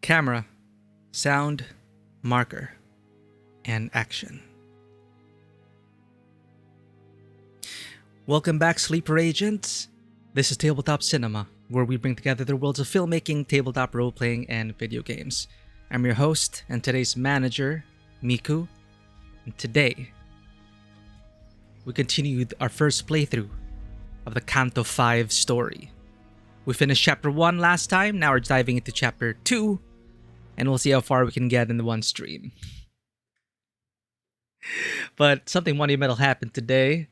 Camera, sound, marker, and action. Welcome back, Sleeper Agents. This is Tabletop Cinema, where we bring together the worlds of filmmaking, tabletop role-playing, and video games. I'm your host and today's manager, Miku. And today, we continued our first playthrough of the Canto 5 story. We finished Chapter 1 last time, now we're diving into Chapter 2, and we'll see how far we can get in the one stream. But something monumental happened today.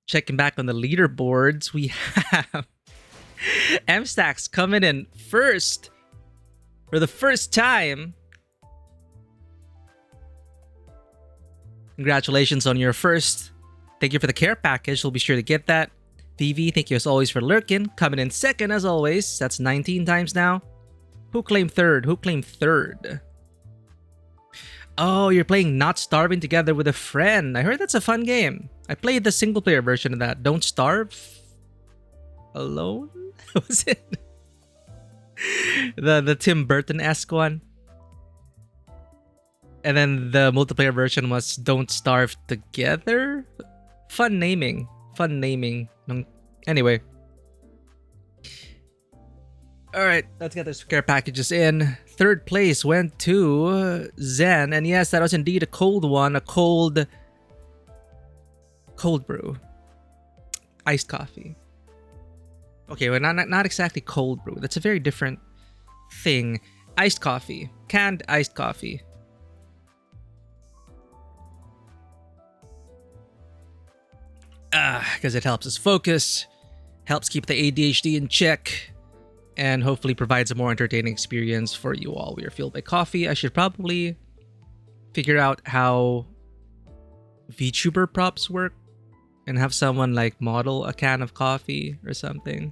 Checking back on the leaderboards, we have M-Stacks coming in first for the first time. Congratulations on your first. Thank you for the care package. We'll be sure to get that. VV, thank you as always for lurking. Coming in second as always. That's 19 times now. Who claimed third? Who claimed third? Oh, you're playing Not Starving together with a friend. I heard that's a fun game. I played the single player version of that. Don't Starve Alone? Was it? The Tim Burton-esque one. And then the multiplayer version was Don't Starve Together? Fun naming. Fun naming. Anyway. Alright, let's get those care packages in. Third place went to Zen. And yes, that was indeed a cold one. A cold brew. Iced coffee. Okay, well, not exactly cold brew. That's a very different thing. Iced coffee. Canned iced coffee. Because it helps us focus, helps keep the ADHD in check, and hopefully provides a more entertaining experience for you all. We are fueled by coffee. I should probably figure out how VTuber props work and have someone like model a can of coffee or something.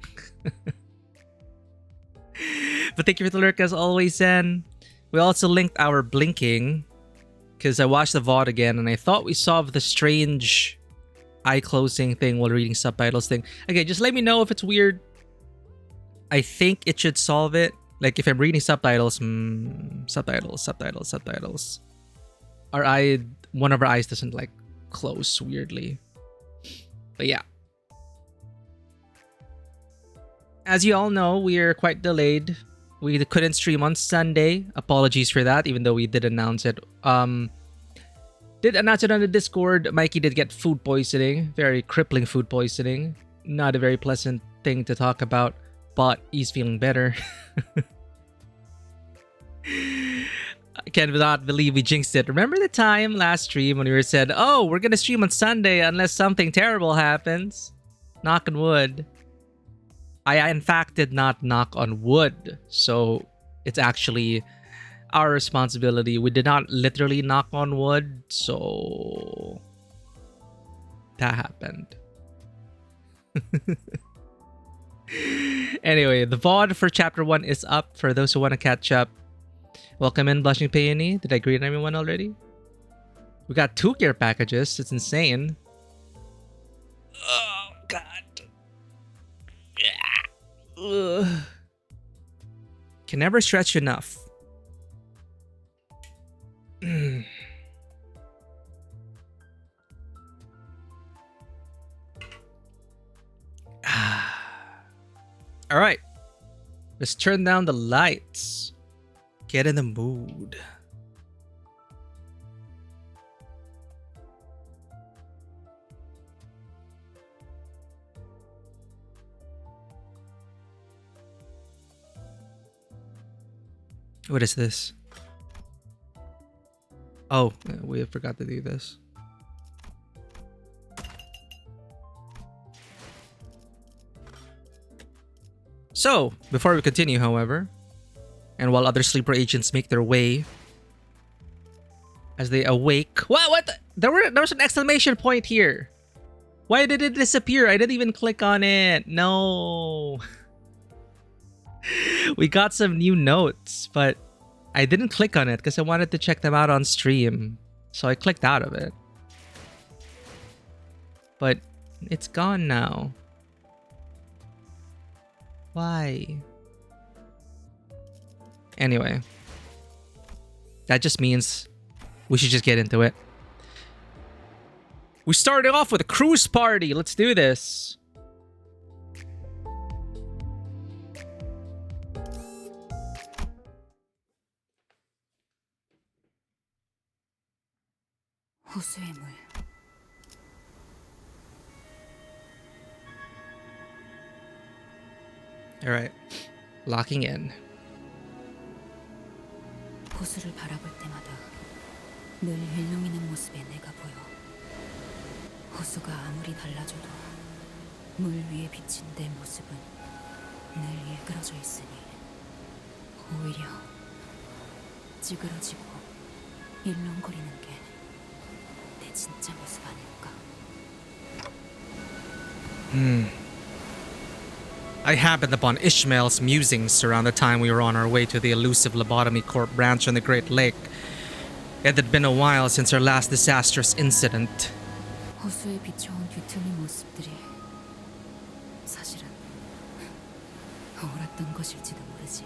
But thank you for the lurk as always, Zen. We also linked our blinking because I watched the VOD again and I thought we solved the strange eye closing thing while reading subtitles thing. Okay, just let me know if it's weird. I think it should solve it. Like if I'm reading subtitles, subtitles. One of our eyes doesn't like close weirdly. But yeah. As you all know, we are quite delayed. We couldn't stream on Sunday. Apologies for that, even though we did announce it. Did announce it on the Discord. Mikey did get food poisoning. Very crippling food poisoning. Not a very pleasant thing to talk about, but he's feeling better. I cannot believe we jinxed it. Remember the time last stream when we were said, oh, we're gonna stream on Sunday unless something terrible happens? Knock on wood. I in fact did not knock on wood, so it's actually our responsibility. We did not literally knock on wood, so that happened. Anyway, the VOD for Chapter 1 is up for those who want to catch up. Welcome in, Blushing Peony. Did I greet everyone already? We got 2 gear packages. It's insane. Oh, God. Ugh. Can never stretch enough. All right, let's turn down the lights. Get in the mood. What is this? Oh, we forgot to do this. So, before we continue, however, and while other sleeper agents make their way as they awake... What? There was an exclamation point here. Why did it disappear? I didn't even click on it. No. We got some new notes, but I didn't click on it because I wanted to check them out on stream. So I clicked out of it. But it's gone now. Why? Anyway, that just means we should just get into it. We started off with a cruise party. Let's do this. All right, locking in. 호수를 바라볼 때마다 늘 일렁이는 모습의 내가 보여. 호수가 아무리 달라져도 물 위에 비친 내 모습은 늘 일그러져 있으니 오히려 찌그러지고 일렁거리는 게 내 진짜 모습 아닐까? I happened upon Ishmael's musings around the time we were on our way to the elusive Lobotomy Corp branch on the Great Lake. It had been a while since our last disastrous incident. 호수에 비춰온 뒤틀린 모습들이 사실은 옳았던 것일지도 모르지.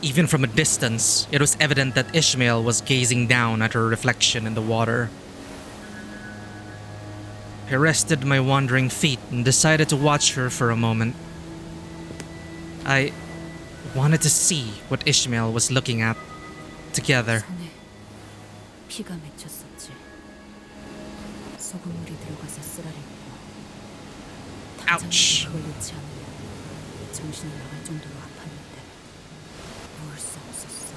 Even from a distance, it was evident that Ishmael was gazing down at her reflection in the water. I rested my wandering feet and decided to watch her for a moment. I wanted to see what Ishmael was looking at together. 손에 피가 맺혔었지. 소금물이 들어가서 쓰라리고. Ouch. 그걸 놓지 않으면 정신이 나갈 정도로 아팠는데 놓을 수 없었어.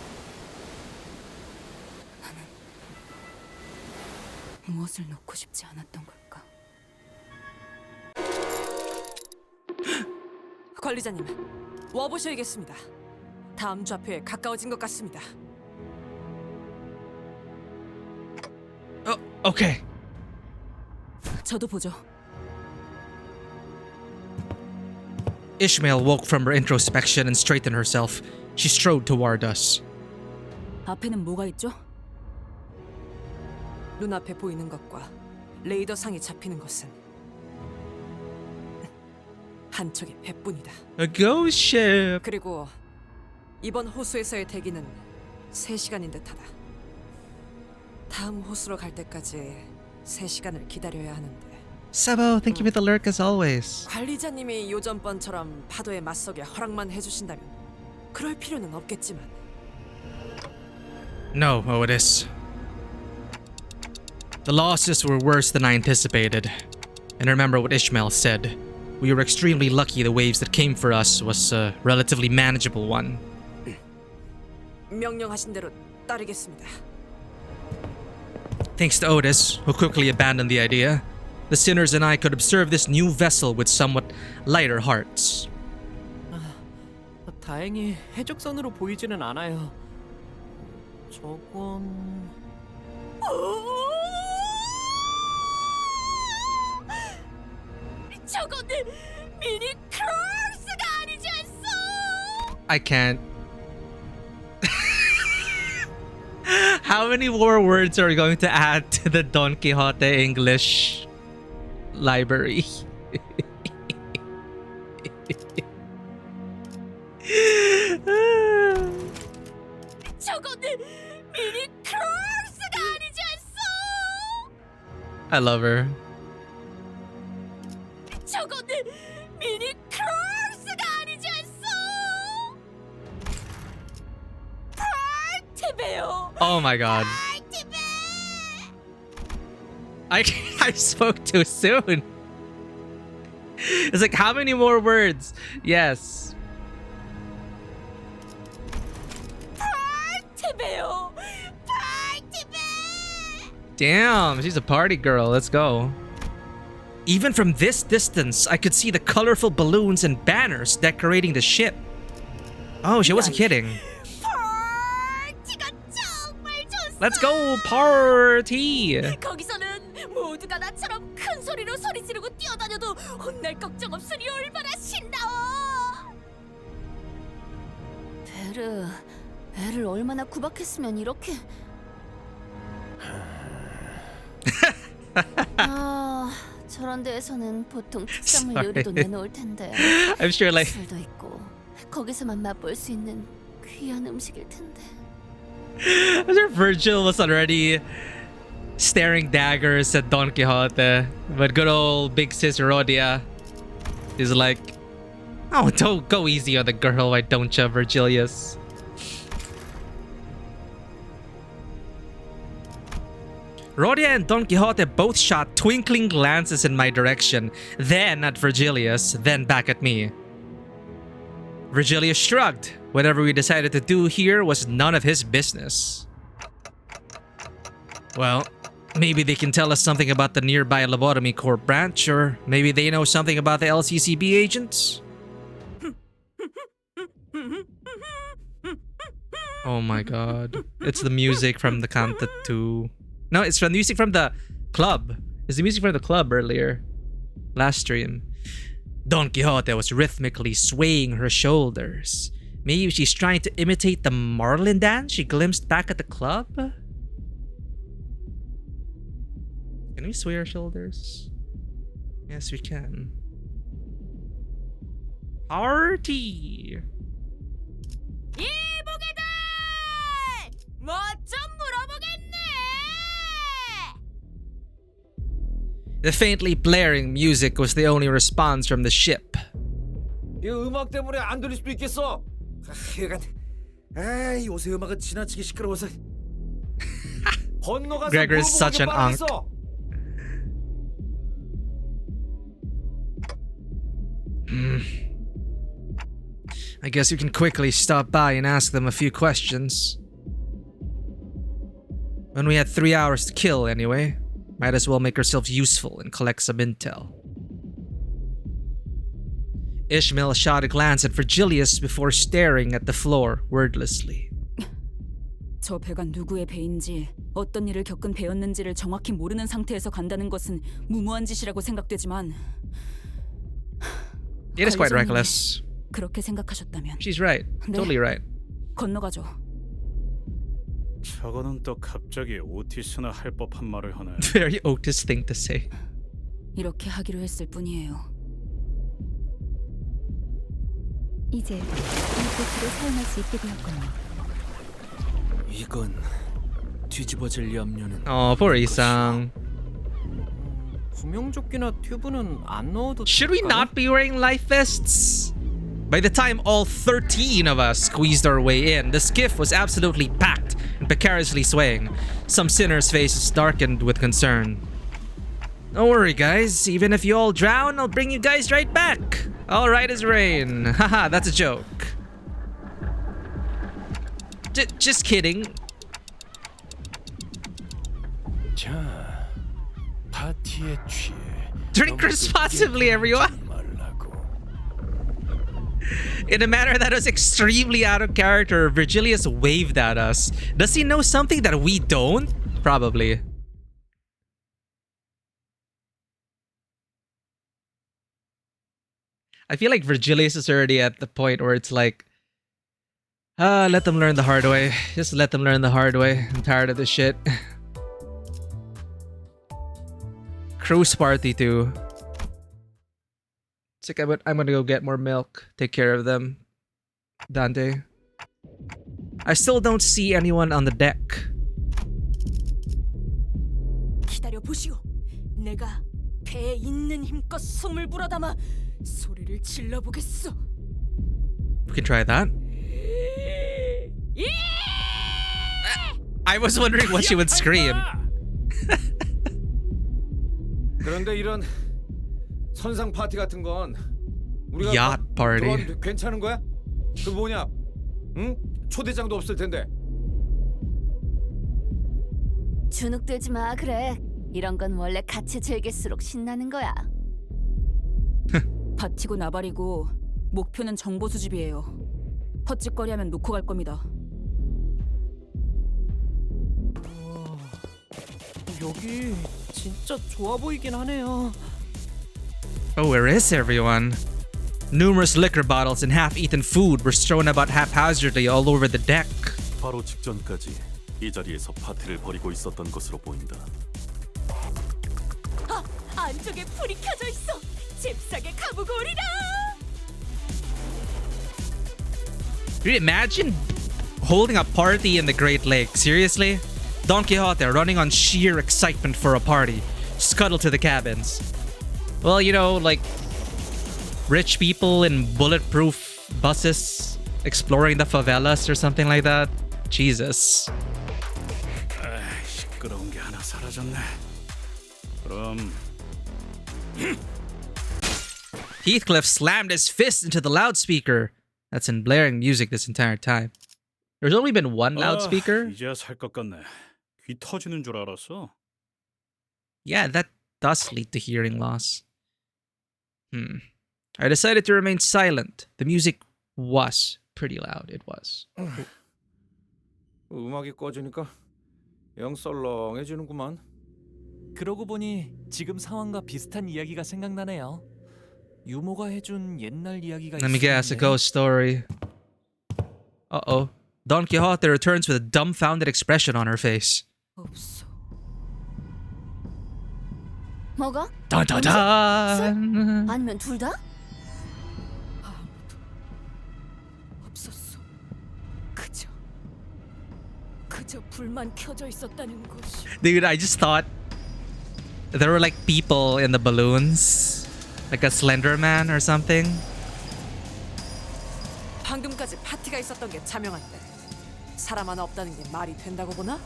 나는 무엇을 놓고 싶지 않았던 걸까? 관리자님, 와보셔야겠습니다. 다음 좌표에 가까워진 것 같습니다. Okay. 저도 보죠. Ishmael woke from her introspection and straightened herself. She strode toward us. 앞에는 뭐가 있죠? 눈앞에 보이는 것과 레이더상이 잡히는 것은 한 척의 배뿐이다. A ghost ship. 그리고 이번 호수에서의 대기는 3시간인 듯하다. 다음 호수로 갈 때까지 3시간을 기다려야 하는데 Sebo, thank you for the lurk as always. 관리자님이 요전번처럼 파도에 맞서게 허락만 해주신다면 그럴 필요는 없겠지만 No, Otis. The losses were worse than I anticipated. And remember what Ishmael said. We were extremely lucky the waves that came for us was a relatively manageable one. 명령하신 대로 따르겠습니다. Thanks to Otis, who quickly abandoned the idea, the sinners and I could observe this new vessel with somewhat lighter hearts. 다행히 해적선으로 보이지는 않아요. 저건... 저건 미니 크로스가 아니지 않소? I can't. How many more words are we going to add to the Don Quixote English library? 저건 미니 크로스가 아니지 않소? I love her. 저건 미니 크로스가 아니지 않소? 파티베요. Oh my god. 파티베. I spoke too soon. It's like, how many more words? Yes. 파티베요. 파티베. Damn, she's a party girl. Let's go. Even from this distance, I could see the colorful balloons and banners decorating the ship. Oh, she wasn't kidding. 파티가 정말 좋소. Let's go party! 거기서는 모두가 나처럼 큰 소리로 소리 지르고 뛰어다녀도 혼날 걱정 없으니 얼마나 신나워. 베르, 애를 얼마나 구박했으면 이렇게. 아, 저런 데에서는 보통 특산물 Sorry. 요리도 내놓을 텐데. I'm sure like 술도 있고 거기서만 맛볼 수 있는 귀한 음식일 텐데. Virgil was already staring daggers at Don Quixote, but good old big sis Rhodia is like, oh, don't go easy on the girl, why don't you, Virgilius? Rhodia and Don Quixote both shot twinkling glances in my direction, then at Virgilius, then back at me. Virgilius shrugged. Whatever we decided to do here was none of his business. Well, maybe they can tell us something about the nearby Lobotomy Corps branch, or maybe they know something about the LCCB agents? Oh my god. It's the music from the Canto 2. No, it's from the music from the club. It's the music from the club earlier. Last stream. Don Quixote was rhythmically swaying her shoulders. Maybe she's trying to imitate the Marlin dance she glimpsed back at the club? Can we sway our shoulders? Yes, we can. Party! 이보게들! 뭐 좀 물어보겠네! The faintly blaring music was the only response from the ship. 이 음악 때문에 안 들릴 수도 있겠어. 하여간, 에이 요새 음악은 지나치게 시끄러워서. 건너가서 Gregor is such an unk. I guess we can quickly stop by and ask them a few questions. When we had 3 hours to kill anyway, might as well make ourselves useful and collect some intel. Ishmael shot a glance at Virgilius before staring at the floor wordlessly. 저 배가 누구의 배인지 어떤 일을 겪은 배였는지를 정확히 모르는 상태에서 간다는 것은 무모한 짓이라고 생각되지만 It is quite reckless. 그렇게 생각하셨다면 She's right. Totally right. 건너가죠. 저거는 또 갑자기 오티스나 할 법한 말을 하네. Very Otis thing to say. 이렇게 하기로 했을 뿐이에요. 이제 이 보트를 사용할 수 있게 되었군요. 이건 뒤집어질 염려는. Oh, poor Isang. 구명조끼나 튜브는 안 넣어도 Should we not be wearing life vests? By the time all 13 of us squeezed our way in, the skiff was absolutely packed and precariously swaying. Some sinners' faces darkened with concern. Don't worry, guys. Even if you all drown, I'll bring you guys right back. All right as rain. Haha, that's a joke. Just kidding. 자, 파티에 취해. Drink responsibly, everyone. In a manner that was extremely out of character, Virgilius waved at us. Does he know something that we don't? Probably. I feel like Virgilius is already at the point where it's like, let them learn the hard way. Just let them learn the hard way. I'm tired of this shit. Cruise party too. It's like I'm gonna go get more milk. Take care of them. Dante. I still don't see anyone on the deck. 기다려 보시오. 내가 배에 있는 힘껏 숨을 불어담아 소리를 질러 보겠소. We can try that. I was wondering what she would scream. 그런데 이런 선상 파티 같은 건 우리가 Yacht party. 들어와도 괜찮은 거야? 그 뭐냐? 응? 초대장도 없을 텐데. 주눅 들지 마 그래. 이런 건 원래 같이 즐길수록 신나는 거야. 바치고 나발이고 목표는 정보 수집이에요. 헛짓거리하면 놓고 갈 겁니다. 여기 진짜 좋아 보이긴 하네요. Oh, where is everyone? Numerous liquor bottles and half-eaten food were strewn about haphazardly all over the deck. 바로 직전까지 이 자리에서 파티를 벌이고 있었던 것으로 보인다. 안쪽에 불이 켜져 있어. 잽싸게 가보고 오리라. Dude, imagine holding a party in the Great Lake. Seriously? Don Quixote running on sheer excitement for a party. Scuttle to the cabins. Well, you know, like rich people in bulletproof buses exploring the favelas or something like that. Jesus. 시끄러운 게 하나 사라졌네. 그럼 Heathcliff slammed his fist into the loudspeaker. That's in blaring music this entire time. There's only been one loudspeaker. 이제야 살 것 같네. 귀 터지는 줄 알았어. Yeah, that does lead to hearing loss. I decided to remain silent. The music was pretty loud. It was. 음악이 꺼지니까 영 썰렁해지는구만. 그러고 보니 지금 상황과 비슷한 이야기가 생각나네요. 유모가 해준 옛날 이야기가 Let me guess, a 있었는데. ghost story. Uh-oh. Don Quixote returns with a dumbfounded expression on her face. 없어. 뭐가? Dun dun dun! 아니면 둘 다? 없었어. 그저 불만 켜져 있었다는 것이. Dude, I just thought there were like people in the balloons. Like a Slender Man or something. 방금까지 파티가 있었던 게 자명한데 사람 하나 없다는 게 말이 된다고 보나?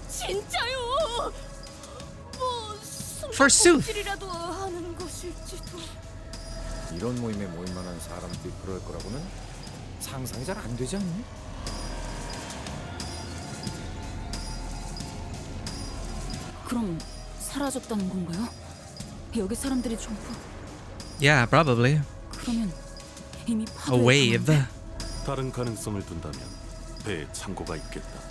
진짜요? 뭐 Forsooth. 숨바꼭질이라도 하는 것일지도. 이런 모임에 모일 만한 사람들이 그럴 거라고는 상상이 잘 안 되지 않니? 그럼 사라졌다는 건가요? 여기 사람들이 전부. Yeah, probably. 그러면 이미 A 파도에 wave. 가는데? 다른 가능성을 둔다면 배에 창고가 있겠다.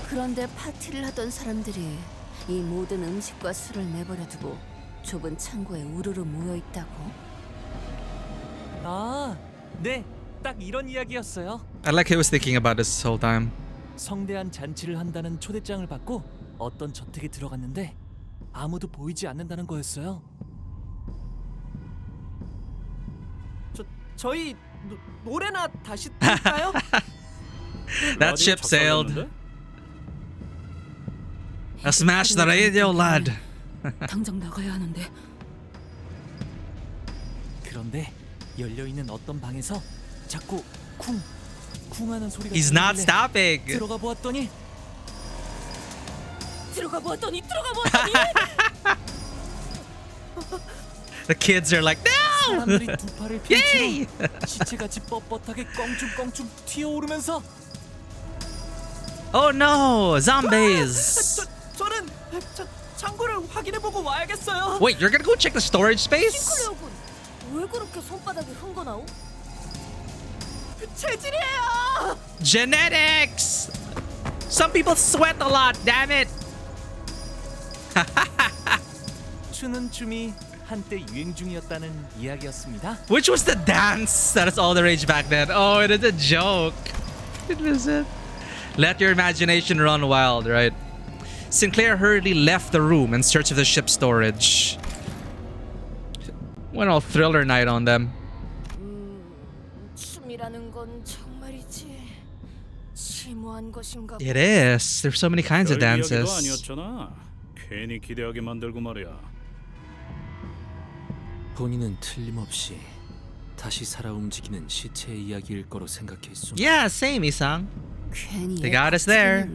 그런데 파티를 하던 사람들이 이 모든 음식과 술을 내버려 두고 좁은 창고에 우르르 모여 있다고? 아, 네, 딱 이런 이야기였어요. I like he was thinking about this whole time. 성대한 잔치를 한다는 초대장을 받고 어떤 저택에 들어갔는데 아무도 보이지 않는다는 거였어요. 저희 노래나 다시 들을까요? That 라디오 ship sailed. 작살났는데? Smash the radio, lad. 당장 나가야 하는데. 그런데 열려 있는 어떤 방에서 자꾸 쿵하는 소리가 He's not 들리길래 stopping. 들어가 보았더니 들어가 보았더니 The kids are like, no! 사람들이 두 팔을 Yay! 펼치고 시체같이 뻣뻣하게 껑충껑충 튀어오르면서 Oh no, zombies. 저는 창고를 확인해보고 와야겠어요. Wait, you're gonna go check the storage space? 싱클레오군, 왜 그렇게 손바닥에 흥건하오? 체질이에요. Genetics! Some people sweat a lot, damn it! 추는 춤이 한때 유행 중이었다는 이야기였습니다. Which was the dance that is all the rage back then. Oh, it is a joke. It was it. Let your imagination run wild, right? Sinclair hurriedly left the room in search of the ship's storage. Went all thriller night on them. 춤이라는 건 정말이지 심오한 것인가 봐. It is. There's so many kinds of 별 이야기도 dances. 아니었잖아. 괜히 기대하게 만들고 말이야. 본인은 틀림없이 다시 살아 움직이는 시체의 이야기일 거로 생각했소. Yeah, same, Isang. 괜히 They got us there.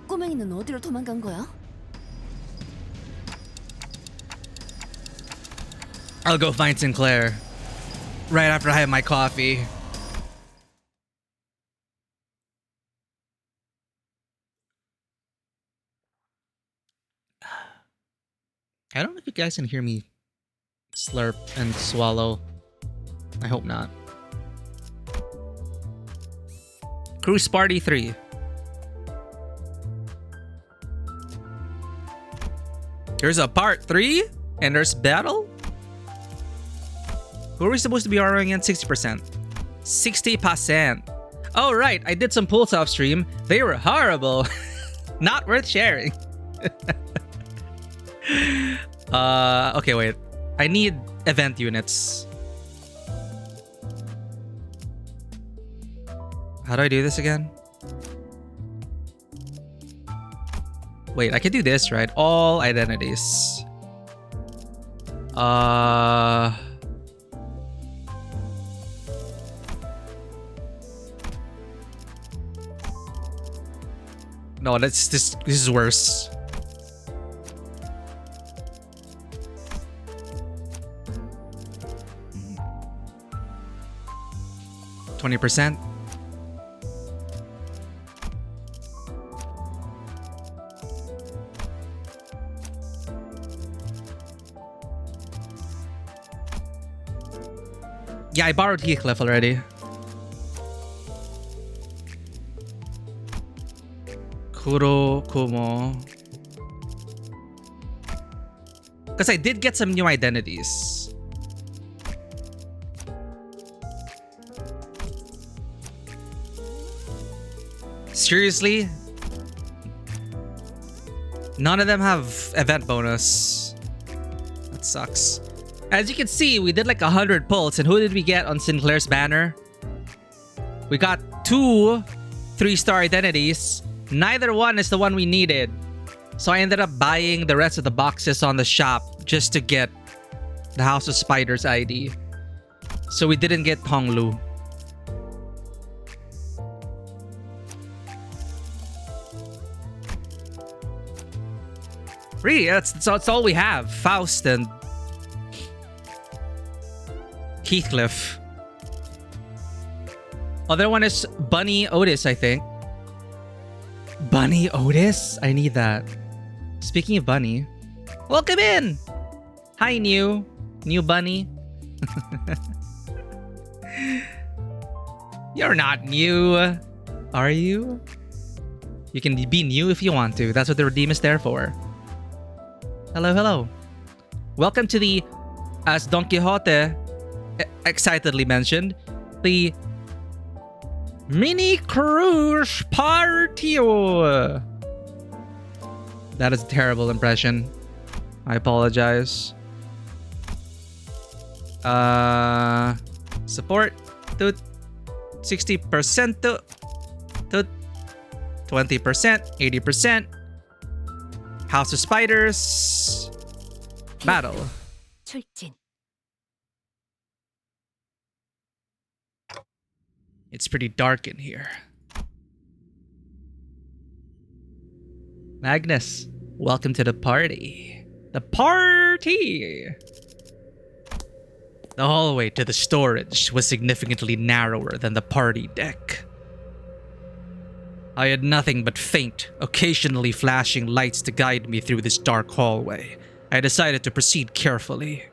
꼬맹이는 어디로 도망간 거야? I'll go find Sinclair. Right after I have my coffee. I don't know if you guys can hear me slurp and swallow. I hope not. Cruise Party 3. Here's a part 3 and there's battle? Who are we supposed to be ROing at 60%? 60%. Oh right, I did some pulls off stream. They were horrible. Not worth sharing. Okay, wait. I need event units. How do I do this again? Wait, I can do this, right? All identities. No, this is worse. %. Yeah, I borrowed Heathcliff already. Kuro Kumo. Because I did get some new identities. Seriously? None of them have event bonus. That sucks. As you can see, we did like 100 pulls, and who did we get on Sinclair's banner? We got 2 3-star identities. Neither one is the one we needed. So I ended up buying the rest of the boxes on the shop just to get the House of Spiders ID. So we didn't get Honglu. Really, that's all we have. Faust and Heathcliff. Other one is Bunny Otis, I think. Bunny Otis? I need that. Speaking of Bunny, welcome in! Hi, new Bunny. You're not new, are you? You can be new if you want to. That's what the redeem is there for. Hello, hello. Welcome to the, as Don Quixote excitedly mentioned, the mini cruise party. That is a terrible impression. I apologize. Support to 60% to 20%, 80%. House of Spiders. Battle. 출진. It's pretty dark in here. Magnus, welcome to the party. The party! The hallway to the storage was significantly narrower than the party deck. I had nothing but faint, occasionally flashing lights to guide me through this dark hallway. I decided to proceed carefully.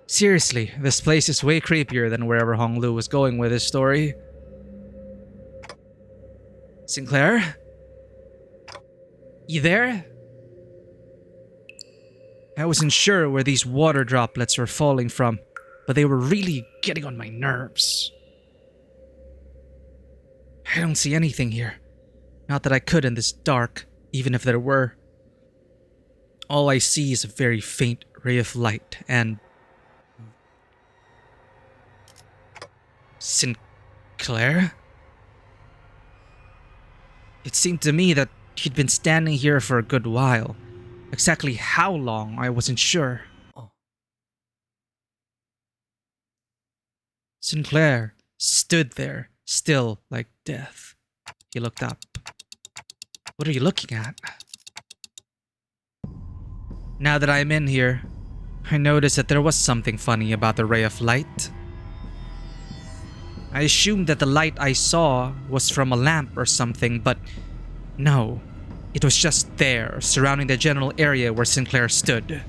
Seriously, this place is way creepier than wherever Honglu was going with his story. Sinclair? You there? I wasn't sure where these water droplets were falling from, but they were really getting on my nerves. I don't see anything here. Not that I could in this dark, even if there were. All I see is a very faint ray of light and... Sinclair? It seemed to me that he'd been standing here for a good while. Exactly how long, I wasn't sure. Sinclair stood there, still like death. He looked up. What are you looking at? Now that I'm in here, I noticed that there was something funny about the ray of light. I assumed that the light I saw was from a lamp or something, but no. It was just there, surrounding the general area where Sinclair stood.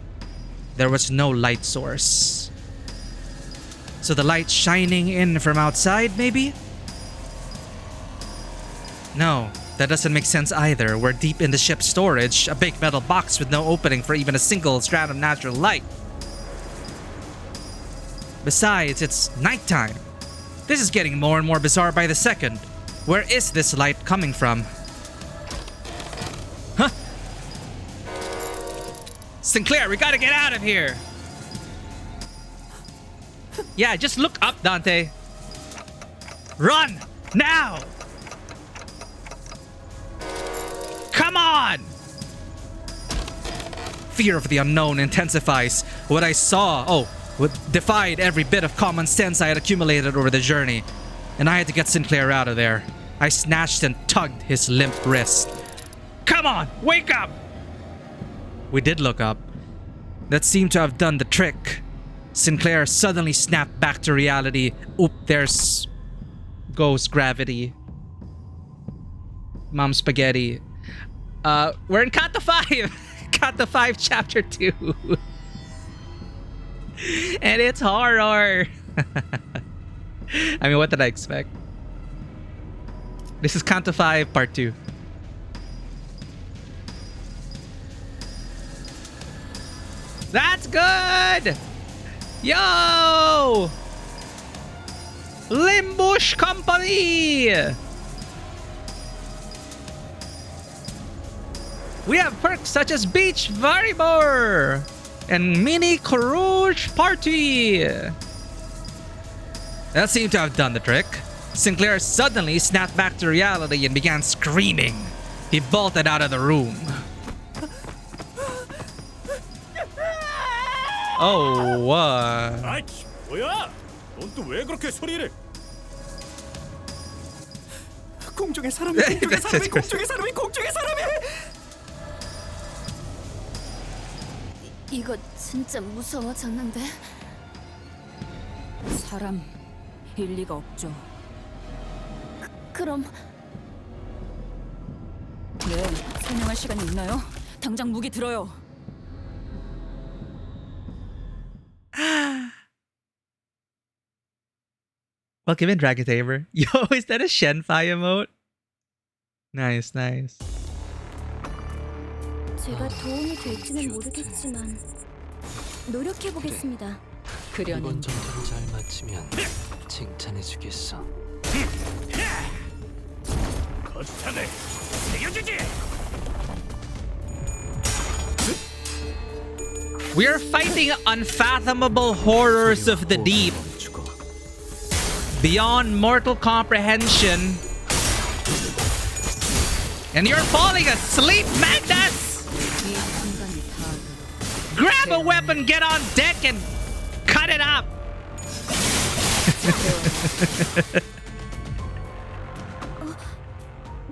There was no light source. So the light shining in from outside, maybe? No, that doesn't make sense either. We're deep in the ship's storage, a big metal box with no opening for even a single strand of natural light. Besides, it's nighttime. This is getting more and more bizarre by the second. Where is this light coming from? Huh? Sinclair, we gotta get out of here! Yeah, just look up, Dante. Run! Now! Come on! Fear of the unknown intensifies. What I saw, defied every bit of common sense I had accumulated over the journey. And I had to get Sinclair out of there. I snatched and tugged his limp wrist. Come on, wake up! We did look up. That seemed to have done the trick. Sinclair suddenly snapped back to reality. Oop, there's goes gravity. Mom spaghetti. We're in Canto 5. Canto 5 chapter 2. And it's horror. I mean, what did I expect? This is Canto 5 part 2. That's good! Yo! Limbus Company! We have perks such as Beach Varibor and Mini Courage Party. That seemed to have done the trick. Sinclair suddenly snapped back to reality and began screaming. He bolted out of the room. Oh, what? 아이, 뭐야? 넌 또 왜 그렇게 소리를? 공중의 사람이 공중의 사람이 이거 진짜 무서워졌는데. 사람 일리가 없죠. 그럼 네, 설명할 시간이 있나요? 당장 무기 들어요. Welcome in, Dragon Tamer. Yo, is that a Shenfai emote? Nice, nice. 제가 도움이 될지는 모르겠지만 노력해 보겠습니다. 이번 전투를 잘 마치면 칭찬해주겠어. 거창을 새겨주지. We are fighting unfathomable horrors of the deep, beyond mortal comprehension. And you're falling asleep, Magnus! Grab a weapon, get on deck, and cut it up!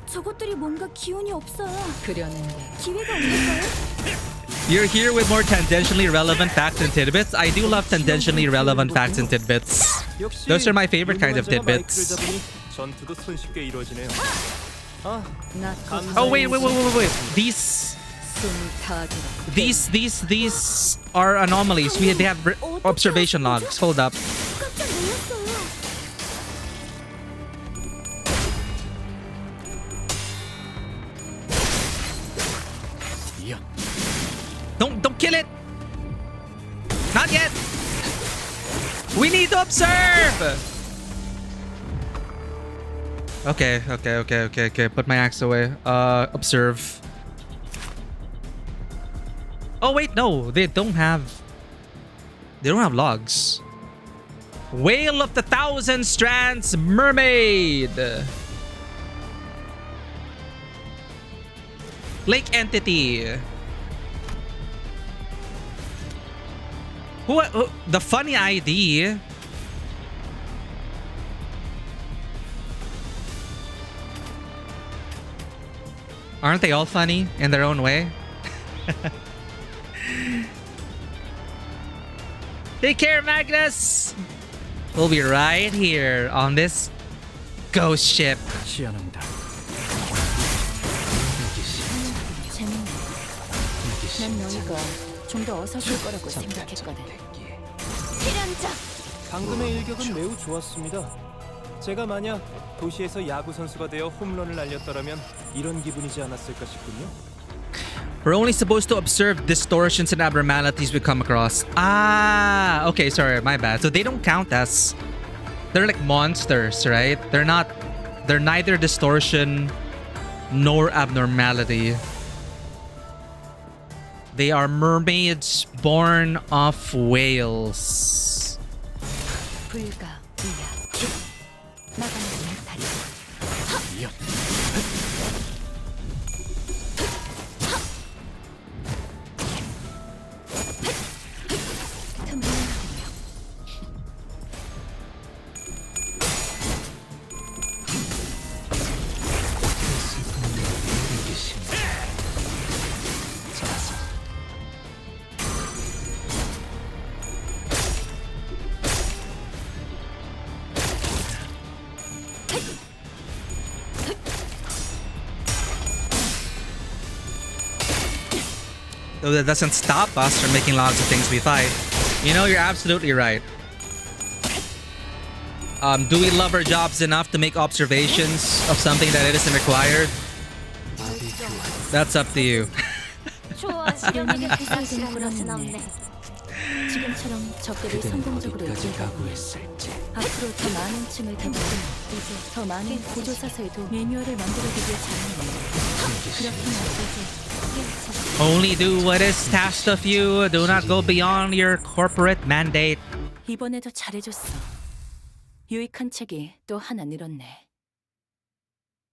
저것들이 뭔가 기운이 없어요. 그려낸데. 기회가 없을까요? You're here with more tangentially relevant facts and tidbits. I do love tangentially relevant facts and tidbits. Those are my favorite kind of tidbits. 전투도 손쉽게 이루어지네요. Oh, wait. These are anomalies. They have observation logs. Hold up. 깜짝 놀랐어요. Don't kill it. Not yet. We need to observe. Okay. Put my axe away. Observe. Oh wait, no, they don't have logs. Whale of the Thousand Strands Mermaid. Lake Entity. Who the funny ID? Aren't they all funny in their own way? Take care, Magnus! We'll be right here on this ghost ship. 난 너희가 좀 더 어서실 거라고 생각했거든. 필연자. 방금의 일격은 매우 좋았습니다. 제가 만약 도시에서 야구 선수가 되어 홈런을 날렸더라면 이런 기분이지 않았을까 싶군요. We're only supposed to observe distortions and abnormalities we come across. Ah, okay, sorry, my bad. So they don't count as... They're like monsters, right? They're neither distortion nor abnormality. They are mermaids born of whales. 불가 이야 나가지 못하리. Though that doesn't stop us from making lots of things we fight. You know, you're absolutely right. Do we love our jobs enough to make observations of something that it isn't required? That's up to you. 실험하게 피살되는 것은 없네. 지금처럼 적들을 그대는 성공적으로 어디까지 이끌다 보니 각오했을지. 앞으로 더 많은 층을 더 먹으면 이제 더 많은 보조사서에도 매뉴얼을 만들어두길 잘하네. 그렇게 말하지. Only do what is tasked of you. Do not go beyond your corporate mandate. 이번에도 잘해줬어. 유익한 책이 또 하나 늘었네.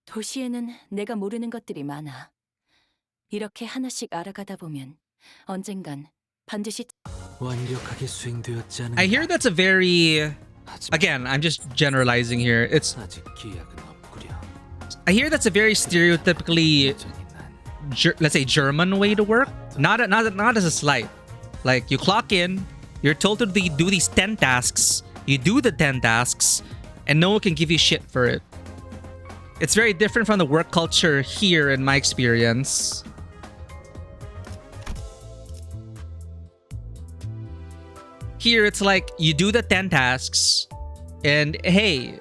도시에는 내가 모르는 것들이 많아. 이렇게 하나씩 알아가다 보면 언젠간 반드시 완벽하게 수행되었지 않은. I hear that's a very... Again, I'm just generalizing here. It's... 아직 기약은 없구려. I hear that's a very stereotypically, 여전히 난 let's say, German way to work. Not as a slight. Like, you clock in, you're told to do these 10 tasks, you do the 10 tasks, and no one can give you shit for it. It's very different from the work culture here in my experience. Here, it's like, you do the 10 tasks, and hey,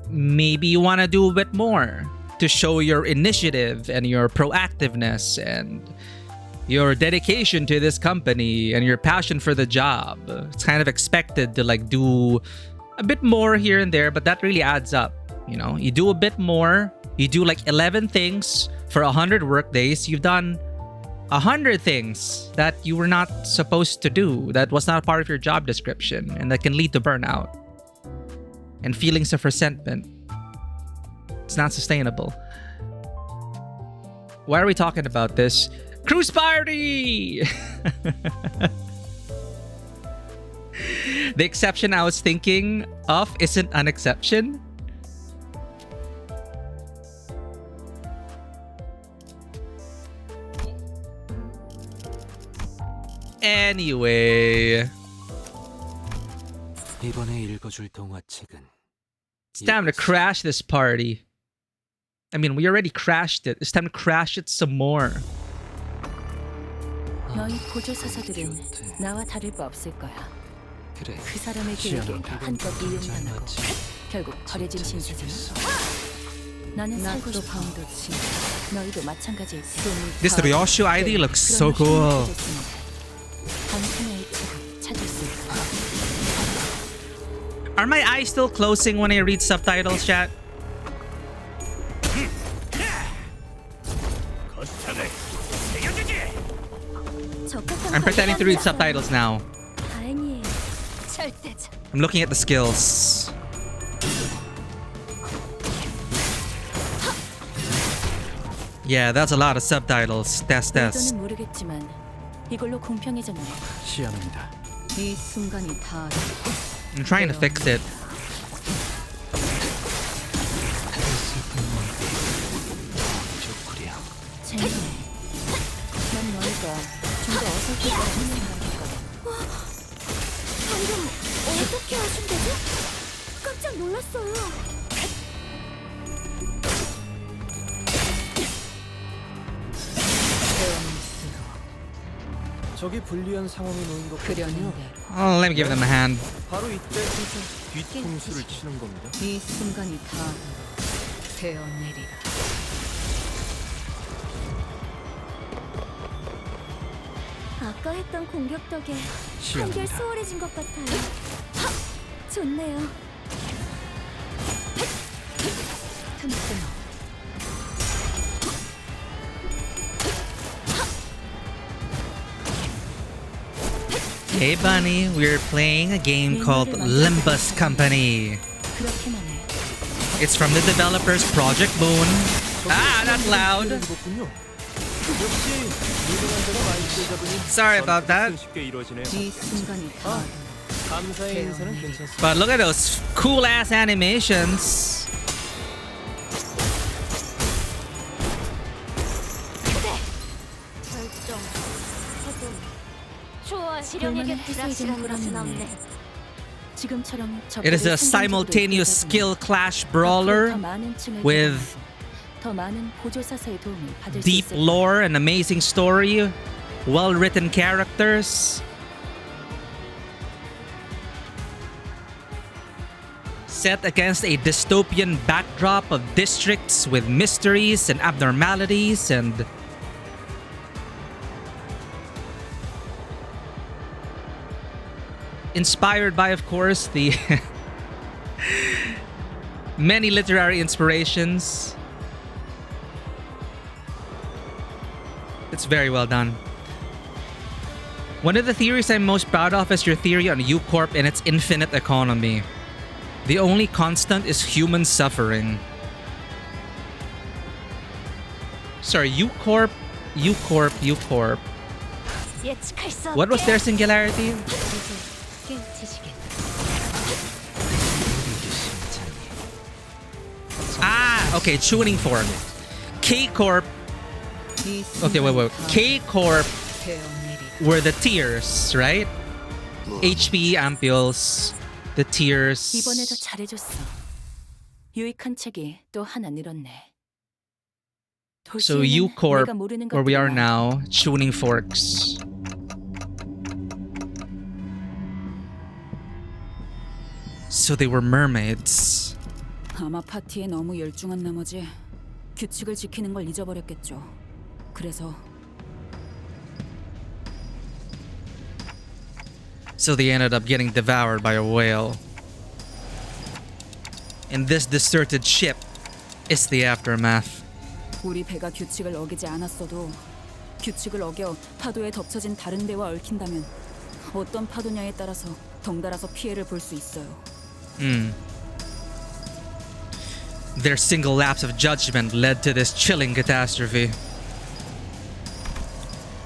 maybe you want to do a bit more to show your initiative and your proactiveness and your dedication to this company and your passion for the job. It's kind of expected to like do a bit more here and there, but that really adds up. You know, you do a bit more, you do like 11 things for 100 work days. You've done 100 things that you were not supposed to do, that was not part of your job description, and that can lead to burnout and feelings of resentment. It's not sustainable. Why are we talking about this? Cruise party! The exception I was thinking of isn't an exception. Anyway, 이번에 읽어줄 동화책은 it's time to crash this party. I mean, we already crashed it. It's time to crash it some more. 너희 보조사서들은 나와 다를 바 없을 거야. 그래. 그 사람의 계획에 시원하다. 한껏 이용당하고 결국 버려진 신세잖아. 나는 살고 싶어. 너희도 마찬가지일 테니. This Ryoshu ID looks so cool. Are my eyes still closing when I read subtitles, chat? I'm pretending to read subtitles now. 다행이에요. 절대적. I'm looking at the skills. Yeah, that's a lot of subtitles. Test. 의도는 모르겠지만 이걸로 공평해졌네. 시험입니다. 이 순간이 다 I'm trying to fix it. 좋구려. 재밌네. 난 너희가 좀 더 어설플 거라고 생각했거든. 방금 어떻게 하신 거죠? 깜짝 놀랐어요. 저기 불리한 상황에 놓인 것 같군요. 그렸는데 Oh, let me give them a hand. 바로 이때 뒤통수를 치는 겁니다. 이 순간이 다 되어내리라. 아까 했던 공격 덕에 시원하다. 한결 수월해진 것 같아요. 좋네요. 틈틈. Hey Bunny, we're playing a game called Limbus Company. 그렇게만 해. It's from the developers Project Moon. Ah, that's loud. 입었군요. 역시 유명한 데가 많이 쓰다 보니 Sorry about that. 쉽게 이루어지네요. 이 순간이 다 감사의 인사는 괜찮습니다. But look at those cool ass animations. 결정. 좋아, 실력에게 불확실한 것은 없네. 지금처럼 It is a simultaneous skill clash brawler with 더 많은 보조사사의 도움을 받을 수 deep 있을 lore and amazing story, well-written characters. Set against a dystopian backdrop of districts with mysteries and abnormalities and inspired by, of course, the many literary inspirations. It's very well done. One of the theories I'm most proud of is your theory on U-Corp and its infinite economy. The only constant is human suffering. Sorry, U-Corp, U-Corp, U-Corp. 예측할 수 What was their singularity? Ah, okay, tuning fork. K-Corp. Okay, wait. K-Corp were the tiers, right? HP, ampules, the tiers. 이번에도 잘해줬어. 유익한 책이 또 하나 늘었네. So 도시에는 U-Corp, 내가 모르는 where we are 것들이 now, tuning forks. So they were mermaids. 아마 파티에 너무 열중한 나머지 규칙을 지키는 걸 잊어버렸겠죠. 그래서 So they ended up getting devoured by a whale. And this deserted ship is the aftermath. 우리 배가 규칙을 어기지 않았어도 규칙을 어겨 파도에 덮쳐진 다른 배와 얽힌다면 어떤 파도냐에 따라서 덩달아서 피해를 볼 수 있어요. Their single lapse of judgment led to this chilling catastrophe.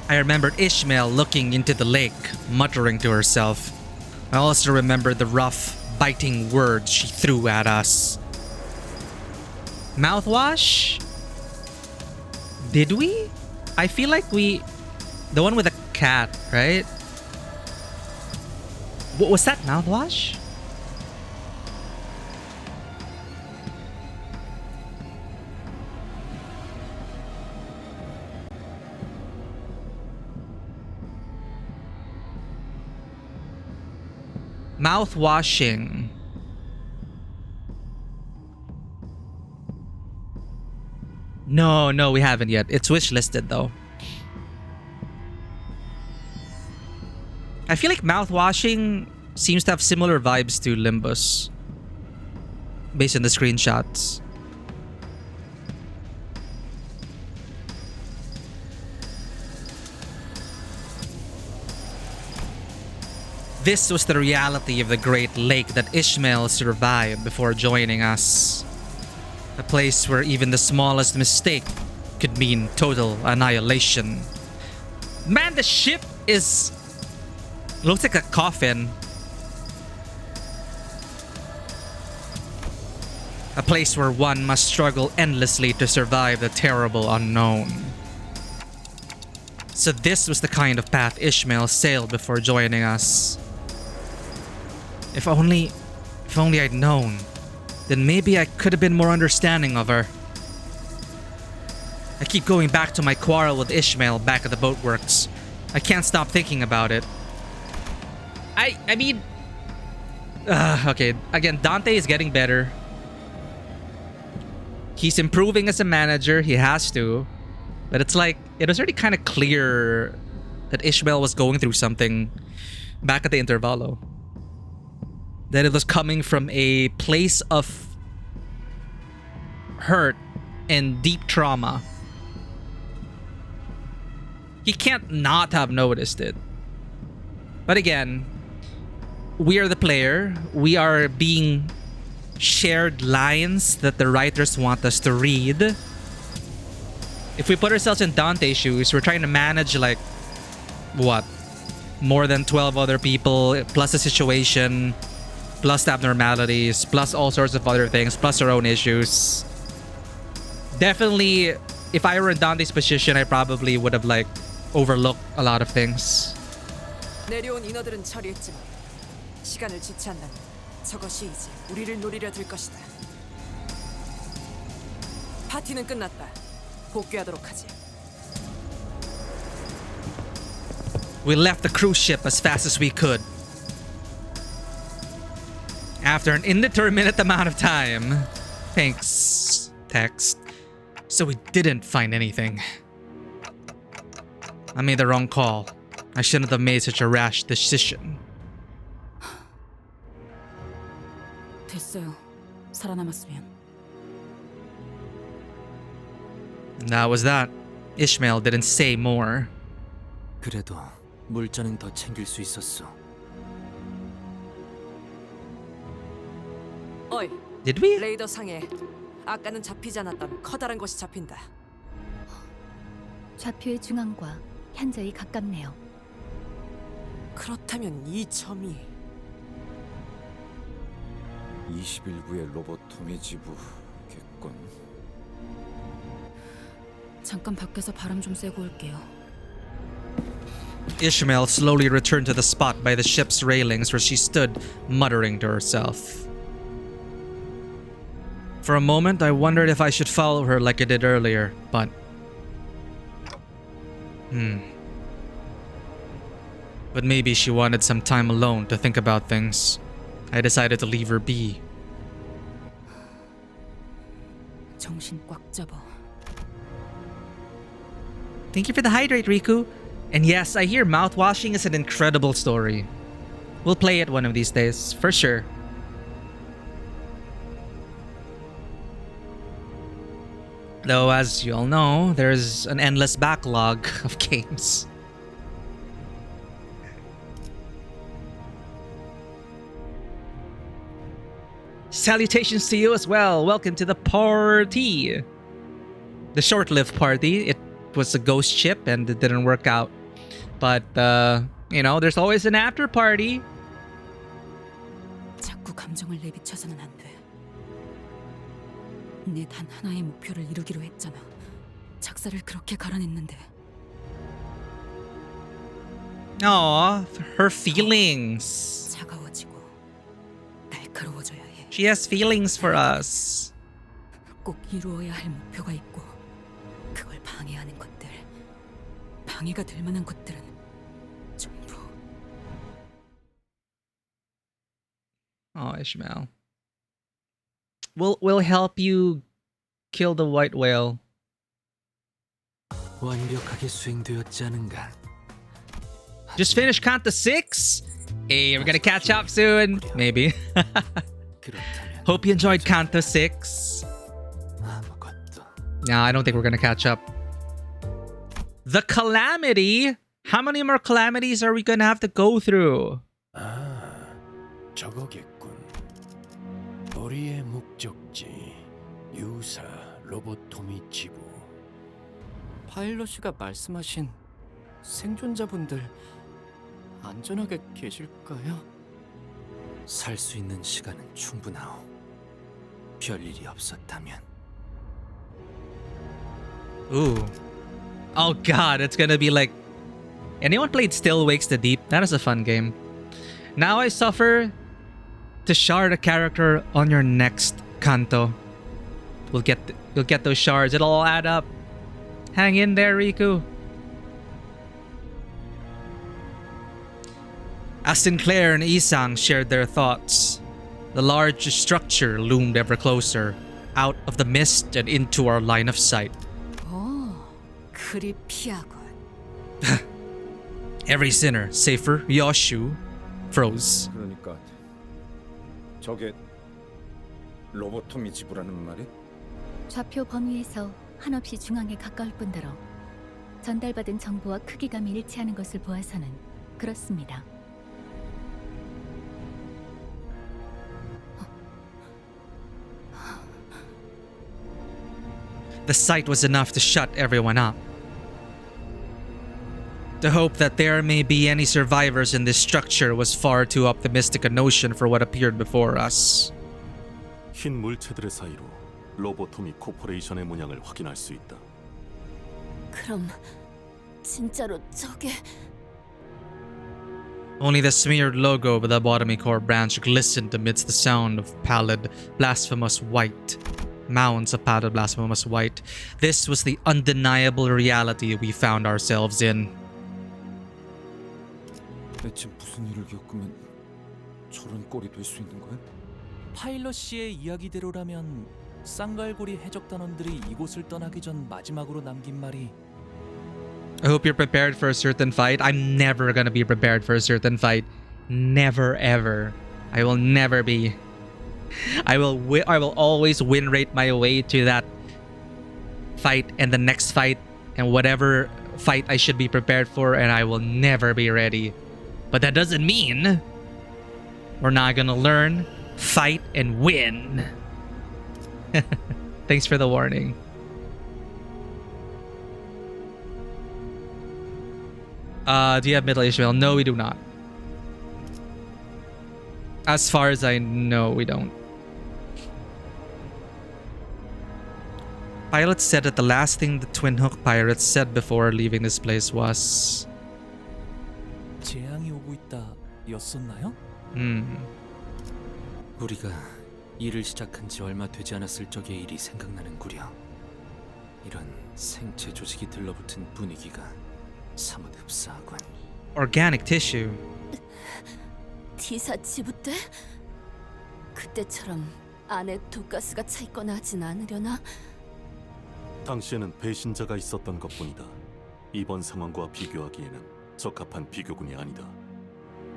I remembered Ishmael looking into the lake, muttering to herself. I also remembered the rough, biting words she threw at us. Mouthwash? Did we? I feel like we... The one with the cat, right? Was that mouthwash? Mouth washing. No, we haven't yet. It's wish listed though. I feel like mouth washing seems to have similar vibes to Limbus, based on the screenshots. This was the reality of the Great Lake that Ishmael survived before joining us. A place where even the smallest mistake could mean total annihilation. Man, the ship is... looks like a coffin. A place where one must struggle endlessly to survive the terrible unknown. So this was the kind of path Ishmael sailed before joining us. If only I'd known, then maybe I could have been more understanding of her. I keep going back to my quarrel with Ishmael back at the boatworks. I can't stop thinking about it. I mean... okay, again, Dante is getting better. He's improving as a manager, he has to. But it's like, it was already kind of clear that Ishmael was going through something back at the Intervalo. That it was coming from a place of hurt and deep trauma. He can't not have noticed it. But again, we are the player. We are being shared lines that the writers want us to read. If we put ourselves in Dante's shoes, we're trying to manage like what? More than 12 other people, plus the situation, plus the abnormalities, plus all sorts of other things, plus our own issues. Definitely, if I were in Dante's position, I probably would have like overlooked a lot of things. 내려온 인어들은 처리했지만 시간을 지체한다면 저것이 이제 우리를 노리려 들 것이다. 파티는 끝났다. 복귀하도록 하지. We left the cruise ship as fast as we could. After an indeterminate amount of time. Thanks, text. So we didn't find anything. I made the wrong call. I shouldn't have made such a rash decision. 됐어요. 살아남았으면. That was that. Ishmael didn't say more. 그래도 물자는 더 챙길 수 있었어. 어이, Did we? 레이더 상에 아까는 잡히지 않았던 커다란 것이 잡힌다. 좌표의 중앙과 현저히 가깝네요. 그렇다면 이 점이 21구의 로보토미 지부겠군. 잠깐 밖에서 바람 좀 쐬고 올게요. Ishmael slowly returned to the spot by the ship's railings where she stood, muttering to herself. For a moment, I wondered if I should follow her like I did earlier, but... But maybe she wanted some time alone to think about things. I decided to leave her be. 정신 꽉 잡아. Thank you for the hydrate, Riku. And yes, I hear mouthwashing is an incredible story. We'll play it one of these days, for sure. Though, as you all know, there's an endless backlog of games. Salutations to you as well. Welcome to the party. The short-lived party. It was a ghost ship and it didn't work out. But, you know, there's always an after party. 자꾸 감정을 내비쳐서는 안 돼. 내 단 하나의 목표를 이루기로 했잖아. 작사를 그렇게 갈아냈는데. Aw, her feelings. 차가워지고 날카로워져야 해. She has feelings for us. 꼭 이루어야 할 목표가 있고 그걸 방해하는 것들, 방해가 될 만한 것들은 전부. Oh, Ishmael. We'll help you kill the white whale. 완벽하게 수행되었지 않은가? Just finished Canto 6? Hey, we're gonna catch up soon. Maybe. 그렇다면 Hope you enjoyed Canto 6. 아무것도. Nah, I don't think we're gonna catch up. The Calamity? How many more calamities are we gonna have to go through? 아, 저거겠군. 우리의 목적지 유사 로보토미 지부. 파일럿 씨가 말씀하신 생존자분들 안전하게 계실까요? 살 수 있는 시간은 충분하오. 별일이 없었다면. Ooh. Oh god, it's gonna be like... Anyone played Still Wakes the Deep? That is a fun game. Now I suffer to shard a character on your next Canto. You'll get those shards. It'll all add up. Hang in there, Riku. As Sinclair and Isang shared their thoughts, the large structure loomed ever closer, out of the mist and into our line of sight. 오, 그리 피하군. Every sinner, save for Yoshu, froze. 그러니까 저게 로보토미 지부라는 말이? 좌표 범위에서 한없이 중앙에 가까울 뿐더러 전달받은 정보와 크기감이 일치하는 것을 보아서는 그렇습니다. the sight was enough to shut everyone up. The hope that there may be any survivors in this structure was far too optimistic a notion for what appeared before us. 흰 물체들의 사이로 로보토미 코퍼레이션의 문양을 확인할 수 있다. 그럼 진짜로 저게... Only the smeared logo of the Lobotomy Corps branch glistened amidst the sound of pallid, blasphemous white. Mounds of pallid, blasphemous white. This was the undeniable reality we found ourselves in. 대체 무슨 일을 겪으면 저런 꼴이 될 수 있는 거야? 파일럿 씨의 이야기대로라면 쌍갈고리 해적단원들이 이곳을 떠나기 전 마지막으로 남긴 말이 I hope you're prepared for a certain fight. I'm never gonna be prepared for a certain fight. Never ever. I will never be. I will always win rate my way to that fight and the next fight and whatever fight I should be prepared for, and I will never be ready. But that doesn't mean we're not gonna learn, fight, and win. Thanks for the warning. Do you have Middle Ishmael? No, we do not. As far as I know, we don't. Pilot said that the last thing the Twin Hook pirates said before leaving this place was... 재앙이 오고 있다 였었나요? 우리가 일을 시작한 지 얼마 되지 않았을 적의 일이 생각나는구려. 이런 생체 조직이 들러붙은 분위기가 사뭇 흡사하군. Organic tissue. T사 지부 때? 그때처럼 안에 독가스가 차 있거나 하진 않으려나? 당시에는 배신자가 있었던 것뿐이다. 이번 상황과 비교하기에는 적합한 비교군이 아니다.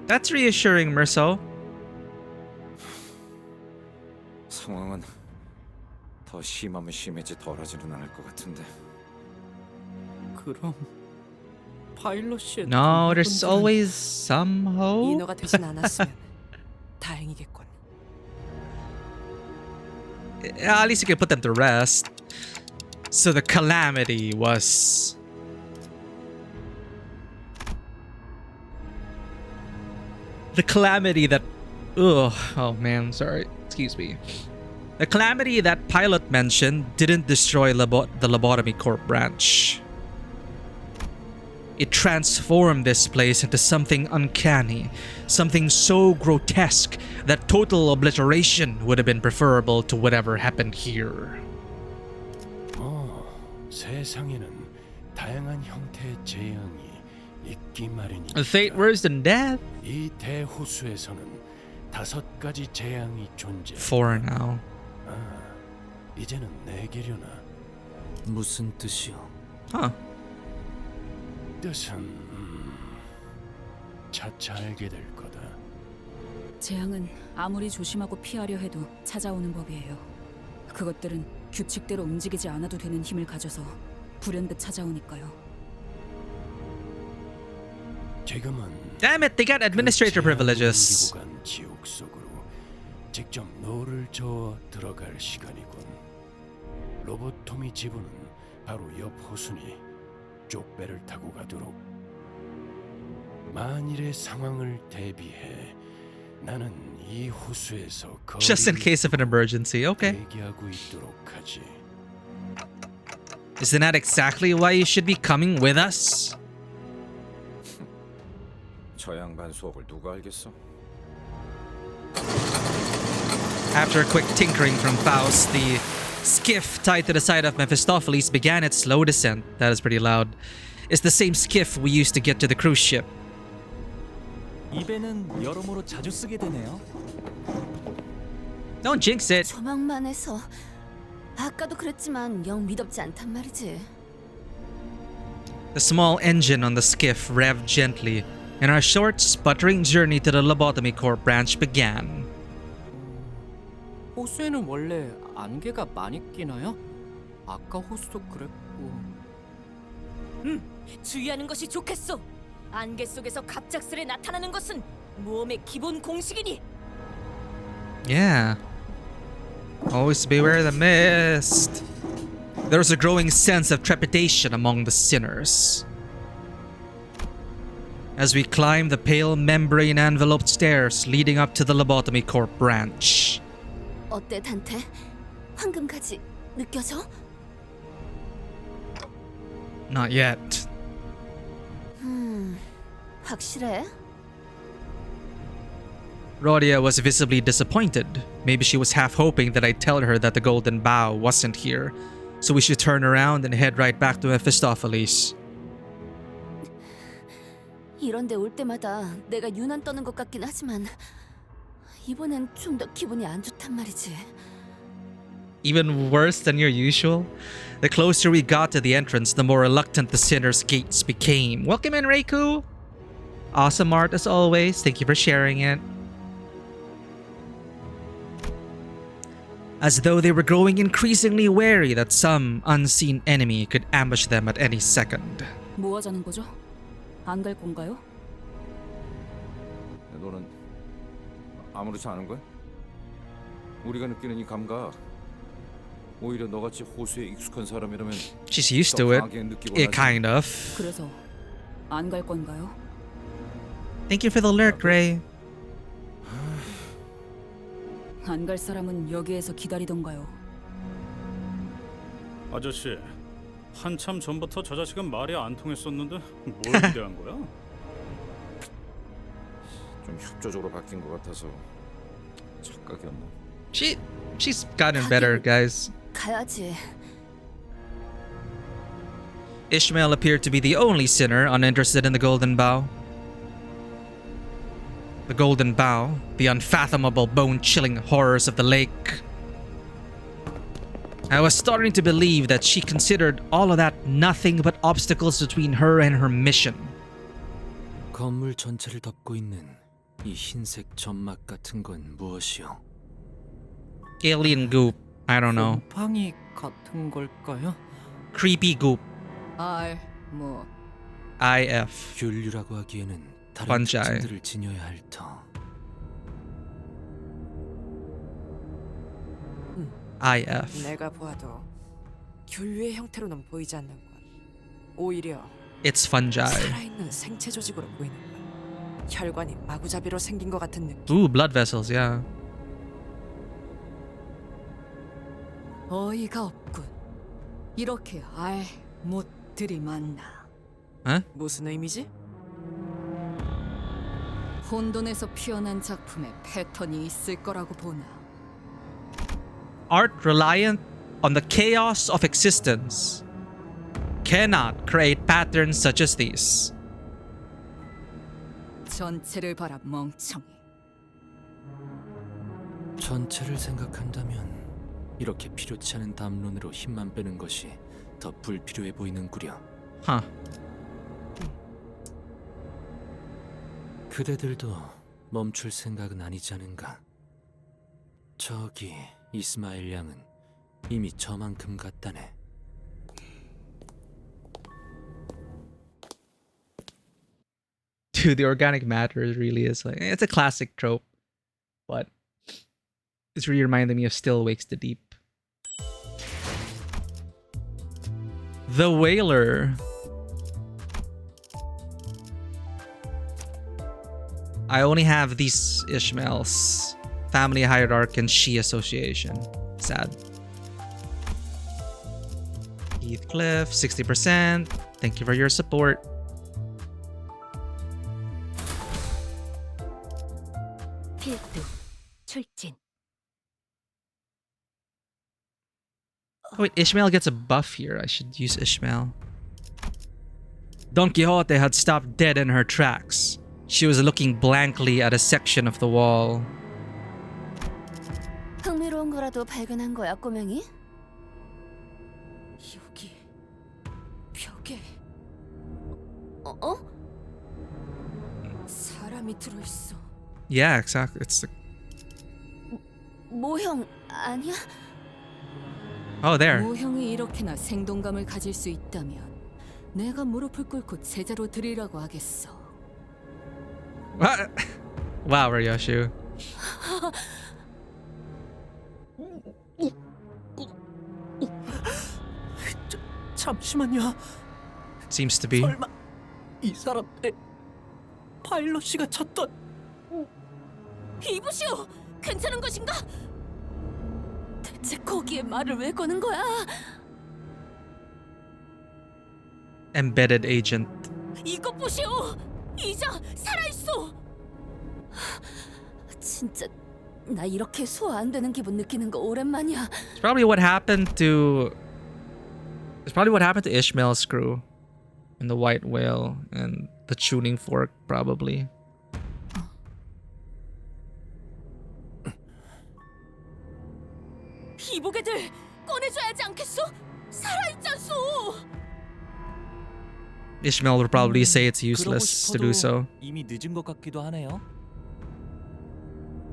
That's reassuring, Merceau. 상황은 더 심하면 심해지 덜하지는 않을 것 같은데. 그럼 파일럿이 No, there's always some hope. 인어가 되진 않았으면 다행이겠군. At least you can put them to rest. So the calamity was... The calamity that... Ugh, oh man, sorry. Excuse me. The calamity that Pilot mentioned didn't destroy the Lobotomy Corps branch. It transformed this place into something uncanny, something so grotesque that total obliteration would have been preferable to whatever happened here. 세상에는 다양한 형태의 재앙이 있기 마련이다. A fate worse than death? 이 대호수에서는 5가지 재앙이 존재. 4 now. 이제는 4개려나. 무슨 뜻이요? Huh. 뜻은 차차 알게 될 거다. 재앙은 아무리 조심하고 피하려 해도 찾아오는 법이에요. 그것들은 규칙대로 움직이지 않아도 되는 힘을 가져서 불현듯 찾아오니까요. 지금은 Damn it, they got administrator privileges. 지옥 속으로 직접 너를 저어 들어갈 시간이군. 로보토미 지부는 바로 옆 호수니 쪽배를 타고 가도록. 만일의 상황을 대비해 나는 이 호수에서 Just in case of an emergency, okay. 대기하고 있도록 하지. Isn't that exactly why you should be coming with us? 저 양반 수업을 누가 알겠어? After a quick tinkering from Faust, the skiff tied to the side of Mephistopheles began its slow descent. That is pretty loud. It's the same skiff we used to get to the cruise ship. 이 배는 여러모로 자주 쓰게 되네요. Don't jinx it. 조망만 해서 아까도 그랬지만 영 미덥지 않단 말이지. The small engine on the skiff revved gently, and our short, sputtering journey to the Lobotomy Corps branch began. 호수에는 원래 안개가 많이 끼나요? 아까 호수도 그랬고. 주의하는 것이 좋겠소. 안개 속에서 갑작스레 나타나는 것은 모험의 기본 공식이니. Yeah. Always beware the mist. There's a growing sense of trepidation among the sinners. As we climb the pale membrane-enveloped stairs leading up to the Lobotomy Corp branch. 어때, 단테? 황금까지 느껴져? Not yet. 확실해? Rodia was visibly disappointed. Maybe she was half hoping that I'd tell her that the Golden Bough wasn't here, so we should turn around and head right back to Mephistopheles. 이런 데 올 때마다 내가 유난 떠는 것 같긴 하지만 이번엔 좀 더 기분이 안 좋단 말이지. Even worse than your usual? The closer we got to the entrance, the more reluctant the sinner's gates became. Welcome in, Reiku! Awesome art as always. Thank you for sharing it. As though they were growing increasingly wary that some unseen enemy could ambush them at any second. 뭐 하자는 거죠? 안 갈 건가요? 너는 아무렇지 않은 거야? 우리가 느끼는 이 감각 오히려 너같이 호수에 익숙한 사람이라면 She's used to it. Kind of. 그래서 안 갈 건가요? Thank you for the lurk, Ray. 안 갈 사람은 여기에서 기다리던가요. 아저씨, 한참 전부터 저 자식은 말이 안 통했었는데 뭘 기대한 거야? 좀 협조적으로 바뀐 것 같아서 착각이었나? She's gotten better, guys. 가야지. Ishmael appeared to be the only sinner uninterested in the Golden Bough. The Golden Bough, the unfathomable bone-chilling horrors of the lake. I was starting to believe that she considered all of that nothing but obstacles between her and her mission. 건물 전체를 덮고 있는 이 흰색 점막 같은 건 무엇이요? Alien goop. I don't know. 곰팡이 같은 걸까요? Creepy goop. 뭐 IF. 균류라고 하기에는 다른 Fungi. 특징들을 지녀야 할 터. IF. 내가 보아도 균류의 형태로는 보이지 않는 건 오히려 It's fungi. 살아있는 생체 조직으로 보이는 건 혈관이 마구잡이로 생긴 것 같은 느낌. Ooh, blood vessels, yeah. 어이가 없군. 이렇게 못들이 많나. Huh? 무슨 의미지? 혼돈에서 피어난 작품에 패턴이 있을 거라고 보나. Art reliant on the chaos of existence cannot create patterns such as these. 전체를 봐라 멍청이. 전체를 생각한다면 이렇게 필요치 않은 담론으로 힘만 빼는 것이 더 불필요해 보이는구려. Huh. 그대들도 멈출 생각은 아니지 않은가? 저기 이스마엘 양은 이미 저만큼 갔다네. Dude, the organic matter really is like, it's a classic trope, but it's really reminding me of Still Wakes the Deep. The Whaler. I only have these Ishmaels. Family Hierarch and She Association. Sad. Heathcliff, 60%. Thank you for your support. 필두, 출진. Oh, wait, Ishmael gets a buff here. I should use Ishmael. Don Quixote had stopped dead in her tracks. She was looking blankly at a section of the wall. 흥미로운 거라도 발견한 거야, 꼬맹이? 여기 벽에 어? 사람이 들어있어. Yeah, exactly. It's the... 모형 아니야? Oh, there. 모형이 이렇게나 생동감을 가질 수 있다면 내가 무릎을 꿇고 제자로 드리라고 하겠어. What? Wow, Ryoshu. 잠시만요. Seems to be. 설마 이 사람의 파일럿이가 찾던 이보시오, 괜찮은 것인가? 대체 거기에 말을 왜 거는 거야? Embedded agent. 이것 보시오, 이자 살아있어. 진짜 나 이렇게 소화 안 되는 기분 느끼는 거 오랜만이야. It's probably what happened to. It's probably what happened to Ishmael's crew, and the white whale, and the tuning fork, probably. 이보게들 꺼내줘야지 않겠소? 살아있잖소. Ishmael would probably say it's useless to do so. 이미 늦은 것 같기도 하네요.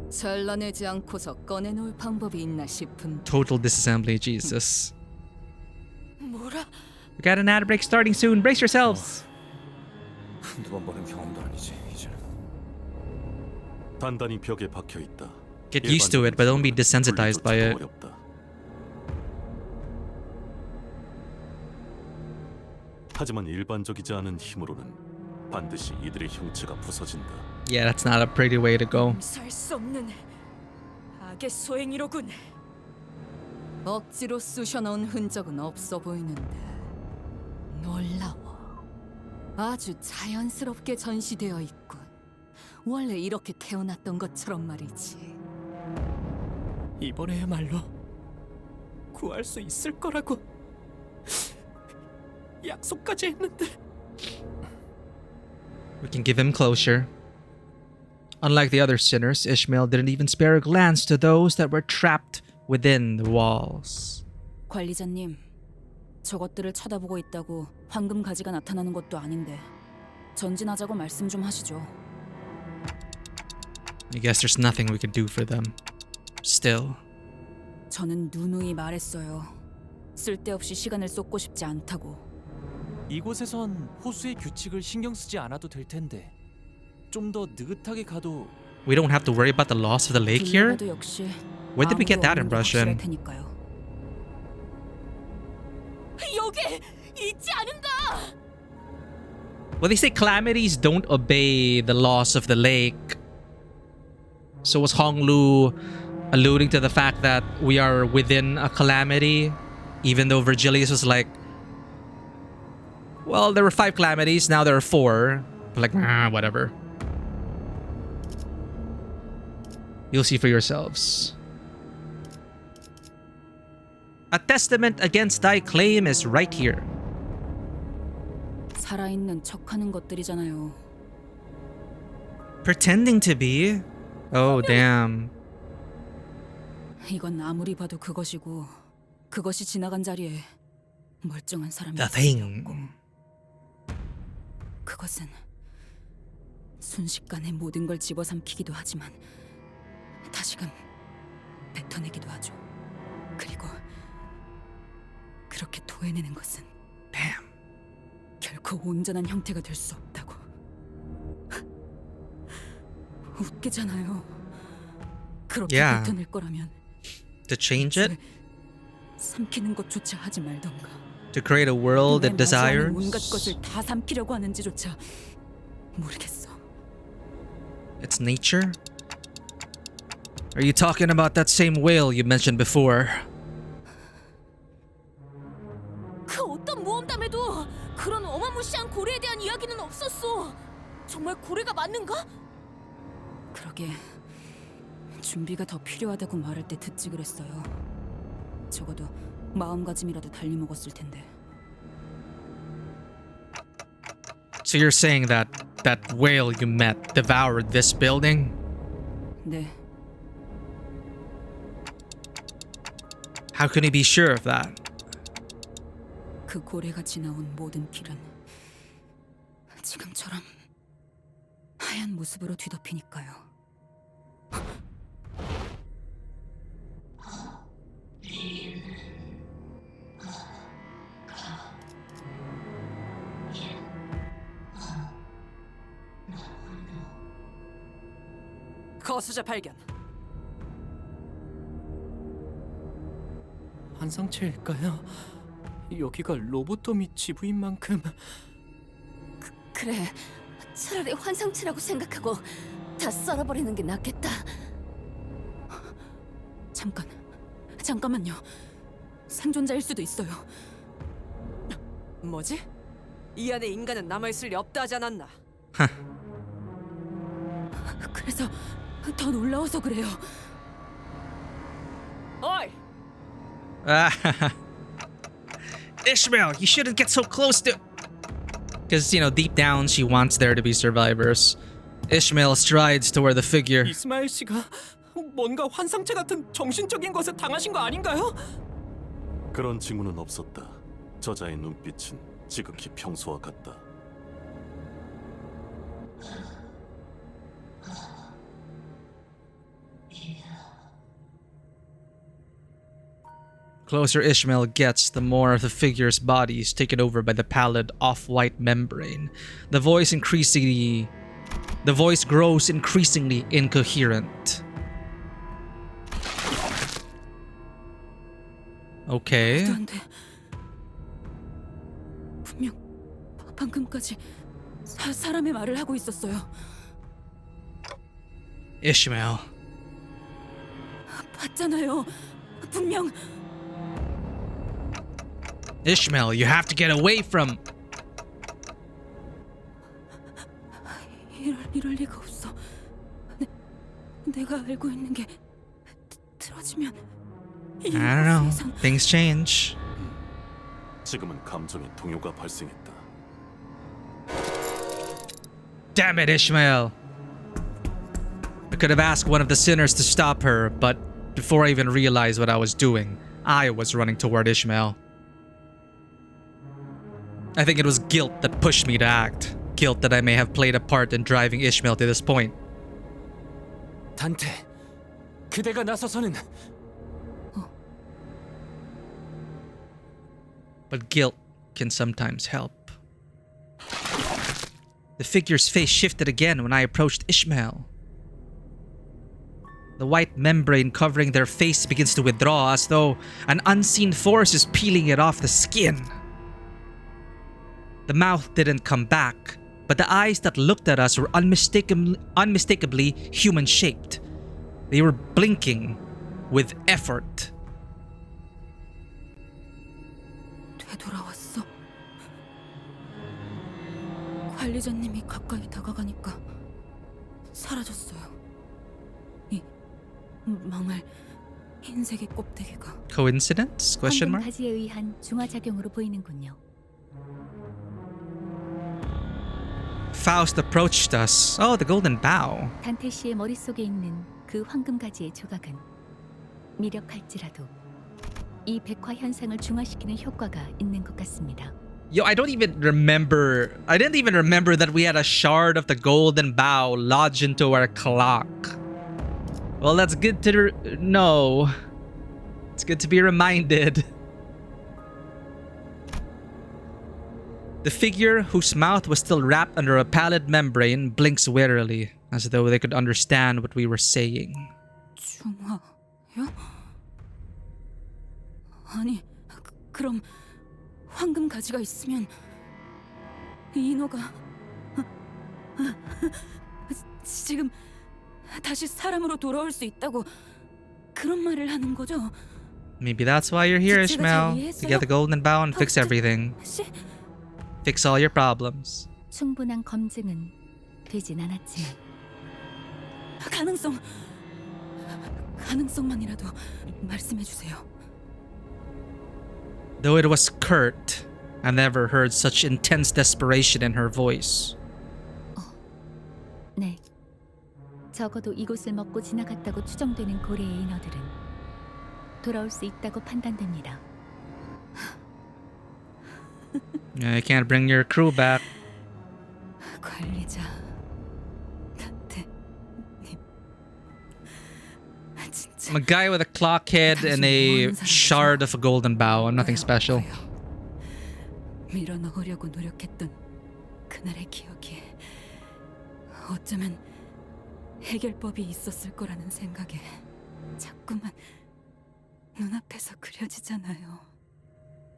잘라내지 않고서 꺼내놓을 방법이 있나 싶은. Total disassembly, Jesus. 뭐라? We got an ad break starting soon. Brace yourselves. 한두 번 보는 경험도 아니지 이제는. 단단히 벽에 박혀 있다. Get used to it, but don't be desensitized by it. 어렵다. 하지만 일반적이지 않은 힘으로는 반드시 이들의 형체가 부서진다. Yeah, that's not a pretty way to go. 살 수 없는 악의 소행이로군. 억지로 쑤셔넣은 흔적은 없어 보이는데 놀라워. 아주 자연스럽게 전시되어 있군. 원래 이렇게 태어났던 것처럼 말이지. 이번에야말로 구할 수 있을 거라고 약속까지 했는데. We can give him closure. Unlike the other sinners, Ishmael didn't even spare a glance to those that were trapped within the walls. 관리자님, 저것들을 쳐다보고 있다고 황금 가지가 나타나는 것도 아닌데 전진하자고 말씀 좀 하시죠. I guess there's nothing we could do for them. Still. 저는 누누이 말했어요. 쓸데없이 시간을 쏟고 싶지 않다고. 이곳에선 호수의 규칙을 신경 쓰지 않아도 될 텐데 좀 더 느긋하게 가도. We don't have to worry about the loss of the lake here? 빌라도 역시 Where did we get that 아무도 없는 게 확실할 impression? 테니까요. 여기 있지 않은가? Well, they say calamities don't obey the laws of the lake. So was Honglu alluding to the fact that we are within a calamity? Even though Virgilius was like, well, there were 5 calamities, now there are 4. Like, whatever. You'll see for yourselves. A testament against thy claim is right here. 살아있는 척하는 것들이잖아요. Pretending to be? Oh, damn. 이건 아무리 봐도 그것이고 그것이 지나간 자리에 멀쩡한 사람이 The thing. 없고 그것은 순식간에 모든 걸 집어삼키기도 하지만 다시금 뱉어내기도 하죠. 그리고 그렇게 토해내는 것은 Damn. 결코 온전한 형태가 될 수 없다고. 웃기잖아요. 그렇게 Yeah. 뱉어낼 거라면 To change it? 삼키는 것조차 하지 말던가. To create a world it 왜 마주하는 desires? 온갖 것을 다 삼키려고 하는지조차 모르겠어. It's nature? Are you talking about that same whale you mentioned before? 그 어떤 모험담에도 그런 어마무시한 고래에 대한 이야기는 없었어. 정말 고래가 맞는가? 그러게 준비가 더 필요하다고 말할 때 듣지 그랬어요. 적어도 마음가짐이라도 달리 먹었을 텐데. So you're saying that that whale you met devoured this building? 네, How can you be sure of that? 그 고래가 지나온 모든 길은 지금처럼 하얀 모습으로 뒤덮이니까요. 거수자 발견. 환상체일까요? 여기가 로보토미 지부인 만큼 그래, 차라리 환상체라고 생각하고 다 썰어버리는 게 낫겠다. 잠깐만요. 생존자일 수도 있어요. 뭐지? 이 안에 인간은 남아있을 리 없다 하지 않았나? 그래서 더 놀라워서 그래요. 어이! Ishmael, you shouldn't get so close to... Because, you know, deep down she wants there to be survivors. Ishmael strides toward the figure. 이스마엘 씨가 뭔가 환상체 같은 정신적인 것에 당하신 거 아닌가요? 그런 징후는 없었다. 저자의 눈빛은 지극히 평소와 같다. Closer Ishmael gets, the more of the figure's body is taken over by the pallid off-white membrane. The voice grows increasingly incoherent. Okay. 말도 안 돼. 분명 방금까지 사람의 말을 하고 있었어요. Ishmael. 봤잖아요. 분명. Ishmael, you have to get away from... 이럴 리가 없어. 내가 알고 있는 게 틀어지면 I don't know. Things change. 지금은 감정의 동요가 발생했다. Damn it, Ishmael. I could have asked one of the sinners to stop her, but before I even realized what I was doing, I was running toward Ishmael. I think it was guilt that pushed me to act. Guilt that I may have played a part in driving Ishmael to this point. 단테, 그대가 나서서는 But guilt can sometimes help. The figure's face shifted again when I approached Ishmael. The white membrane covering their face begins to withdraw as though an unseen force is peeling it off the skin. The mouth didn't come back, but the eyes that looked at us were unmistakably human-shaped. They were blinking with effort. 되돌아왔어. 관리자님이 가까이 다가가니까 사라졌어요. 이 망할 흰색의 껍데기가. Coincidence? Question mark? 가지에 의한 중화작용으로 보이는군요. Faust approached us. Oh, the golden bow. 단테 씨의 머릿속에 있는 그 황금 가지의 조각은 미력할지라도 이 백화 현상을 중화시키는 효과가 있는 것 같습니다. Yo, I didn't even remember that we had a shard of the golden bow lodged into our clock. Well, that's good to know. It's good to be reminded. The figure, whose mouth was still wrapped under a pallid membrane, blinks wearily, as though they could understand what we were saying. 중화요? 아니, 그럼 황금 가지가 있으면 인어가 지금 다시 사람으로 돌아올 수 있다고 그런 말을 하는 거죠? Maybe that's why you're here, Ishmael, to get the golden bow and fix everything. Fix all your problems. 충분한 검증은 되진 않았지만 가능성만이라도 말씀해 주세요. Though it was curt, I never heard such intense desperation in her voice. 네. 적어도 이곳을 먹고 지나갔다고 추정되는 고래의 인어들은 돌아올 수 있다고 판단됩니다. Yeah, you can't bring your crew back. 관리자 단테님 I'm a guy with a clock head and a shard of a golden bow. I'm nothing special. 밀어넣으려고 노력했던 그날의 기억이 어쩌면 해결법이 있었을 거라는 생각에 자꾸만 눈앞에서 그려지잖아요.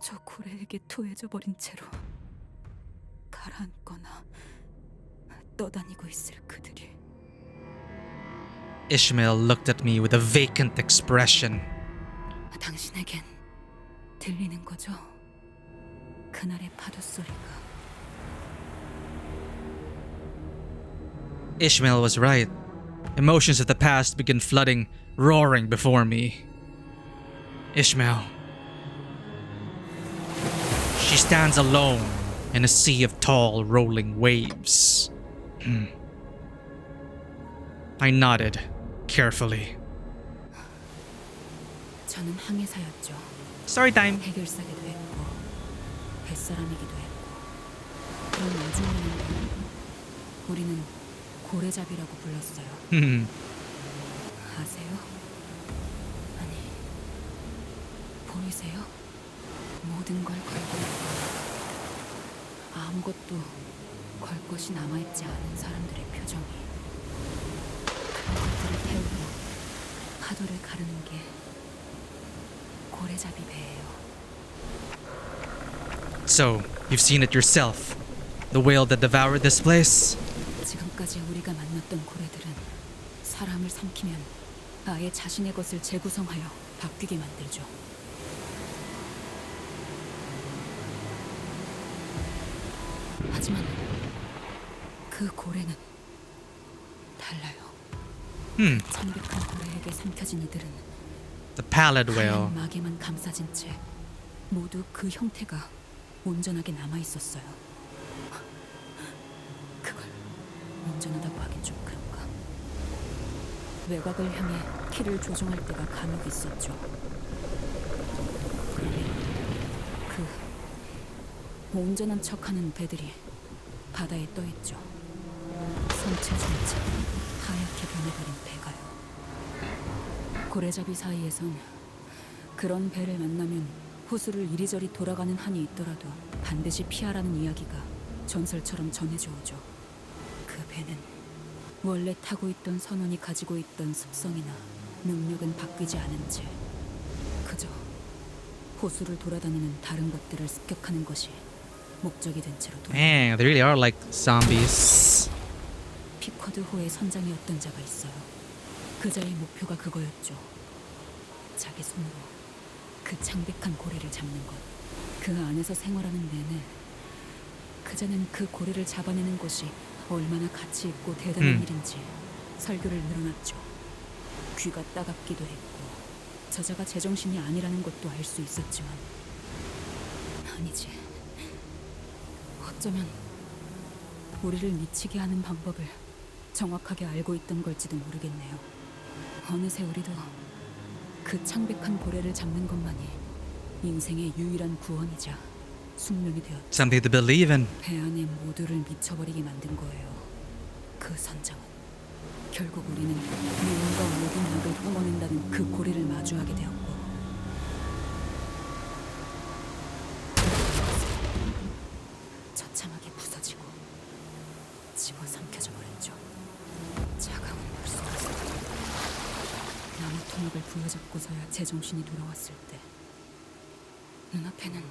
저 고래에게 토해져 버린 채로 가라앉거나 떠다니고 있을 그들이. Ishmael looked at me with a vacant expression. 당신에겐 들리는 거죠? 그날의 파도 소리가. Ishmael was right. Emotions of the past began flooding, roaring before me. Ishmael. She stands alone in a sea of tall, rolling waves. I nodded carefully. 저는 항해사였죠. Story time. 해결사기도 했고 뱃사람이기도 했고 그런 나중에는 우리는 고래잡이라고 불렀어요. 아세요? 아니 보이세요? 모든 걸 걸고 아무것도 걸 것이 남아있지 않은 사람들의 표정이. 그런 것들을 태우고 파도를 가르는 게 고래잡이 배예요. So, you've seen it yourself. The whale that devoured this place? 지금까지 우리가 만났던 고래들은 사람을 삼키면 아예 자신의 것을 재구성하여 바뀌게 만들죠. 하지만 그 고래는 달라요. 창백한 고래에게 삼켜진 이들은 The pallid whale. 하얀 막에만 감싸진 채 모두 그 형태가 온전하게 남아 있었어요. 그걸 온전하다고 하긴 좀 그런가. 외곽을 향해 키를 조종할 때가 간혹 있었죠. 그런데 그 온전한 척하는 배들이 바다에 떠 있죠. 선체 전체 하얗게 변해버린 배가요. 고래잡이 사이에선 그런 배를 만나면 호수를 이리저리 돌아가는 한이 있더라도 반드시 피하라는 이야기가 전설처럼 전해져 오죠. 그 배는 원래 타고 있던 선원이 가지고 있던 습성이나 능력은 바뀌지 않은 채 그저 호수를 돌아다니는 다른 것들을 습격하는 것이 목적이 된 채로 Man, they really are like zombies. 피쿼드호의 선장이었던 자가 있어요. 그자의 목표가 그거였죠. 자기 손으로 그 창백한 고래를 잡는 것. 그 안에서 생활하는 내내 그자는 그 고래를 잡아내는 것이 얼마나 가치 있고 대단한 일인지 설교를 늘어놨죠. 귀가 따갑기도 했고 저자가 제정신이 아니라는 것도 알 수 있었지만 아니지. 어쩌면 우리를 미치게 하는 방법을 정확하게 알고 있던 걸지도 모르겠네요. 어느새 우리도 그 창백한 고래를 잡는 것만이 인생의 유일한 구원이자 숙명이 되었죠. Something to believe in. 배 안에 모두를 미쳐버리게 만든 거예요. 그 선장은. 결국 우리는 미움과 모든 악을 뿜어낸다는 그 고래를 마주하게 되었고 처참하게 부서지고 집어삼켜져 버렸죠. 차가운 물 속에서 나무 토막을 부여잡고서야 제정신이 돌아왔을 때 눈앞에는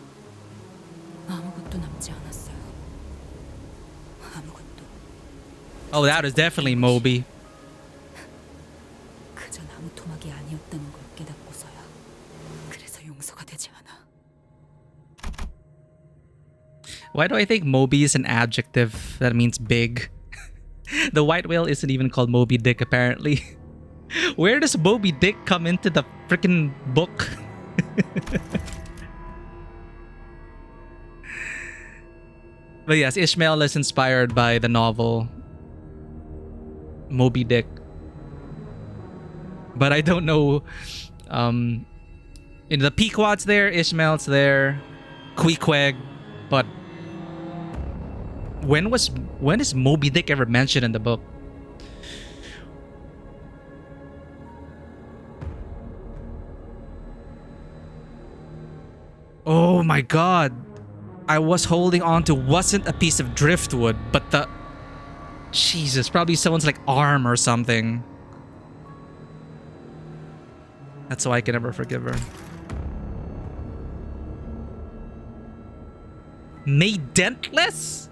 아무것도 남지 않았어요. 아무것도. Oh, that is definitely Moby. 그저 나무 토막이 아니었다는 걸 깨닫고서야. 그래서 용서가 되지 않아. Why do I think Moby is an adjective that means big? The white whale isn't even called Moby Dick, apparently. Where does Moby Dick come into the freaking book? But yes, Ishmael is inspired by the novel Moby Dick. But I don't know. In the Pequod's there, Ishmael's there, Queequeg, but when is Moby Dick ever mentioned in the book? Oh my god. I was holding on to wasn't a piece of driftwood, but the... Jesus, probably someone's like arm or something. That's why I can never forgive her. Dentless?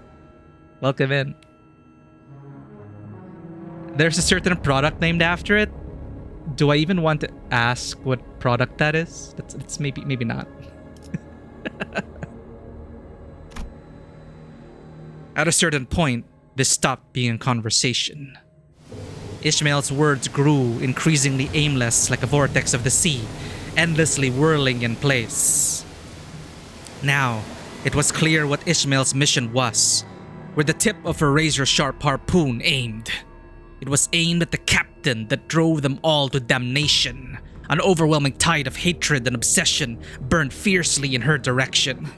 Welcome in. There's a certain product named after it. Do I even want to ask what product that is? It's maybe not. At a certain point, this stopped being a conversation. Ishmael's words grew increasingly aimless like a vortex of the sea, endlessly whirling in place. Now, it was clear what Ishmael's mission was, where the tip of her razor-sharp harpoon aimed. It was aimed at the captain that drove them all to damnation. An overwhelming tide of hatred and obsession burned fiercely in her direction.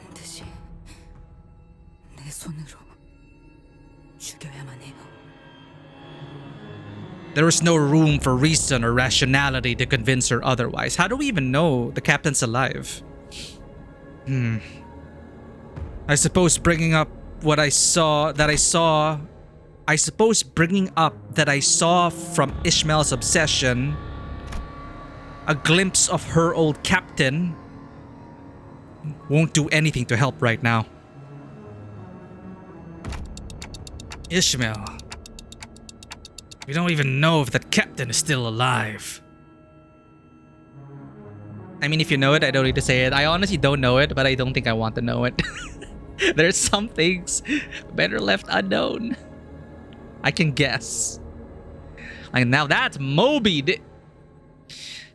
There was no room for reason or rationality to convince her otherwise. How do we even know the captain's alive? I suppose bringing up what I saw from Ishmael's obsession, a glimpse of her old captain, won't do anything to help right now. Ishmael, we don't even know if that captain is still alive. I mean, if you know it, I don't need to say it. I honestly don't know it, but I don't think I want to know it. There's some things better left unknown. I can guess. Like, now that's Moby.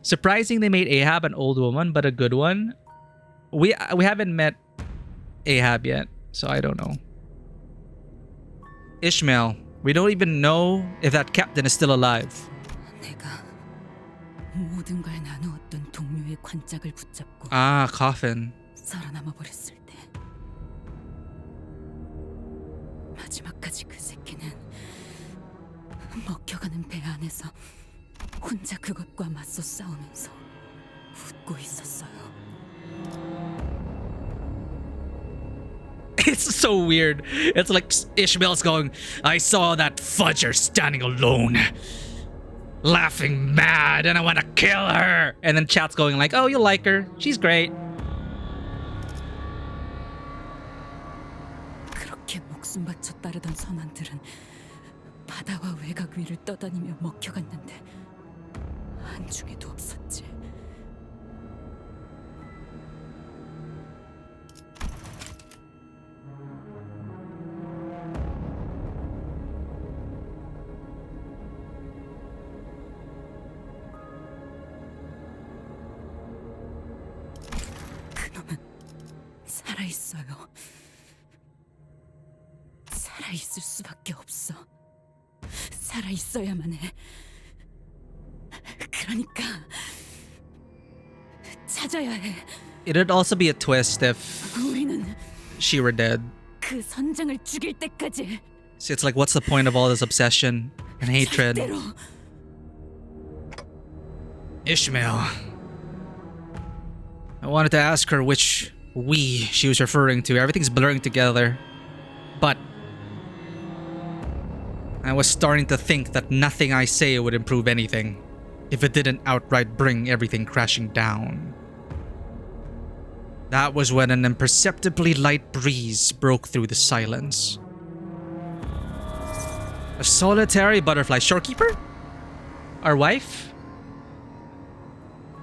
Surprising they made Ahab an old woman, but a good one. We haven't met Ahab yet, so I don't know. Ishmael, we don't even know if that captain is still alive. Ah, coffin. 마지막까지 그 새끼는 먹혀가는 배 안에서 혼자 그것과 맞서 싸우면서 웃고 있었어요. It's so weird. It's like Ishmael's going, I saw that fudger standing alone, laughing mad, and I want to kill her. And then chat's going like, oh, you like her. She's great. 그렇게 목숨 바쳐 따르던 선원들은 바다와 외곽 위를 떠다니며 먹혀갔는데 한중에도 없었지. 그놈은 살아있어요. 살아있을 수밖에 없어. 살아있어야만 해. 그러니까 찾아야 해. It'd also be a twist if 우리는 she were dead. 그 선장을 죽일 때까지. So it's like, what's the point of all this obsession and hatred? 절대로. Ishmael. I wanted to ask her which we she was referring to. Everything's blurring together. But I was starting to think that nothing I say would improve anything if it didn't outright bring everything crashing down. That was when an imperceptibly light breeze broke through the silence. A solitary butterfly. Shorekeeper? Our wife?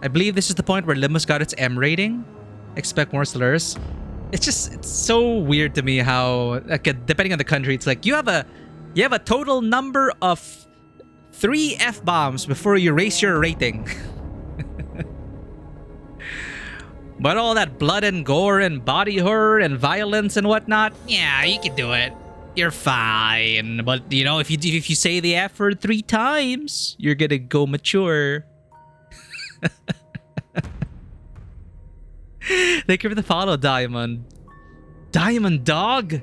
I believe this is the point where Limbus got its M rating. Expect more slurs. It's so weird to me how, like, depending on the country, it's like you have a total number of 3 F-bombs before you raise your rating. But all that blood and gore and body horror and violence and whatnot, yeah, you can do it. You're fine. But, you know, if you say the F word 3 times, you're gonna go mature. Thank you for the follow, Diamond. Diamond Dog?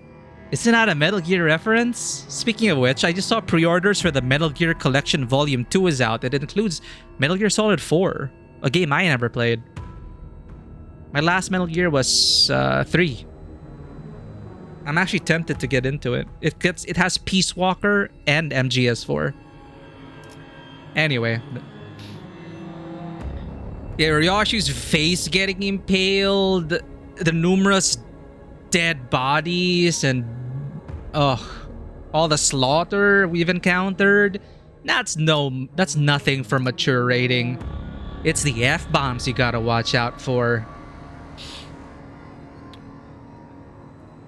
Isn't that a Metal Gear reference? Speaking of which, I just saw pre-orders for the Metal Gear Collection Volume 2 is out. It includes Metal Gear Solid 4, a game I never played. My last Metal Gear was 3. I'm actually tempted to get into it. It has Peace Walker and MGS4. Anyway. Yeah, Ryoshi's face getting impaled. The numerous dead bodies and all the slaughter we've encountered, that's nothing for mature rating. It's the F-bombs you gotta watch out for.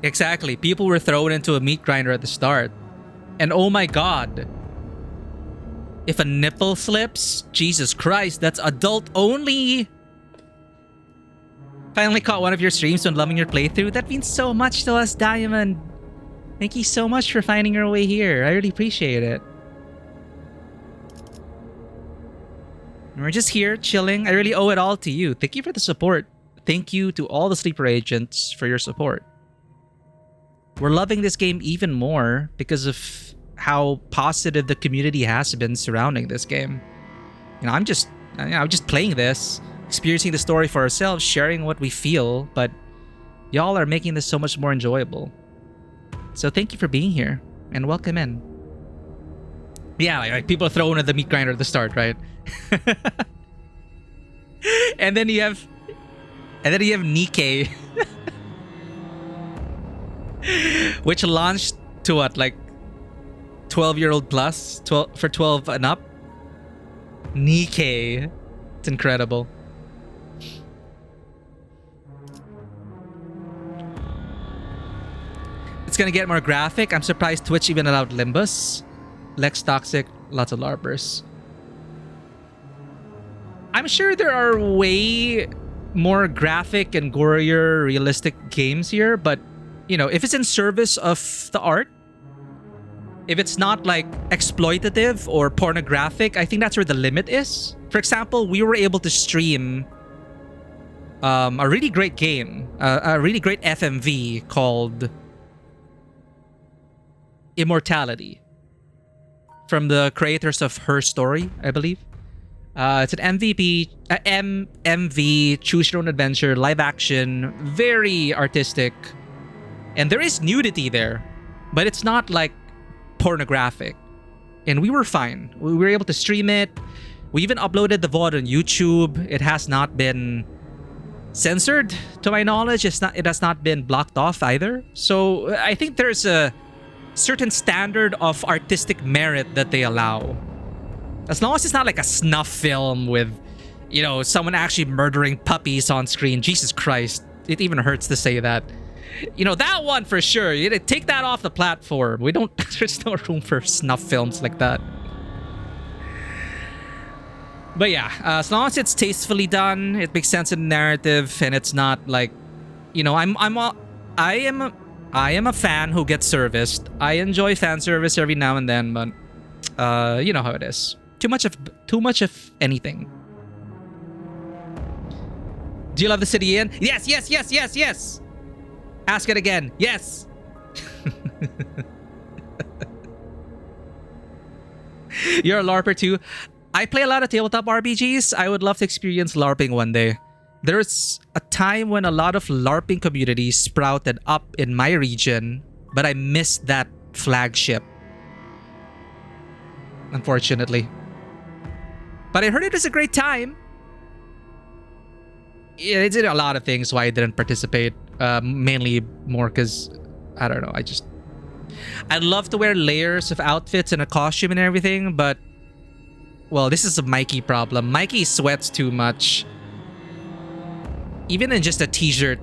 Exactly. People were thrown into a meat grinder at the start. And oh my god. If a nipple slips, Jesus Christ, that's adult only. Finally caught one of your streams when loving your playthrough. That means so much to us, Diamond. Thank you so much for finding your way here. I really appreciate it. We're just here, chilling. I really owe it all to you. Thank you for the support. Thank you to all the sleeper agents for your support. We're loving this game even more because of how positive the community has been surrounding this game. You know, I'm just playing this, experiencing the story for ourselves, sharing what we feel, but y'all are making this so much more enjoyable. So thank you for being here and welcome in. Yeah, like people are thrown at the meat grinder at the start, right? and then you have Nikkei, which launched to what, like 12-year-old plus, 12 for 12 and up. Nikkei, it's incredible. It's gonna get more graphic. I'm surprised Twitch even allowed Limbus. Lex Toxic, lots of LARPers. I'm sure there are way more graphic and gorier, realistic games here, but you know, if it's in service of the art, if it's not like exploitative or pornographic, I think that's where the limit is. For example, we were able to stream a really great game, a really great FMV called Immortality from the creators of Her Story, I believe. It's an MV, choose your own adventure, live action, very artistic. And there is nudity there, but it's not like pornographic. And we were fine. We were able to stream it. We even uploaded the VOD on YouTube. It has not been censored, to my knowledge. It has not been blocked off either. So I think there's a certain standard of artistic merit that they allow. As long as it's not like a snuff film with, you know, someone actually murdering puppies on screen. Jesus Christ. It even hurts to say that. You know, that one for sure. You gotta take that off the platform. We don't, there's no room for snuff films like that. But yeah, as long as it's tastefully done, it makes sense in the narrative, and it's not like, you know, I am a fan who gets serviced. I enjoy fan service every now and then, but you know how it is. Too much of anything. Do you love the city in? Yes, yes, yes, yes, yes. Ask it again. Yes. You're a LARPer too. I play a lot of tabletop RPGs. I would love to experience LARPing one day. There's a time when a lot of LARPing communities sprouted up in my region, but I missed that flagship, unfortunately. But I heard it was a great time. Yeah, it did a lot of things why I didn't participate. Mainly more because, I don't know, I'd love to wear layers of outfits and a costume and everything, but, well, this is a Mikey problem. Mikey sweats too much. Even in just a t-shirt.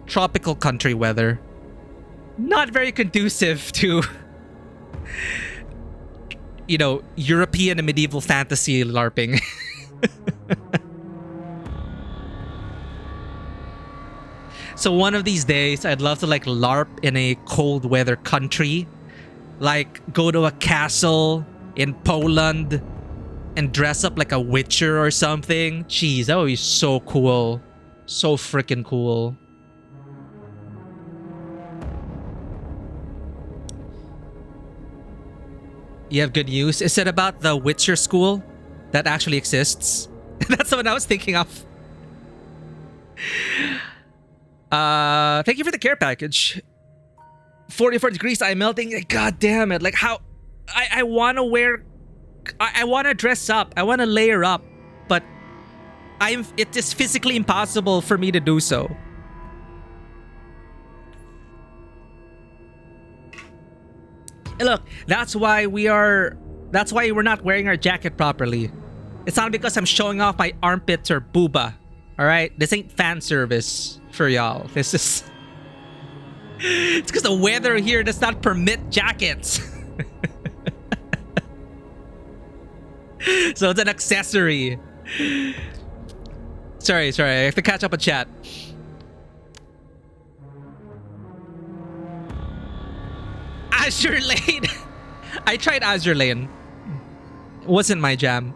Tropical country weather. Not very conducive to, you know, European and medieval fantasy LARPing. So one of these days, I'd love to like LARP in a cold weather country. Like go to a castle in Poland and dress up like a witcher or something. Jeez, that would be so cool. So freaking cool. You have good news? Is it about the Witcher school that actually exists? That's what I was thinking of. Thank you for the care package. 44 degrees, I'm melting. God damn it. Like how I want to wear, I want to dress up. I want to layer up, but it is physically impossible for me to do so. Look, that's why we're not wearing our jacket properly. It's not because I'm showing off my armpits or booba. Alright? This ain't fan service for y'all. This is... It's because the weather here does not permit jackets. So it's an accessory. Sorry. I have to catch up a chat. Azure Lane. I tried Azure Lane. Wasn't my jam.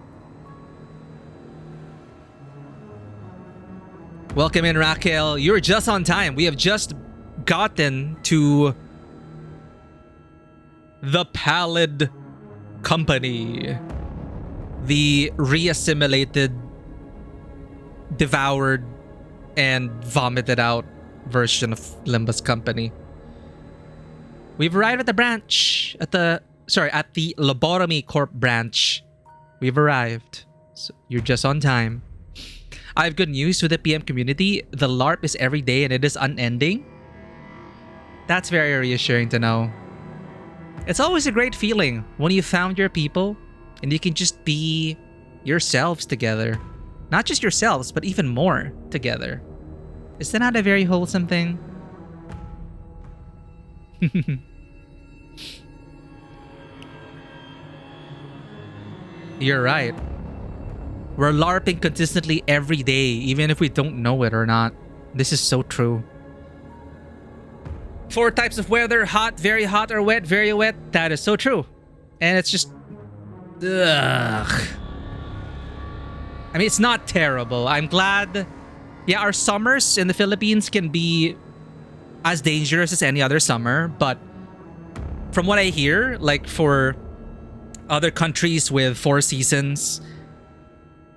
Welcome in, Raquel. You're just on time. We have just gotten to the Pallid Company. The re-assimilated, devoured, and vomited out version of Limbus Company. We've arrived at the branch, at the Lobotomy Corp branch. We've arrived. So you're just on time. I have good news for the PM community. The LARP is every day and it is unending. That's very reassuring to know. It's always a great feeling when you found your people and you can just be yourselves together. Not just yourselves, but even more together. Is that not a very wholesome thing? You're right. We're LARPing consistently every day, even if we don't know it or not. This is so true. 4 types of weather: hot, very hot, or wet, very wet. That is so true. And it's just... Ugh. I mean, it's not terrible. I'm glad... Yeah, our summers in the Philippines can be as dangerous as any other summer, but from what I hear, like for other countries with 4 seasons,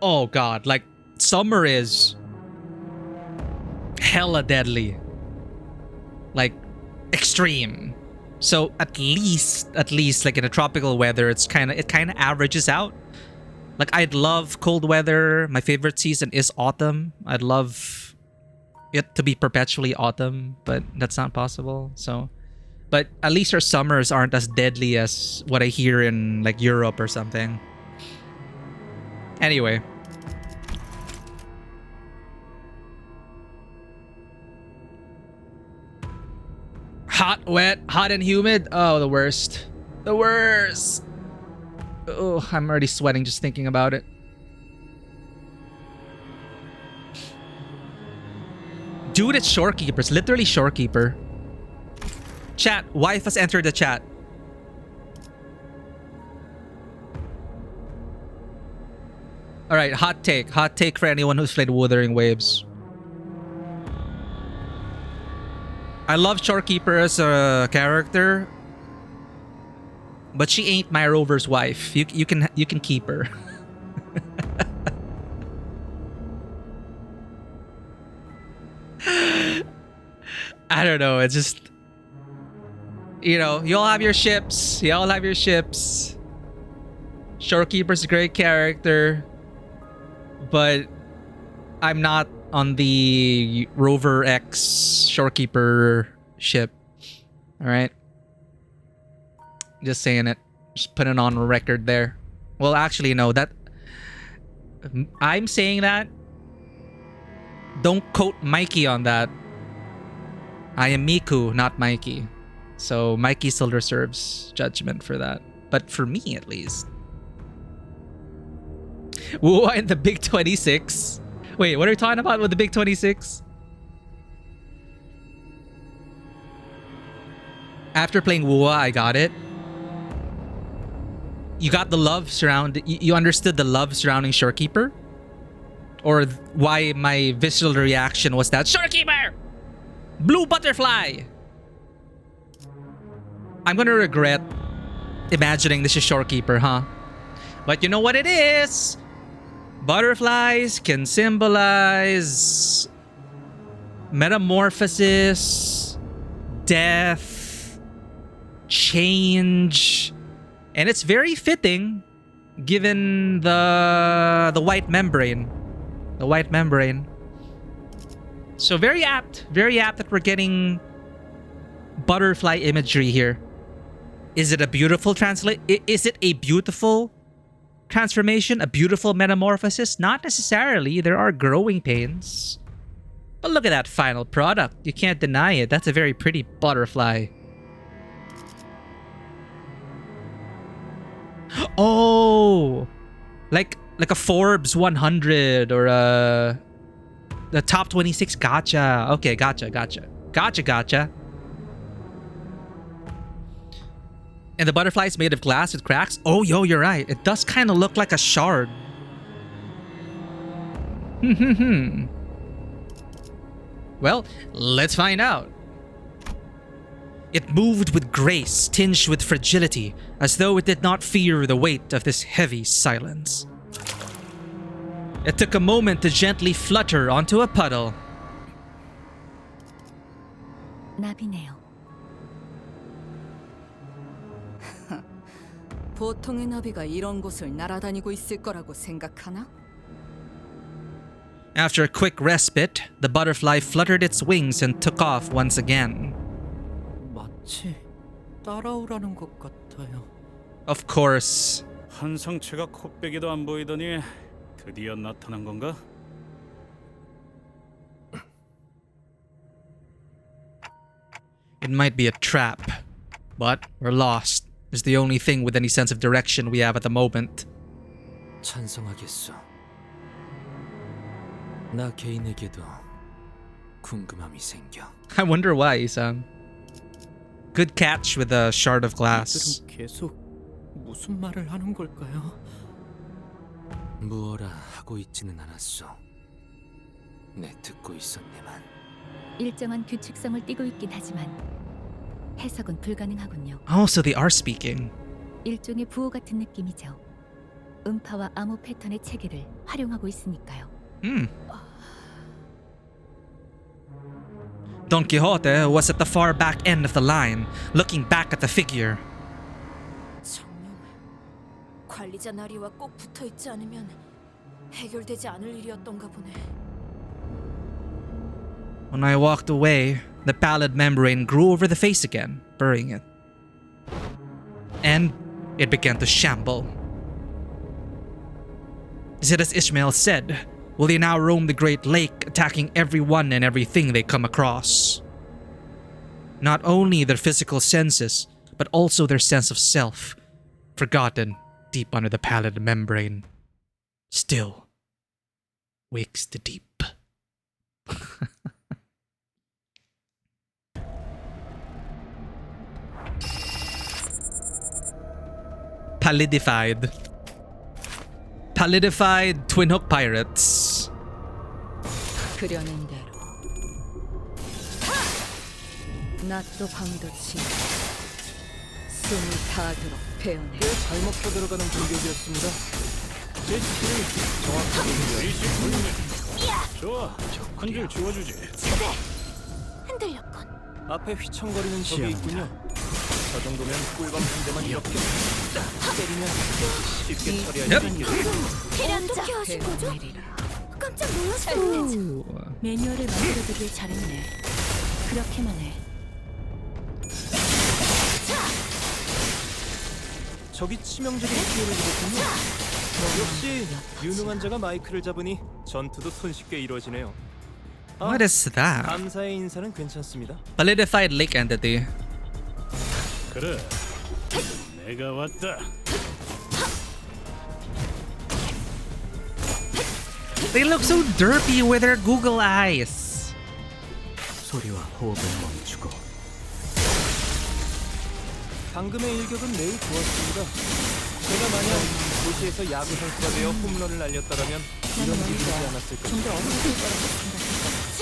oh god, like summer is hella deadly. Like extreme. So at least like in a tropical weather, it kind of averages out. Like I'd love cold weather. My favorite season is autumn. I'd love it to be perpetually autumn, but that's not possible. So, but at least our summers aren't as deadly as what I hear in like Europe or something. Anyway. Hot, wet, hot and humid. Oh, the worst. The worst. Oh, I'm already sweating just thinking about it. Dude, it's Shorekeepers. Literally Shorekeeper. Chat. Wife has entered the chat. Alright, hot take. Hot take for anyone who's played Wuthering Waves. I love Shorekeeper as a character, but she ain't my rover's wife. You can keep her. I don't know. It's just, you know, you all have your ships. You all have your ships. Shorekeeper's a great character, but I'm not on the Rover X Shorekeeper ship. Alright? Just saying it. Just put it on record there. Well, actually, no. That... I'm saying that. Don't quote Mikey on that. I am Miku, not Mikey. So Mikey still reserves judgment for that. But for me, at least. Wuwa in the Big 26? Wait, what are you talking about with the Big 26? After playing Wuwa, I got it. You got the love surrounding... You understood the love surrounding Shorekeeper? Or why my visceral reaction was that Shorekeeper! Blue butterfly! I'm gonna regret imagining this is Shorekeeper, huh? But you know what it is? Butterflies can symbolize metamorphosis, death, change, and it's very fitting given the white membrane. The white membrane. So very apt that we're getting butterfly imagery here. Is it a beautiful is it a beautiful transformation? A beautiful metamorphosis? Not necessarily. There are growing pains. But look at that final product. You can't deny it. That's a very pretty butterfly. Oh, like a Forbes 100 or the top 26. Gotcha. Okay, gotcha. And the butterfly is made of glass with cracks. Oh, yo, you're right. It does kind of look like a shard. Well, let's find out. It moved with grace, tinged with fragility, as though it did not fear the weight of this heavy silence. It took a moment to gently flutter onto a puddle. 나비네요. 보통의 나비가 이런 곳을 날아다니고 있을 거라고 생각하나? After a quick respite, the butterfly fluttered its wings and took off once again. 마치 따라오라는 것 같아요. Of course. 한 성체가 코빼기도 안 보이더니 드디어 나타난 건가? It might be a trap, but we're lost. It's the only thing with any sense of direction we have at the moment. 찬성하겠어. 나 개인에게도 궁금함이 생겨. I wonder why, Isam. Good catch with a shard of glass. 이들은 계속 무슨 말을 하는 걸까요? 무어라 하고 있지는 않았어. 내 듣고 있었네만. 일정한 규칙성을 띠고 있긴 하지만 해석은 불가능하군요. Oh, so they are speaking. 일종의 부호 같은 느낌이죠. 음파와 암호 패턴의 체계를 활용하고 있으니까요. Don Quixote was at the far back end of the line, looking back at the figure. 정령 관리자 나리와 꼭 붙어 있지 않으면 해결되지 않을 일이었던가 보네. When I walked away, the pallid membrane grew over the face again, burying it. And it began to shamble. Is it as Ishmael said? Will they now roam the Great Lake, attacking everyone and everything they come across? Not only their physical senses, but also their sense of self, forgotten deep under the pallid membrane. Still wakes the deep. Palidified. Palidified Twin Hook Pirates. 그려낸 대로 낮도 밤도 지나 숨을 다하도록 배우네. 꽤 잘 먹고 들어가는 공격이었습니다. 제 스킬을 정확하게 좋아, 한 줄 지워주지. 흔들렸군. 앞에 휘청거리는 적이 있군요. 저 정도면 꿀밤 한 대만 이렇게 때리면 쉽게 처리할 수 있겠죠. 어떻게 하신 거죠? 깜짝 놀랐어요. 매뉴얼을 만들어두길 잘했네. 그렇게만 해. 적이 치명적인 피해를 입었군요. 역시 유능한 자가 마이크를 잡으니 전투도 손쉽게 이루어지네요. What is that? 감사의 인사는 괜찮습니다. Palidified Lake Entity. 그래, 내가 왔다. They look so derpy with their Google eyes. 소리와 호흡을 멈추고. 방금의 일격은 매우 좋았습니다. 제가 만약 도시에서 야구 선수가 되어 홈런을 날렸더라면 이런 기분이지 않았을까. 좀 더 어려울 거라고 생각했어.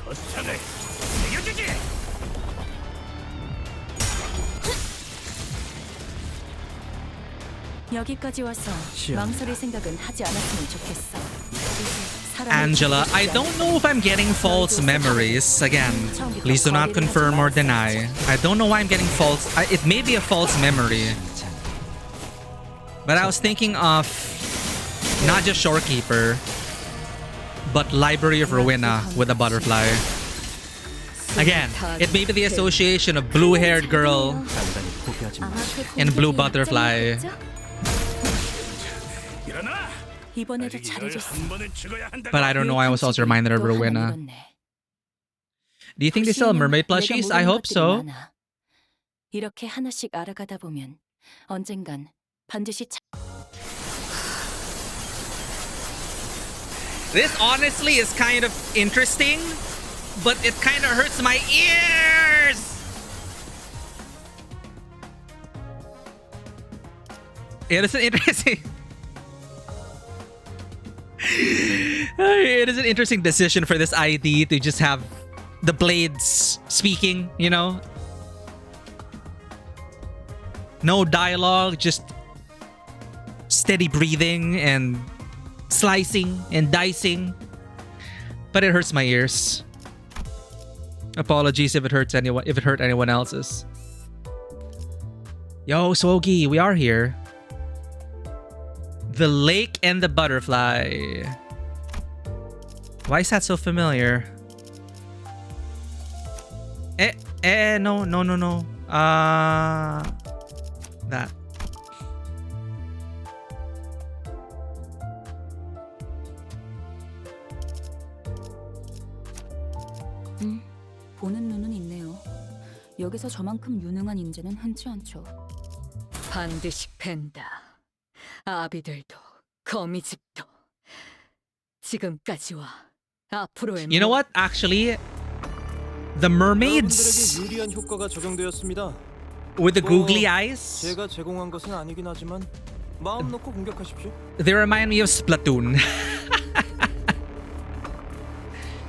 거창을 이겨주지. 여기까지 와서 망설일 생각은 하지 않았으면 좋겠어. Angela, I don't know if I'm getting false memories. Again, please do not confirm or deny. I don't know why I'm getting false. It may be a false memory. But I was thinking of not just Shorekeeper, but Library of Rowena with a butterfly. Again, it may be the association of blue-haired girl and blue butterfly. 이번에도 잘해줬어. But I don't know, I was also reminded of Rowena. Do you think they sell mermaid plushies? I hope so. 이렇게 하나씩 알아가다 보면 언젠간 반드시 This honestly is kind of interesting, but it kind of hurts my ears. It is an interesting... It is an interesting decision for this ID to just have the blades speaking, you know? No dialogue, just steady breathing and slicing and dicing. But it hurts my ears. Apologies if it hurt anyone else's. Yo, Swogi, we are here. The lake and the butterfly. Why is that so familiar? No. That. 보는 눈은 있네요. 여기서 저만큼 유능한 인재는 흔치 않죠. 반드시 팬다. 아비들도 거미집도 지금까지와 앞으로의 You know what? Actually, the mermaids 여러분들에게 유리한 효과가 적용되었습니다. with the googly eyes, 제가 제공한 것은 아니긴 하지만 마음 놓고 공격하십시오. they remind me of Splatoon.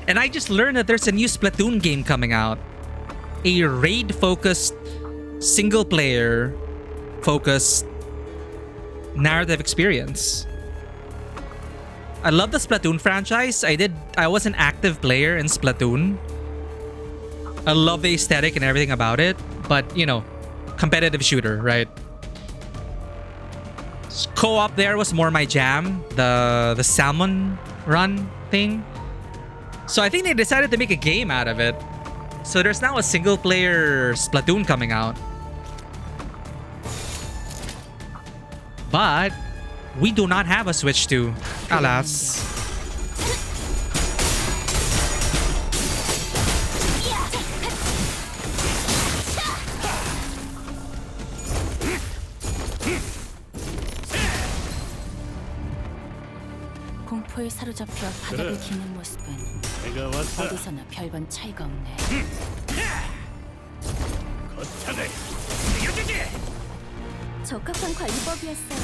And I just learned that there's a new Splatoon game coming out. A raid-focused, single-player focused narrative experience. I love the Splatoon franchise. I was an active player in Splatoon. I love the aesthetic and everything about it, but you know, competitive shooter, right? Co-op there was more my jam, the salmon run thing. So I think they decided to make a game out of it. So there's now a single player Splatoon coming out. But we do not have a Switch 2, alas. 공포에 사로잡혀 바닥을 기는 모습은 어디서나 별반 차이가 없네. 적합한 관리법이었어요.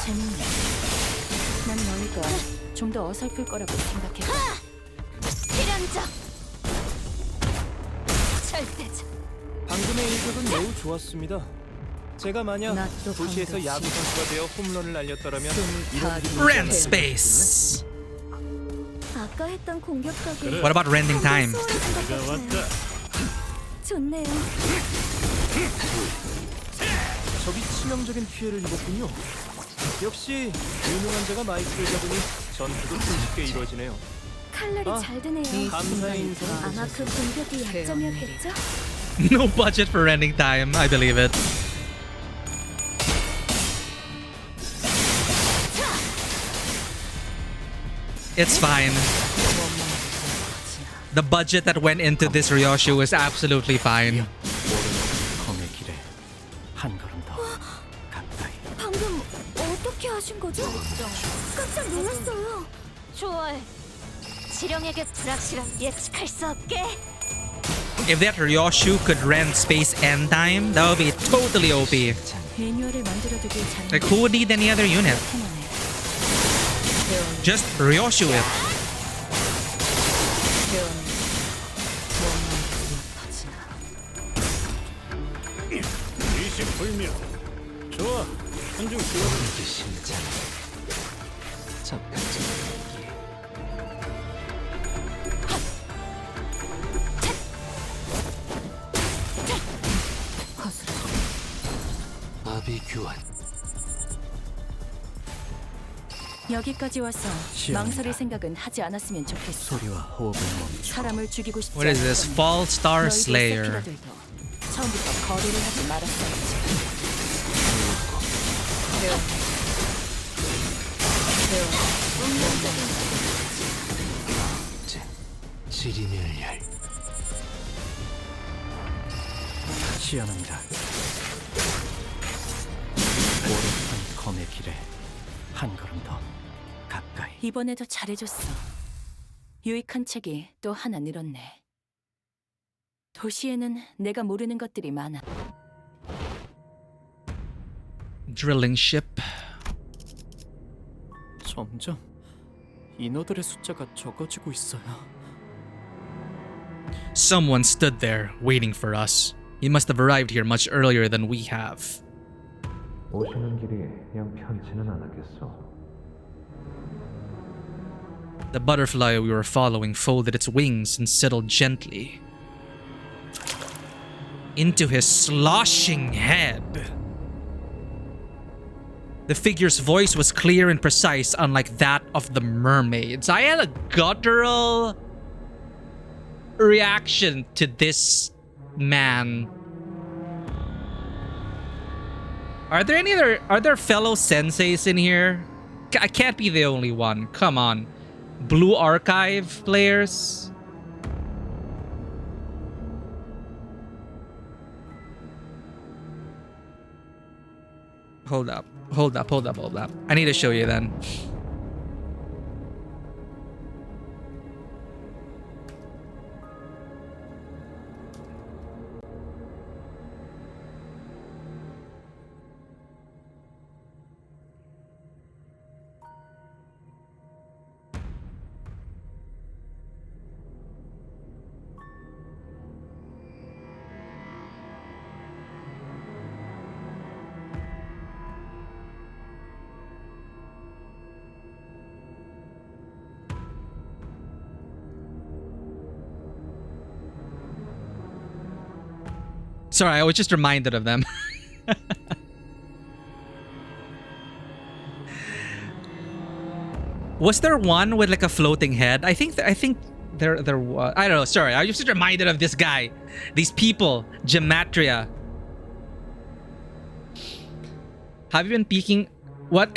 재밌네. 난 너희가 좀 더 어설플 거라고 생각했어. 필연적 절대적. 방금의 일격은 매우 좋았습니다. 제가 만약 도시에서 야구 선수가 되어 홈런을 날렸더라면 Rent space. 아까 했던 공격적인. What about rending time? 좋네요. 적이 치명적인 피해를 입었군요. 역시 유능한 자가 마이크를 잡으니 전투도 손쉽게 이루어지네요. 칼날이 잘 드네요. 감사의 인사. 아마 그 공격이 약점이었겠죠? No budget for rending time. I believe it. It's fine. The budget that went into this Ryoshu is absolutely fine. 검의 길에 한 걸음 더 가까이. 방금 어떻게 하신 거죠? 깜짝 놀랐어요. 좋아해. 지령에게 불확실함 예측할 수 없게. If that Ryoshu could rend space and time, that would be totally OP. 매뉴얼을 만들어두길 잘했네. Like, who would need any other unit? Just Ryoshu it. 불명. 좋아. 한중 그 심장 잠깐 아비 교환 여기까지 와서 시원하다. 망설일 생각은 하지 않았으면 좋겠어. 소리와 호흡을 멈추고 사람을 죽이고 싶지 What is this? 않았던 Fall Star 너희들 Slayer. 세키라들도 처음부터 거래를 하지 말았어야지. 지리멸렬 시원합니다. 오랜 검의 길에 한 걸음 더 가까이. 이번에도 잘해줬어. 유익한 책이 또 하나 늘었네. 도시에는 내가 모르는 것들이 많아. Drilling ship. 점점 인어들의 숫자가 적어지고 있어요. Someone stood there waiting for us. He must have arrived here much earlier than we have. 오시는 길이 영 편치는 않았겠소. The butterfly we were following folded its wings and settled gently into his sloshing head. The figure's voice was clear and precise, unlike that of the mermaids. I had a guttural reaction to this man. Are there fellow senseis in here? I can't be the only one. Come on. Blue Archive players? Hold up. I need to show you then. Sorry, I was just reminded of them. Was there one with like a floating head? I think there was. I don't know. Sorry, I was just reminded of this guy. These people, Gematria. Have you been peeking? What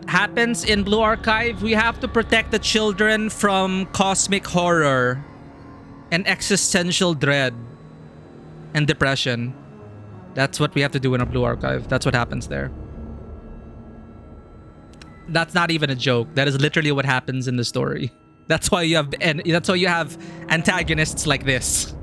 happens in Blue Archive? We have to protect the children from cosmic horror and existential dread and depression. That's what we have to do in a Blue Archive. That's what happens there. That's not even a joke. That is literally what happens in the story. That's why you have antagonists like this.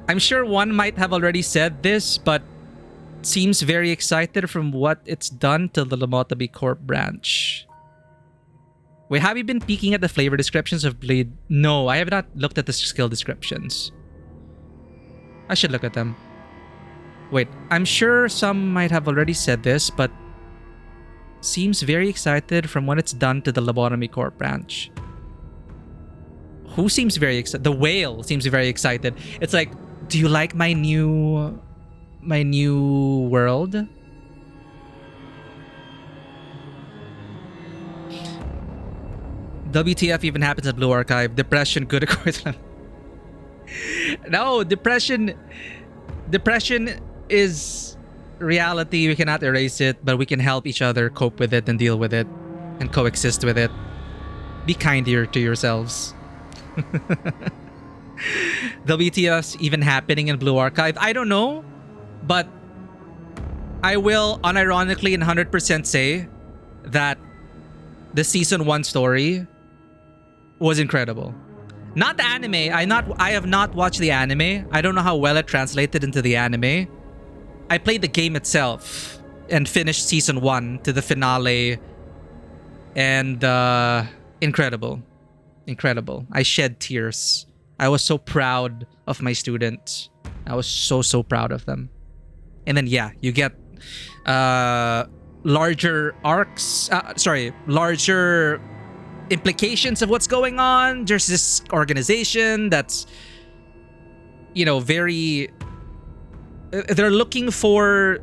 I'm sure one might have already said this, but seems very excited from what it's done to the Lomotobi Corp branch. Wait, have you been peeking at the flavor descriptions of Blade? No, I have not looked at the skill descriptions. I should look at them. Wait, I'm sure some might have already said this, but seems very excited from what it's done to the Lobotomy Corp branch. Who seems very excited? The whale seems very excited. It's like, do you like my new world? WTF even happens at Blue Archive. Depression good according. No, depression is reality. We cannot erase it, but we can help each other cope with it and deal with it and coexist with it. Be kinder to yourselves. WTF's even happening in Blue Archive? I don't know, but I will unironically and 100% say that the season 1 story was incredible. Not the anime. I have not watched the anime. I don't know how well it translated into the anime. I played the game itself and finished season 1 to the finale, and incredible. I shed tears. I was so proud of my students. I was so proud of them. And then yeah, you get larger arcs, larger implications of what's going on. There's this organization that's, very they're looking for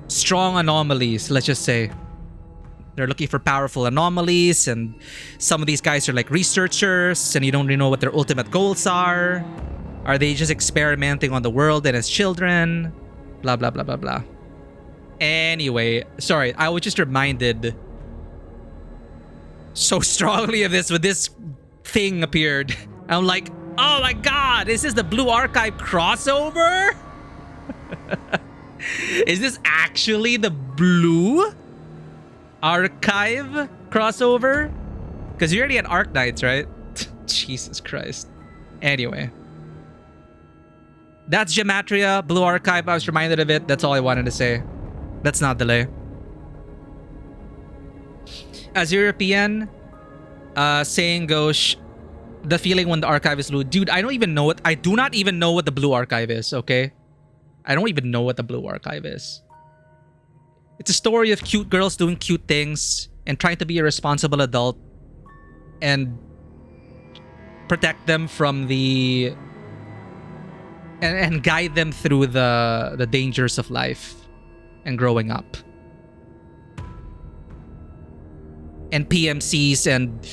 strong anomalies, let's just say. They're looking for powerful anomalies, and some of these guys are like researchers, and you don't really know what their ultimate goals are. Are they just experimenting on the world and its children? Blah, blah, blah, blah, blah. Anyway, sorry, I was just reminded so strongly of this when this thing appeared. I'm like, oh my god, is this the Blue Archive crossover? Is this actually the Blue Archive crossover? Because you already had Arc Knights, right? Jesus Christ. Anyway. That's Gematria, Blue Archive. I was reminded of it. That's all I wanted to say. Let's not delay. As European, saying goes, the feeling when the archive is blue. Dude, I do not even know what the Blue Archive is, okay? I don't even know what the Blue Archive is. It's a story of cute girls doing cute things and trying to be a responsible adult and protect them from the... and guide them through the dangers of life and growing up. And PMCs and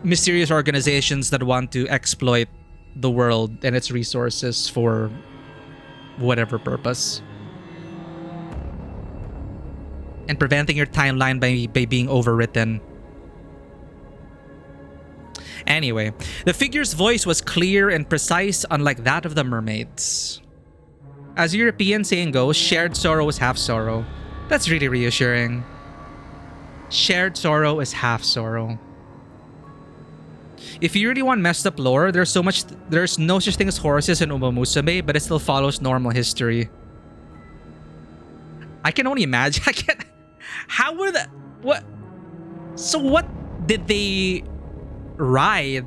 mysterious organizations that want to exploit the world and its resources for whatever purpose. And preventing your timeline by being overwritten. Anyway, the figure's voice was clear and precise, unlike that of the mermaids. As European saying goes, shared sorrow is half sorrow. That's really reassuring. Shared sorrow is half sorrow. If you really want messed up lore, there's no such thing as horses in Uma Musume, but it still follows normal history. I can only imagine. How were the... What? So what did they ride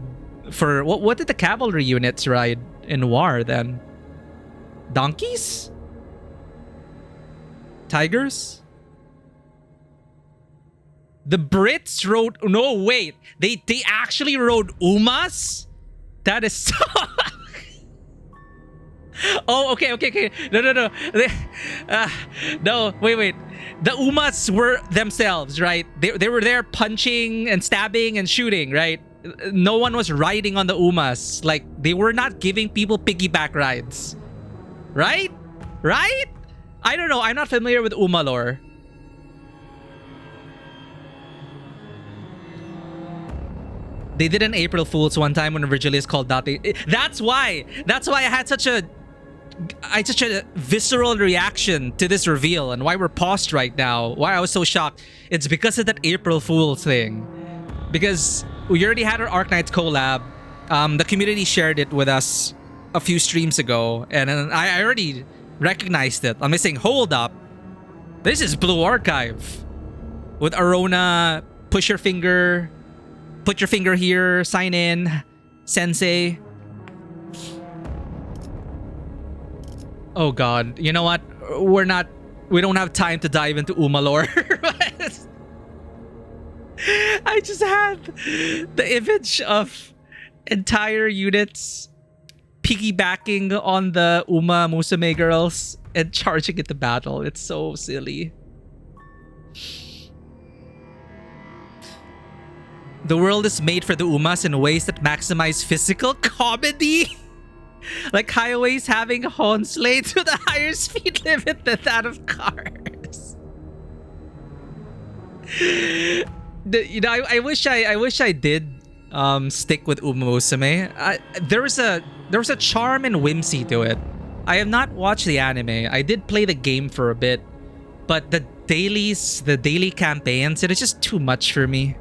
for... What did the cavalry units ride in war then? Donkeys? Tigers? The Brits rode... No, wait. They actually rode Umas? That is so... Oh, okay. No. No, wait. The Umas were themselves, right? They were there punching and stabbing and shooting, right? No one was riding on the Umas. Like, they were not giving people piggyback rides. Right? I don't know. I'm not familiar with Uma lore. They did an April Fool's one time when Virgilius called Date. That's why I had such a visceral reaction to this reveal, and why we're paused right now. Why I was so shocked. It's because of that April Fool's thing. Because we already had our Arc Knights collab. The community shared it with us a few streams ago, and I already recognized it. I'm saying, hold up. This is Blue Archive. With Arona, push your finger... Put your finger here, sign in, sensei. Oh god, you know what? We don't have time to dive into Uma lore. I just had the image of entire units piggybacking on the Uma Musume girls and charging into battle. It's so silly. The world is made for the Umas in ways that maximize physical comedy. Like highways having horn lanes with a higher speed limit than that of cars. I wish I did stick with Uma Musume. There was a charm and whimsy to it. I have not watched the anime. I did play the game for a bit, but the daily campaigns, it is just too much for me.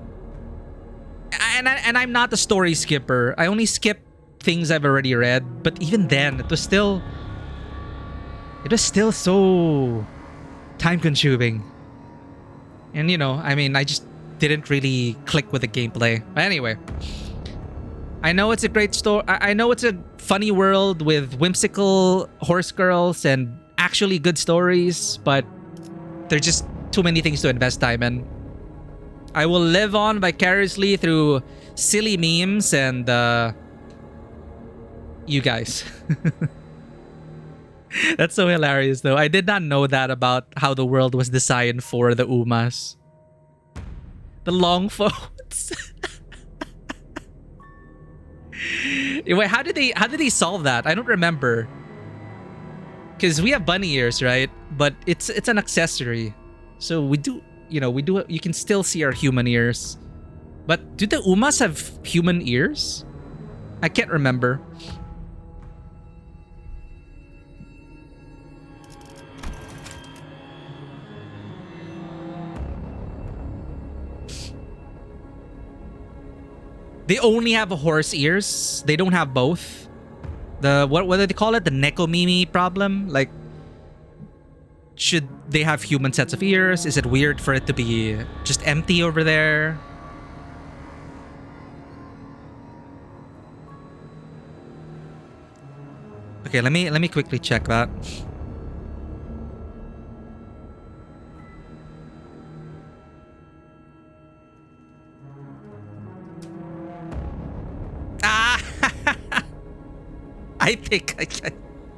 And I'm not a story skipper. I only skip things I've already read. But even then, it was still so time-consuming. And you know, I mean, I just didn't really click with the gameplay. But anyway, I know it's a great story. I know it's a funny world with whimsical horse girls and actually good stories, but there's just too many things to invest time in. I will live on vicariously through silly memes and you guys. That's so hilarious, though. I did not know that about how the world was designed for the Umas. The long phones. Wait, how did they solve that? I don't remember. Because we have bunny ears, right? But it's an accessory. So we do, you can still see our human ears. But do the Umas have human ears? I can't remember. They only have horse ears. They don't have both. What do they call it? The Nekomimi problem? Like, should they have human sets of ears? Is it weird for it to be just empty over there? Okay, let me quickly check that. I think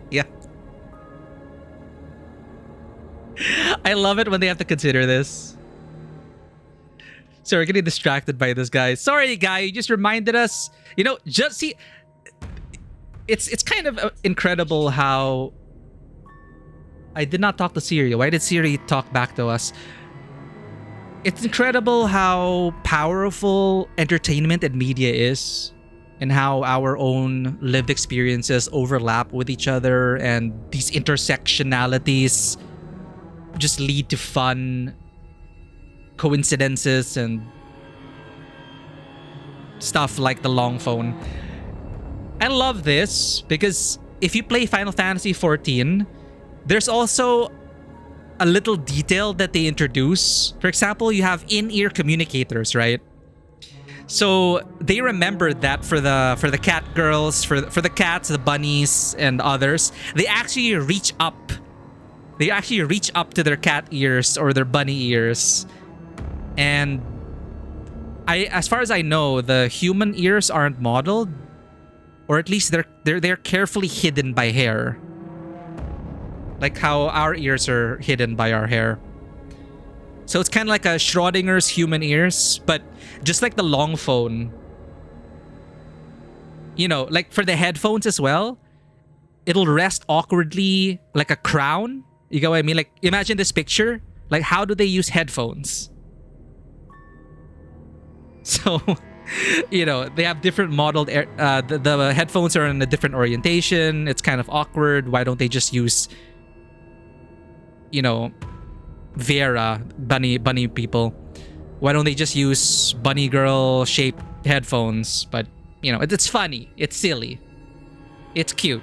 yeah. I love it when they have to consider this. So we're getting distracted by this guy. Sorry, guy, you just reminded us. Just see. It's kind of incredible how I did not talk to Siri. Why did Siri talk back to us? It's incredible how powerful entertainment and media is, and how our own lived experiences overlap with each other, and these intersectionalities just lead to fun coincidences and stuff like the long phone. I love this because if you play Final Fantasy XIV, there's also a little detail that they introduce. For example, you have in-ear communicators, right? So they remembered that for the cat girls, for the cats, the bunnies, and others, they actually reach up. They actually reach up to their cat ears or their bunny ears. And as far as I know, the human ears aren't modeled, or at least they're carefully hidden by hair. Like how our ears are hidden by our hair. So it's kind of like a Schrodinger's human ears, but just like the long phone. Like for the headphones as well, it'll rest awkwardly like a crown. You get what I mean? Like, imagine this picture. Like, how do they use headphones? So, they have different modeled the headphones are in a different orientation. It's kind of awkward. Why don't they just use, Vera, bunny people? Why don't they just use bunny girl shaped headphones? But, it's funny. It's silly. It's cute.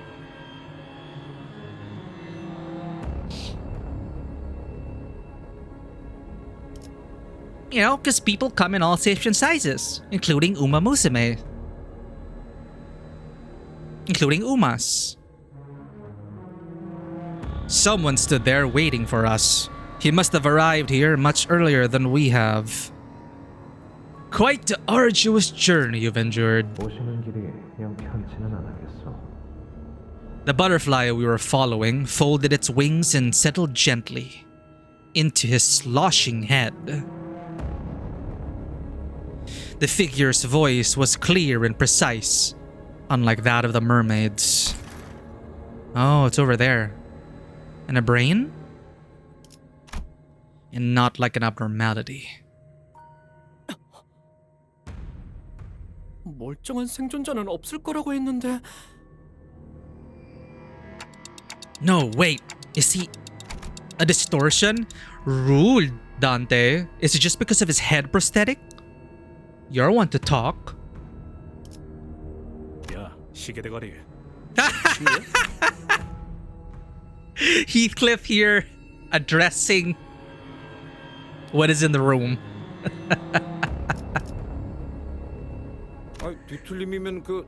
Because people come in all shapes and sizes, including Uma Musume. Including Umas. Someone stood there waiting for us. He must have arrived here much earlier than we have. Quite the arduous journey you've endured. The butterfly we were following folded its wings and settled gently into his sloshing head. The figure's voice was clear and precise, unlike that of the mermaids. Oh, it's over there. And a brain? And not like an abnormality. 멀쩡한 생존자는 없을 거라고 했는데. No, wait. Is he a distortion? Rude, Dante. Is it just because of his head prosthetic? You're one to talk. 야, 시계대가리. Heathcliff here addressing what is in the room. 뒤틀림이면 그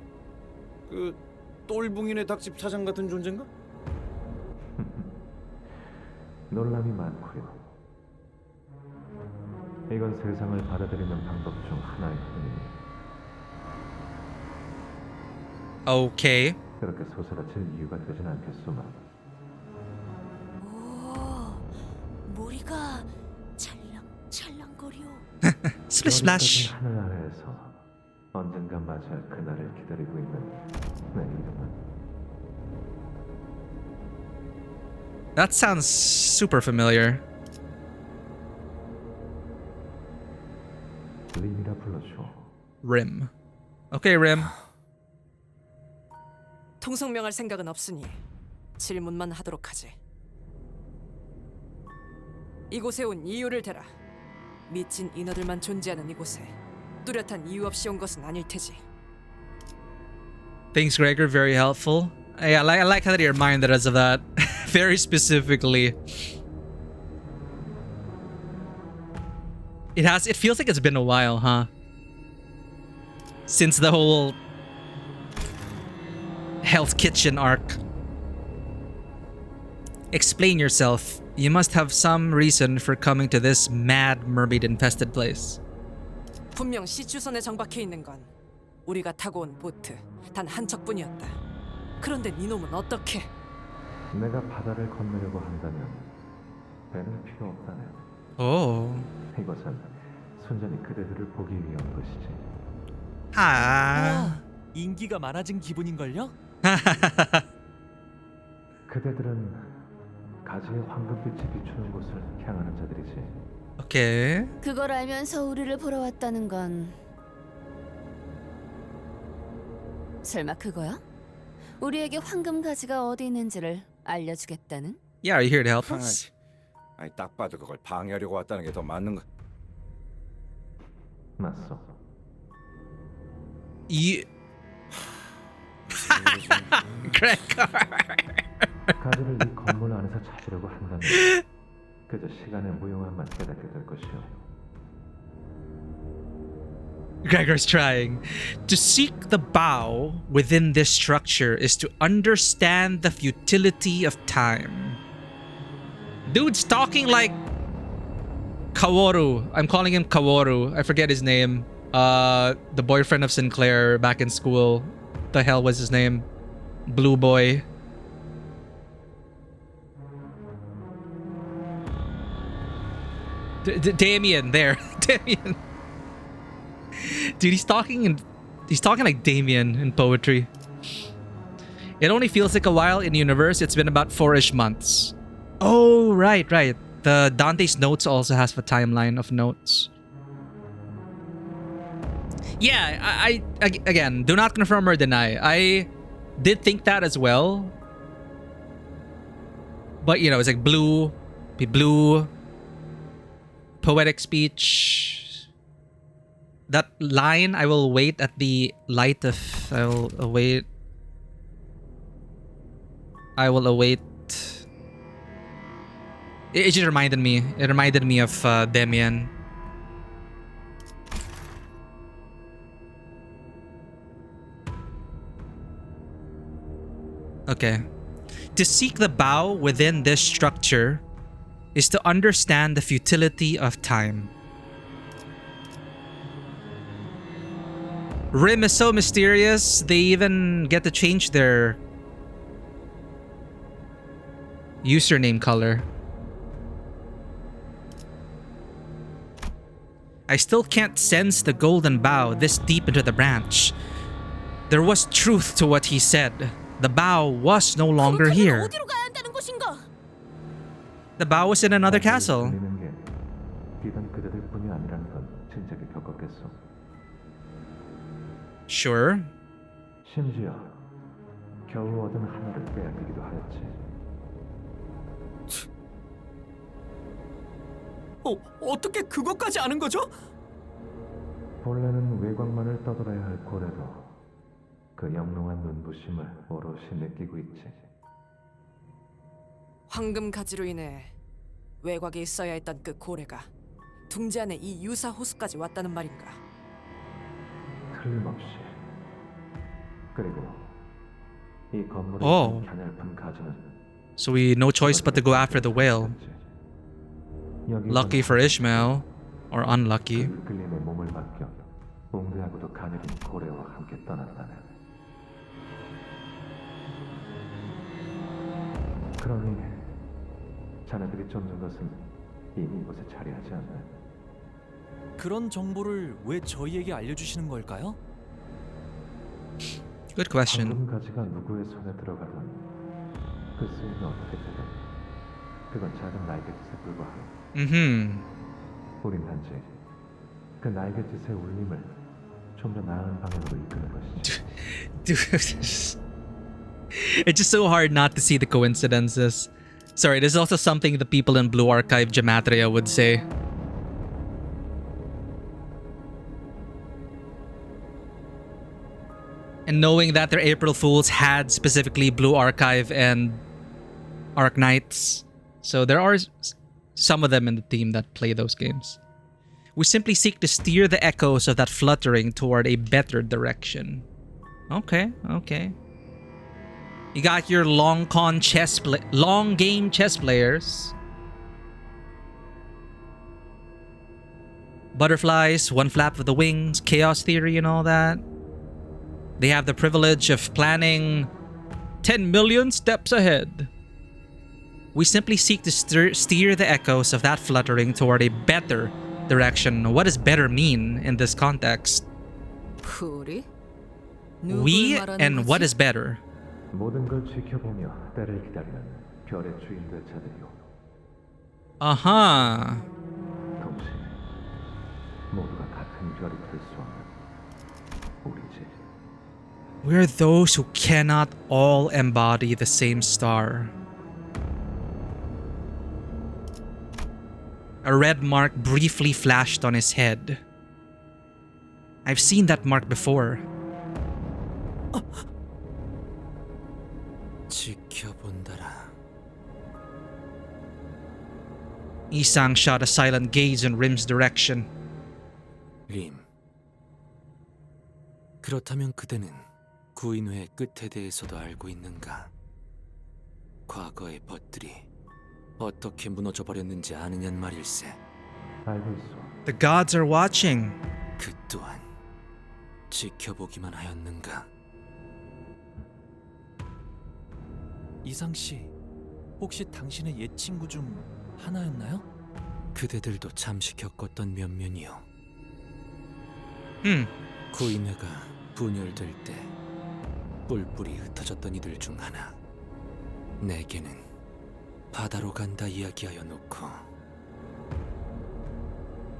똘붕이네 닭집 사장 같은 존재인가? 논란이 많고요. 이건 세상을 받아들이는 방법 중 하나일 뿐입니다. Okay. 그렇게 소스라칠 이유가 되진 않겠소만 Splish splash. 하늘 아래에서 언젠가 맞이할 그날을 기다리고 있는 내 이름은 That sounds super familiar. 림이라 불러줘. Rim. Okay, Rim. 통성명할 생각은 없으니 질문만 하도록 하지. 이곳에 온 이유를 대라. 미친 인어들만 존재하는 이곳에 뚜렷한 이유 없이 온 것은 아닐 테지. Thanks, Gregor. Very helpful. I like how they reminded us of that very specifically. It feels like it's been a while, huh? Since the whole Hell's Kitchen arc. Explain yourself. You must have some reason for coming to this mad mermaid-infested place. 분명 시추선에 정박해 있는 건 우리가 타고 온 보트 단 한 척뿐이었다. 그런데 니놈은 어떻게? 내가 바다를 건너려고 한다면 배는 필요 없다네. Oh. 이것은 순전히 그대들을 보기 위한 것이지. 아. 인기가 많아진 기분인걸요? 그대들은 가지의 황금빛이 비추는 곳을 향하는 자들이지. 오케이. 그걸 알면서 우리를 보러 왔다는 건 설마 그거야? 우리에게 황금 가지가 어디 있는지를 알려주겠다는? Yeah, are you here to help us? 아니 딱 봐도 그걸 방해하려고 왔다는 게 더 맞는 거. 맞소. You. Gregor. 가지를 이 건물 안에서 찾으려고 한다면 그저 시간의 무용함만 깨닫게 될 것이오. Gregor's trying. To seek the bow within this structure is to understand the futility of time. Dude's talking like Kaworu. I'm calling him Kaworu. I forget his name. The boyfriend of Sinclair back in school. The hell was his name? Blue boy. Damien, there. Damien. Dude, he's talking like Damien in poetry. It only feels like a while in universe. It's been about 4-ish months. Oh, right. The Dante's Notes also has a timeline of notes. Yeah, I again, do not confirm or deny. I did think that as well. But, you know, it's like blue, poetic speech. That line, I will wait at the light of... I will await... It just reminded me. It reminded me of Damien. Okay. To seek the bow within this structure is to understand the futility of time. Rim is so mysterious, they even get to change their username color. I still can't sense the golden bow this deep into the branch. There was truth to what he said. The bow was no longer here. The bow was in another castle. Sure. 심지어 겨우 얻은 하나를 빼앗기기도 하였지. 어떻게 그것까지 아는 거죠? 본래는 외곽만을 떠돌아야 할 고래도 그 영롱한 눈부심을 오롯이 느끼고 있지. 황금 가지로 인해 외곽에 있어야 했던 그 고래가 둥지 안에 이 유사 호수까지 왔다는 말인가? 틀림없이. 그리고 이 건물의 가냘픈 가지는 So we no choice but to go after the whale. Lucky for Ishmael, or unlucky. 끌림에 몸을 맡겨 웅대하고도 가녀린 고래와 함께 떠났다네. 그러니 자네들이 쫓는 것은 이미 이곳에 자리하지 않네. 그런 정보를 왜 저희에게 알려주시는 걸까요? Good question. 황금 가지가 누구의 손에 들어가든 그 쓰임이 어떻게 되든 그건 작은 날갯짓에 불과하고 우린 단지 그 날갯짓의 울림을 좀 더 나은 방향으로 이끄는 것이지. Dude, it's just so hard not to see the coincidences. Sorry, this is also something the people in Blue Archive Gematria would say. And knowing that their April Fools had specifically Blue Archive and Arc Knights. So there are some of them in the team that play those games. We simply seek to steer the echoes of that fluttering toward a better direction. Okay, okay. You got your long game chess players. Butterflies, one flap of the wings, chaos theory and all that. They have the privilege of planning 10 million steps ahead. We simply seek to steer the echoes of that fluttering toward a better direction. What does better mean in this context? We and what is better? 모든 걸 지켜보며 때를 기다리는 별의 주인 될 자들이요. Uh-huh. 동시에 모두가 같은 별이 될 수 없는 우리지. We're those who cannot all embody the same star. A red mark briefly flashed on his head. I've seen that mark before. 지켜본다라. Isang shot a silent gaze in Rim's direction. 림. 그렇다면 그대는 구인회의 끝에 대해서도 알고 있는가? 과거의 벗들이 어떻게 무너져 버렸는지 아느냔 말일세. 알고 있어. The gods are watching. 그 또한 지켜보기만 하였는가? 이상 씨, 혹시 당신의 옛 친구 중 하나였나요? 그대들도 잠시 겪었던 면면이요. 구인회가 분열될 때 뿔뿔이 흩어졌던 이들 중 하나. 내게는 바다로 간다 이야기하여 놓고.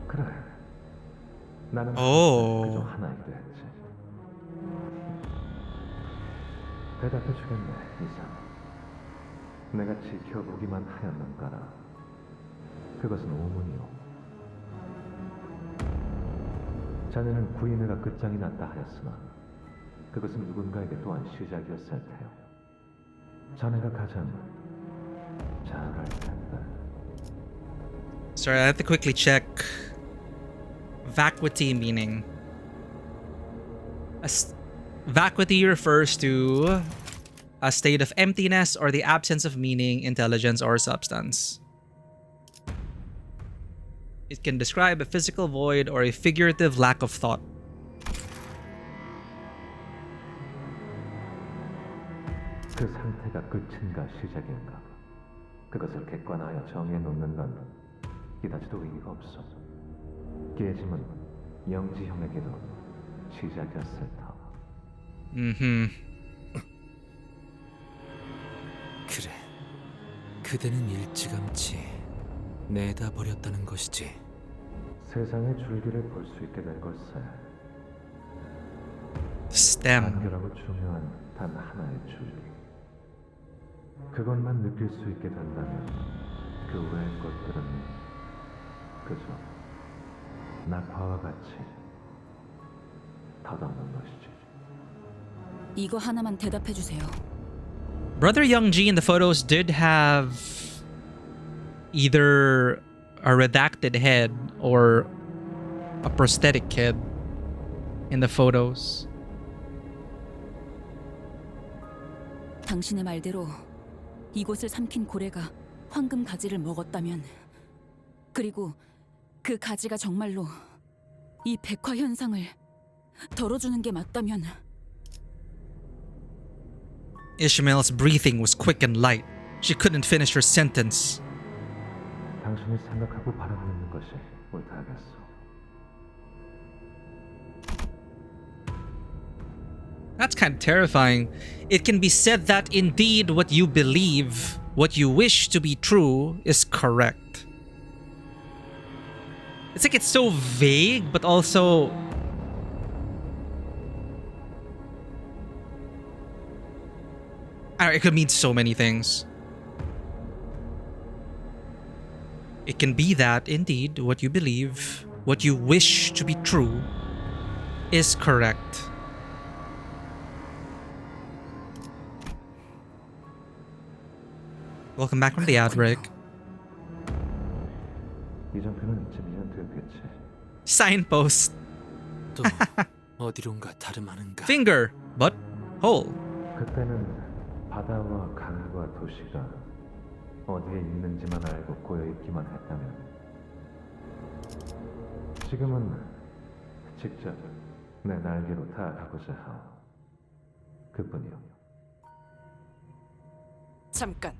그래. 나는 오. 그저 하나이기도 했지. 대답해 주겠네, 이상. 내가 지켜보기만 하였는가라. 그것은 오문이요. 자네는 구인회가 끝장이 났다 하였으나 그것은 누군가에게 또한 시작이었을 테요. 자네가 가장 잘 알 텐데. Sorry, I have to quickly check. Vacuity meaning. Vacuity refers to a state of emptiness or the absence of meaning, intelligence, or substance. It can describe a physical void or a figurative lack of thought. 그 상태가 끝인가 시작인가? 그것을 객관하여 정해 놓는 건 그다지도 의미가 없어. 깨짐은 영지형에게도 시작이었을 터. 그래, 그대는 일찌감치 내다버렸다는 것이지. 세상의 줄기를 볼 수 있게 된 걸세. Stem. 간결하고 중요한 단 하나의 줄기. 그것만 느낄 수 있게 된다면 그 외의 것들은 그저 낙화와 같이 덧없는 것이지. 이거 하나만 대답해 주세요. Brother Youngji in the photos did have either a redacted head or a prosthetic head in the photos. 당신의 말대로 이곳을 삼킨 고래가 황금 가지를 먹었다면, 그리고 그 가지가 정말로 이 백화 현상을 덜어주는 게 맞다면. Ishmael's breathing was quick and light. She couldn't finish her sentence. 당신이 생각하고 바라고 있는 것이 옳다 하겠소. That's kind of terrifying. It can be said that indeed what you believe, what you wish to be true, is correct. It's like it's so vague, but also... it could mean so many things. It can be that indeed what you believe, what you wish to be true, is correct. Welcome back from the ad break. Signpost. 또 어디론가 다름 아는가. Finger, but hole. 그때는 바다와 강과 도시가 어디에 있는지만 알고 꼬여 있기만 했다면, 지금은 직접 내 날개로 닿아가고자 하오. 그뿐이오. 잠깐.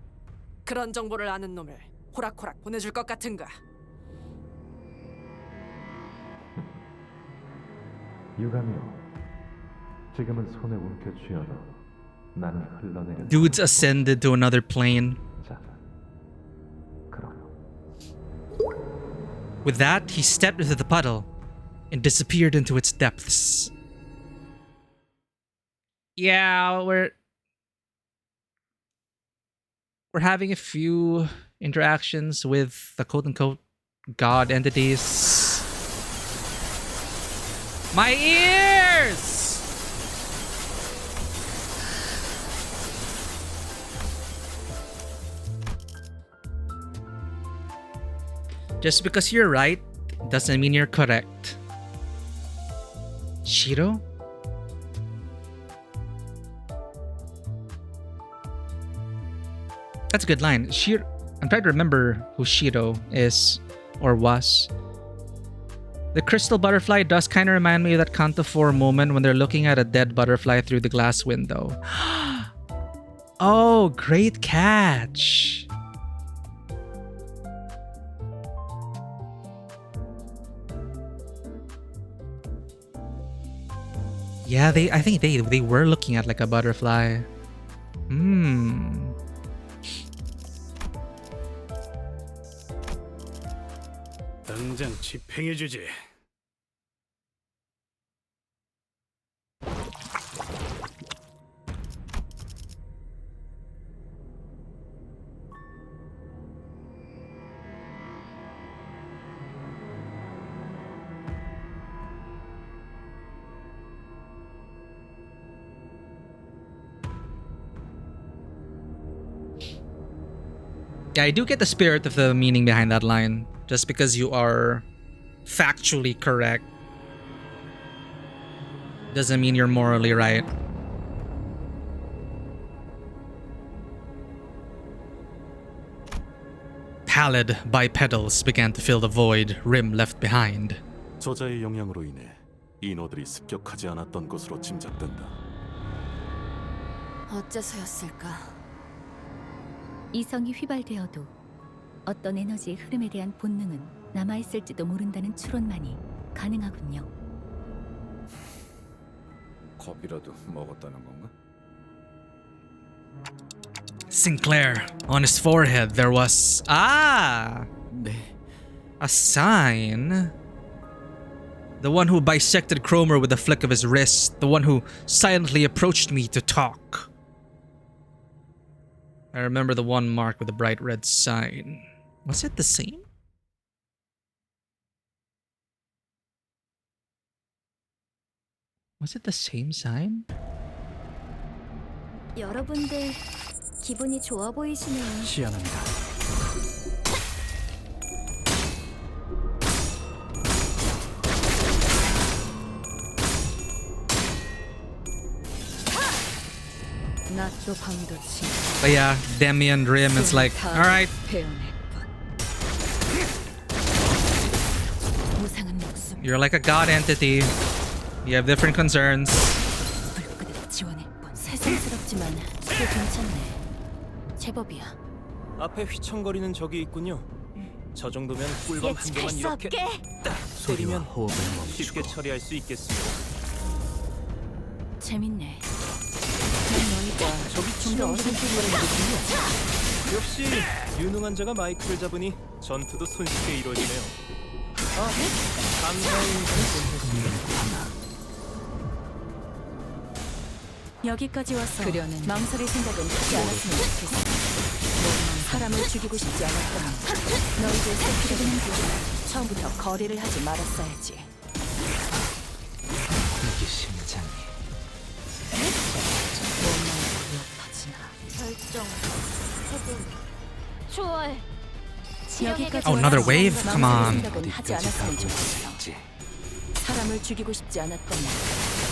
그런 정보를 아는 놈을 호락호락 보내줄 것 같은가? 유감이오. 지금은 손에 움켜쥐어도 나는 흘러내려. Dudes ascended to another plane. 자, 그럼. With that, he stepped into the puddle and disappeared into its depths. Yeah, we're having a few interactions with the quote-unquote god entities. My ears! Just because you're right doesn't mean you're correct. Shiro? That's a good line. Shiro. I'm trying to remember who Shiro is or was. The crystal butterfly does kind of remind me of that Canto 4 moment when they're looking at a dead butterfly through the glass window. Oh, great catch. Yeah, I think they were looking at like a butterfly. 당장 집행해주지. Yeah, I do get the spirit of the meaning behind that line. Just because you are factually correct doesn't mean you're morally right. Pallid bipedals began to fill the void Rim left behind. 저자의 영향으로 인해 인어들이 습격하지 않았던 것으로 짐작된다. 어째서였을까? 이성이 휘발되어도 어떤 에너지의 흐름에 대한 본능은 남아있을지도 모른다는 추론만이 가능하군요. 겁이라도 먹었다는 건가? Sinclair, on his forehead there was... 네. A sign. The one who bisected Cromer with a flick of his wrist. The one who silently approached me to talk. I remember the one marked with a bright red sign. Was it the same? Was it the same sign? 여러분들 기분이 좋아 보이시네요. 시연합니다. But yeah, Demi and Rim, it's like, alright. You're like a god entity. You have different concerns. 세상스럽지만 꽤 괜찮네. 제법이야. 앞에 휘청거리는 적이 있군요. 저 정도면 꿀밤 한 개만 이렇게 딱 때리면 쉽게 처리할 수 있겠습니다. 재밌네. 저기 치명적인 소리가 나거든요. 역시 유능한 자가 마이크를 잡으니 전투도 손쉽게 이루어지네요. 감사의 인사는 괜찮습니다. 여기까지 와서 망설일 생각은 하지 않았으면 좋겠어. 사람을 죽이고 싶지 않았다면 너희들 새끼들은 처음부터 거래를 하지 말았어야지. 이게 심장이 결정. 좋아해. 여기까지 Oh, another 와서 wave? Come on. 생각은 하지 않았으면 좋겠어. 사람을 죽이고 싶지 않았다면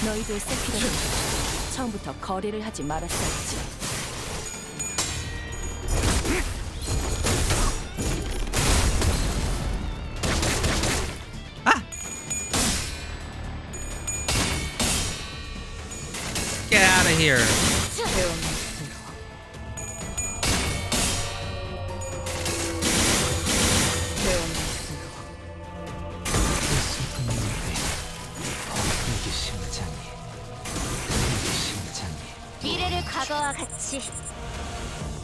너희들 새끼들은 처음부터 거래를 하지 말았어야지. Get out of here. 이게 심장이 미래를 과거와 같이.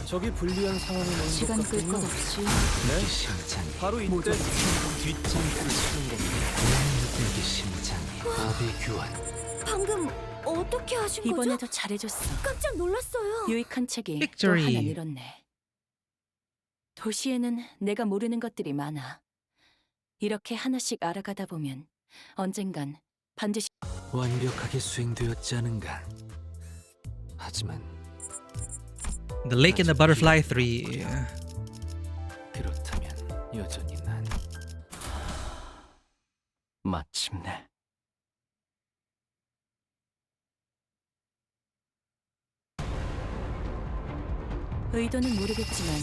저기 불리한 상황이 오는 시간 것 끌 같군요. 것 없이 네? 심장이 바로 이때 뒷짐을 치는 겁니다. 이게 심장이 어디 교환 방금 어떻게 하신 거죠? 이번에도 잘해줬어. 깜짝 놀랐어요. 유익한 책이 또 Victory. 하나 늘었네. 도시에는 내가 모르는 것들이 많아. 이렇게 하나씩 알아가다 보면 언젠간 반드시 완벽하게 수행되었지 않은가. 하지만 The Lake and the Butterfly 3. 그렇다면 여전히 난 마침내 의도는 모르겠지만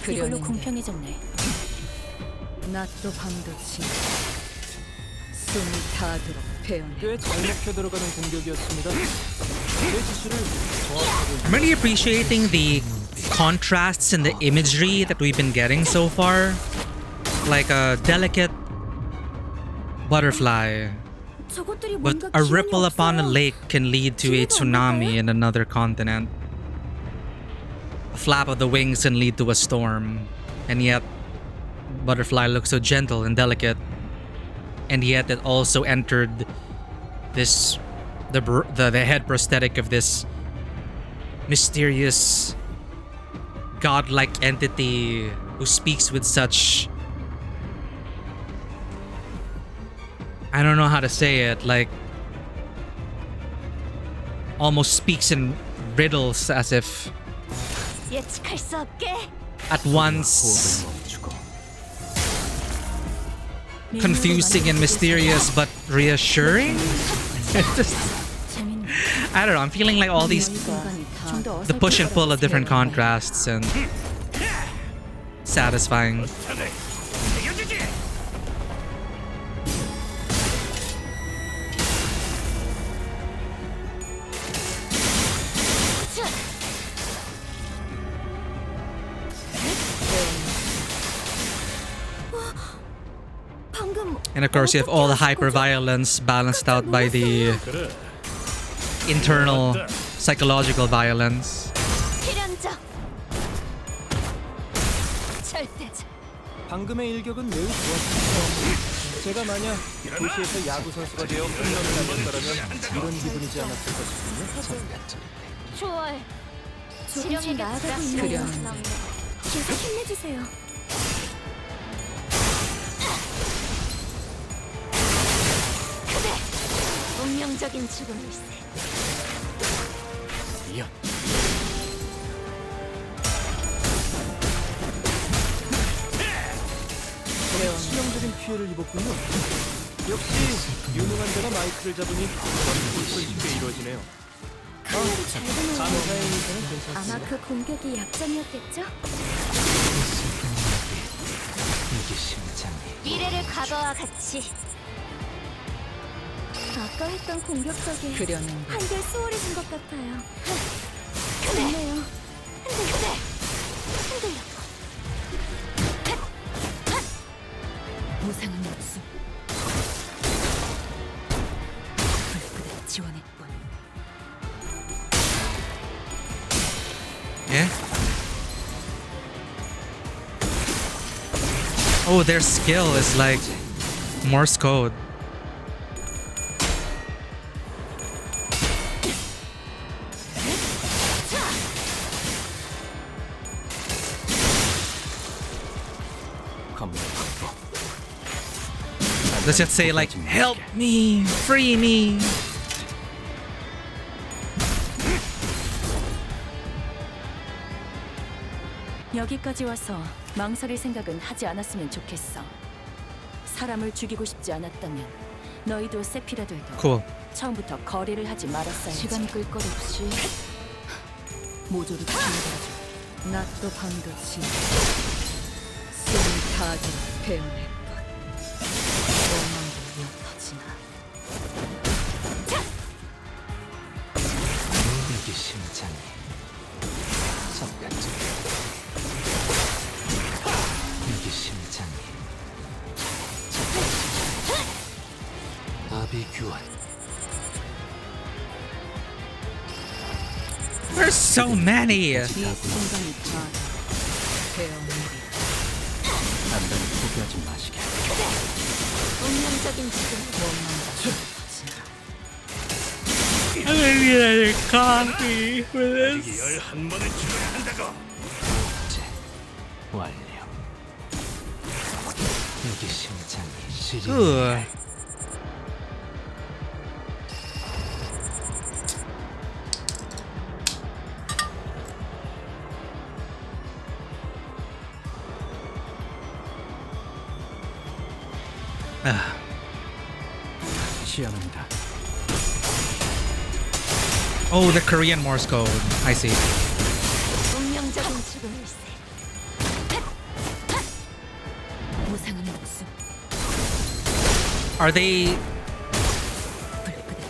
이걸로 공평해졌네. 낮도 밤도 지나 숨이 닿도록 배운. 꽤 잘 먹혀 들어가는 공격이었습니다. 제 지시를 정확하게 I'm really appreciating the contrasts in the imagery that we've been getting so far. Like a delicate butterfly, 저것들이 but 뭔가 a 기운이 ripple upon a 없어요. lake can lead to a tsunami in another continent. A flap of the wings can lead to a storm. And yet, butterfly looks so gentle and delicate. And yet it also entered this the head prosthetic of this mysterious godlike entity who speaks with such, I don't know how to say it, like almost speaks in riddles, as if 예측할 수 없게. at once confusing and mysterious but reassuring. It's just, I don't know, I'm feeling like all these, the push and pull of different contrasts and satisfying. 방금 And of course you have all the hyper violence balanced out by the internal psychological violence. 필연적. 절대적. 방금의 일격은 매우 좋았습니다. 제가 만약 도시에서 야구 선수가 되어 홈런을 날렸더라면 이런 기분이지 않았을까 싶군요. 좋아해. 조금씩 나아가고 있네요. 계속 힘내주세요. 그대 운명적인 죽음일세. 치명적인 피해를 입었군요. 역시 유능한 자가 마이크를 잡으니 전투도 쉽게 이루어지네요. 칼날이 잘 되네요. 감사의 인사는 괜찮습니다. 아마 그 공격이 약점이었겠죠? 이게 심장이 미래를 과거와 같이. 아까 했던 공격 덕에 한결 수월해진 것 같아요. 좋네요. 흔들려. 보상은 없음. 불그대 지원했군. Yeah. Oh, their skill is like Morse code. Does it say like, help me, free me? 여기까지 와서 망설일 생각은 하지 않았으면 좋겠어. 사람을 죽이고 싶지 않았다면 너희도 세피라들도 Cool. 처음부터 거래를 하지 말았어야지. 시간 끌 것 없이 모조리 죽여버려줘. 낮도 밤도 지 숨이 다하게 배운할 것. 원망도 옅어지나. 이게 심장이 잠깐쯤 이게 심장이 아비규환. There's so many. 이 순간이 다 배어내리. 단단히 포기하지 마시게. 운명적인 지금 원망도 옅어지나. I need a coffee for this. 한 번에 죽어야 한다고. 이제 완료. 이게 심장이 시리. 시원합니다. Oh, the Korean Morse code. I see. 운명적인 죽음일세. 무상한 목숨. Are they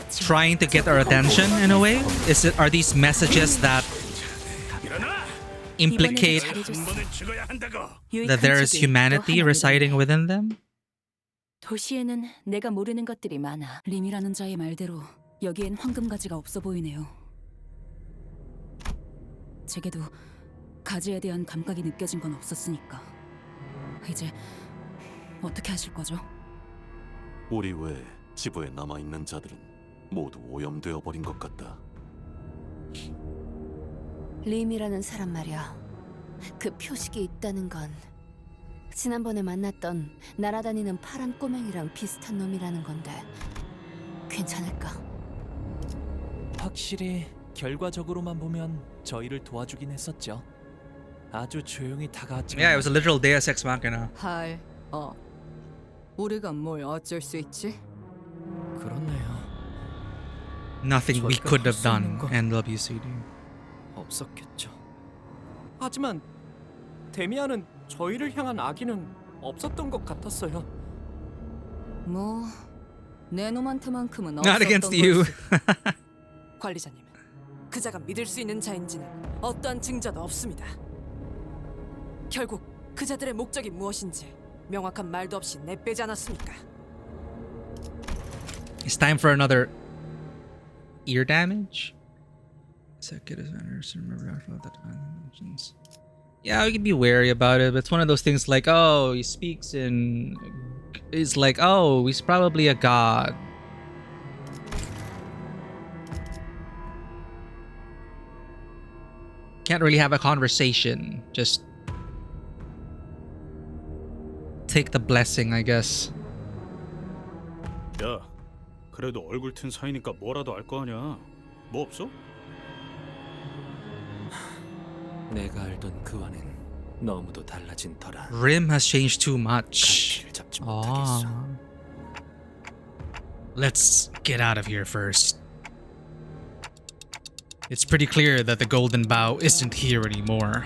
trying to get our attention in a way? Are these messages that implicate that there is humanity residing within them? 도시에는 내가 모르는 것들이 많아. 림이라는 자의 말대로 여기엔 황금 가지가 없어 보이네요. 제게도 가지에 대한 감각이 느껴진 건 없었으니까. 이제 어떻게 하실 거죠? 우리 외 지부에 남아있는 자들은 모두 오염되어 버린 것 같다. 림이라는 사람 말이야. 그 표식이 있다는 건 지난번에 만났던 날아다니는 파란 꼬맹이랑 비슷한 놈이라는 건데 괜찮을까? 확실히 결과적으로만 보면 저희를 도와주긴 했었죠. 아주 조용히 다가왔지만 Yeah, it was a literal Deus Ex Machina. 우리가 뭘 어쩔 수 있지? 그렇네요. Nothing we could have done, NWCD. 없었겠죠. 하지만 데미안은 저희를 향한 악의는 없었던 것 같았어요. 뭐 내 놈한테만큼은 Not against you. 관리자님, 그자가 믿을 수 있는 자인지는 어떠한 증거도 없습니다. 결국 그자들의 목적이 무엇인지 명확한 말도 없이 내빼지 않았습니까? It's time for another ear damage. Yeah, we can be wary about it, but it's one of those things like, oh, he speaks in... It's like, oh, he's probably a god. Can't really have a conversation. Just take the blessing, I guess. 야, 그래도 얼굴 튼 사이니까 뭐라도 알 거 아니야. 뭐 없어? 내가 알던 그와는 너무도 달라진 터라. Rim has changed too much. 갈피를 잡지 못하겠어. Let's get out of here first. It's pretty clear that the Golden Bough isn't here anymore.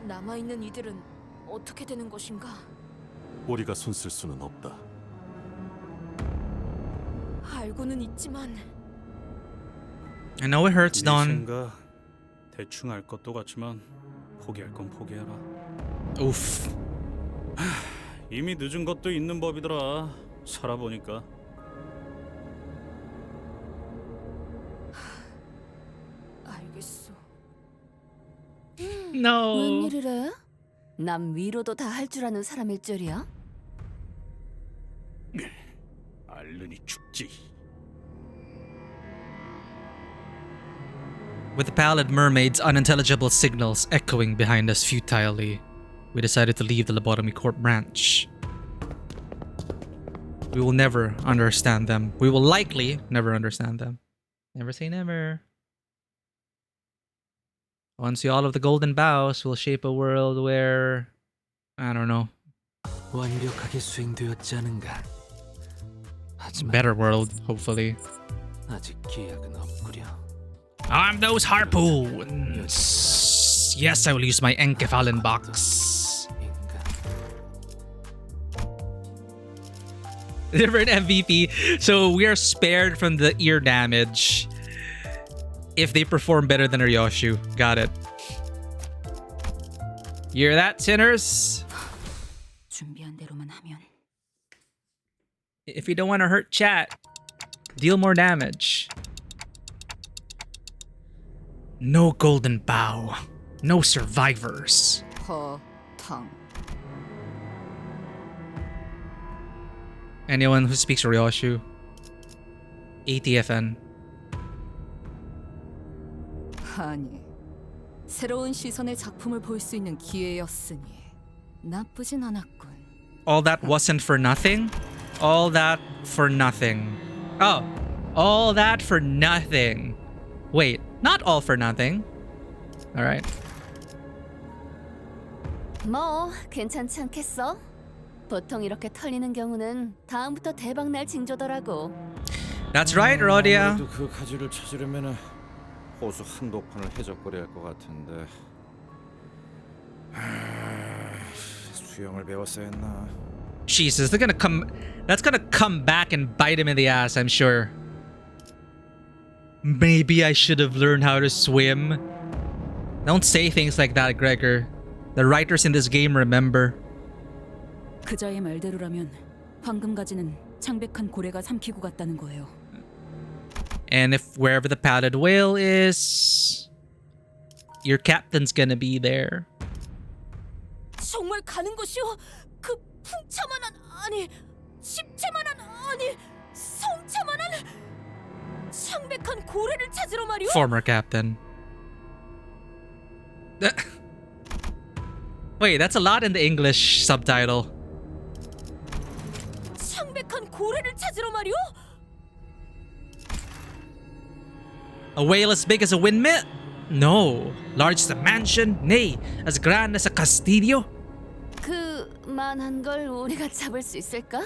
남아있는 이들은 어떻게 되는 것인가? 우리가 손쓸 수는 없다. 알고는 있지만 I know it hurts, 네 Dawn. 생각 대충 알 것도 같지만 포기할 건 포기해라. Oof. 이미 늦은 것도 있는 법이더라. 살아보니까. No. 웬일이래? 남 위로도 다 할 줄 아는 사람일 줄이야? 알르니 죽지. With the pallid mermaid's unintelligible signals echoing behind us futilely, we decided to leave the Lobotomy Corp branch. We will never understand them. We will likely never understand them. Never say never. Once all of the golden bows will shape a world where... I don't know. 완벽하게 수행되었지 않은가. Better world, hopefully. 아직 계약은 없구려. Arm those harpoons! Yes, I will use my Enkefallen box. Different MVP. So we are spared from the ear damage if they perform better than Ryoshu. Got it. You hear that, sinners? 준비한 대로만 하면. If you don't want to hurt chat, deal more damage. No golden bow. No survivors. 허탕. Anyone who speaks Ryoshu. ATFN. 아니, 새로운 시선의 작품을 볼 수 있는 기회였으니 나쁘진 않았군. All that wasn't for nothing? All that for nothing. Oh, all that for nothing. Wait, not all for nothing. Alright. 뭐 괜찮지 않겠어? 보통 이렇게 털리는 경우는 다음부터 대박날 징조더라고. That's right, Rodia. 아무래도 그 가지를 찾으려면 호수 한복판을 해적거려야 할 것 같은데. 수영을 배웠어야 했나? Jesus, they're gonna come. That's gonna come back and bite him in the ass, I'm sure. Maybe I should have learned how to swim. Don't say things like that, Gregor. The writers in this game remember. 그자의 말대로라면 황금가지는 창백한 고래가 삼키고 갔다는 거예요. And if wherever the padded whale is, your captain's gonna be there. 정말 가는 곳이요? 그 풍차만한 아니 십체만한 아니 성체만한 창백한 고래를 찾으러 말이오? Former captain. Wait, that's a lot in the English subtitle. 창백한 고래를 찾으러 말이오? A whale as big as a windmill? No. Large as a mansion? Nay. As grand as a castillo? 그만한 걸 우리가 잡을 수 있을까?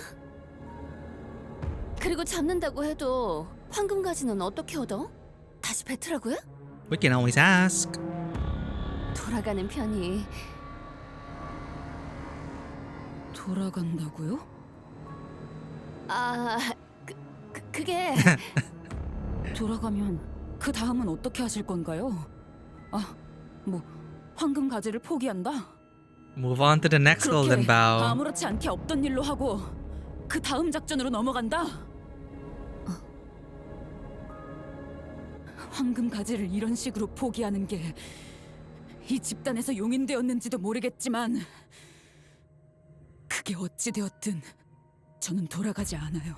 그리고 잡는다고 해도 황금가지는 어떻게 얻어? 다시 뱉으라고요? We can always ask. 돌아가는 편이. 돌아간다고요? 아, 그게 돌아가면 그 다음은 어떻게 하실 건가요? 아, 뭐 황금가지를 포기한다? Move on to the next golden bow. 아무렇지 않게 없던 일로 하고 그 다음 작전으로 넘어간다. 황금가지를 이런 식으로 포기하는 게 이 집단에서 용인되었는지도 모르겠지만 그게 어찌 되었든 저는 돌아가지 않아요.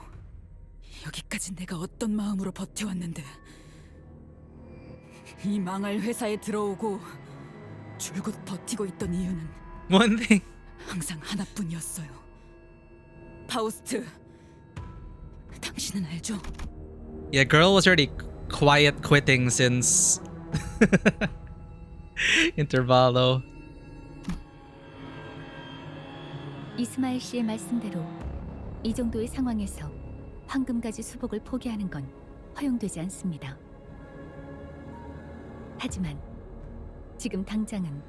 여기까지 내가 어떤 마음으로 버텨왔는데 이 망할 회사에 들어오고 줄곧 버티고 있던 이유는 One thing. 항상 하나뿐이었어요. 파우스트, 당신은 알죠? Yeah, girl was already quiet quitting since Intervallo. 이스마일 씨의 말씀대로 이 정도의 상황에서 황금가지 수복을 포기하는 건 허용되지 않습니다. 하지만 지금 당장은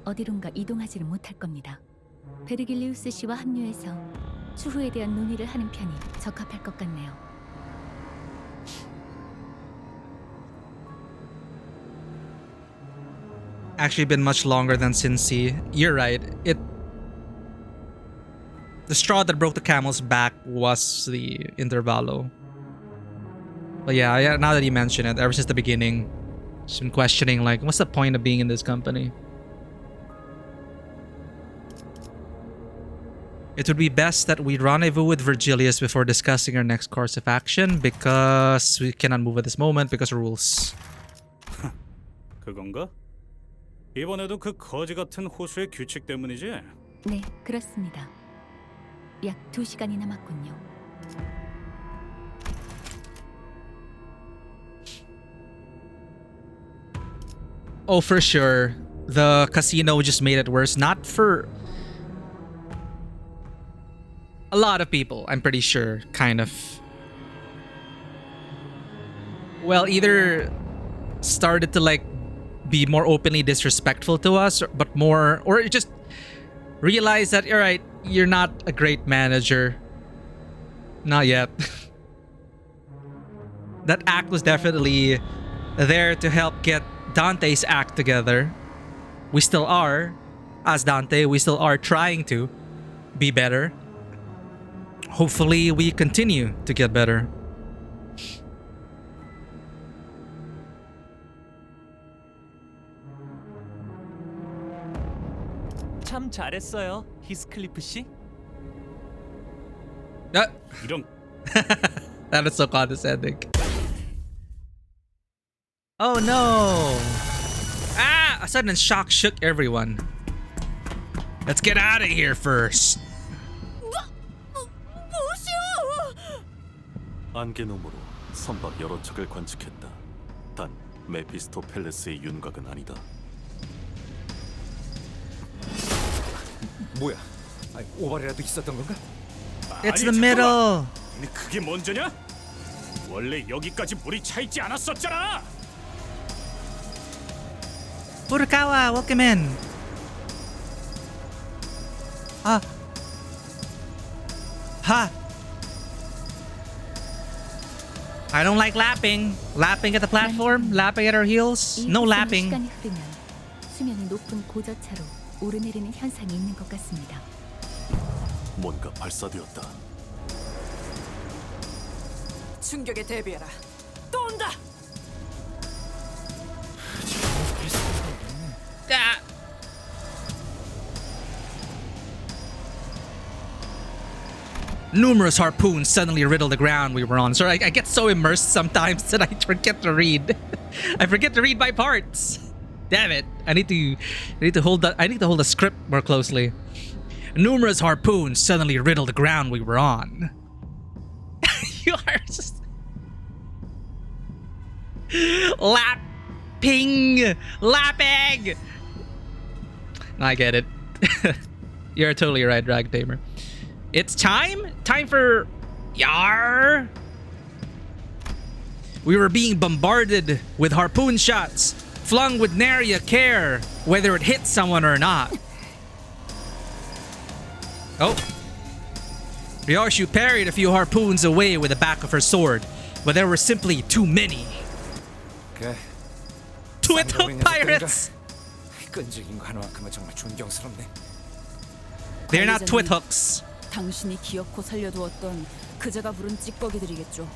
어디론가 이동하지를 못할 겁니다. 베르길리우스 씨와 합류해서 추후에 대한 논의를 하는 편이 적합할 것 같네요. Actually been much longer than Cincy. You're right. The straw that broke the camel's back was the Intervallo. But yeah, now that you mention it, ever since the beginning, just been questioning like, what's the point of being in this company? It would be best that we rendezvous with Virgilius before discussing our next course of action because we cannot move at this moment because of rules. 그건가? 이번에도 그 거지 같은 호수의 규칙 때문이지? 네, 그렇습니다. 약 2시간이 남았군요. Oh, for sure. The casino just made it worse. Not for a lot of people, I'm pretty sure, kind of. Well, either started to like be more openly disrespectful to us, but more, or just realize that, all right, you're not a great manager. Not yet. That act was definitely there to help get Dante's act together. We still are, as Dante, we still are trying to be better. Hopefully, we continue to get better. 참 잘했어요, 히스클리프 씨. 이런. That is so condescending. Oh no! Ah! A sudden shock shook everyone. Let's get out of here first. 안개놈으로 선박 여러 척을 관측했다. 단 메피스토 팰레스의 윤곽은 아니다. 뭐야? 아니, 오발이라도 있었던 건가? It's the middle. 근데 그게 먼저냐? 원래 여기까지 물이 차 있지 않았었잖아. Furukawa, welcome in. Ah. Ha. I don't like lapping. Lapping at the platform, lapping at our heels. No lapping. 시간이 흐르면 수면이 높은 고저차로 오르내리는 현상이 있는 것 같습니다. 뭔가 발사되었다. 충격에 대비해라. 또 온다. Numerous harpoons suddenly riddle the ground we were on. So I get so immersed sometimes that I forget to read. I forget to read my parts. Damn it! I need to hold the script more closely. Numerous harpoons suddenly riddle the ground we were on. You are just lapping. I get it. You're totally right, Drag Tamer. It's time for Yar. We were being bombarded with harpoon shots, flung with nary a care whether it hit someone or not. Oh. Ryoshu parried a few harpoons away with the back of her sword, but there were simply too many. 그래. Twithook pirates! 끈질긴 거 하나만큼은 정말 존경스럽네. They're not twithooks. 당신이 기어코 살려두었던 그제가 부른 찌꺼기들이겠죠.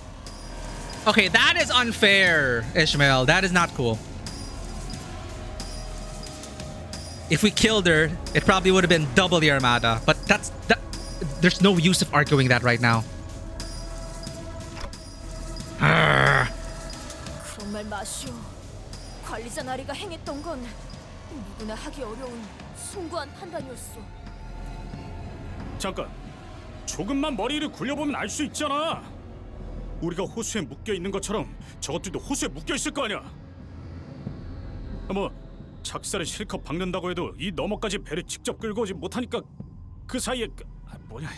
Okay, that is unfair, Ishmael. That is not cool. If we killed her, it probably would have been double the armada. But there's no use of arguing that right now. 그런 말 마시오. 관리자 나리가 행했던 건 누구나 하기 어려운 숭고한 판단이었어. 잠깐. 조금만 머리를 굴려보면 알 수 있잖아. 우리가 호수에 묶여 있는 것처럼 저것들도 호수에 묶여 있을 거 아니야. 뭐 작살을 실컷 박는다고 해도 이 너머까지 배를 직접 끌고 오지 못하니까 그 사이에 뭐냐.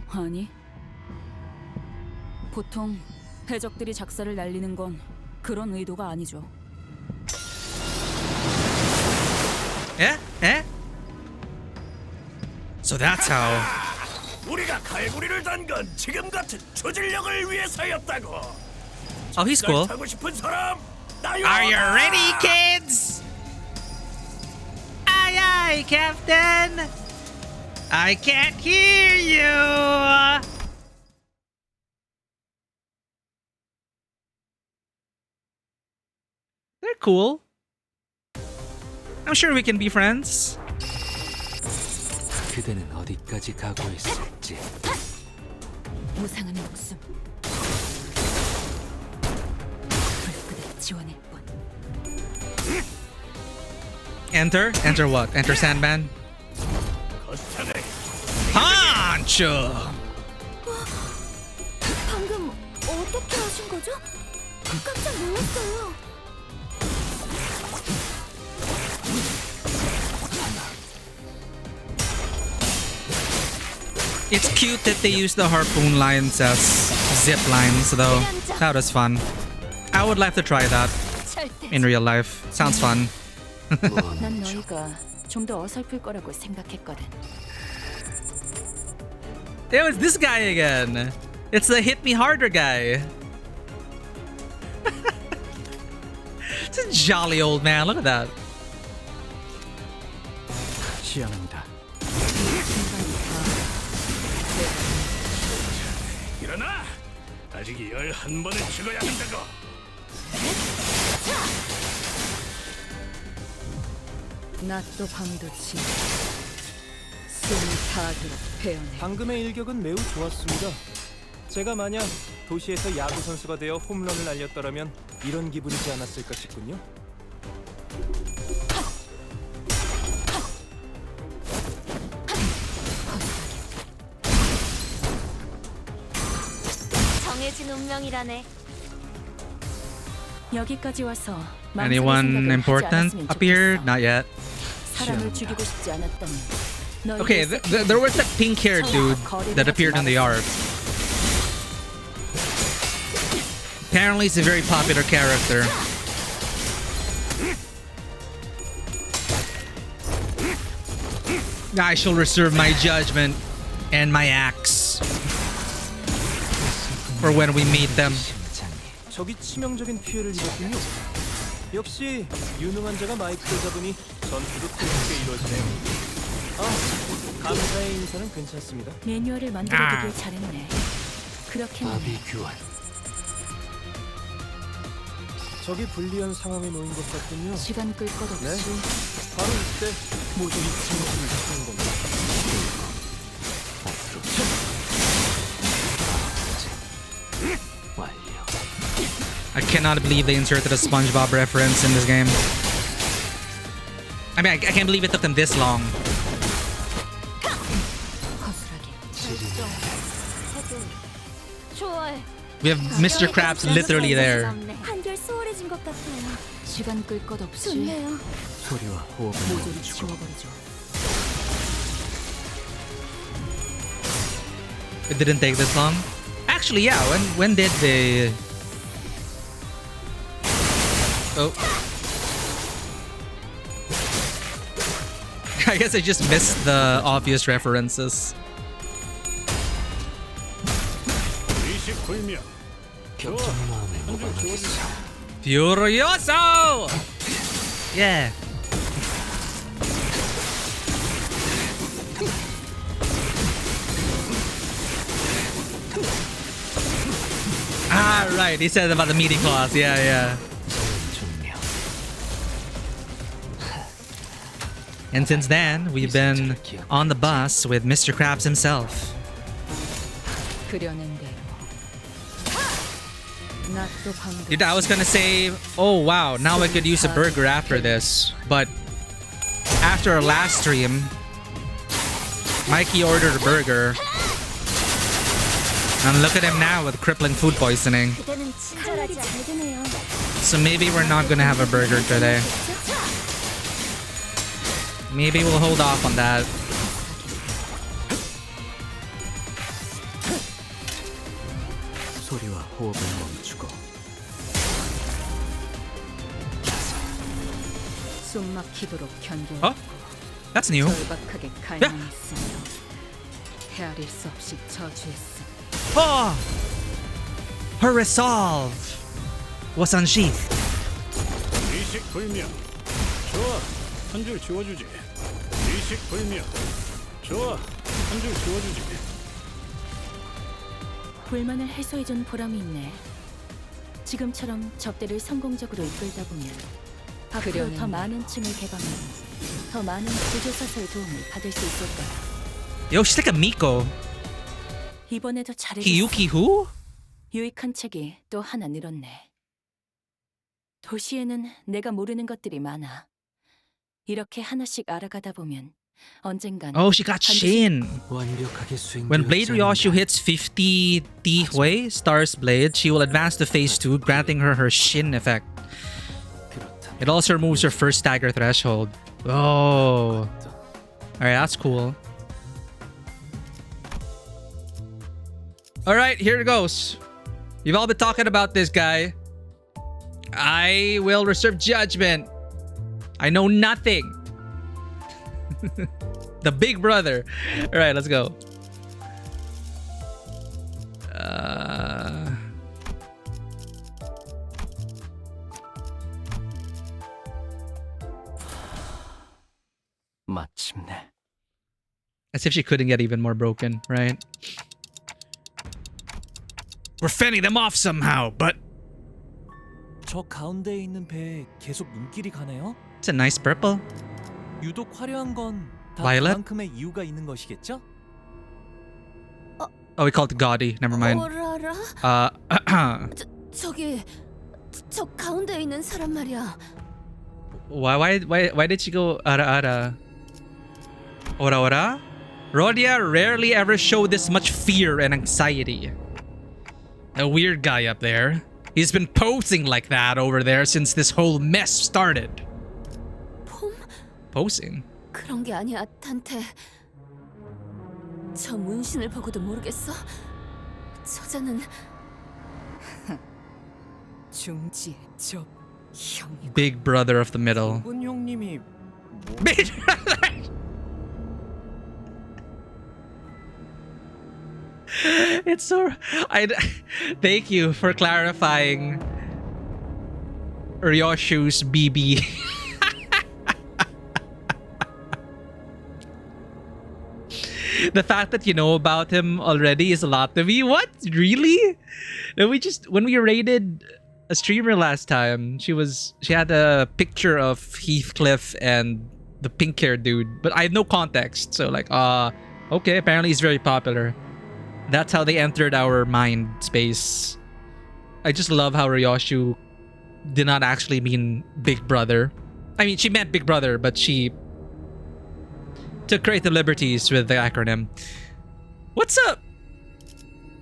아니, 보통 해적들이 작살을 날리는 건 그런 의도가 아니죠. 에? So that's how. 우리가 갈고리를 단 건 지금 같은 조질력을 위해서였다고. Oh, he's cool. 타고 싶은 사람 Are you ready, kids? Aye, aye, Captain. I can't hear you. They're cool. I'm sure we can be friends. 그대는 어디까지 각오했을지. 무상한 목숨. 불끈한 지원일 뿐. Enter? Enter what? Enter Sandman? Punch! 방금 어떻게 하신 거죠? 깜짝 놀랐어요. It's cute that they use the harpoon lines as zip lines, though. That was fun. I would like to try that in real life. Sounds fun. 난 너희가 좀 더 어설플 거라고 생각했거든. It was this guy again. It's the hit me harder guy. It's a jolly old man. Look at that. 시연합니다. 일어나! 아직 11번을 죽어야 한다고! 낮도 밤도 지. 숨이 닿도록 배어내. 방금의 일격은 매우 좋았습니다. 제가 만약 도시에서 야구 선수가 되어 홈런을 날렸더라면 이런 기분이지 않았을까 싶군요. 정해진 운명이라네. 여기까지 와서 Anyone important up here? Not yet. 사람을 죽이고 싶지 않았다면. Okay, there was that pink-haired dude that appeared in the art. Apparently, he's a very popular character. I shall reserve my judgment and my axe for when we meet them. 적이 치명적인 피해를 입었군요. 역시 유능한 자가 마이크를 잡으니 전투도 크게 이루어지네요. 아, 감사의 인사는 괜찮습니다. 매뉴얼을 만들어두길 잘했네. 그렇겠네. 적이 불리한 상황에 놓인 것 같군요. 시간 끌 것 없이. 네, 바로 이때 모두 이 친구를 잡는 겁니다. I cannot believe they inserted a SpongeBob reference in this game. I mean, I can't believe it took them this long. We have Mr. Krabs literally there. 한결 수월해진 것 같아요. 시간 끌 것 없이. 좋네요. 소리와 호흡을 모조리 멈추고 지워버리죠. It didn't take this long. Actually, yeah. When did they? Oh. I guess I just missed the obvious references. Furioso! Yeah. Ah, right. He said about the meaty claws. Yeah, yeah. And since then, we've been on the bus with Mr. Krabs himself. Dude, I was gonna say, oh wow, now I could use a burger after this. But after our last stream, Mikey ordered a burger. And look at him now with crippling food poisoning. So maybe we're not gonna have a burger today. Maybe we'll hold off on that. 소리와 호흡을 멈추고 숨막히도록 견뎌. Oh, that's new. 절박하게 갈망했으며 헤아릴 수 없이 저주했음. Oh, her resolve was unsheathed. 이식불명. 좋아, 한 줄 지워주지. 이식불명. 좋아, 한 줄 지워주지. 불만을 해소해준 보람이 있네. 지금처럼 접대를 성공적으로 이끌다 보면 앞으로 더 많은 층을 개방하고 더 많은 구조사서의 도움을 받을 수 있을 거야. Yo, she's like a Miko. 이번에도 잘해줬어. Hiyuki who? 유익한 책이 또 하나 늘었네. 도시에는 내가 모르는 것들이 많아. 이렇게 하나씩 알아가다 보면 언젠간 Oh, she got Shin. 완벽하게 When 수행되었지 Blade Ryoshu hits 50 Hui, Star's Blade, she will advance to phase 2, granting her her Shin effect. It also removes her first stagger threshold. Oh. Alright, that's cool. Alright, here it goes. You've all been talking about this guy. I will reserve judgment. I know nothing. The big brother. Alright, let's go. 마침내. As if she couldn't get even more broken, right? We're fending them off somehow, but 저 가운데에 있는 배에 계속 눈길이 가네요. it's a nice purple. 유독 화려한 건 다 Violet? 그만큼의 이유가 있는 것이겠죠? Oh, we called it gaudy. Never mind. 어라라? 저기 저 가운데 있는 사람 말이야. Why did she go ara ara? Ora ora? Rodia rarely ever showed this much fear and anxiety. A weird guy up there. He's been posing like that over there since this whole mess started. Posing? 그런 게 아니야, 단테. 저 문신을 보고도 모르겠어? 저자는 중지의 저 형이. Big brother of the middle. 군 형님이 Big brother! It's so... Thank you for clarifying Ryoshu's BB. The fact that you know about him already is a lot to me. What? Really? No, when we raided a streamer last time, she had a picture of Heathcliff and the pink haired dude, but I had no context. So like, okay, apparently he's very popular. That's how they entered our mind space. I just love how Ryoshu did not actually mean Big Brother. I mean, she meant Big Brother, but she took creative liberties with the acronym. What's up?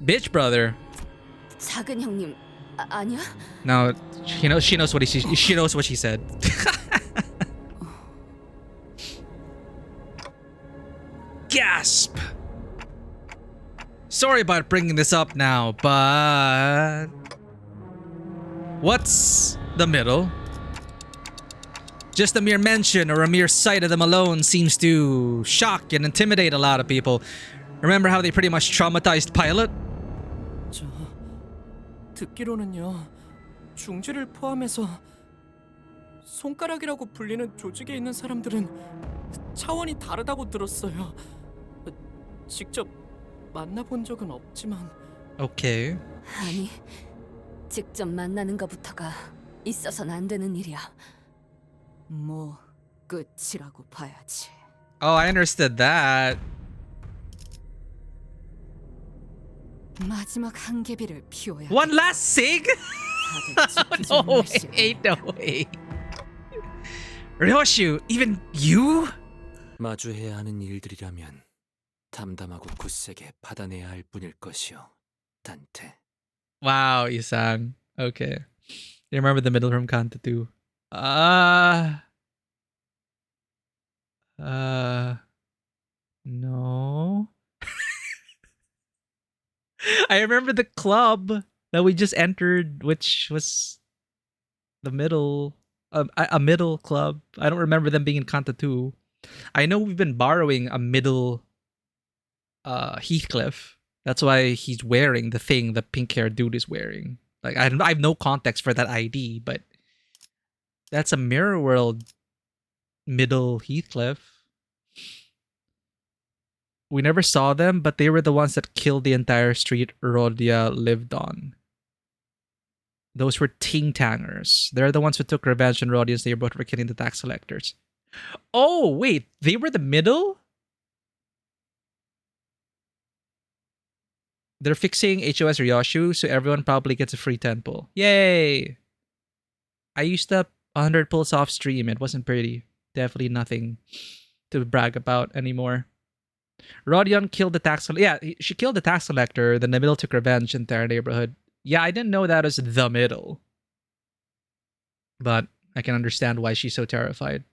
Bitch brother. 작은 형님 아니야? No, she knows what she knows what she said. Gasp. Sorry about bringing this up now, but what's the middle? Just a mere mention or a mere sight of them alone seems to shock and intimidate a lot of people. Remember how they pretty much traumatized Pilot? 저 듣기로는요. 중지를 포함해서 손가락이라고 불리는 조직에 있는 사람들은 차원이 다르다고 들었어요. 직접 만나본 적은 없지만. Okay. 아니, 직접 만나는 것부터가 있어서는 안 되는 일이야. 뭐 끝이라고 봐야지. Oh, I understood that. 마지막 한계비를 피워야. One last sig? No way, no way. Ryoshu, even you? 마주해야 하는 일들이라면 담담하고 굳세게 받아내야 할 뿐일 것이오, 단테. Wow, Isang. Okay. You remember the middle from Canto too. No. I remember the club that we just entered, which was the middle, a middle club. I don't remember them being in Canto 2. I know we've been borrowing a middle Heathcliff. That's why he's wearing the thing the pink-haired dude is wearing. Like, I have no context for that ID, but that's a Mirror World middle Heathcliff. We never saw them, but they were the ones that killed the entire street Rodia lived on. Those were Ting Tangers. They're the ones who took revenge on Rodia's neighborhood for killing the tax collectors. Oh, wait. They were the middle? they're fixing HOS Ryoshu, so everyone probably gets a free 10 pull. Yay! I used up 100 pulls off stream. It wasn't pretty. Definitely nothing to brag about anymore. Rodion killed the tax collector. Yeah, she killed the tax collector. Then the middle took revenge in their neighborhood. Yeah, I didn't know that was the middle. But I can understand why she's so terrified.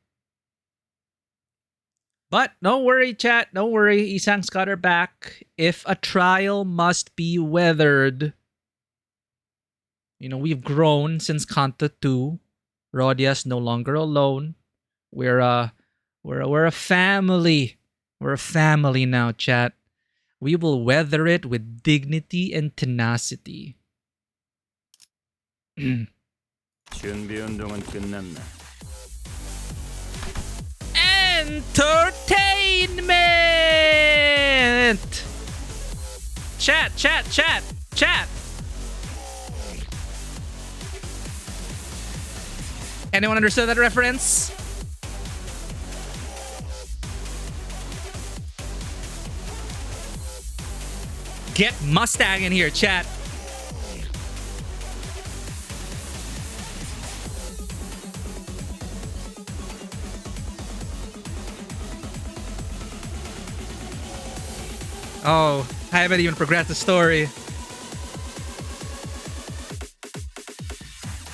But don't worry, chat. Don't worry. Isang's got her back. If a trial must be weathered. You know, we've grown since Canto 2. Rodia's no longer alone. We're a family. We're a family now, chat. We will weather it with dignity and tenacity. 준비 운동은 끝났나? Entertainment! Chat, chat, chat, chat! Anyone understood that reference? Get Mustang in here, chat. Oh, I haven't even progressed the story.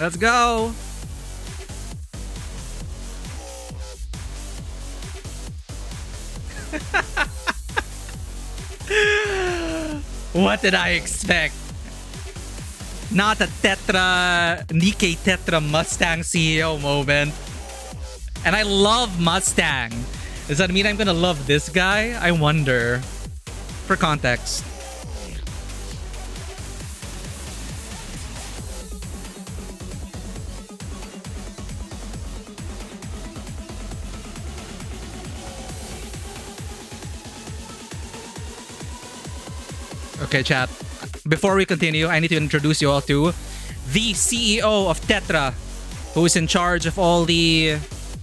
Let's go. What did I expect? Not a Nikkei Tetra Mustang CEO moment. And I love Mustang. Does that mean I'm gonna love this guy? I wonder. For context. Okay, chat. Before we continue, I need to introduce you all to the CEO of Tetra, who is in charge of all the,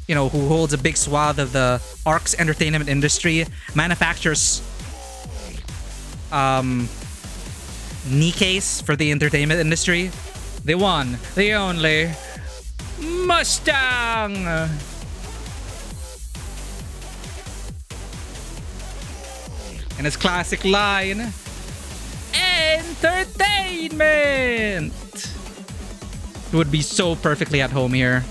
you know, who holds a big swath of the ARC's entertainment industry, manufactures Nikkeis for the entertainment industry. The one, the only, Mustang! And his classic line, entertainment! It would be so perfectly at home here.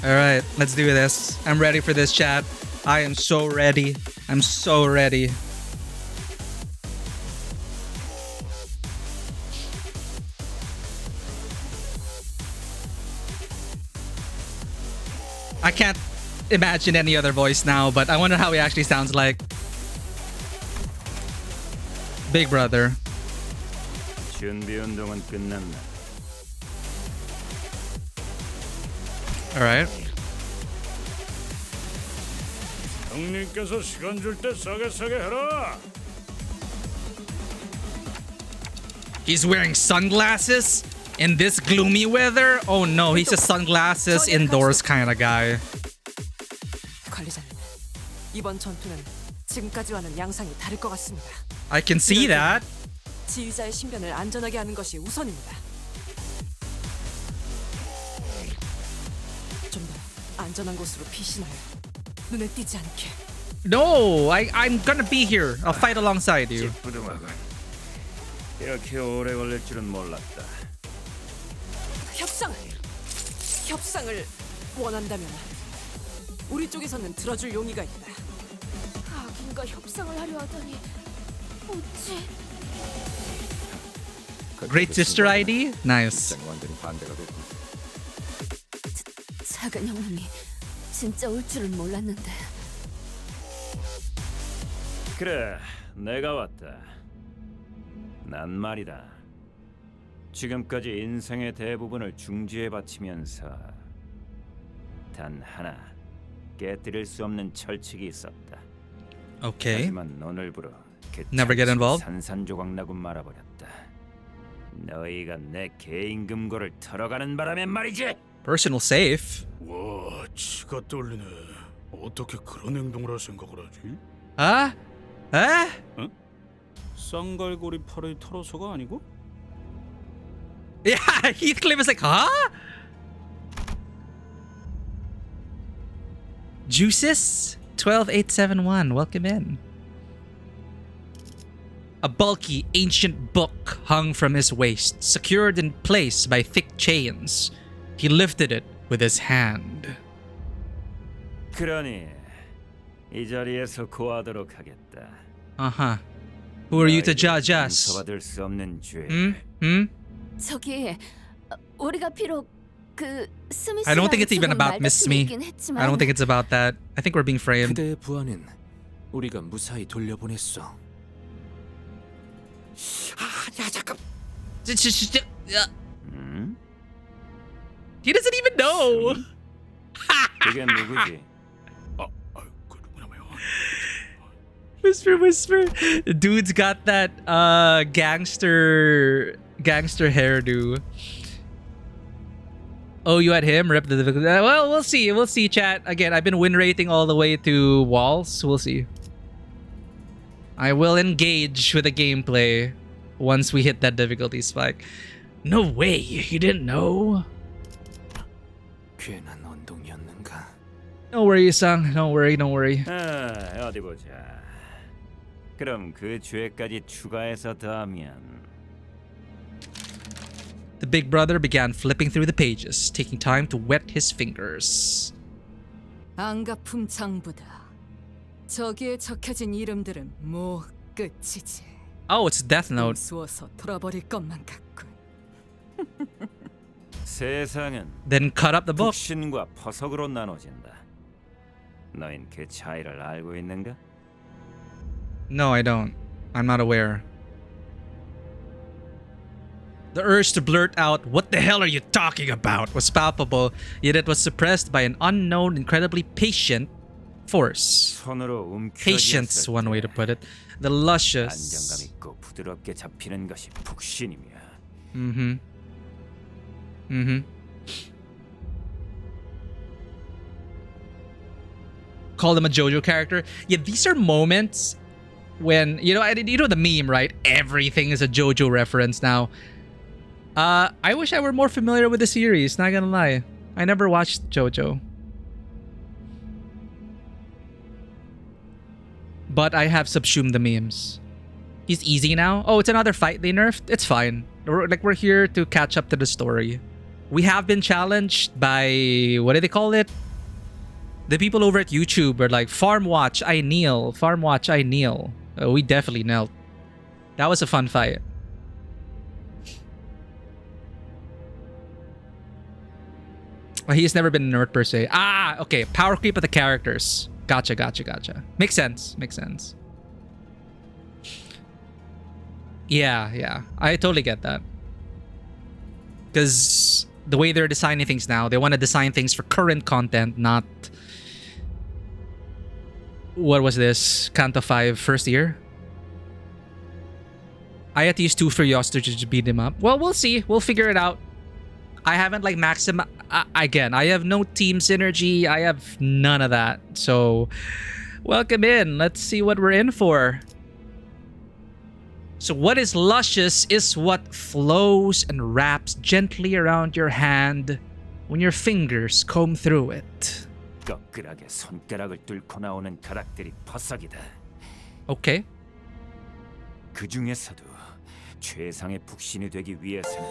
Alright, let's do this. I'm ready for this, chat. I am so ready. I'm so ready. I can't imagine any other voice now, but I wonder how he actually sounds like. Big brother. Alright. 형님께서 시간 줄 때 싸게 해라. He's wearing sunglasses in this gloomy weather? Oh no, he's a sunglasses indoors kind of guy. 관리자님, 이번 전투는 지금까지와는 양상이 다를 것 같습니다. I can see that. 지휘자의 신변을 안전하게 하는 것이 우선입니다. 좀 더 안전한 곳으로 피신하여 눈에 띄지 않게. No, I'm gonna be here. I'll fight alongside you. 이렇게 오래 걸릴 줄은 몰랐다. 협상을 원한다면 우리 쪽에서는 들어줄 용의가 있다. 악인과 협상을 하려 하더니 어찌? Great sister ID? Nice. 작은 형님이 진짜 올 줄은 몰랐는데. 그래, 내가 왔다. 난 말이다. 지금까지 인생의 대부분을 중지에 바치면서 단 하나 깨뜨릴 수 없는 철칙이 있었다. Okay. 하지만 오늘부로 그 Never get involved. 산산조각나고 말아버렸다. 너희가 내 개인 금고를 털어가는 바람에 말이지. Personal safe. 와, 치가 떨리네. 어떻게 그런 행동을 할 생각을 하지? Huh? Huh? 쌍갈고리 팔을 털어서가 아니고? Yeah, Heathcliff is like, huh? Juices 12871, welcome in. A bulky, ancient book hung from his waist, secured in place by thick chains. He lifted it with his hand. 그러니 이 자리에서 고하도록 하겠다. Uh-huh. Who are you to judge us? 용서받을 수 없는 죄. 저기 우리가 비록 그 스미스 I don't think it's even about Miss Me. I don't think it's about that. I think we're being framed. 그대의 부하는 우리가 무사히 돌려보냈어. 야 잠깐. He doesn't even know. 그게 누구지? Whisper, whisper. The dude's got that gangster hairdo. Oh, you had him rip the difficulty. Well, we'll see. We'll see, chat. Again, I've been win rating all the way to walls. We'll see. I will engage with the gameplay once we hit that difficulty spike. No way. You didn't know? 괜한 언동이었는가? Don't worry, Sang. Don't worry. Don't worry. 어디 보자. 그럼 그 죄까지 추가해서 더하면 The big brother began flipping through the pages, taking time to wet his fingers. 안가품 장부다. 저기에 적혀진 이름들은 뭐 끝이지. Oh, it's Death Note. 쏘서 돌아버릴 것만 같군. 세상은 Then cut up the book. 북신과 퍼석으로 나눠진다. 너흰 그 차이를 알고 있는가? No, I don't. I'm not aware. The urge to blurt out, "What the hell are you talking about?" was palpable, yet it was suppressed by an unknown, incredibly patient force. Patience, one way to put it. The luscious. 안정감 있고 부드럽게 잡히는 것이 북신이며. Call them a JoJo character. Yeah, these are moments when you know the meme, right? Everything is a JoJo reference now. I wish I were more familiar with the series, not gonna lie. I never watched JoJo. But I have subsumed the memes. He's easy now. Oh, it's another fight they nerfed? It's fine. We're here to catch up to the story. We have been challenged by, what do they call it? The people over at YouTube are like, farm watch, I kneel. Farm watch, I kneel. We definitely knelt. That was a fun fight. He's never been a nerd per se. Ah, okay. Power creep of the characters. Gotcha. Makes sense. Yeah. I totally get that. Because the way they're designing things now, they want to design things for current content, not... What was this? Canto 5 first year? I had to use 2 Furios to just beat him up. Well, we'll see. We'll figure it out. I haven't like maximum... Again, I have no team synergy. I have none of that. So, welcome in. Let's see what we're in for. So what is luscious is what flows and wraps gently around your hand when your fingers comb through it. 꺾으라게 손가락을 뚫고 나오는 가락들이 퍼석이다. Okay. 그 중에서도 최상의 북신이 되기 위해서는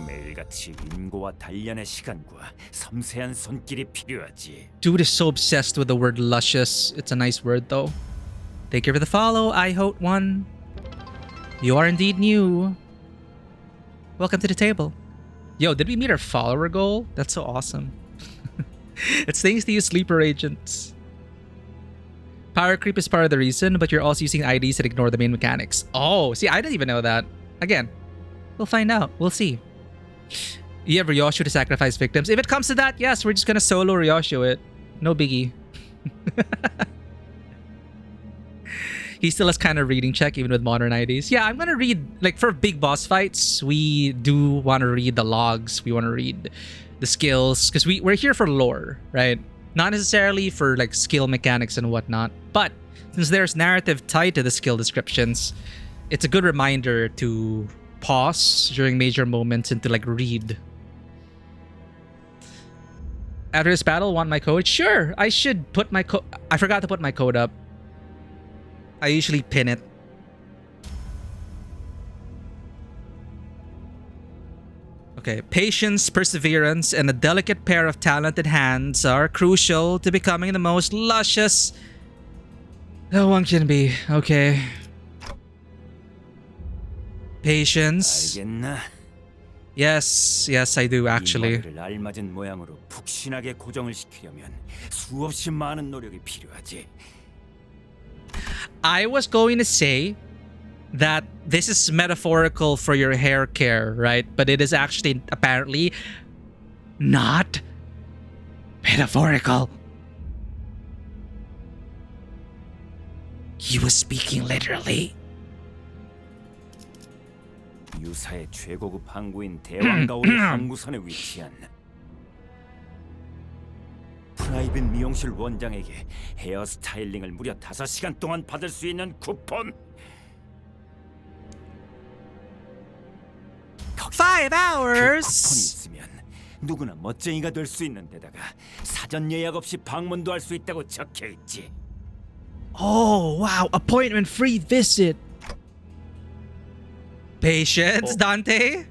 매일같이 인고와 단련의 시간과 섬세한 손길이 필요하지. Dude is so obsessed with the word luscious. It's a nice word though. Thank you for the follow, iHote1. You are indeed new. Welcome to the table. Yo, did we meet our follower goal? That's so awesome. It's thanks to you sleeper agents. Power creep is part of the reason, but you're also using IDs that ignore the main mechanics. Oh, see, I didn't even know that. Again, we'll find out. We'll see. You have Ryoshu to sacrifice victims. If it comes to that, yes, we're just gonna solo Ryoshu it. No biggie. He still has kind of reading check even with modern IDs. Yeah, I'm gonna read, like for big boss fights, we do want to read the logs. We want to read the skills because we're here for lore, right? Not necessarily for like skill mechanics and whatnot, but Since there's narrative tied to the skill descriptions, it's a good reminder to pause during major moments and to like read. After this battle, want my code? Sure, I should put my code. I forgot to put my code up. I usually pin it. Okay, patience, perseverance, and a delicate pair of talented hands are crucial to becoming the most luscious that one can be. Okay. Patience. 알겠나? Yes, I do actually. 이 머리를 알맞은 모양으로 푹신하게 고정을 시키려면 수없이 많은 노력이 필요하지. I was going to say that this is metaphorical for your hair care, right? But it is actually apparently not metaphorical. He was speaking literally. 유사의 최고급 항구인 대왕가오리 항구선에 위치한 프라이빗 미용실 원장에게 헤어 스타일링을 무려 5시간 동안 받을 수 있는 쿠폰. 5 hours. 쿠폰이 있으면 누구나 멋쟁이가 될 수 있는 데다가 사전 예약 없이 방문도 할 수 있다고 적혀 있지. Oh, wow. Appointment free visit. Patience, Dante.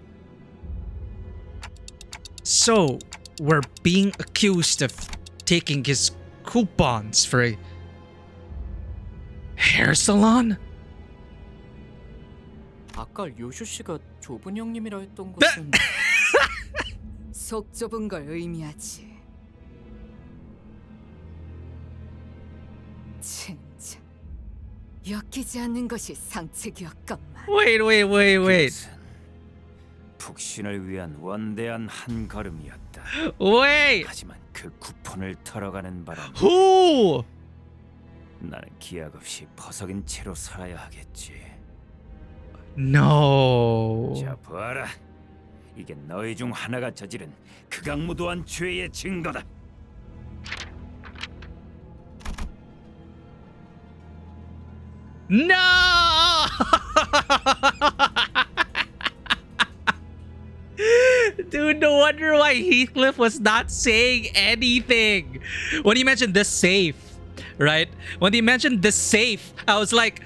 So, we're being accused of taking his coupons for a hair salon? 아까 요슈 씨가 좁은 형님이라 했던 것은 속 좁은 걸 의미하지. 진짜 엮이지 않는 것이 상책이었건만. Wait. 푹신을 위한 원대한 한 걸음이었다. Wait. 하지만 그 쿠폰을 털어가는 바람에 Who? 나는 기약 없이 퍼석인 채로 살아야 하겠지. No. 자, 봐라. 이게 너희 중 하나가 저지른 극악무도한 죄의 증거다. No! Dude, no wonder why Heathcliff was not saying anything. When he mentioned the safe, right? When he mentioned the safe, I was like,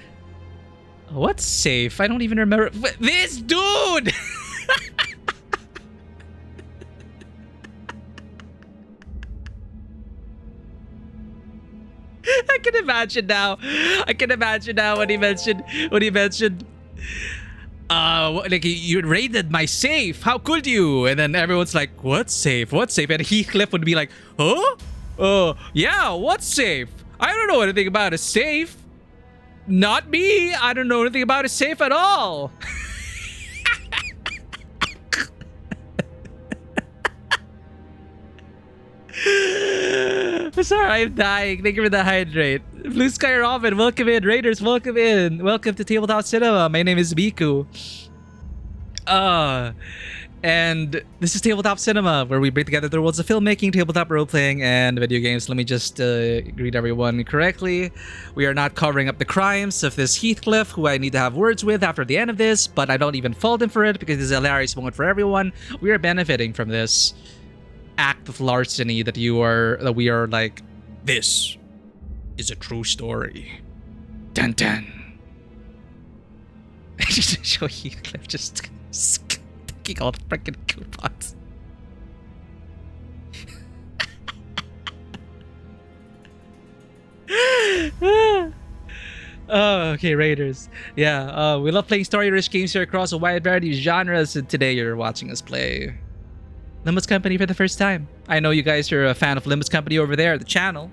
what safe? I don't even remember. This dude! I can imagine now when he mentioned like you raided my safe. How could you? And then everyone's like, what safe? What safe? And Heathcliff would be like, huh? Yeah, what safe? I don't know anything about a safe. Not me. I don't know anything about a safe at all. Sorry, I'm dying. Thank you for the hydrate. Blue Sky Robin, welcome in. Raiders, welcome in. Welcome to Tabletop Cinema. My name is Miku. And this is Tabletop Cinema, where we bring together the worlds of filmmaking, tabletop role-playing, and video games. Let me just greet everyone correctly. We are not covering up the crimes of this Heathcliff, who I need to have words with after the end of this, but I don't even fault him for it, because it's a hilarious moment for everyone. We are benefiting from this act of larceny that we are like, this is a true story. Dun dun. Just show Heathcliff just taking all the freaking coupons. Oh, okay, Raiders. Yeah, we love playing story-rich games here across a wide variety of genres, and today you're watching us play Limbus Company for the first time. I know you guys are a fan of Limbus Company over there, the channel.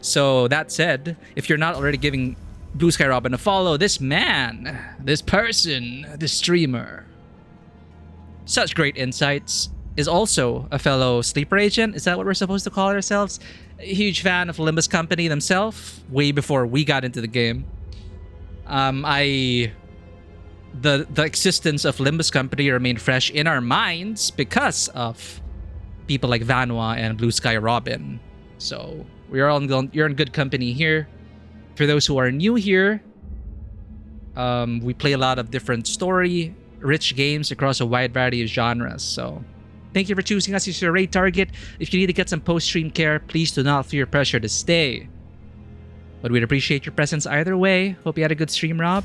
So that said, if you're not already giving Blue Sky Robin a follow, this man, this person, this streamer, such great insights, is also a fellow sleeper agent. Is that what we're supposed to call ourselves? A huge fan of Limbus Company themselves, way before we got into the game. The existence of Limbus Company remained fresh in our minds because of people like Vanwa and Blue Sky Robin. So you're in good company here. For those who are new here, we play a lot of different story-rich games across a wide variety of genres. So thank you for choosing us as your raid target. If you need to get some post-stream care, please do not feel pressure to stay. But we'd appreciate your presence either way. Hope you had a good stream, Rob.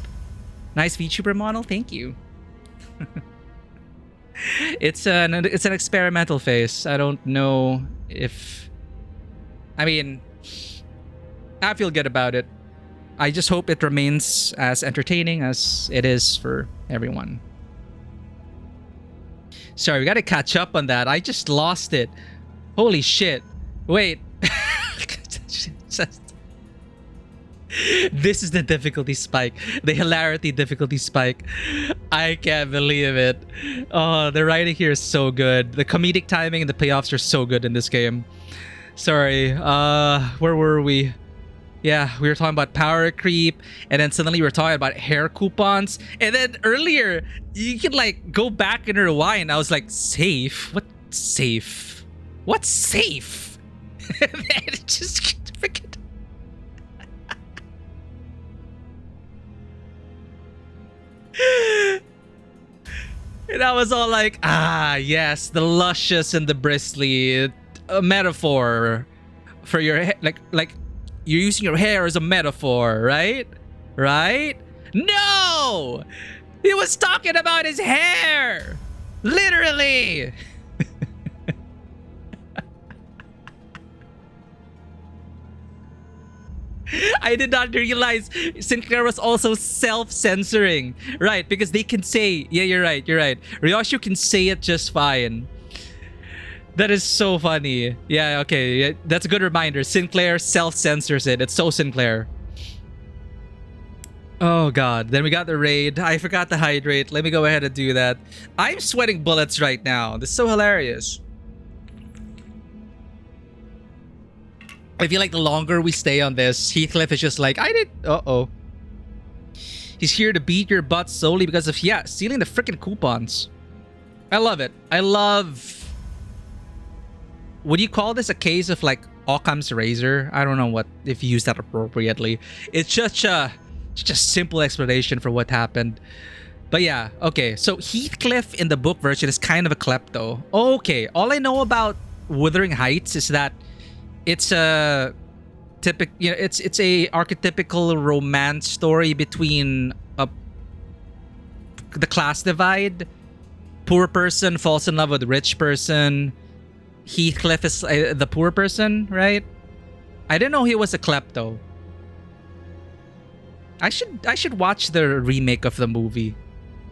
Nice VTuber model. Thank you. It's an experimental phase. I don't know if... I mean, I feel good about it. I just hope it remains as entertaining as it is for everyone. Sorry, we gotta catch up on that. I just lost it. Holy shit. Wait. This is the difficulty spike. The hilarity difficulty spike. I can't believe it. Oh, the writing here is so good. The comedic timing and the payoffs are so good in this game. Sorry. Where were we? Yeah, we were talking about power creep, and then suddenly we were talking about hair coupons, and then earlier you could like go back and rewind. I was like, safe? What safe? What's safe? And then it just freaking... And I was all like, ah, yes, the luscious and the bristly, a metaphor for your like you're using your hair as a metaphor, right? Right? No! He was talking about his hair! Literally! I did not realize Sinclair was also self-censoring. Right, because they can say, yeah, you're right. Ryoshu can say it just fine. That is so funny. Yeah, okay. That's a good reminder. Sinclair self-censors it. It's so Sinclair. Oh, God. Then we got the raid. I forgot to hydrate. Let me go ahead and do that. I'm sweating bullets right now. This is so hilarious. I feel like the longer we stay on this, Heathcliff is just like, uh-oh. He's here to beat your butt solely because of, yeah, stealing the freaking coupons. I love it. I love... Would you call this a case of like Occam's razor? I don't know what if you use that appropriately. It's just a simple explanation for what happened. But yeah, okay. So Heathcliff in the book version is kind of a klepto. Okay, all I know about Wuthering Heights is that it's a typical, you know, it's a archetypical romance story between the class divide. Poor person falls in love with rich person. Heathcliff is the poor person, right? I didn't know he was a klepto. I should watch the remake of the movie.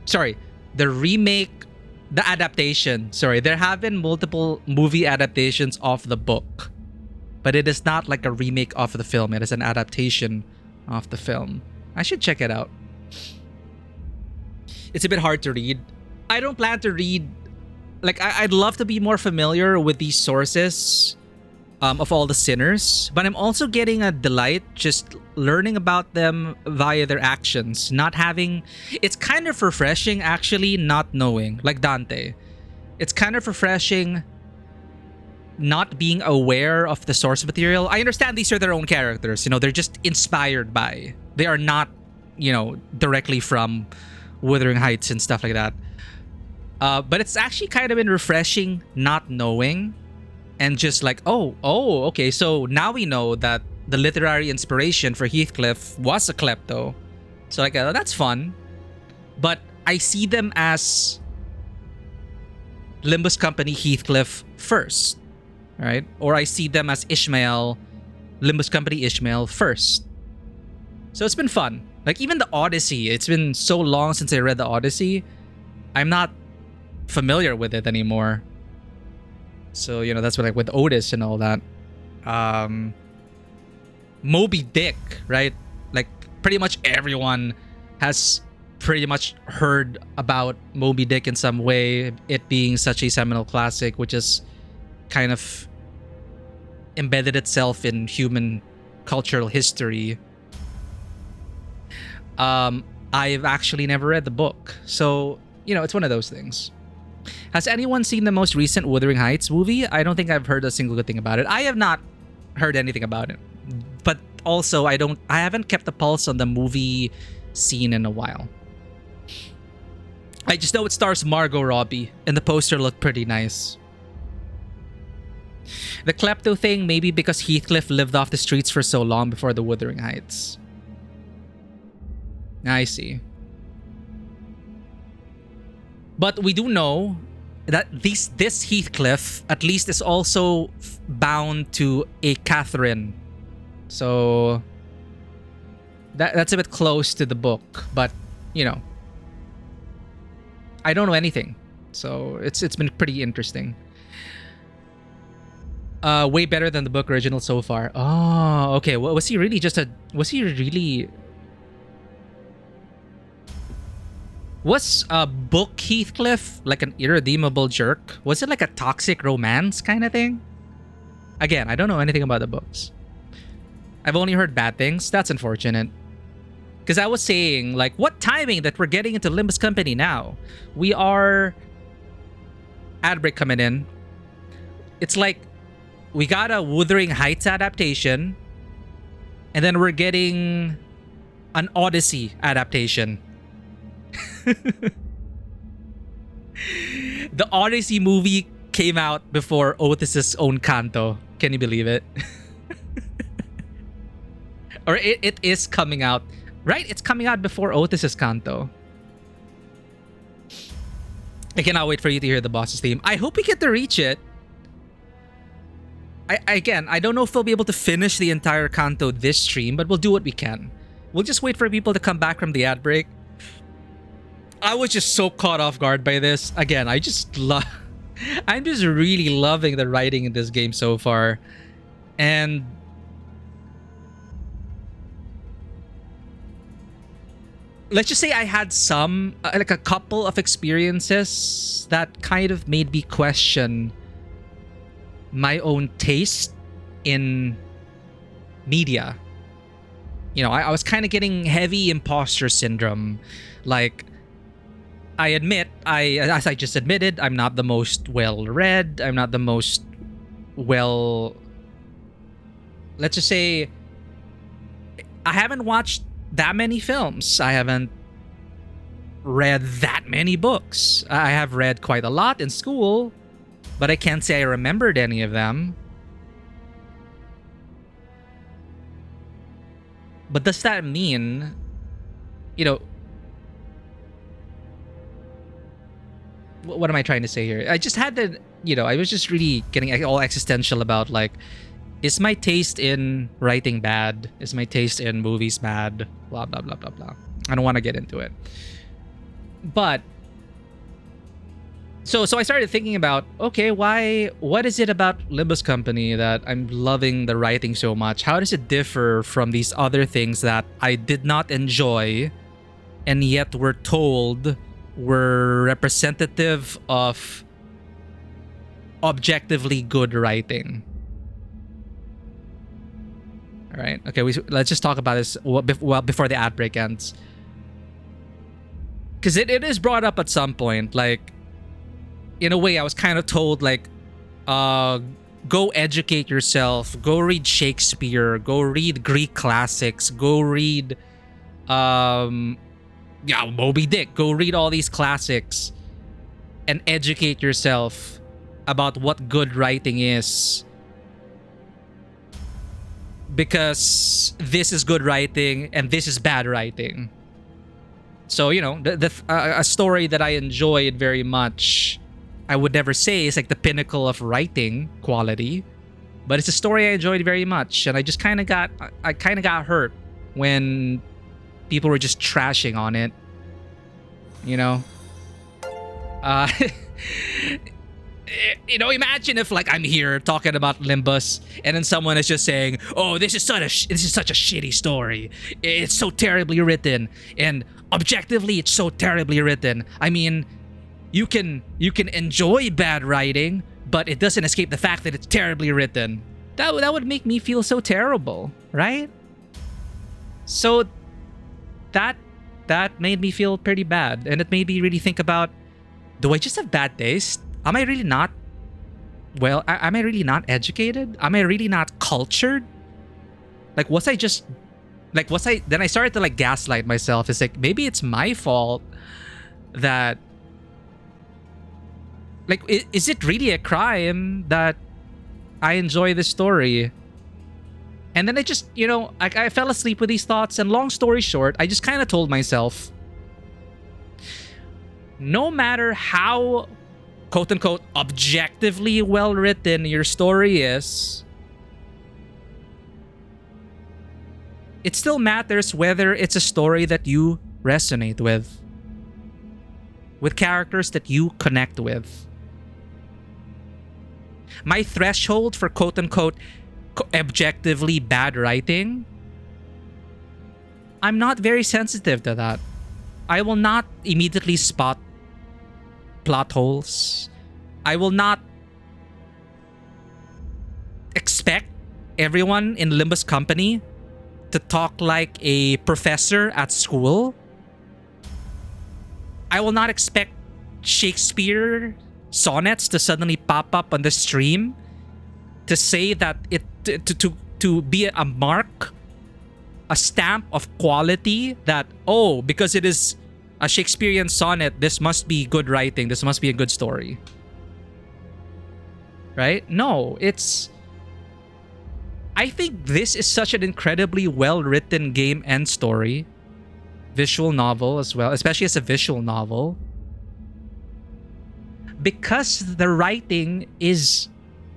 Sorry, the adaptation. Sorry, there have been multiple movie adaptations of the book, but it is not like a remake of the film. It is an adaptation of the film. I should check it out. It's a bit hard to read. I don't plan to read. Like, I'd love to be more familiar with these sources of all the sinners, but I'm also getting a delight just learning about them via their actions, not having... It's kind of refreshing, actually, not knowing, like Dante. It's kind of refreshing not being aware of the source material. I understand these are their own characters, you know, they're just inspired by. They are not, you know, directly from Wuthering Heights and stuff like that. But it's actually kind of been refreshing not knowing and just like, oh, okay. So now we know that the literary inspiration for Heathcliff was a klepto. So like, that's fun. But I see them as Limbus Company Heathcliff first, right? Or I see them as Ishmael, Limbus Company Ishmael first. So it's been fun. Like even the Odyssey, it's been so long since I read the Odyssey. I'm not familiar with it anymore. So, you know, that's what, like with Otis and all that. Moby Dick, right? Like pretty much everyone has pretty much heard about Moby Dick in some way, it being such a seminal classic, which is kind of embedded itself in human cultural history. I've actually never read the book, so, you know, it's one of those things. Has anyone seen the most recent Wuthering Heights movie? I don't think I've heard a single good thing about it. I have not heard anything about it. But also I haven't kept the pulse on the movie scene in a while. I just know it stars Margot Robbie, and the poster looked pretty nice. The klepto thing, maybe because Heathcliff lived off the streets for so long before the Wuthering Heights. I see. But we do know that this Heathcliff at least is also bound to a Catherine. So that's a bit close to the book, but you know, I don't know anything. So it's been pretty interesting. Way better than the book original so far. Oh, okay. Was he really Was book Heathcliff like an irredeemable jerk? Was it like a toxic romance kind of thing? Again, I don't know anything about the books. I've only heard bad things. That's unfortunate. Because I was saying, like, what timing that we're getting into Limbus Company now? We are... Ad break coming in. It's like, we got a Wuthering Heights adaptation, and then we're getting an Odyssey adaptation. The Odyssey movie came out before Otis's own Canto. Can you believe it? Or it is coming out. Right? It's coming out before Otis's Canto. I cannot wait for you to hear the boss's theme. I hope we get to reach it. Again, I don't know if we'll be able to finish the entire Canto this stream, but we'll do what we can. We'll just wait for people to come back from the ad break. I was just so caught off guard by this. Again, I'm just really loving the writing in this game so far. And let's just say I had like a couple of experiences that kind of made me question my own taste in media. You know, I was kind of getting heavy imposter syndrome. Like, I admit, as I just admitted, I'm not the most well-read. I'm not the most let's just say, I haven't watched that many films. I haven't read that many books. I have read quite a lot in school, but I can't say I remembered any of them. But does that mean, you know, what am I trying to say here? I just had to, you know, I was just really getting all existential about, like, is my taste in writing bad? Is my taste in movies bad? Blah, blah, blah, blah, blah. I don't want to get into it. But, so I started thinking about, okay, what is it about Limbus Company that I'm loving the writing so much? How does it differ from these other things that I did not enjoy and yet were told were representative of objectively good writing? All right. Okay, let's just talk about this before the ad break ends. Because it is brought up at some point. Like, in a way, I was kind of told, like, go educate yourself. Go read Shakespeare. Go read Greek classics. Go read... Moby Dick. Go read all these classics and educate yourself about what good writing is. Because this is good writing and this is bad writing. So, you know, a story that I enjoyed very much, I would never say is like the pinnacle of writing quality, but it's a story I enjoyed very much, and I just kind of got hurt when people were just trashing on it, you know. You know, imagine if, like, I'm here talking about Limbus and then someone is just saying, "Oh, this is such a shitty story. It's so terribly written, and objectively, it's so terribly written." I mean, you can enjoy bad writing, but it doesn't escape the fact that it's terribly written. That would make me feel so terrible, right? So that made me feel pretty bad, and it made me really think about, do I just have bad taste? Am I really not educated? Am I really not cultured? Like, was I just... Like, was I... Then I started to, like, gaslight myself. It's like, maybe it's my fault that... Like, is it really a crime that I enjoy this story? And then I just, you know, I fell asleep with these thoughts. And long story short, I just kind of told myself, no matter how, quote-unquote, objectively well-written your story is, it still matters whether it's a story that you resonate with characters that you connect with. My threshold for quote-unquote objectively bad writing, I'm not very sensitive to that. I will not immediately spot plot holes. I will not expect everyone in Limbus company to talk like a professor at school. I will not expect Shakespeare sonnets to suddenly pop up on the stream to say that it to be a mark, a stamp of quality that, oh, because it is a Shakespearean sonnet, this must be good writing, this must be a good story. Right? No, it's... I think this is such an incredibly well-written game and story. Visual novel as well, especially as a visual novel. Because the writing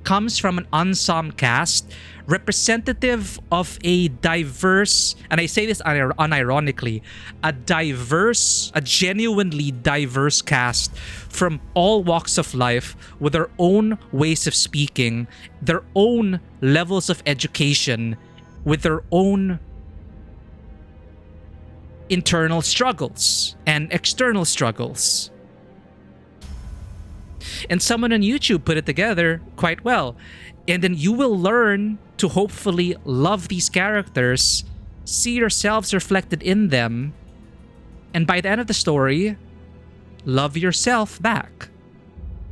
comes from an ensemble cast representative of a diverse, and I say this unironically, a genuinely diverse cast from all walks of life with their own ways of speaking, their own levels of education, with their own internal struggles and external struggles. And someone on YouTube put it together quite well. And then you will learn to hopefully love these characters, see yourselves reflected in them, and by the end of the story, love yourself back.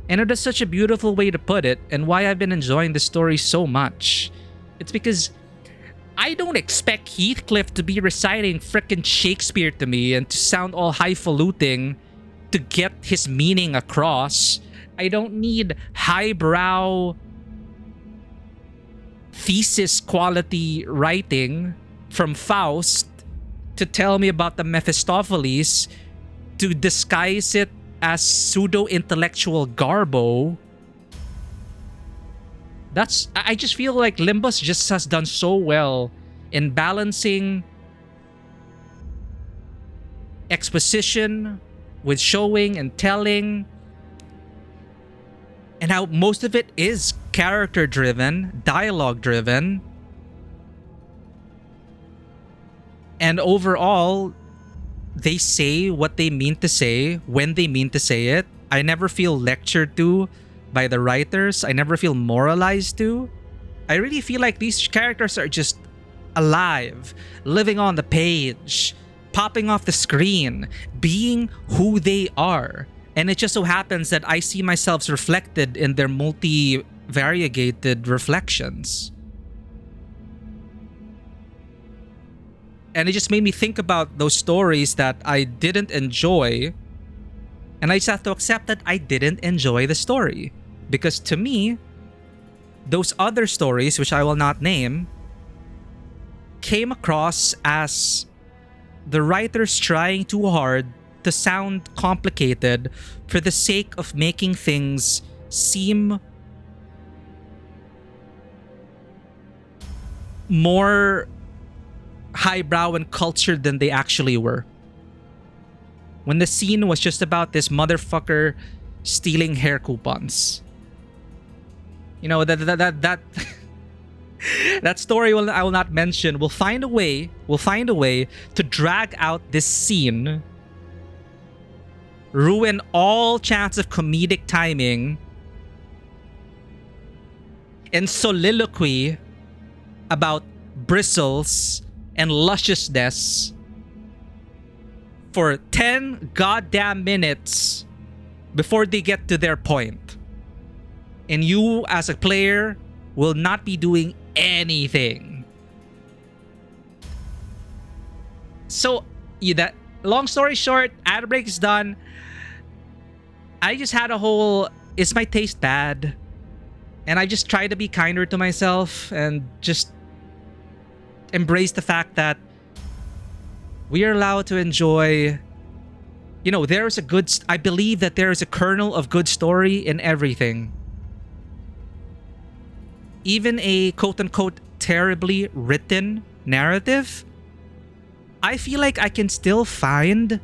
And it is such a beautiful way to put it, and why I've been enjoying the story so much. It's because I don't expect Heathcliff to be reciting frickin' Shakespeare to me and to sound all highfalutin to get his meaning across. I don't need highbrow thesis quality writing from Faust to tell me about the Mephistopheles to disguise it as pseudo-intellectual garbo. I just feel like Limbus just has done so well in balancing exposition with showing and telling, and how most of it is character-driven, dialogue-driven. And overall, they say what they mean to say when they mean to say it. I never feel lectured to by the writers. I never feel moralized to. I really feel like these characters are just alive, living on the page, popping off the screen, being who they are. And it just so happens that I see myself reflected in their multi-variegated reflections. And it just made me think about those stories that I didn't enjoy. And I just have to accept that I didn't enjoy the story. Because to me, those other stories, which I will not name, came across as the writers trying too hard to sound complicated for the sake of making things seem more highbrow and cultured than they actually were. When the scene was just about this motherfucker stealing hair coupons. You know, that that story I will not mention. We'll find a way to drag out this scene, ruin all chance of comedic timing, and soliloquy about bristles and lusciousness for 10 goddamn minutes before they get to their point. And you as a player will not be doing anything. So, that long story short, ad break is done. I just had a whole, is my taste bad? And I just try to be kinder to myself and just embrace the fact that we are allowed to enjoy, you know, there's a good, I believe that there is a kernel of good story in everything. Even a quote-unquote terribly written narrative, I feel like I can still find,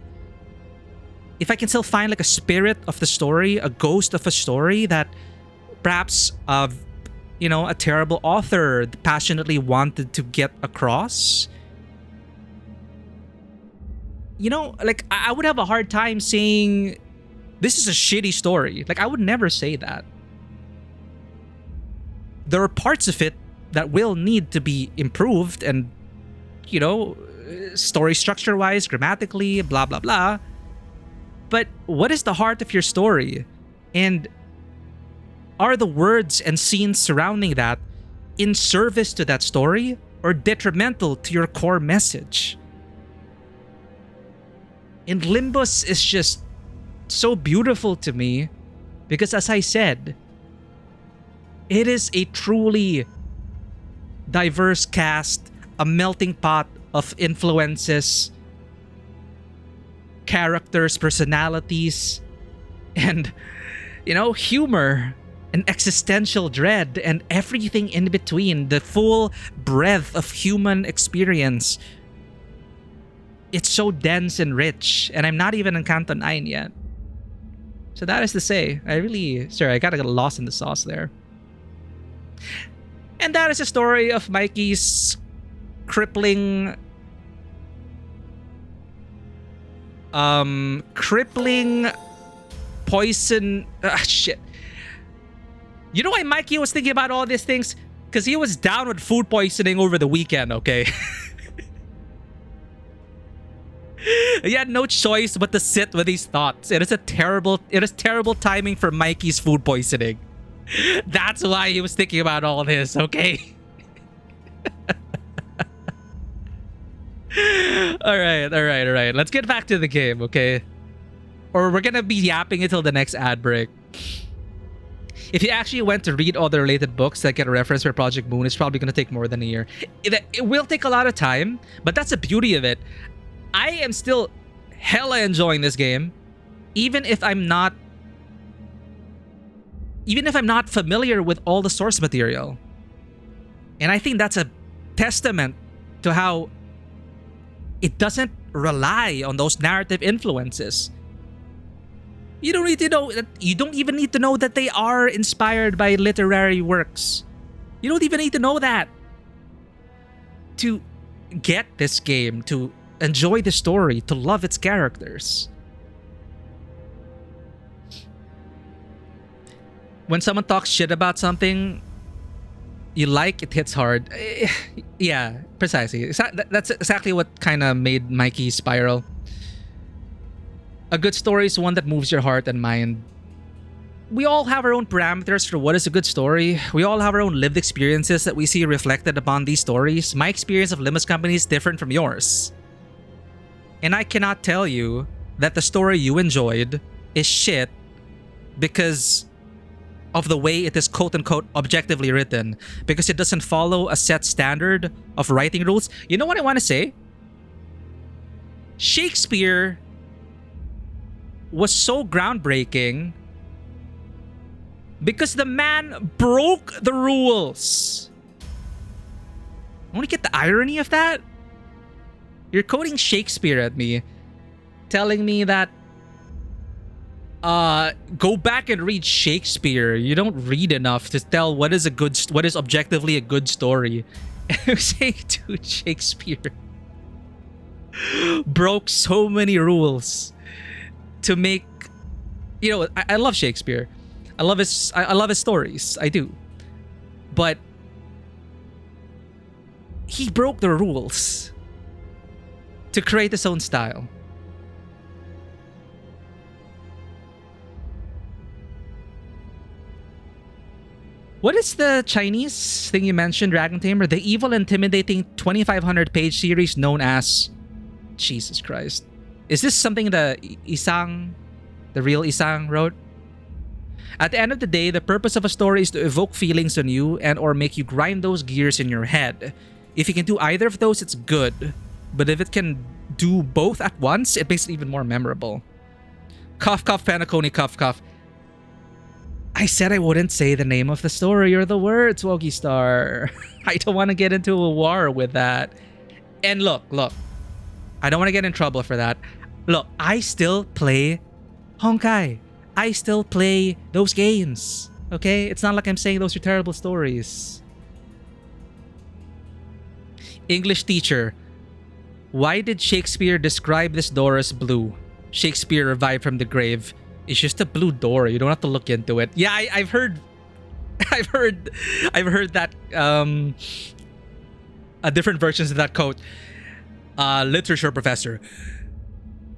if I can still find like a spirit of the story, a ghost of a story that perhaps you know, a terrible author passionately wanted to get across. You know, like I would have a hard time saying this is a shitty story. Like I would never say that. There are parts of it that will need to be improved and, you know, story structure wise, grammatically, blah, blah, blah. But what is the heart of your story? And are the words and scenes surrounding that in service to that story or detrimental to your core message? And Limbus is just so beautiful to me because, as I said, it is a truly diverse cast, a melting pot of influences, characters, personalities, and, you know, humor and existential dread and everything in between. The full breadth of human experience. It's so dense and rich, and I'm not even in Canto 9 yet. So that is to say, I gotta get lost in the sauce there. And that is the story of Mikey's crippling poison. Shit. You know why Mikey was thinking about all these things? Because he was down with food poisoning over the weekend, okay? He had no choice but to sit with these thoughts. It is terrible timing for Mikey's food poisoning. That's why he was thinking about all this, okay? All right. Let's get back to the game, okay? Or we're gonna be yapping until the next ad break. If you actually went to read all the related books that get a reference for Project Moon, it's probably gonna take more than a year. It will take a lot of time, but that's the beauty of it. I am still hella enjoying this game, even if I'm not familiar with all the source material. And I think that's a testament to how it doesn't rely on those narrative influences. You don't need to know that, you don't even need to know that they are inspired by literary works. You don't even need to know that to get this game, to enjoy the story, to love its characters. When someone talks shit about something you like, it hits hard. Yeah, precisely. That's exactly what kind of made Mikey spiral. A good story is one that moves your heart and mind. We all have our own parameters for what is a good story. We all have our own lived experiences that we see reflected upon these stories. My experience of Limbus Company is different from yours. And I cannot tell you that the story you enjoyed is shit because of the way it is quote-unquote objectively written, because it doesn't follow a set standard of writing rules. You know what I want to say? Shakespeare was so groundbreaking because the man broke the rules. I want to get the irony of that. You're quoting Shakespeare at me, telling me that go back and read Shakespeare. You don't read enough to tell what is objectively a good story. And I'm saying, dude, Shakespeare broke so many rules to make, you know, I love Shakespeare. I love his stories. I do. But he broke the rules to create his own style. What is the Chinese thing you mentioned, Dragon Tamer? The evil, intimidating 2,500-page series known as Jesus Christ. Is this something the real Isang wrote? At the end of the day, the purpose of a story is to evoke feelings on you and or make you grind those gears in your head. If you can do either of those, it's good. But if it can do both at once, it makes it even more memorable. Cough, cough, Panaconi, cough, cough. I said I wouldn't say the name of the story or the words, Woggy Star. I don't want to get into a war with that. And look. I don't want to get in trouble for that. Look, I still play Honkai. I still play those games. Okay? It's not like I'm saying those are terrible stories. English teacher. Why did Shakespeare describe this door as blue? Shakespeare revived from the grave. It's just a blue door. You don't have to look into it. Yeah, I've heard that different versions of that quote. Literature professor.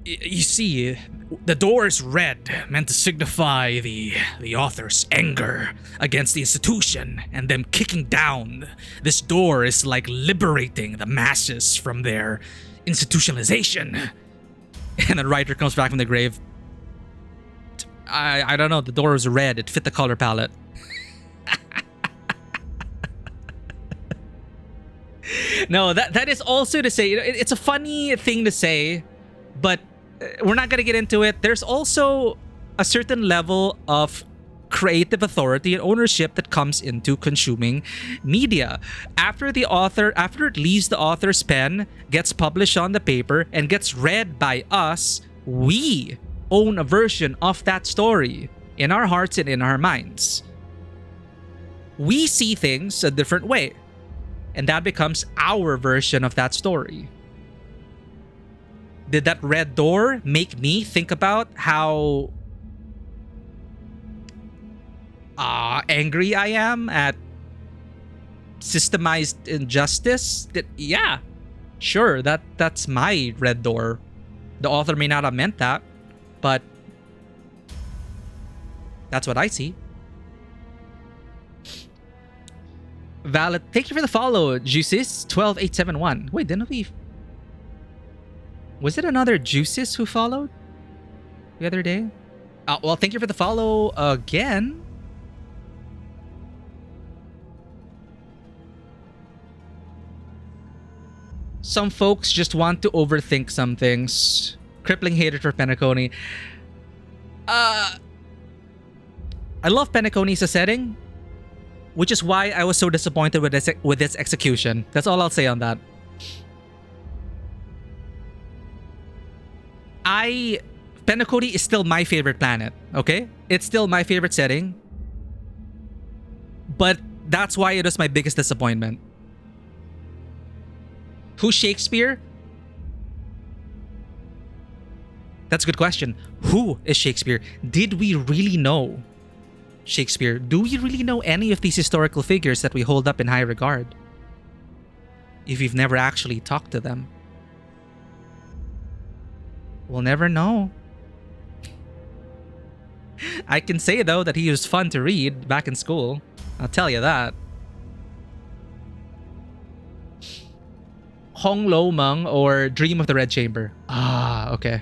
You see, the door is red, meant to signify the author's anger against the institution and them kicking down. This door is like liberating the masses from their institutionalization. And the writer comes back from the grave. I don't know, the door was red. It fit the color palette. No, that is also to say, it's a funny thing to say, but we're not going to get into it. There's also a certain level of creative authority and ownership that comes into consuming media. After it leaves the author's pen, gets published on the paper, and gets read by us, we own a version of that story in our hearts and in our minds. We see things a different way, and that becomes our version of that story. Did that red door make me think about how angry I am at systemized injustice? Yeah, sure, that's my red door. The author may not have meant that, but that's what I see. Valid. Thank you for the follow, Juices 12871. Wait, didn't we? Was it another Juices who followed the other day? Well, thank you for the follow again. Some folks just want to overthink some things. Crippling hatred for Penacony. I love Penacony as a setting, which is why I was so disappointed with its execution. That's all I'll say on that. Penacony is still my favorite planet, okay? It's still my favorite setting. But that's why it was my biggest disappointment. Who's Shakespeare? That's a good question. Who is Shakespeare? Did we really know Shakespeare? Do we really know any of these historical figures that we hold up in high regard? If we've never actually talked to them. We'll never know. I can say, though, that he was fun to read back in school. I'll tell you that. Hong Lo Meng or Dream of the Red Chamber. Ah, okay.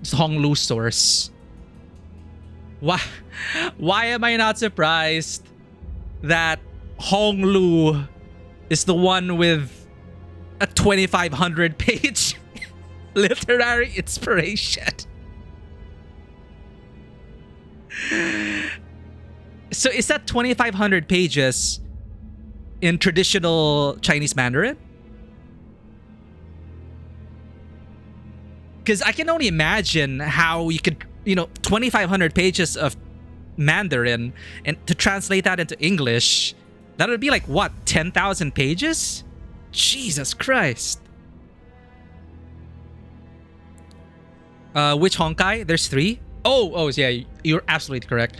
It's Hong Lu's source. Why am I not surprised that Hong Lu is the one with a 2,500 page literary inspiration? So is that 2,500 pages in traditional Chinese Mandarin? Because I can only imagine how you could, 2,500 pages of Mandarin, and to translate that into English, that would be like, what, 10,000 pages? Jesus Christ. Which Honkai? There's 3? Oh, yeah, you're absolutely correct.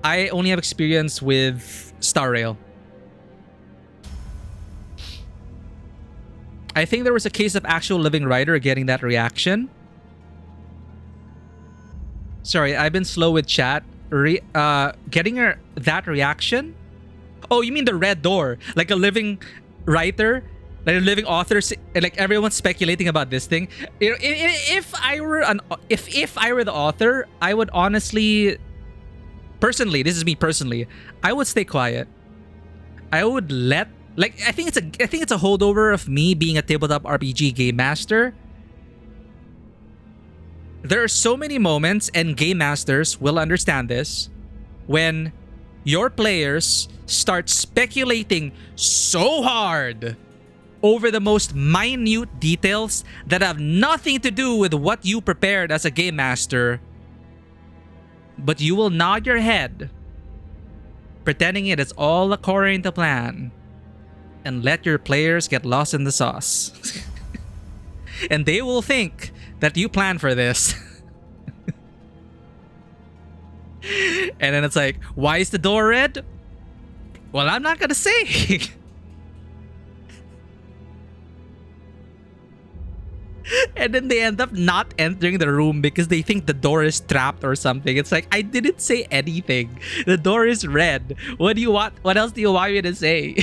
I only have experience with Star Rail. I think there was a case of actual living writer getting that reaction. Sorry, I've been slow with chat. Getting that reaction? Oh, you mean the red door? Like a living writer Like living authors, like everyone's speculating about this thing. You know, if I were if I were the author, I would honestly, personally, this is me personally, I would stay quiet. I would let, like, I think it's a holdover of me being a tabletop RPG game master. There are so many moments, and game masters will understand this, when your players start speculating so hard over the most minute details that have nothing to do with what you prepared as a game master, but you will nod your head, pretending it is all according to plan, and let your players get lost in the sauce. And they will think that you planned for this. And then it's like, why is the door red? Well, I'm not gonna say. And then they end up not entering the room because they think the door is trapped or something. It's like, I didn't say anything. The door is red. What do you want? What else do you want me to say?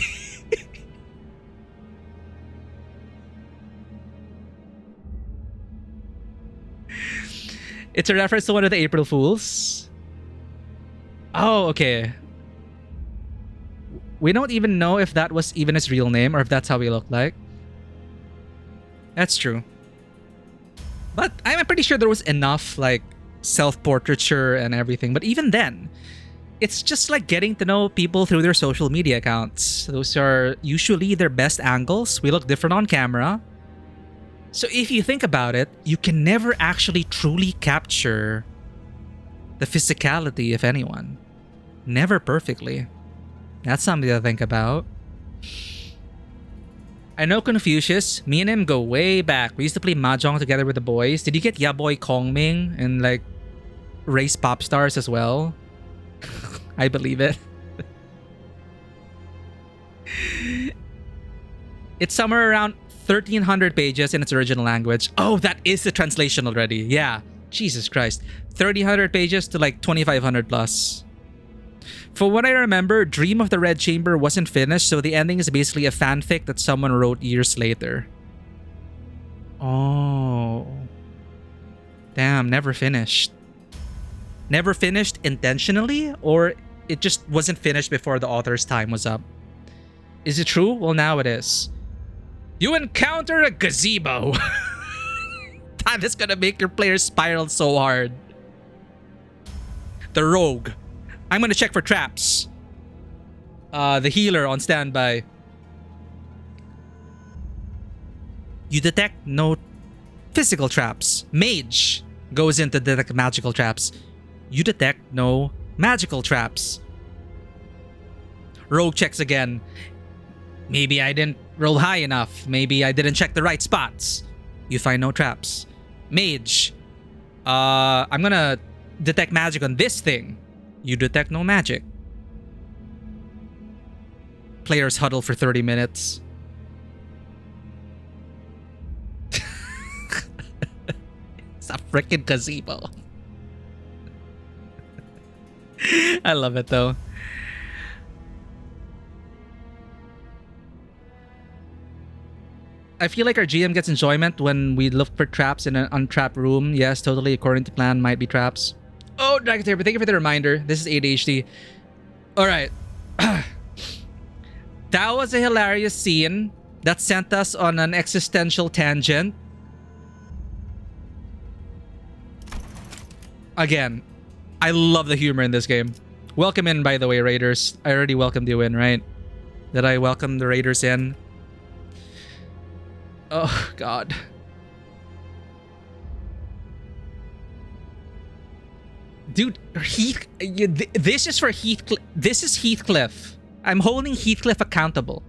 It's a reference to one of the April Fools. Oh, okay. We don't even know if that was even his real name or if that's how he looked like. That's true. But I'm pretty sure there was enough, like, self-portraiture and everything. But even then, it's just like getting to know people through their social media accounts. Those are usually their best angles. We look different on camera. So if you think about it, you can never actually truly capture the physicality of anyone. Never perfectly. That's something to think about. I know Confucius. Me and him go way back. We used to play mahjong together with the boys. Did you get Yaboy Kongming and like race pop stars as well? I believe it. It's somewhere around 1,300 pages in its original language. Oh, that is the translation already. Yeah. Jesus Christ. 1,300 pages to like 2,500 plus. For what I remember, Dream of the Red Chamber wasn't finished, so the ending is basically a fanfic that someone wrote years later. Oh. Damn, never finished. Never finished intentionally, or it just wasn't finished before the author's time was up? Is it true? Well, now it is. You encounter a gazebo. That is gonna make your players spiral so hard. The rogue. I'm gonna check for traps. The healer on standby. You detect no physical traps. Mage goes in to detect magical traps. You detect no magical traps. Rogue checks again. Maybe I didn't roll high enough. Maybe I didn't check the right spots. You find no traps. Mage. I'm gonna detect magic on this thing. You detect no magic. Players huddle for 30 minutes. It's a freaking gazebo. I love it though. I feel like our GM gets enjoyment when we look for traps in an untrapped room. Yes, totally. According to plan, might be traps. Oh, Dragon Taper, thank you for the reminder. This is ADHD. Alright. That was a hilarious scene that sent us on an existential tangent. Again, I love the humor in this game. Welcome in, by the way, Raiders. I already welcomed you in, right? Did I welcome the Raiders in? Oh, God. Dude, this is for Heathcliff. This is Heathcliff. I'm holding Heathcliff accountable.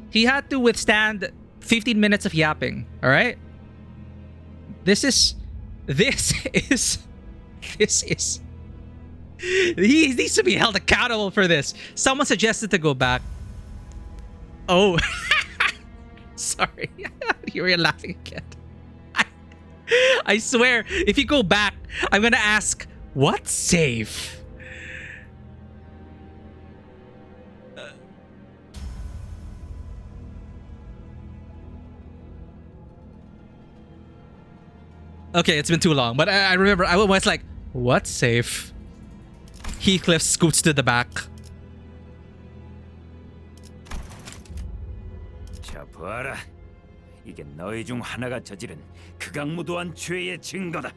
He had to withstand 15 minutes of yapping, all right? This is... He needs to be held accountable for this. Someone suggested to go back. Oh. Sorry. You were laughing again. I swear, if you go back, I'm gonna ask, what's safe? Okay, it's been too long, but I remember I was like, what safe? Heathcliff scoots to the back. 자, 봐라. 이게 너희 중 하나가 저지른 극악무도한 죄의 증거다.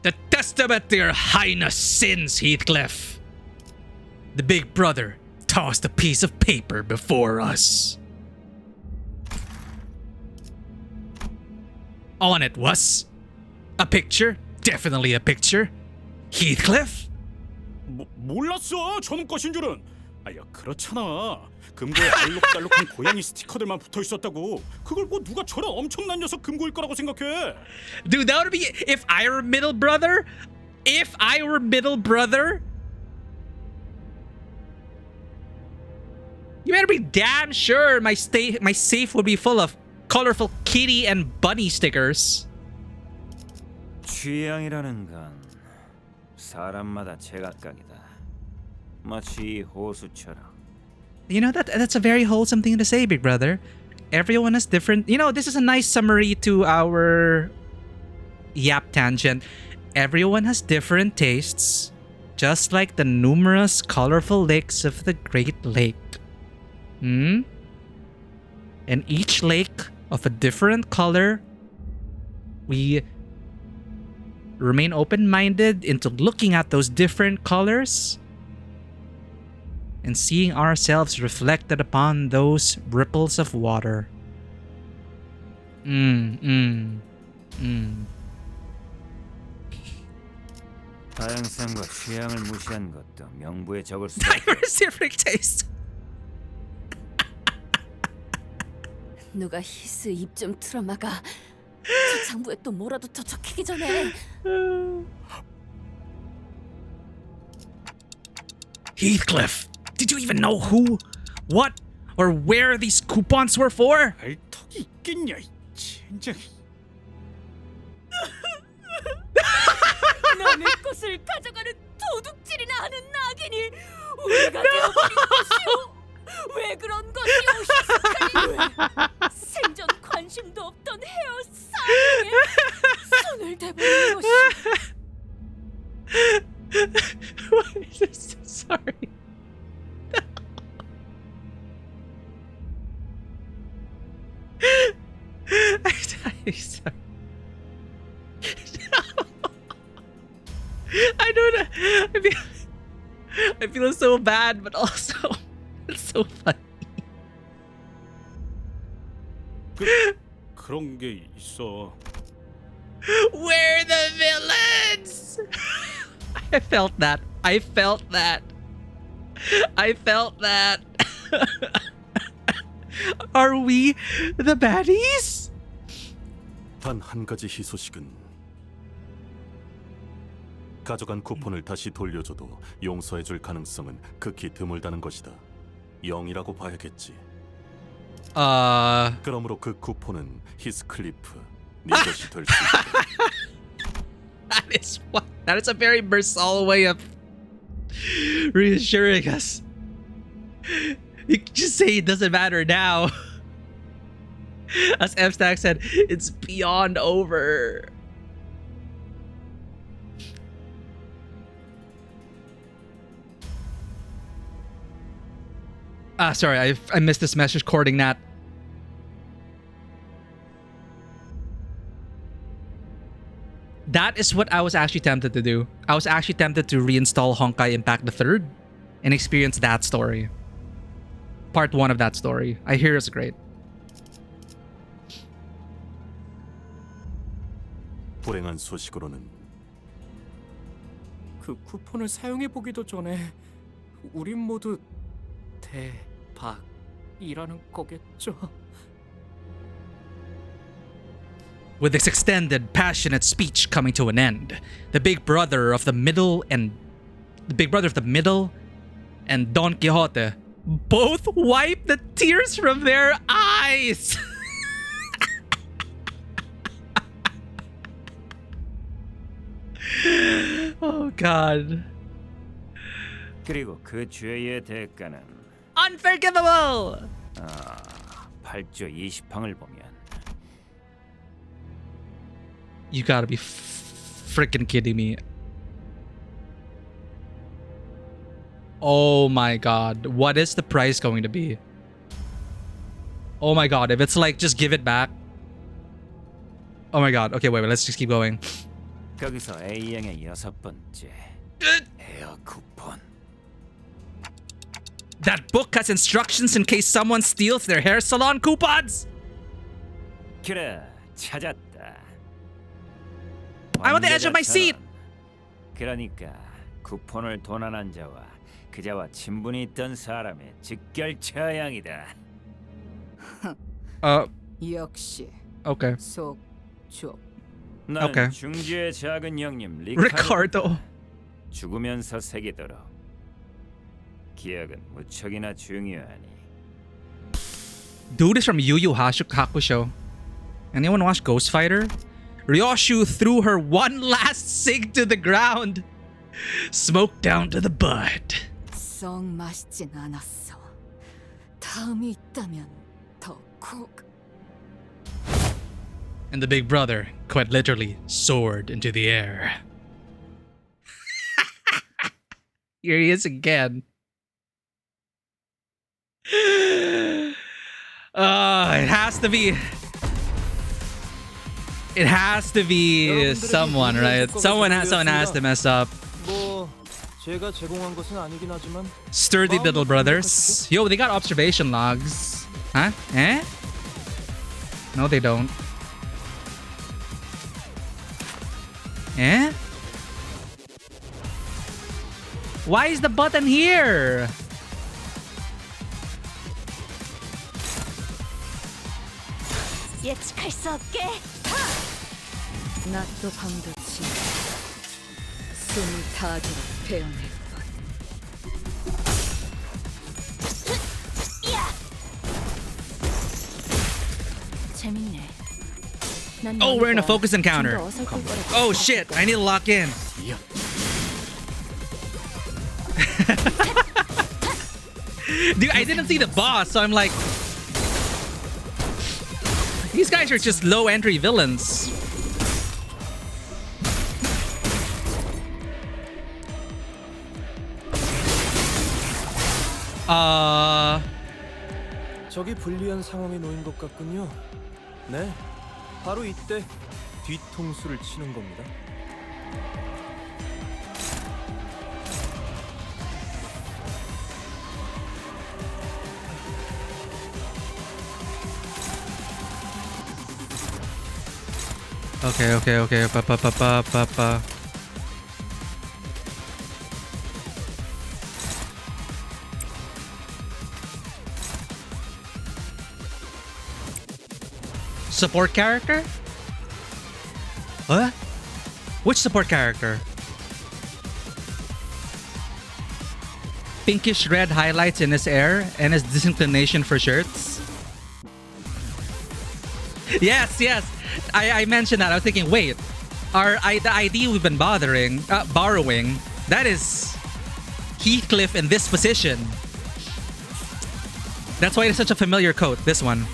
The testament to your highness sins, Heathcliff. The big brother tossed a piece of paper before us. On it was a picture, definitely a picture. Heathcliff? 몰랐어. 저놈 것인 줄은. 아야 그렇잖아. 금고에 알록달록한 고양이 스티커들만 붙어 있었다고. 그걸 뭐 누가 저런 엄청난 녀석 금고일 거라고 생각해? Dude, that would be if I were middle brother. If I were middle brother, you better be damn sure my safe would be full of colorful kitty and bunny stickers. 취향이라는 건 사람마다 제각각이다. 마치 이 호수처럼. You know, that's a very wholesome thing to say, big brother. Everyone has different... You know, this is a nice summary to our yap tangent. Everyone has different tastes, just like the numerous colorful lakes of the Great Lake. And each lake of a different color, we remain open-minded into looking at those different colors and seeing ourselves reflected upon those ripples of water. 다양성과 취향을 무시한 것도 명부에 적을 수 없다. Diversific taste. 누가 히스 입 좀 틀어막아. 저 장부에 또 뭐라도 더 적히기 전에. Heathcliff, did you even know who, what, or where these coupons were for? 턱이 있겠냐 이 젠장. 남의 것을 가져가는 도둑질이나 하는 낙인이 우리가 되어버린 것이오. 왜 그런 것이오, 히스칼리. 생전 관심도 없던 헤어스타일에 손을 대버린 것이. Sorry. I'm sorry. I don't know. I feel so bad, but also it's so funny. 그런 게 있어. We're the villains. I felt that. I felt that. I felt that. Are we the baddies? 단 한 가지 희소식은 가져간 쿠폰을 다시 돌려줘도 용서해줄 가능성은 극히 드물다는 것이다. 0이라고 봐야겠지. 그러므로 그 쿠폰은 히스클리프 네 것이 될 수 있다. That is a very Mersal way of reassuring us. You can just say it doesn't matter now. As M-Stack said, it's beyond over. Sorry, I missed this message recording that. That is what I was actually tempted to do. I was actually tempted to reinstall Honkai Impact the 3rd and experience that story. Part 1 of that story. I hear it's great. 불행한 소식으로는 그 쿠폰을 사용해 보기도 전에 우린 모두 대박이라는 거겠죠. With this extended, passionate speech coming to an end, the big brother of the middle and Don Quixote both wipe the tears from their eyes. Oh God. 그리고 그 죄의 대가는 Unforgivable. 8조 20항을 보면 You gotta be freaking kidding me? Oh my god. What is the price going to be? Oh my god. If it's like, just give it back. Oh my god. Okay, wait. Let's just keep going. 거기서 A형의 6번째 에어 쿠폰. That book has instructions in case someone steals their hair salon coupons. 그래, 찾았다. I'm on the edge of my seat. 그러니까 쿠폰을 도난한 자와 그자와 친분이 있던 사람의 직결 처형이다. 역시. Okay. 속촉. 난 Okay. 중지의 작은 형님 Ricardo. 죽으면서 새기도록. 기억은 무척이나 중요하니. Dude is from Yu Yu Hakusho. Anyone watch Ghost Fighter? Ryoshu threw her one last cig to the ground. Smoke down to the bud. 썩 맛있진 않았어. 다음이 있다면 더 콕. And the big brother, quite literally, soared into the air. Here he is again. It has to be. It has to be someone, right? Someone has to mess up. 뭐 제가 제공한 것은 아니긴 하지만 Sturdy little brothers. Yo, they got observation logs. Huh? Eh? No, they don't. Eh? Why is the button here? 예측할 수 없게. 낮도 밤도 지 숨을 다하도록 베어낼 것. 재밌네. Oh, we're in a focus encounter. Oh shit, I need to lock in. Dude, I didn't see the boss, so I'm like... These guys are just low entry villains. 저기 불리한 상황에 놓인 것 같군요. 네, 바로 이때 뒤통수를 치는 겁니다. Okay. Pa. Support character? What? Which support character? Pinkish red highlights in his hair and his disinclination for shirts? Yes. I mentioned that. I was thinking, wait, the ID we've been borrowing, that is Heathcliff in this position. That's why it's such a familiar coat, this one.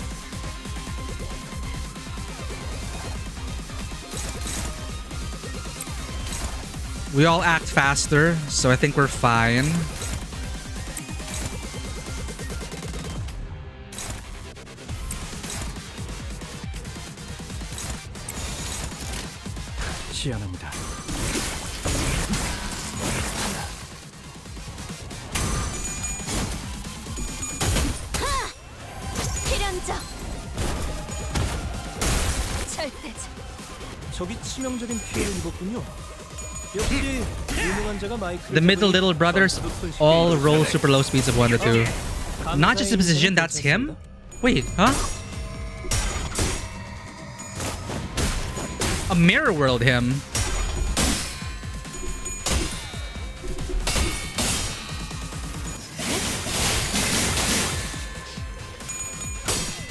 We all act faster, so I think we're fine. 시연합니다. 필연적. 절대적. 저기 치명적인 피해를 입었군요. 역시 유능한 자가 마이크를 The middle little brothers all roll super low speeds of 1 to 2. Not just the position, that's him? Wait, huh? A mirror world him.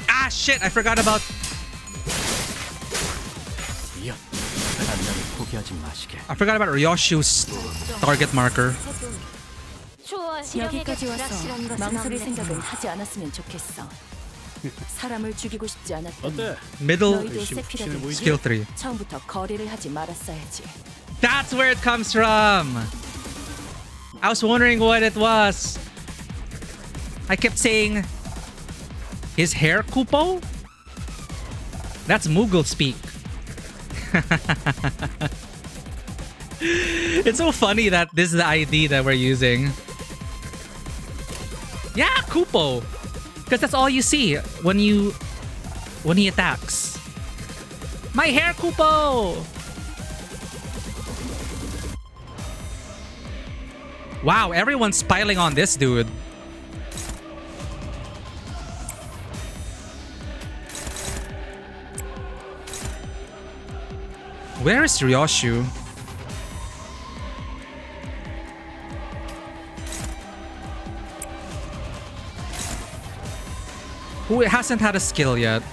Ah shit, I forgot about... I forgot about Ryoshu's target marker. 여기까지 와서 망설일 생각은 하지 않았으면 좋겠어. 사람을 죽이고 싶지 않았던 Middle 너희들 세피라든지 skill 3. 처음부터 거래를 하지 말았어야지. That's where it comes from. I was wondering what it was. I kept saying his hair Kupo? That's Mughal speak. It's so funny that this is the ID that we're using. Yeah, Kupo. Because that's all you see when he attacks. My hair Kupo! Wow, everyone's piling on this dude. Where is Ryoshu? Who hasn't had a skill yet?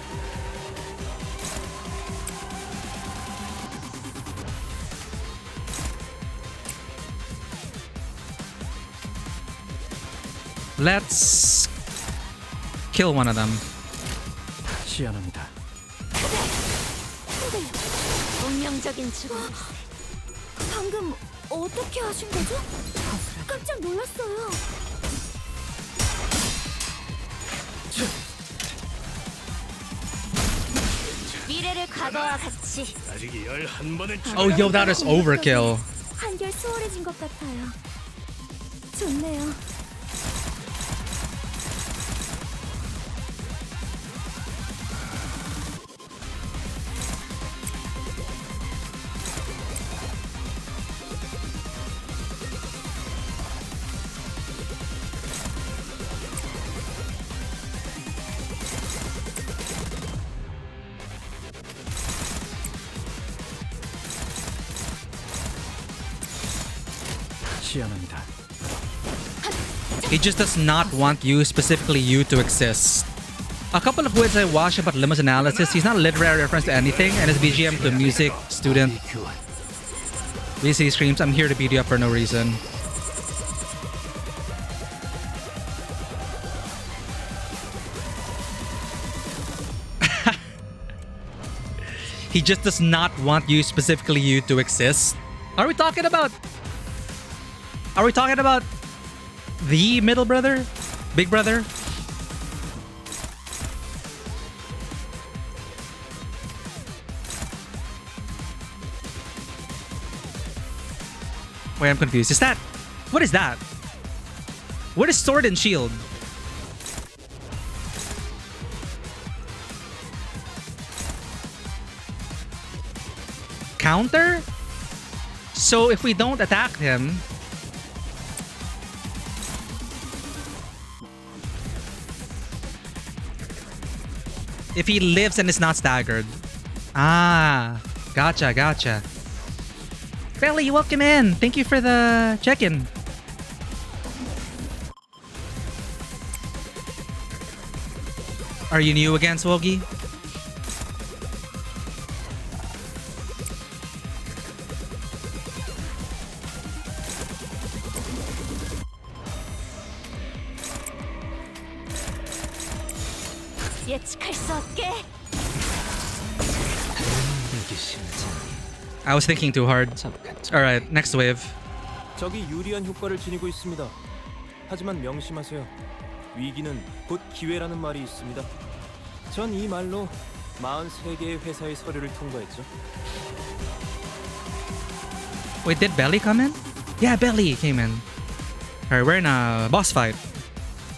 Let's kill one of them. 시원합니다. 운명적인 죽음. 방금 어떻게 하신 거죠? 깜짝 놀랐어요. 미래를 과거와 같이. Oh, yo, that is overkill. 한결 수월해진 것 같아요. 좋네요. 시원합니다. He just does not want you, specifically you, to exist. A couple of words I watched about Limbus analysis, he's not a literary reference to anything, and his BGM to music student. Basically screams, I'm here to beat you up for no reason. He just does not want you, specifically you, to exist. Are we talking about the middle brother? Big brother? Wait, I'm confused. Is that... What is that? What is sword and shield? Counter? So if we don't attack him... If he lives and is not staggered. Ah, gotcha, gotcha. Belly, welcome in. Thank you for the check-in. Are you new again, Swogi? 예측할 수 없게. I was thinking too hard. Alright, next wave. 적이 유리한 효과를 지니고 있습니다. 하지만 명심하세요. 위기는 곧 기회라는 말이 있습니다. 전 이 말로 43개의 회사의 서류를 통과했죠. Wait, did Belly come in? Yeah, Belly came in. Alright, we're in a boss fight.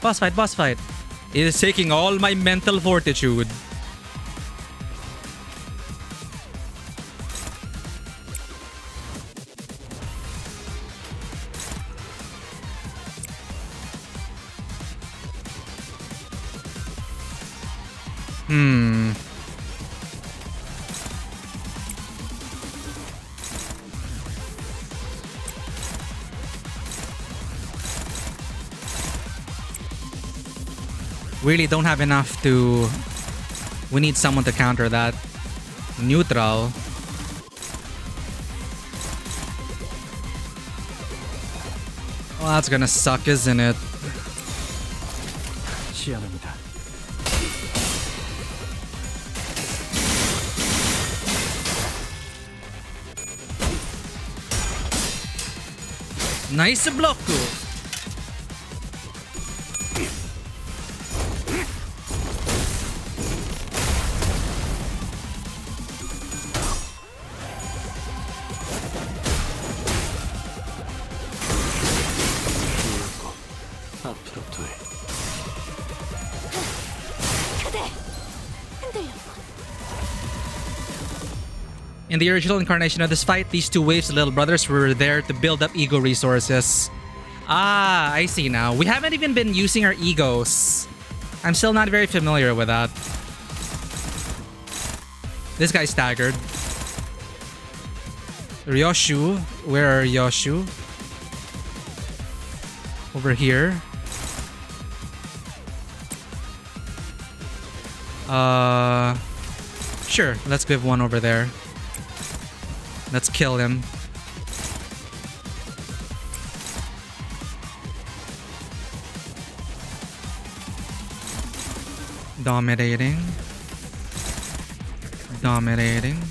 Boss fight, boss fight. It is taking all my mental fortitude. Really don't have enough to... We need someone to counter that. Neutral. Well, that's gonna suck, isn't it? 시원합니다. Nice bloku. 앞으로 둘. In the original incarnation of this fight, these two waves of little brothers were there to build up ego resources. Ah, I see now. We haven't even been using our egos. I'm still not very familiar with that. This guy's staggered. Ryoshu. Where are Yoshu? Over here. Sure, let's give one over there. Let's kill him. Dominating. Dominating.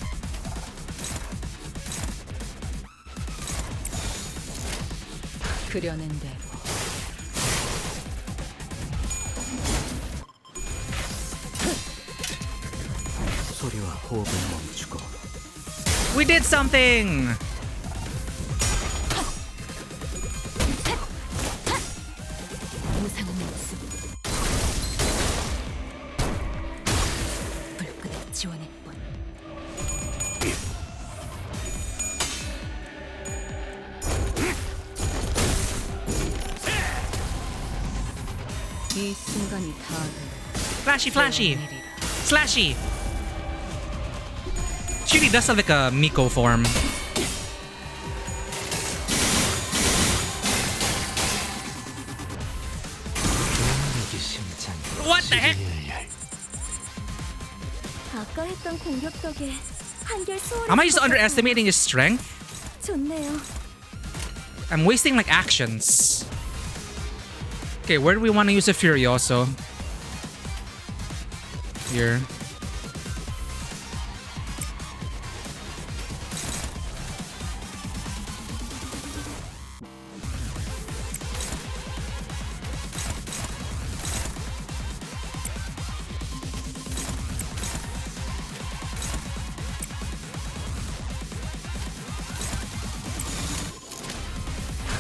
그려낸 대로. 소리와 호흡을 멈추고. We did something! 무상은 없음. 불끈한 지원의 뿐. 이 순간이 다 Flashy, flashy! Slashy! She really does have like a Miko form. What the heck? 아까 했던 공격 덕에 한결 수월했을 Am I just 것 underestimating his strength? 같아요. 좋네요. I'm wasting like actions. Okay, where do we want to use a Furioso? Here.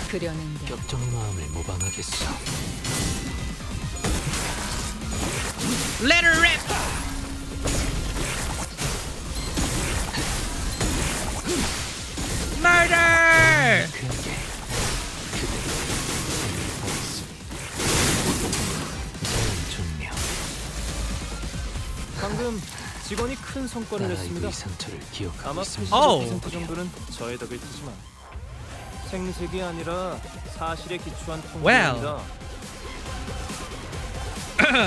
그려낸 대로. 격정의 마음을 모방하겠어. Let her rip! Murder! 방금 직원이 큰 성과를 냈습니다. 상처를 기억하고 아마 있습니다. 80% 정도는 저의 덕일 테지만 생색이 아니라 사실에 기초한 통계입니다.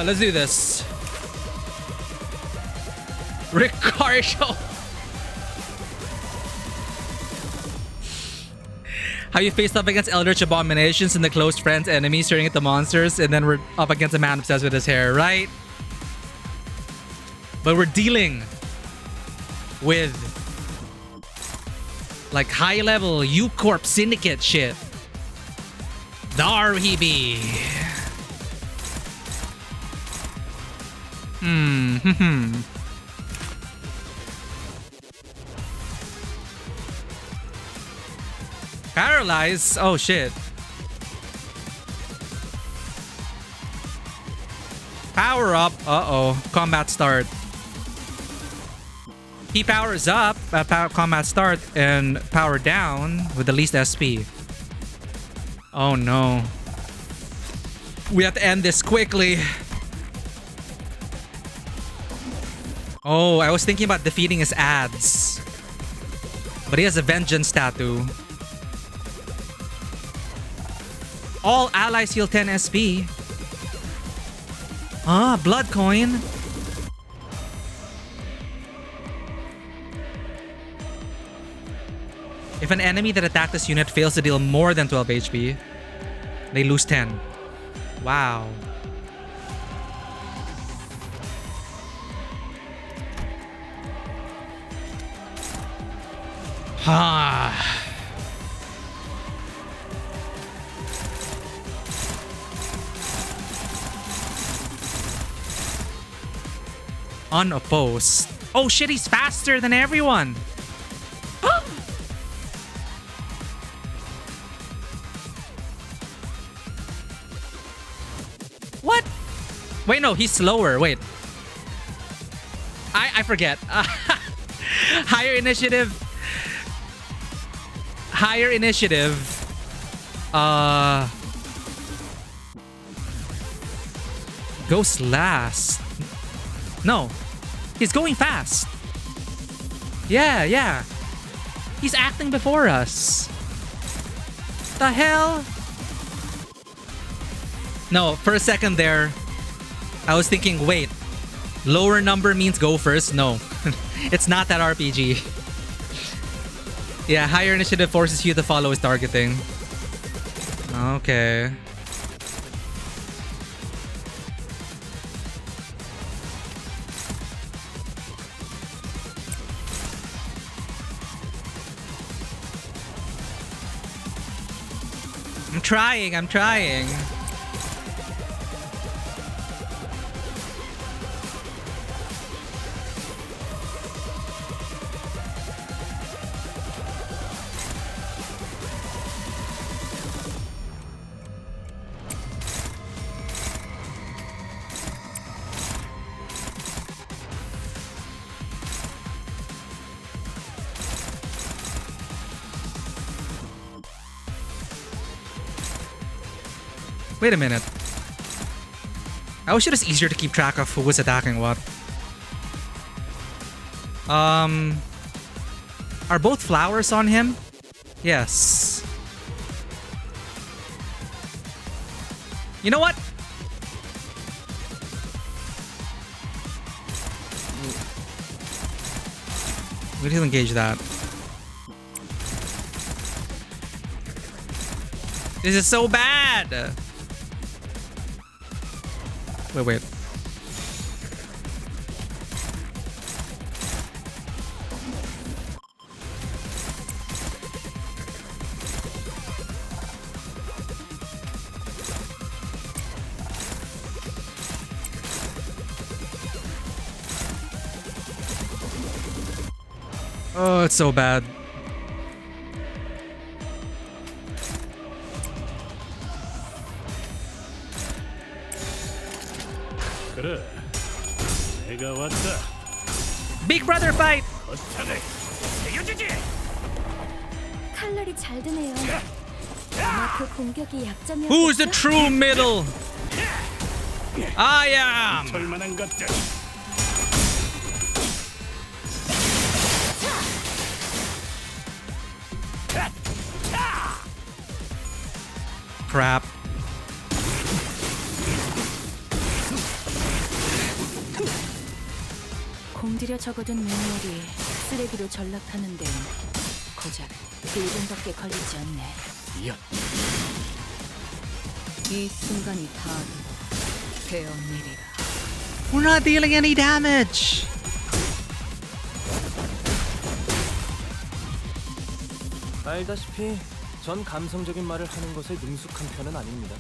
Let's do this. Ricardo. How you faced up against eldritch abominations and the close friends, enemies, staring at the monsters, and then we're up against a man obsessed with his hair, right? But we're dealing with like high-level U-Corp syndicate shit. Dar he be. Paralyze? Oh shit. Power up. Uh-oh. Combat start. He powers up at combat start and power down with the least SP. Oh no. We have to end this quickly. Oh, I was thinking about defeating his ads. But he has a vengeance tattoo. All allies heal 10 SP. Ah, blood coin. If an enemy that attacked this unit fails to deal more than 12 HP, they lose 10. Wow. Unopposed. Oh shit, he's faster than everyone. What? Wait, no, he's slower. Wait. I forget. Higher initiative. Higher initiative. Goes last. No. He's going fast. Yeah, yeah. He's acting before us. The hell? No, for a second there, I was thinking, wait, lower number means go first? No, it's not that RPG. Yeah, higher initiative forces you to follow his targeting. Okay. I'm trying. Wait a minute. I wish it was easier to keep track of who was attacking what. Are both flowers on him? Yes. You know what? We need to engage that. This is so bad! Wait. Oh, it's so bad. Big brother fight! 칼날이 잘 드네요. 아마 그 공격이 약점이었겠죠? Who's the true middle? I am! Crap. 공들여 적어둔 매뉴얼이 쓰레기로 전락하는 데는 고작 1분밖에 걸리지 않네. 이 순간이 다 되었느리라. We're not dealing any damage! 알다시피 전 감성적인 말을 하는 것에 능숙한 편은 아닙니다.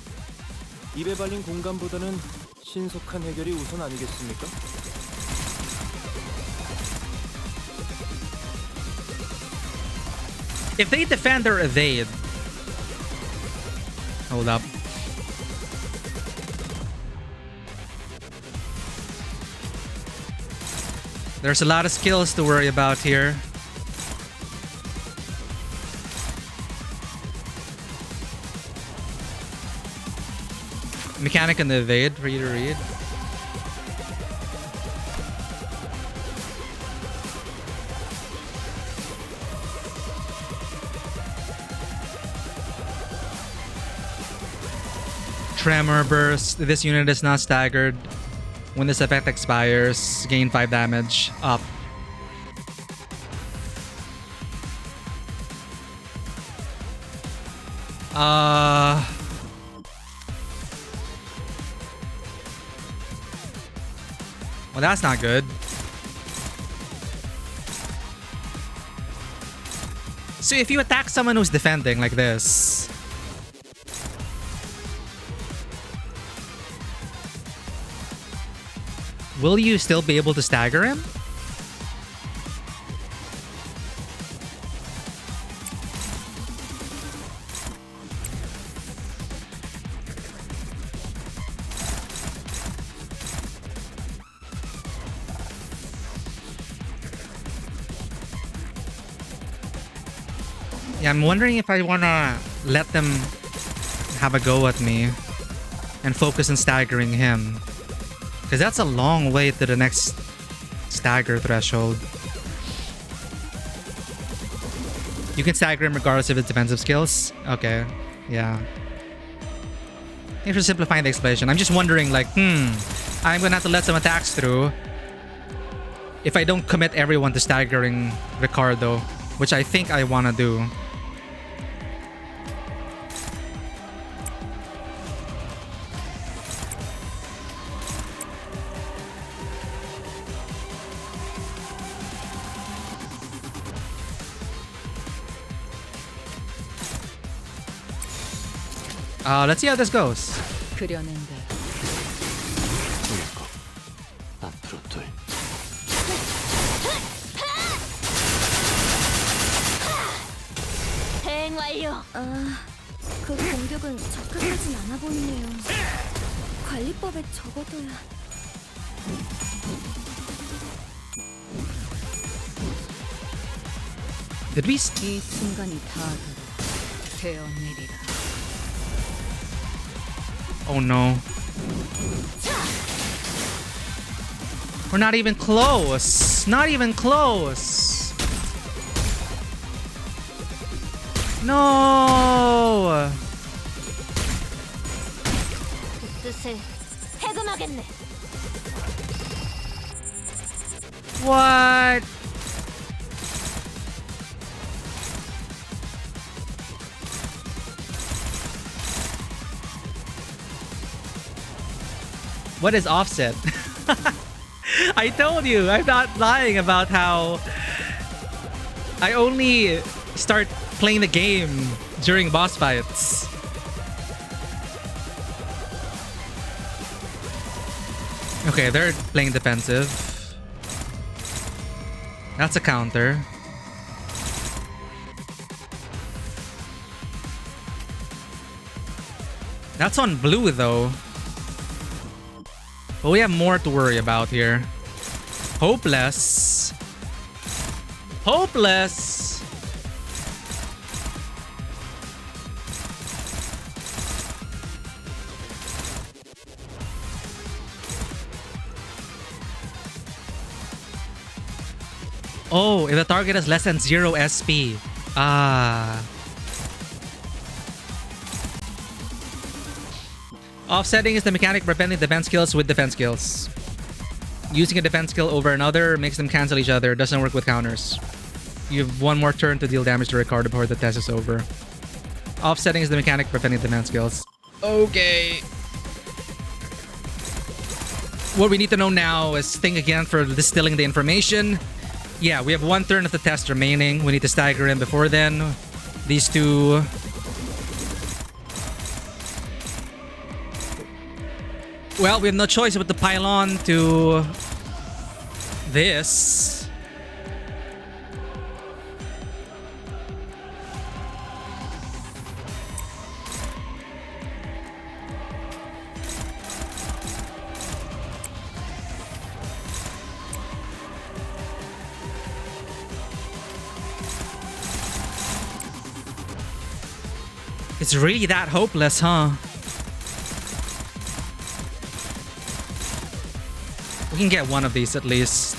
입에 발린 공감보다는 신속한 해결이 우선 아니겠습니까? If they defend or evade... Hold up. There's a lot of skills to worry about here. Mechanic and the evade for you to read. Tremor burst. This unit is not staggered. When this effect expires, gain 5 damage. Up. Well, that's not good. So if you attack someone who's defending like this, Will you still be able to stagger him? Yeah, I'm wondering if I wanna let them have a go at me and focus on staggering him. Because that's a long way to the next stagger threshold. You can stagger him regardless of his defensive skills? Okay, yeah. Thanks for simplifying the explanation. I'm just wondering, like, I'm gonna have to let some attacks through if I don't commit everyone to staggering Ricardo, which I think I wanna do. Let's see how this goes. 그려낸다. 앞으로 둘. 대행 완료. 그 공격은 적합하진 않아 보이네요. 관리법에 적어둬야. Did we? 이 순간이 닿아도록 되어내리라. Oh no. We're not even close. Not even close. No. 뜻을 해금하겠네. What? What is offset? I told you, I'm not lying about how I only start playing the game during boss fights. Okay, they're playing defensive. That's a counter. That's on blue though. But we have more to worry about here. Hopeless. Hopeless. Oh, if the target has less than 0 SP. Offsetting is the mechanic preventing defense skills with defense skills. Using a defense skill over another makes them cancel each other. Doesn't work with counters. You have one more turn to deal damage to Ricardo before the test is over. Offsetting is the mechanic preventing defense skills. Okay. What we need to know now is think again for distilling the information. Yeah, we have one turn of the test remaining. We need to stagger in before then. These two... Well, we have no choice but to pile on to this. It's really that hopeless, huh? We can get one of these at least.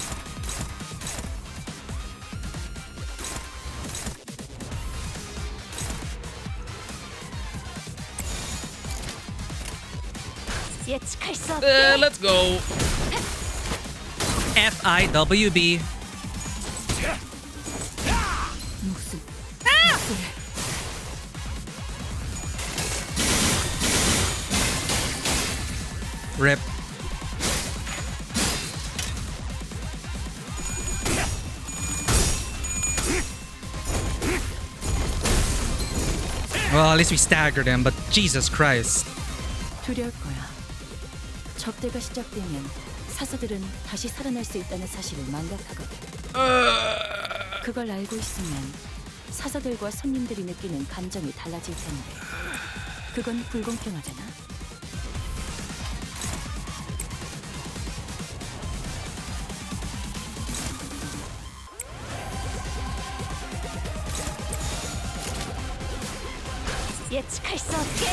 Let's go. FIWB. Rip. Well, at least we staggered him, but Jesus Christ. 두려울 거야. 접대가 시작되면 사서들은 다시 살아날 수 있다는 사실을 망각하거든. 그걸 알고 있으면 사서들과 손님들이 느끼는 감정이 달라질 텐데 그건 불공평하잖아. 예측할 수 없게.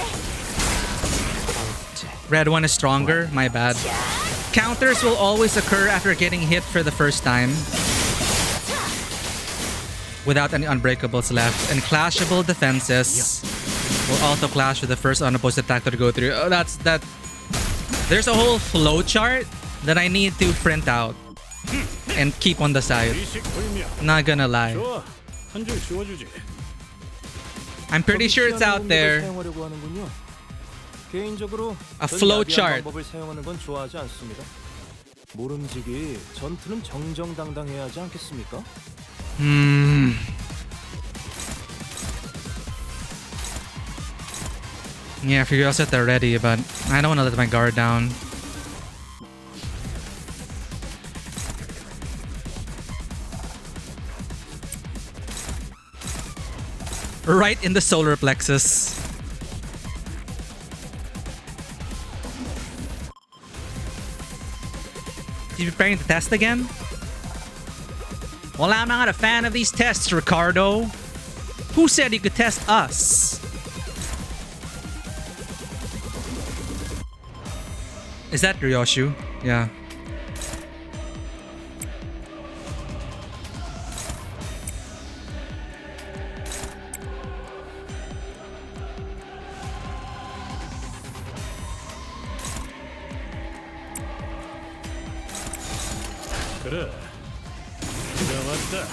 Red one is stronger. My bad. Counters will always occur after getting hit for the first time, without any unbreakables left, and clashable defenses will also clash with the first unopposed attack to go through. Oh, that's that. There's a whole flow chart that I need to print out and keep on the side. Not gonna lie. I'm pretty sure it's out there. 개인적으로 A flow chart. 방법을 사용하는 건 좋아하지 않습니다. 모름지기 전투는 정정당당해야 하지 않겠습니까? Yeah, I figure I'll set that ready, but I don't want to let my guard down. Right in the solar plexus. You preparing to test again? Well, I'm not a fan of these tests, Ricardo. Who said you could test us? Is that Ryoshu? Yeah. 그래. 나왔다.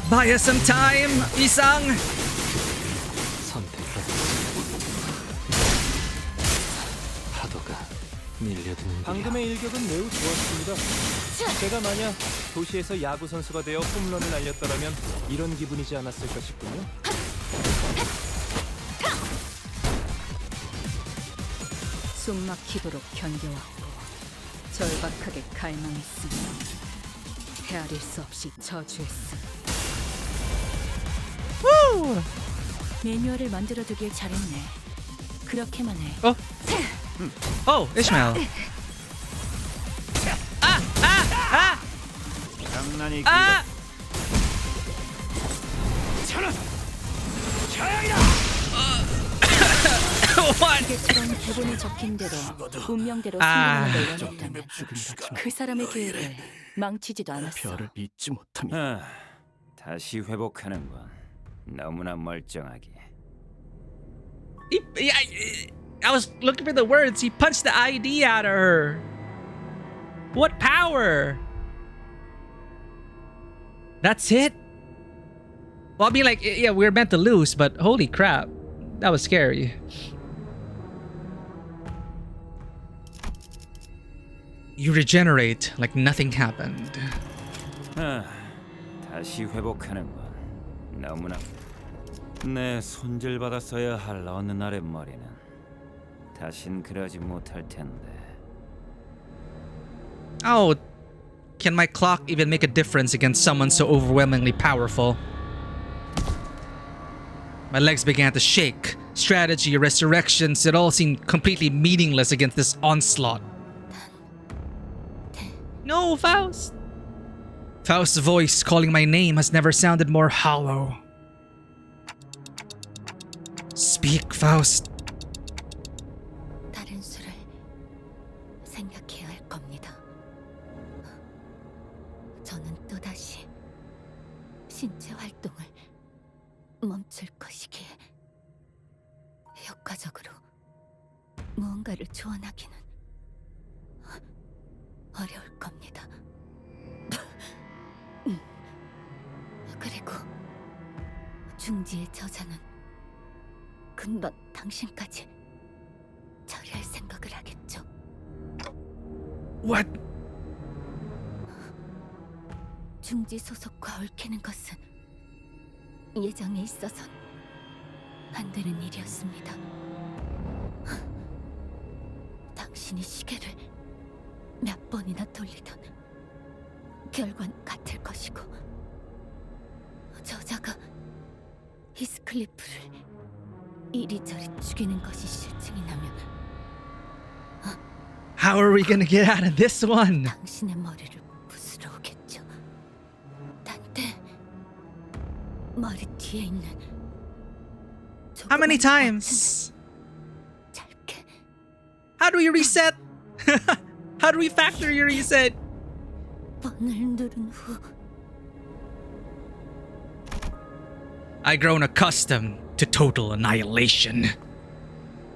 Buy us some time, 이상. 파도가 밀려드는 방금의 일격은 매우 좋았습니다. 제가 만약 도시에서 야구 선수가 되어 홈런을 날렸더라면 이런 기분이지 않았을까 싶군요. 숨막히도록 견뎌왔고 절박하게 갈망했으며 헤아릴 수 없이 저주했음. 매뉴얼을 만들어두길 잘했네. 그렇게만 해. Oh, Ishmael. 장난이 기계처럼 대본에 적힌 대로 운명대로 승리하는 걸 원했다면 그 사람의 계획을 망치지도 않았어. 별을 잊지 못하면 다시 회복하는 건 너무나 멀쩡하게. I was looking for the words. He punched the ID out of her. What power? That's it? Well, I mean, like, yeah, we were meant to lose, but holy crap. That was scary. You regenerate like nothing happened. 다시 회복하는 건 너무나 내 손질받았어야 할 어느 날의 머리는 다신 그러지 못할 텐데. Oh, can my clock even make a difference against someone so overwhelmingly powerful? My legs began to shake. Strategy, resurrections, it all seemed completely meaningless against this onslaught. No, Faust! Faust's voice calling my name has never sounded more hollow. Speak, Faust. 다른 수를 생각해야 할 겁니다. 저는 또다시 신체 활동을 멈출 것이기에 효과적으로 무언가를 조언하기는 어려울 겁니다. 그리고 중지의 저자는 금방 당신까지 처리할 생각을 하겠죠. What? 중지 소속과 얽히는 것은 예정에 있어선 안 되는 일이었습니다. 당신이 시계를 몇 번이나 돌리던 결과는 같을 것이고 저자가 히스클리프를 이리저리 죽이는 것이 실증이 나면 How are we gonna get out of this one? 당신의 머리를 부수러 오겠죠. 단테 머리 뒤에 있는 How many times? How do we reset? How do we factor your reset? 번을 누른 후 I've grown accustomed to total annihilation.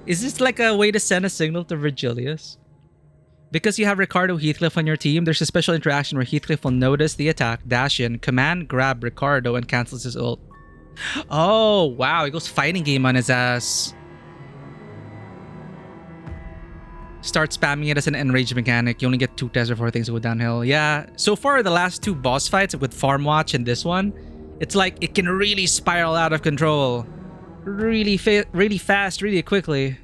Is this like a way to send a signal to Virgilius? Because you have Ricardo Heathcliff on your team, there's a special interaction where Heathcliff will notice the attack, dash in, command grab Ricardo, and cancels his ult. Oh, wow. He goes fighting game on his ass. Start spamming it as an enrage mechanic. You only get 2 tests before things go downhill. Yeah, so far the last 2 boss fights with Farm Watch and this one, it's like it can really spiral out of control. Really fast, really quickly.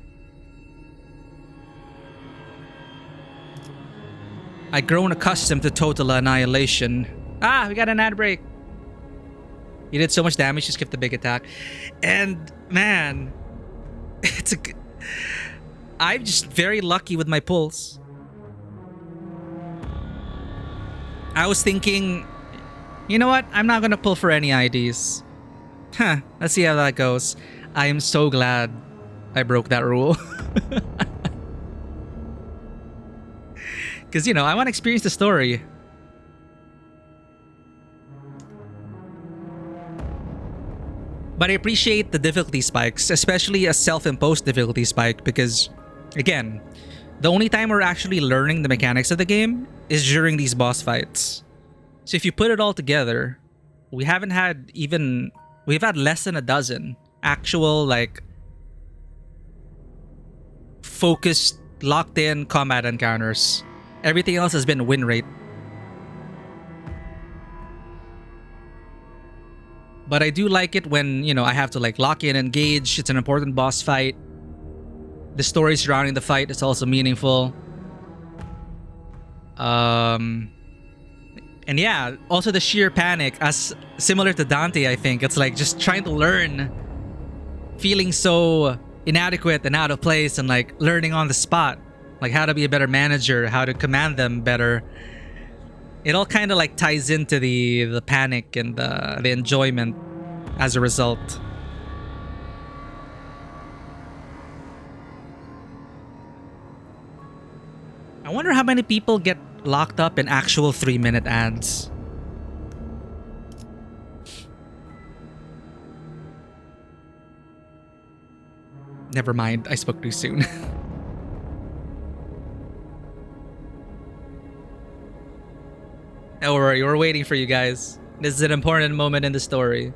I've grown accustomed to total annihilation. Ah, we got an ad break. You did so much damage, you skipped the big attack. And man, I'm just very lucky with my pulls. I was thinking, you know what? I'm not gonna pull for any IDs. Huh, let's see how that goes. I am so glad I broke that rule. Because, you know, I want to experience the story. But I appreciate the difficulty spikes, especially a self-imposed difficulty spike, because, again, the only time we're actually learning the mechanics of the game is during these boss fights. So if you put it all together, we've had less than a dozen actual, like, focused, locked-in combat encounters. Everything else has been win rate. But I do like it when, you know, I have to like lock in, engage. It's an important boss fight. The story surrounding the fight is also meaningful. And yeah, also the sheer panic, as similar to Dante, I think. It's like just trying to learn, feeling so inadequate and out of place, and like learning on the spot. Like how to be a better manager, how to command them better. It all kind of like ties into the panic and the enjoyment as a result. I wonder how many people get locked up in actual 3-minute ads. Never mind, I spoke too soon. Don't worry, we're waiting for you guys. This is an important moment in the story.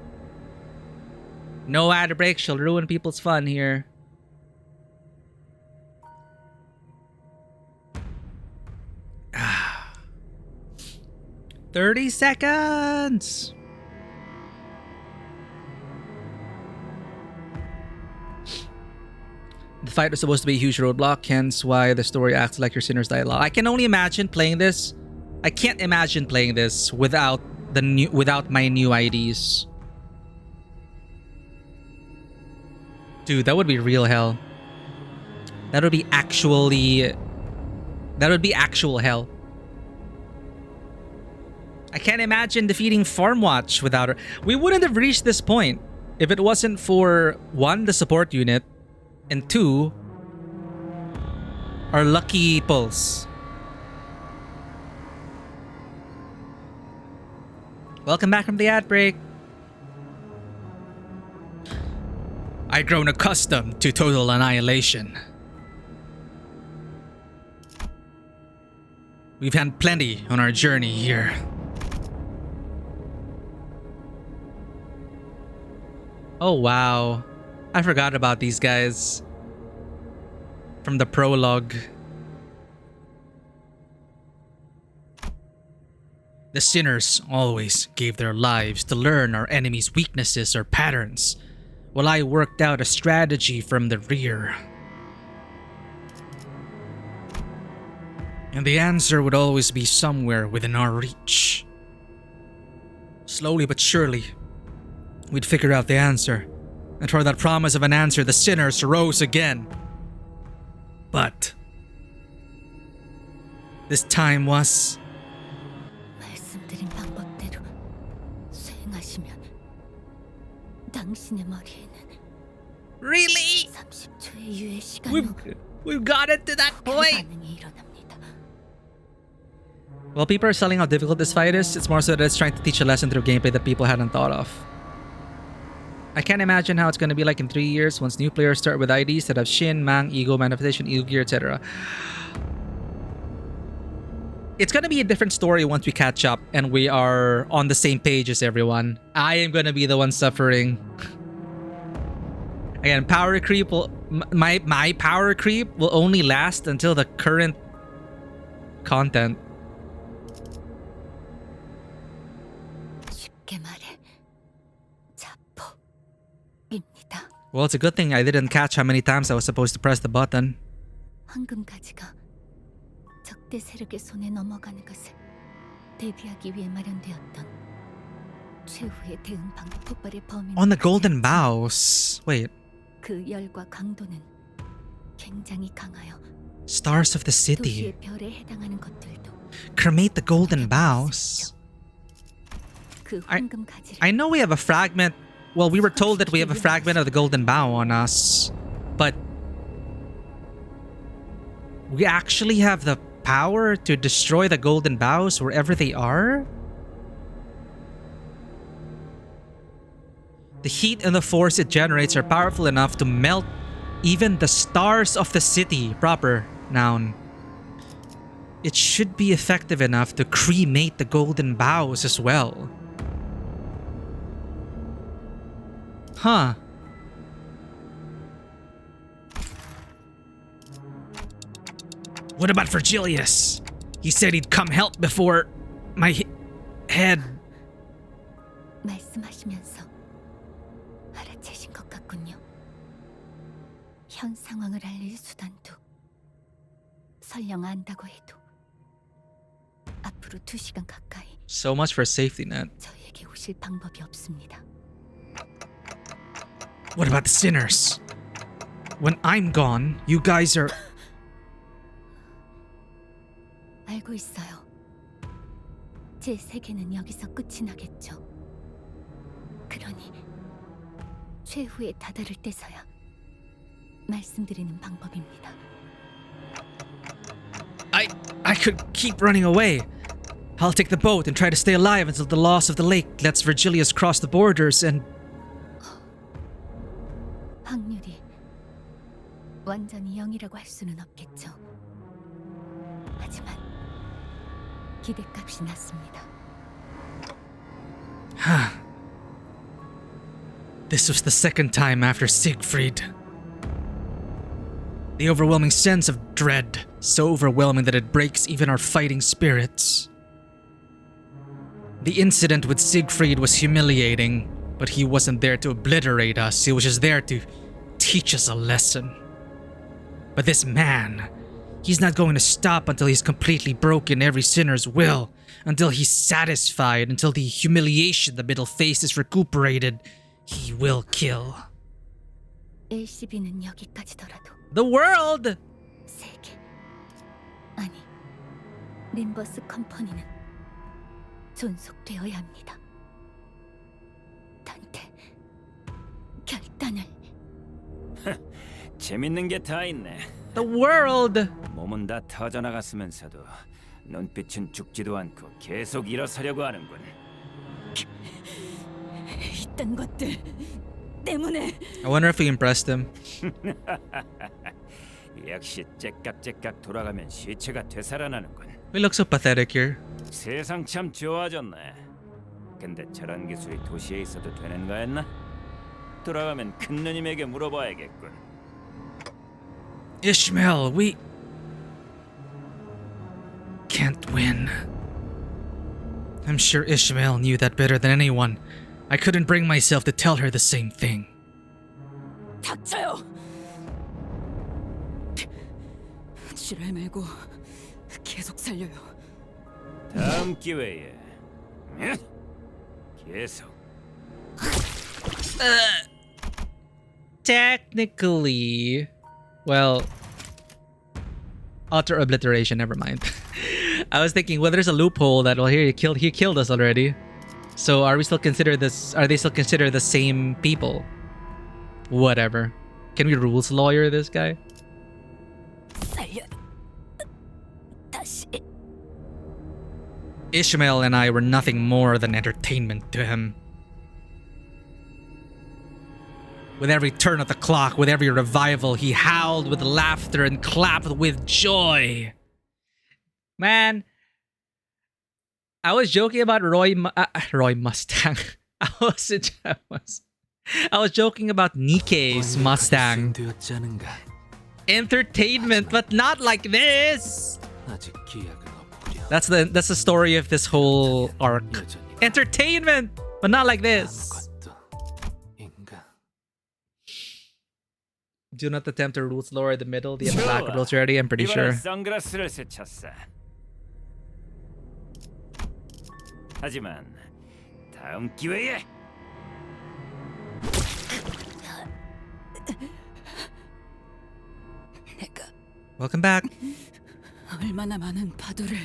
No ad break shall ruin people's fun here. Ah. 30 seconds! The fight was supposed to be a huge roadblock, hence why the story acts like your sinner's dialogue. I can only imagine playing this. I can't imagine playing this without my new IDs. Dude, that would be real hell. That would be actual hell. I can't imagine defeating Farmwatch without her. We wouldn't have reached this point if it wasn't for 1, the support unit, and 2, our lucky pulse. Welcome back from the ad break. I've grown accustomed to total annihilation. We've had plenty on our journey here. Oh wow. I forgot about these guys from the prologue. The sinners always gave their lives to learn our enemy's weaknesses or patterns, while I worked out a strategy from the rear. And the answer would always be somewhere within our reach. Slowly but surely, we'd figure out the answer. And for that promise of an answer, the sinners rose again. But this time was... 말씀드린 방법대로 수행하시면 당신의 머리에는 Really? 30초의 유예 시간으로 We've got it to that point. 반응이 일어납니다. Well, people are selling how difficult this fight is. It's more so that it's trying to teach a lesson through gameplay that people hadn't thought of. I can't imagine how it's going to be like in 3 years once new players start with IDs that have Shin, Mang, Ego, Manifestation, Ego Gear, etc. It's going to be a different story once we catch up and we are on the same page as everyone. I am going to be the one suffering. Again, power creep will... My power creep will only last until the current content. 쉽게 말해 자포입니다. Well, it's a good thing I didn't catch how many times I was supposed to press the button. 황금가지가 적대 세력의 손에 넘어가는 것을 대비하기 위해 마련되었던 최후의 대응 방법 폭발의 범위는 On the golden bows. Wait. 그 열과 강도는 굉장히 강하여 Stars of the city. 도시의 별에 해당하는 것들도 Cremate the golden bows. 그 황금가지를 I know we have a fragment. Well, we were told that we have a fragment of the golden bow on us. But we actually have the power to destroy the golden bows wherever they are? The heat and the force it generates are powerful enough to melt even the stars of the city. Proper noun. It should be effective enough to cremate the golden bows as well. Huh. What about Virgilius? He said he'd come help before my head. 말씀하시면서 알아채신 것 같군요. 현 상황을 알릴 수단도 설령 안다고 해도 앞으로 2시간 가까이 So much for a safety net. 저희에게 오실 방법이 없습니다. What about the sinners? When I'm gone, you guys are... 알고 있어요. 제 세계는 여기서 끝이 나겠죠. 그러니 최후에 다다를 때서야 말씀드리는 방법입니다. I could keep running away. I'll take the boat and try to stay alive until the loss of the lake lets Virgilius cross the borders and... 확률이 완전히 0이라고 할 수는 없겠죠. 하지만 기대값이 낮습니다. This was the second time after Siegfried. The overwhelming sense of dread, so overwhelming that it breaks even our fighting spirits. The incident with Siegfried was humiliating, but he wasn't there to obliterate us. He was just there to teach us a lesson. But this man, he's not going to stop until he's completely broken every sinner's will, until he's satisfied, until the humiliation the middle face is recuperated. He will kill. LCB는 여기까지더라도 The world! 세계 아니 림버스 컴퍼니는 존속되어야 합니다. 단테 결단을 재밌는 게 다 있네. The world! 몸은 다 터져나갔으면서도 눈빛은 죽지도 않고 계속 일어서려고 하는군. 이딴 것들 때문에 I wonder if we impressed him. 역시 째깍째깍 돌아가면 시체가 되살아나는군. We look so pathetic here. 세상 참 좋아졌네. 근데 저런 기술이 도시에 있어도 되는 거였나? 돌아가면 큰 누님에게 물어봐야겠군. Ishmael, we can't win. I'm sure Ishmael knew that better than anyone. I couldn't bring myself to tell her the same thing. 닥쳐요. 지랄 말고 계속 살려요. 다음 기회에 계속. Technically, well, utter obliteration. Never mind. I was thinking, well, there's a loophole that, well, here he killed us already. So are we still consider this? Are they still considered the same people? Whatever. Can we rules lawyer this guy? Ishmael and I were nothing more than entertainment to him. With every turn of the clock, with every revival, he howled with laughter and clapped with joy. Man, I was joking about Roy Mustang. I was joking about Nikkei's Mustang. Entertainment, but not like this. That's the story of this whole arc. Entertainment, but not like this. Do not attempt to rules lower the middle. The black rules already, I'm pretty sure. 선글라스를 스쳤어. 하지만 다음 기회에. Welcome back. 얼마나 많은 파도를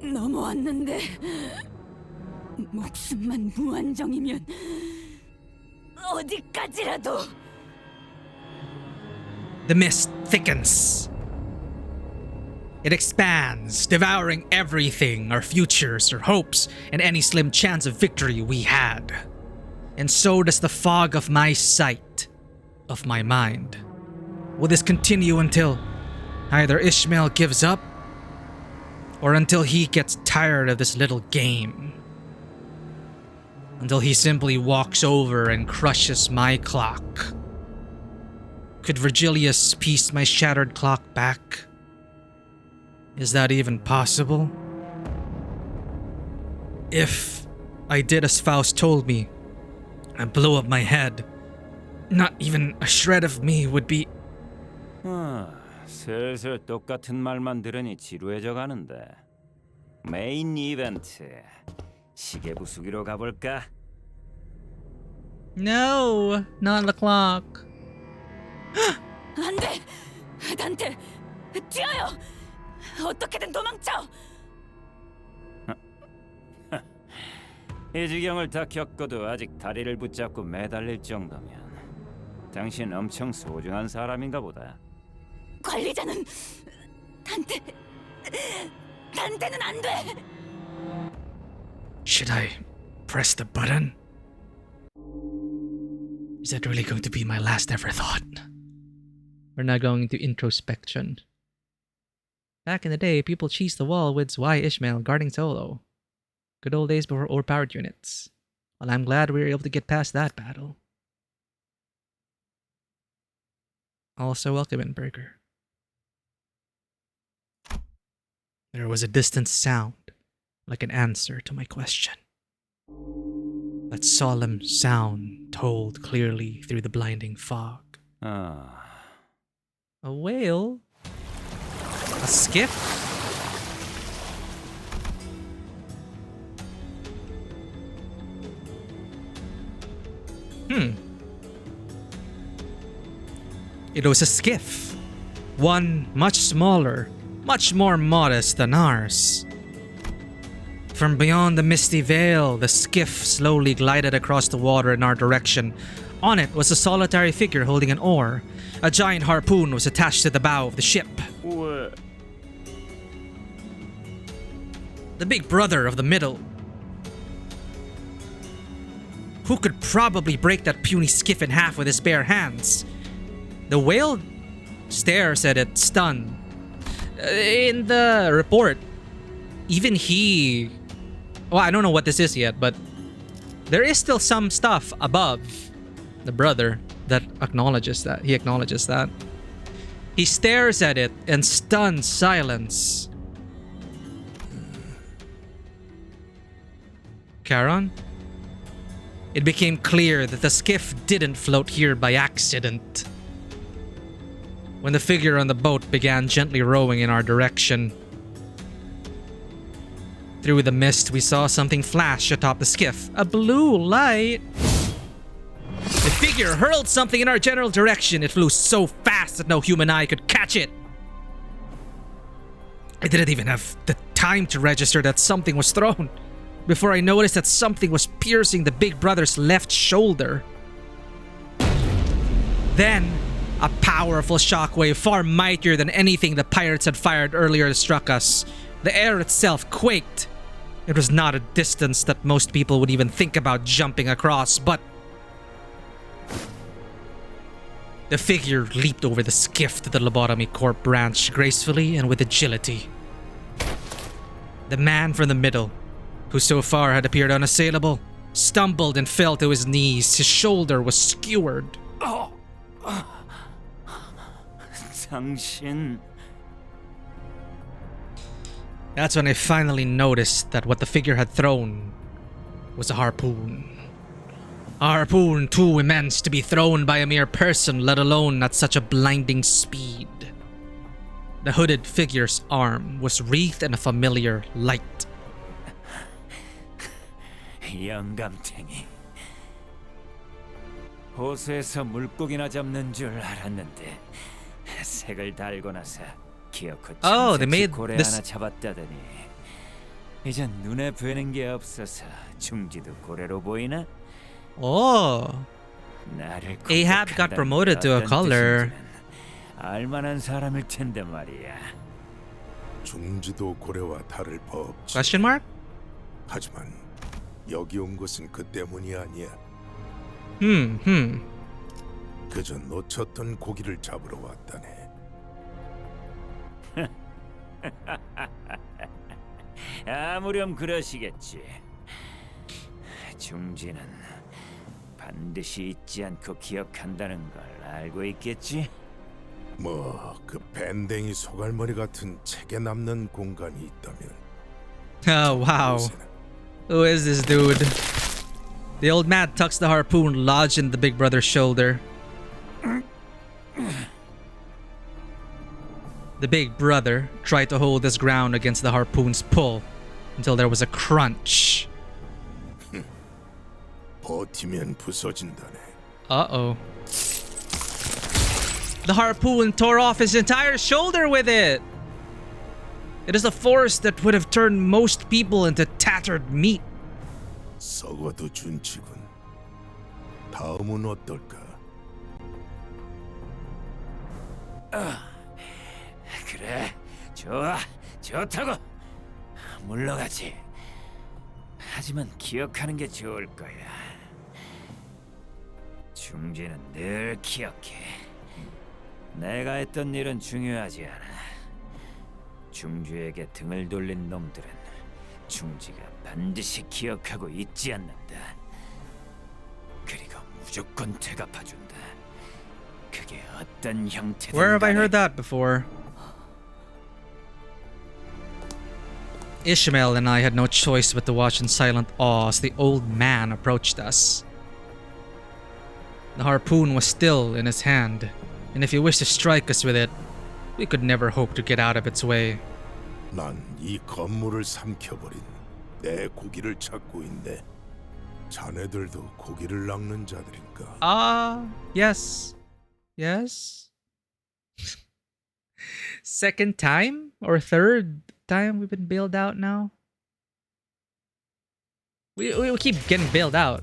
넘어왔는데 목숨만 무한정이면 어디까지라도. The mist thickens. It expands, devouring everything, our futures, our hopes, and any slim chance of victory we had. And so does the fog of my sight, of my mind. Will this continue until either Ishmael gives up, or until he gets tired of this little game? Until he simply walks over and crushes my clock? Could Virgilius piece my shattered clock back? Is that even possible? If I did as Faust told me, I blow up my head, not even a shred of me would be... 슬슬 똑같은 말만 들으니 지루해져 가는데. 메인 이벤트, 시계 부수기로 가볼까? No, not the clock. 안 돼! 단테! 뛰어요! 어떻게든 도망쳐! 이 지경을 다 겪어도 아직 다리를 붙잡고 매달릴 정도면 당신 엄청 소중한 사람인가 보다. 관리자는 단테는 안 돼! Should I press the button? Is that really going to be my last ever thought? We're now going into introspection. Back in the day, people cheesed the wall with why Ishmael guarding Solo. Good old days before overpowered units. Well, I'm glad we were able to get past that battle. Also, welcome in, Burger. There was a distant sound, like an answer to my question. That solemn sound told clearly through the blinding fog. A whale? A skiff? It was a skiff. One much smaller, much more modest than ours. From beyond the misty veil, the skiff slowly glided across the water in our direction. On it was a solitary figure holding an oar. A giant harpoon was attached to the bow of the ship. The big brother of the middle. Who could probably break that puny skiff in half with his bare hands? The whale stares at it, stunned. In the report, even he... Well, I don't know what this is yet, but there is still some stuff above the brother that acknowledges that. He acknowledges that. He stares at it in stunned silence. Charon? It became clear that the skiff didn't float here by accident. when the figure on the boat began gently rowing in our direction. Through the mist, we saw something flash atop the skiff. A blue light. The figure hurled something in our general direction. It flew so fast that no human eye could catch it. I didn't even have the time to register that something was thrown before I noticed that something was piercing the big brother's left shoulder. Then, a powerful shockwave far mightier than anything the pirates had fired earlier struck us. The air itself quaked. It was not a distance that most people would even think about jumping across, but the figure leaped over the skiff to the Lobotomy Corp branch gracefully and with agility. The man from the middle, who so far had appeared unassailable, stumbled and fell to his knees. His shoulder was skewered. 당신. That's when I finally noticed that what the figure had thrown was a harpoon. A harpoon too immense to be thrown by a mere person, let alone at such a blinding speed. The hooded figure's arm was wreathed in a familiar light. 영감탱이. 호수에서 물고기나 잡는 줄 알았는데 색을 달고 나서 기어코 고래 하나 잡았다더니 이젠 눈에 뵈는 게 없어서 중지도 고래로 보이나? Oh, Ahab got promoted to a color. 알만한 사람일 텐데 말이야. 중지도 고래와 다를 바 없지. Question mark? 하지만 여기 온 것은 그 때문이 아니야. 그저 놓쳤던 고기를 잡으러 왔다네. 아무렴 그러시겠지. 중지는 반드시 잊지 않고 기억한다는 걸 알고 있겠지? 뭐 그 밴댕이 소갈머리 같은 책에 남는 공간이 있다면. Oh wow. Who is this dude? The old man tucks the harpoon lodged in the big brother's shoulder. The big brother tried to hold his ground against the harpoon's pull until there was a crunch. 버티면 부서진다네. Uh-oh. The harpoon tore off his entire shoulder with it. It is a force that would have turned most people into tattered meat. 썩어도 준치군. 다음은 어떨까? 그래, 좋아, 좋다고. 물러가지. 하지만 기억하는 게 좋을 거야. 중지는 늘 기억해. 내가 했던 일은 중요하지 않아. 중주에게 등을 돌린 놈들은 중지가 반드시 기억하고 잊지 않는다. 그리고 무조건 되갚아준다. 그게 어떤 형태든 Where have I heard that before? Ishmael and I had no choice but to watch in silent awe as the old man approached us. The harpoon was still in his hand, and if he wished to strike us with it, we could never hope to get out of its way. 난 이 건물을 삼켜버린 내 고기를 찾고 있네. 자네들도 고기를 낚는 자들인가? Yes. Yes. Second time or third time we've been bailed out now? We keep getting bailed out.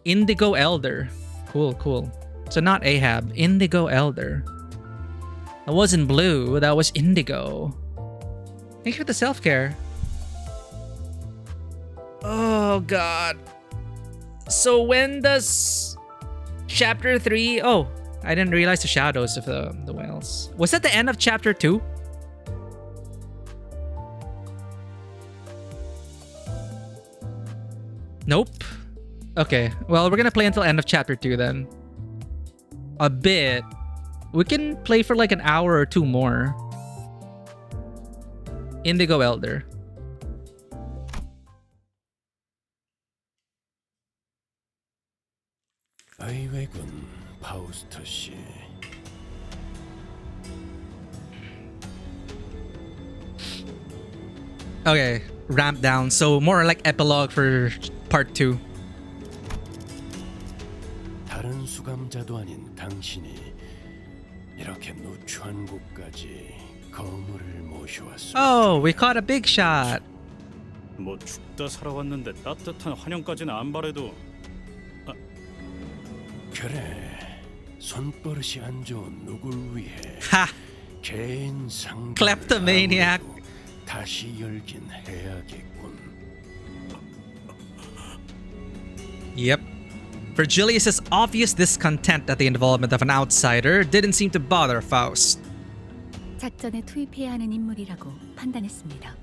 Indigo Elder. Cool. So not Ahab, Indigo Elder. That wasn't blue, that was indigo. Thank you for the self-care. Oh god. So when does chapter 3? Oh, I didn't realize the shadows of the whales. Was that the end of chapter 2? Nope. Okay, well, we're gonna play until end of chapter 2 then. A bit. We can play for like an hour or two more. Indigo Elder. 아이웨군 파우스터 씨. Okay, ramp down. So more like epilogue for part 2. 다른 수감자도 아닌 당신이 이렇게 누추한 곳까지 거물을 모셔왔습니다. Oh, we caught a big shot. 뭐 죽다 살아왔는데 따뜻한 환영까지는 안 바래도. 그래, 손버릇이 안 좋은 누굴 위해 개인 상담을 Kleptomaniac. 다시 열긴 해야겠군. Yep. For Julius's obvious discontent at the involvement of an outsider didn't seem to bother Faust. 작전에 투입해야 하는 인물이라고 판단했습니다.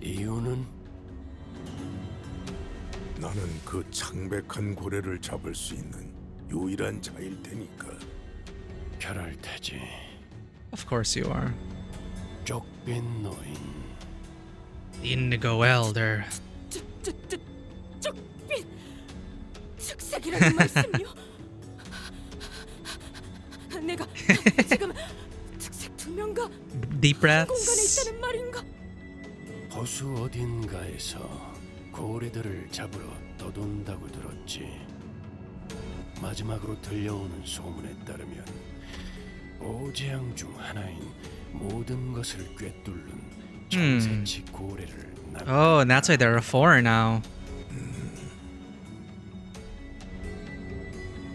이유는? 나는 그 창백한 고래를 잡을 수 있는 유일한 자일 테니까. 그럴 테지. Of course you are. 쪽빈 노인. Indigo Elder. 쪽빈 즉색이라는 말씀이요? 내가 지금 즉색 두 명과 Deep 공간에 breaths. 있다는 말인가? 호수 어딘가에서 고래들을 잡으러 떠돈다고 들었지. 마지막으로 들려오는 소문에 따르면 오재앙 중 하나인 모든 것을 꿰뚫는 정세치 고래를 Oh, and that's why there are 4 now.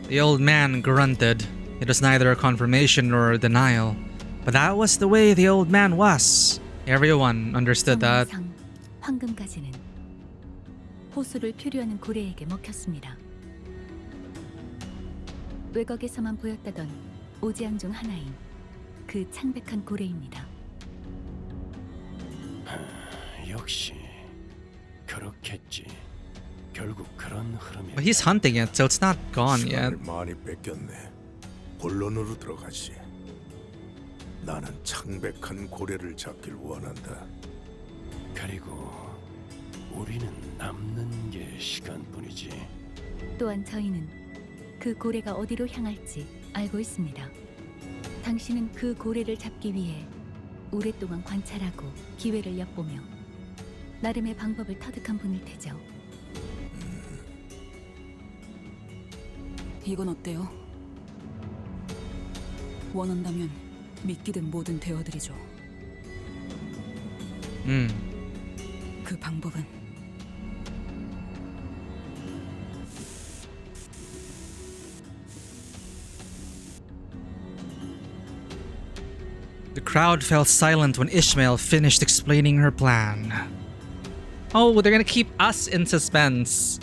The old man grunted. It was neither a confirmation nor a denial, but that was the way the old man was. Everyone understood that. 상황상 황금가지는 호수를 표류하는 고래에게 먹혔습니다. 외곽에서만 보였다던 오지양 중 하나인 그 창백한 고래입니다. 역시 그렇겠지. 결국 그런 흐름이. But he's hunting it, so it's not gone yet. 시간을 많이 뺏겼네. 본론으로 들어가시. 나는 창백한 고래를 잡길 원한다. 그리고 우리는 남는 게 시간뿐이지. 또한 저희는 그 고래가 어디로 향할지 알고 있습니다. 당신은 그 고래를 잡기 위해 오랫동안 관찰하고 기회를 엿보며 나름의 방법을 터득한 분일 테죠. 이건 어때요? 원한다면 믿기든 뭐든 되어드리죠. 그 방법은 The crowd fell silent when Ishmael finished explaining her plan. Oh, they're gonna keep us in suspense.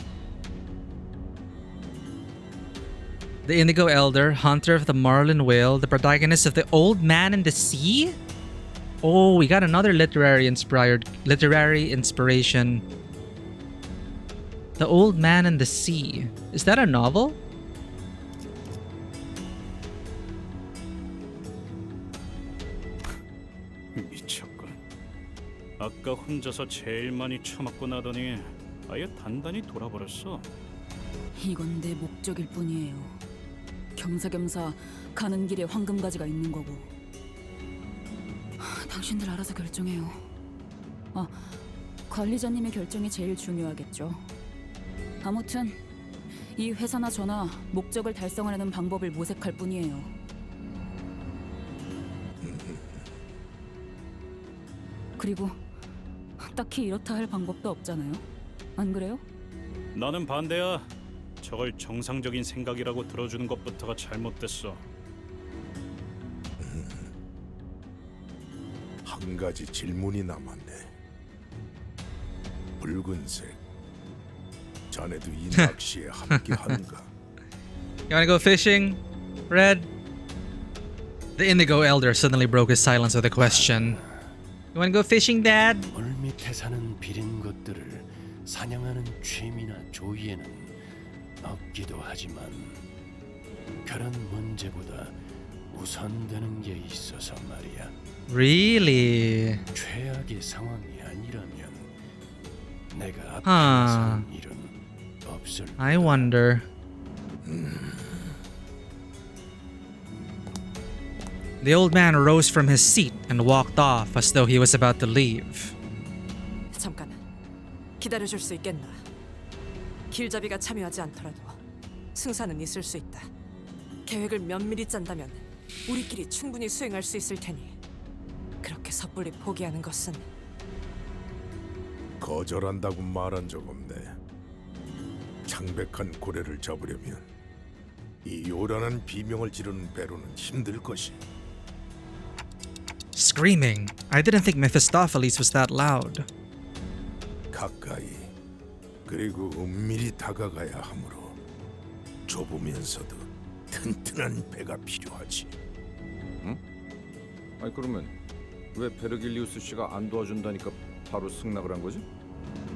The Indigo Elder, hunter of the Marlin Whale, the protagonist of The Old Man in the Sea? Oh, we got another literary inspiration. The Old Man in the Sea. Is that a novel? 미쳤군. 아까 혼자서 제일 많이 처맞고 나더니 아예 단단히 돌아버렸어. 이건 내 목적일 뿐이에요. 겸사겸사 가는 길에 황금가지가 있는 거고. 당신들 알아서 결정해요. 관리자님의 결정이 제일 중요하겠죠. 아무튼 이 회사나 저나 목적을 달성하려는 방법을 모색할 뿐이에요. 그리고 딱히 이렇다 할 방법도 없잖아요. 안 그래요? 나는 반대야. 저걸 정상적인 생각이라고 들어주는 것부터가 잘못됐어. 한 가지 질문이 남았네. 붉은색. 자네도 이 낚시에 함께하는가? You wanna go fishing, Red? The Indigo Elder suddenly broke his silence with a question. You wanna go fishing, Dad? 물 밑에 사는 비린 것들을 사냥하는 취미나 조이에는 없기도 하지만 그런 문제보다 우선되는 게 있어서 말이야. Really? 최악의 상황이 아니라면 내가 앞에 나서는 일은 없을. I wonder. The old man rose from his seat and walked off as though he was about to leave. 잠깐 기다려줄 수 있겠나? 길잡이가 참여하지 않더라도 승산은 있을 수 있다. 계획을 면밀히 짠다면 우리끼리 충분히 수행할 수 있을 테니 그렇게 섣불리 포기하는 것은. 거절한다고 말한 적 없네. 창백한 고래를 잡으려면 이 요란한 비명을 지르는 배로는 힘들 것이. Screaming. I didn't think Mephistopheles was that loud. 가까이 그리고 은밀히 다가가야 하므로 좁으면서도 튼튼한 배가 필요하지. 응? 아니 그러면 왜 베르길리우스 씨가 안 도와준다니까 바로 승낙을 한 거지?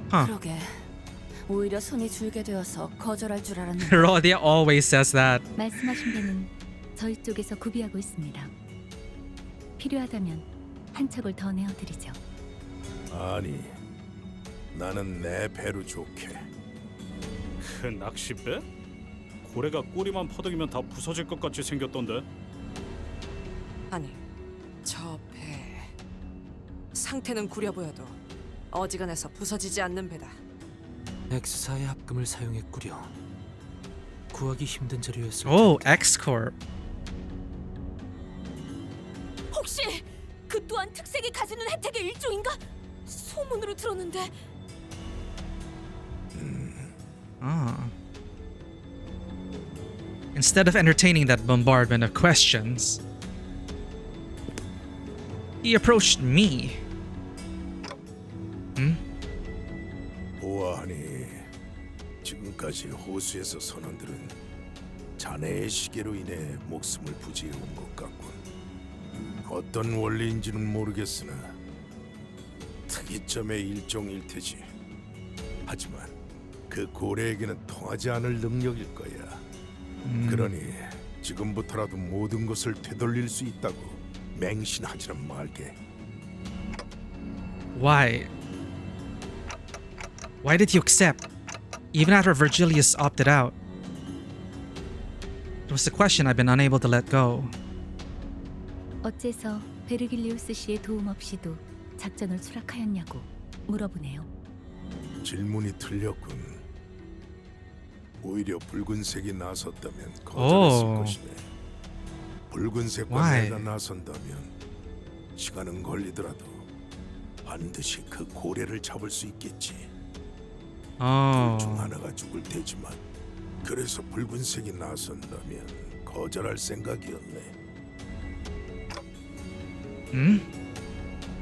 그러게. 오히려 손이 줄게 되어서 거절할 줄 알았는데. Rodia always says that. 말씀하신 배는 저희 쪽에서 구비하고 있습니다. 필요하다면 한 척을 더 내어드리죠. 아니, 나는 내 배로 좋게. 그 낚싯배? 고래가 꼬리만 퍼덕이면 다 부서질 것 같이 생겼던데. 아니, 저 배 상태는 구려 보여도 어지간해서 부서지지 않는 배다. X사의 합금을 사용했구려. 구하기 힘든 자료였을 Oh, X-Corp. 혹시 그 또한 특색이 가지는 혜택의 일종인가? 소문으로 들었는데. Ah. Instead of entertaining that bombardment of questions, he approached me. 보아하니 지금까지 호수에서 선원들은 자네의 시계로 인해 목숨을 부지해온 것 같군. 어떤 원리인지는 모르겠으나 특이점의 일종일 테지. 하지만 그 고래에게는 통하지 않을 능력일 거야. 그러니 지금부터라도 모든 것을 되돌릴 수 있다고 맹신하지는 말게. Why? Why did you accept? Even after Virgilius opted out? It was the question I've been unable to let go. 어째서 베르길리우스 씨의 도움 없이도 작전을 수락하였냐고 물어보네요. 질문이 틀렸군. 오히려 붉은색이 나섰다면 거절했을 것이네. 붉은색과 Why? 내가 나선다면 시간은 걸리더라도 반드시 그 고래를 잡을 수 있겠지. 둘 중 하나가 죽을 테지만 그래서 붉은색이 나선다면 거절할 생각이었네.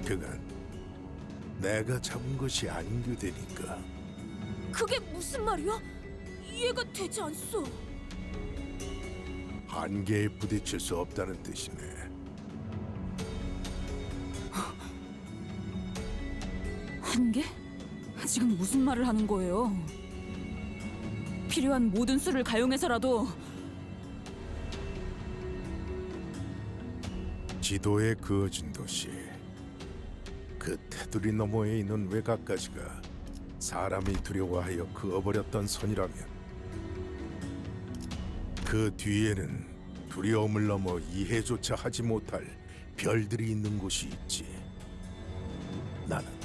그간 내가 잡은 것이 아닌 게 되니까. 그게 무슨 말이야? 이해가 되지 않소. 한계에 부딪힐 수 없다는 뜻이네. 한계? 지금 무슨 말을 하는 거예요? 필요한 모든 수를 가용해서라도. 지도에 그어진 도시, 그 테두리 너머에 있는 외곽까지가 사람이 두려워하여 그어버렸던 선이라면 그 뒤에는 두려움을 넘어 이해조차 하지 못할 별들이 있는 곳이 있지. 나는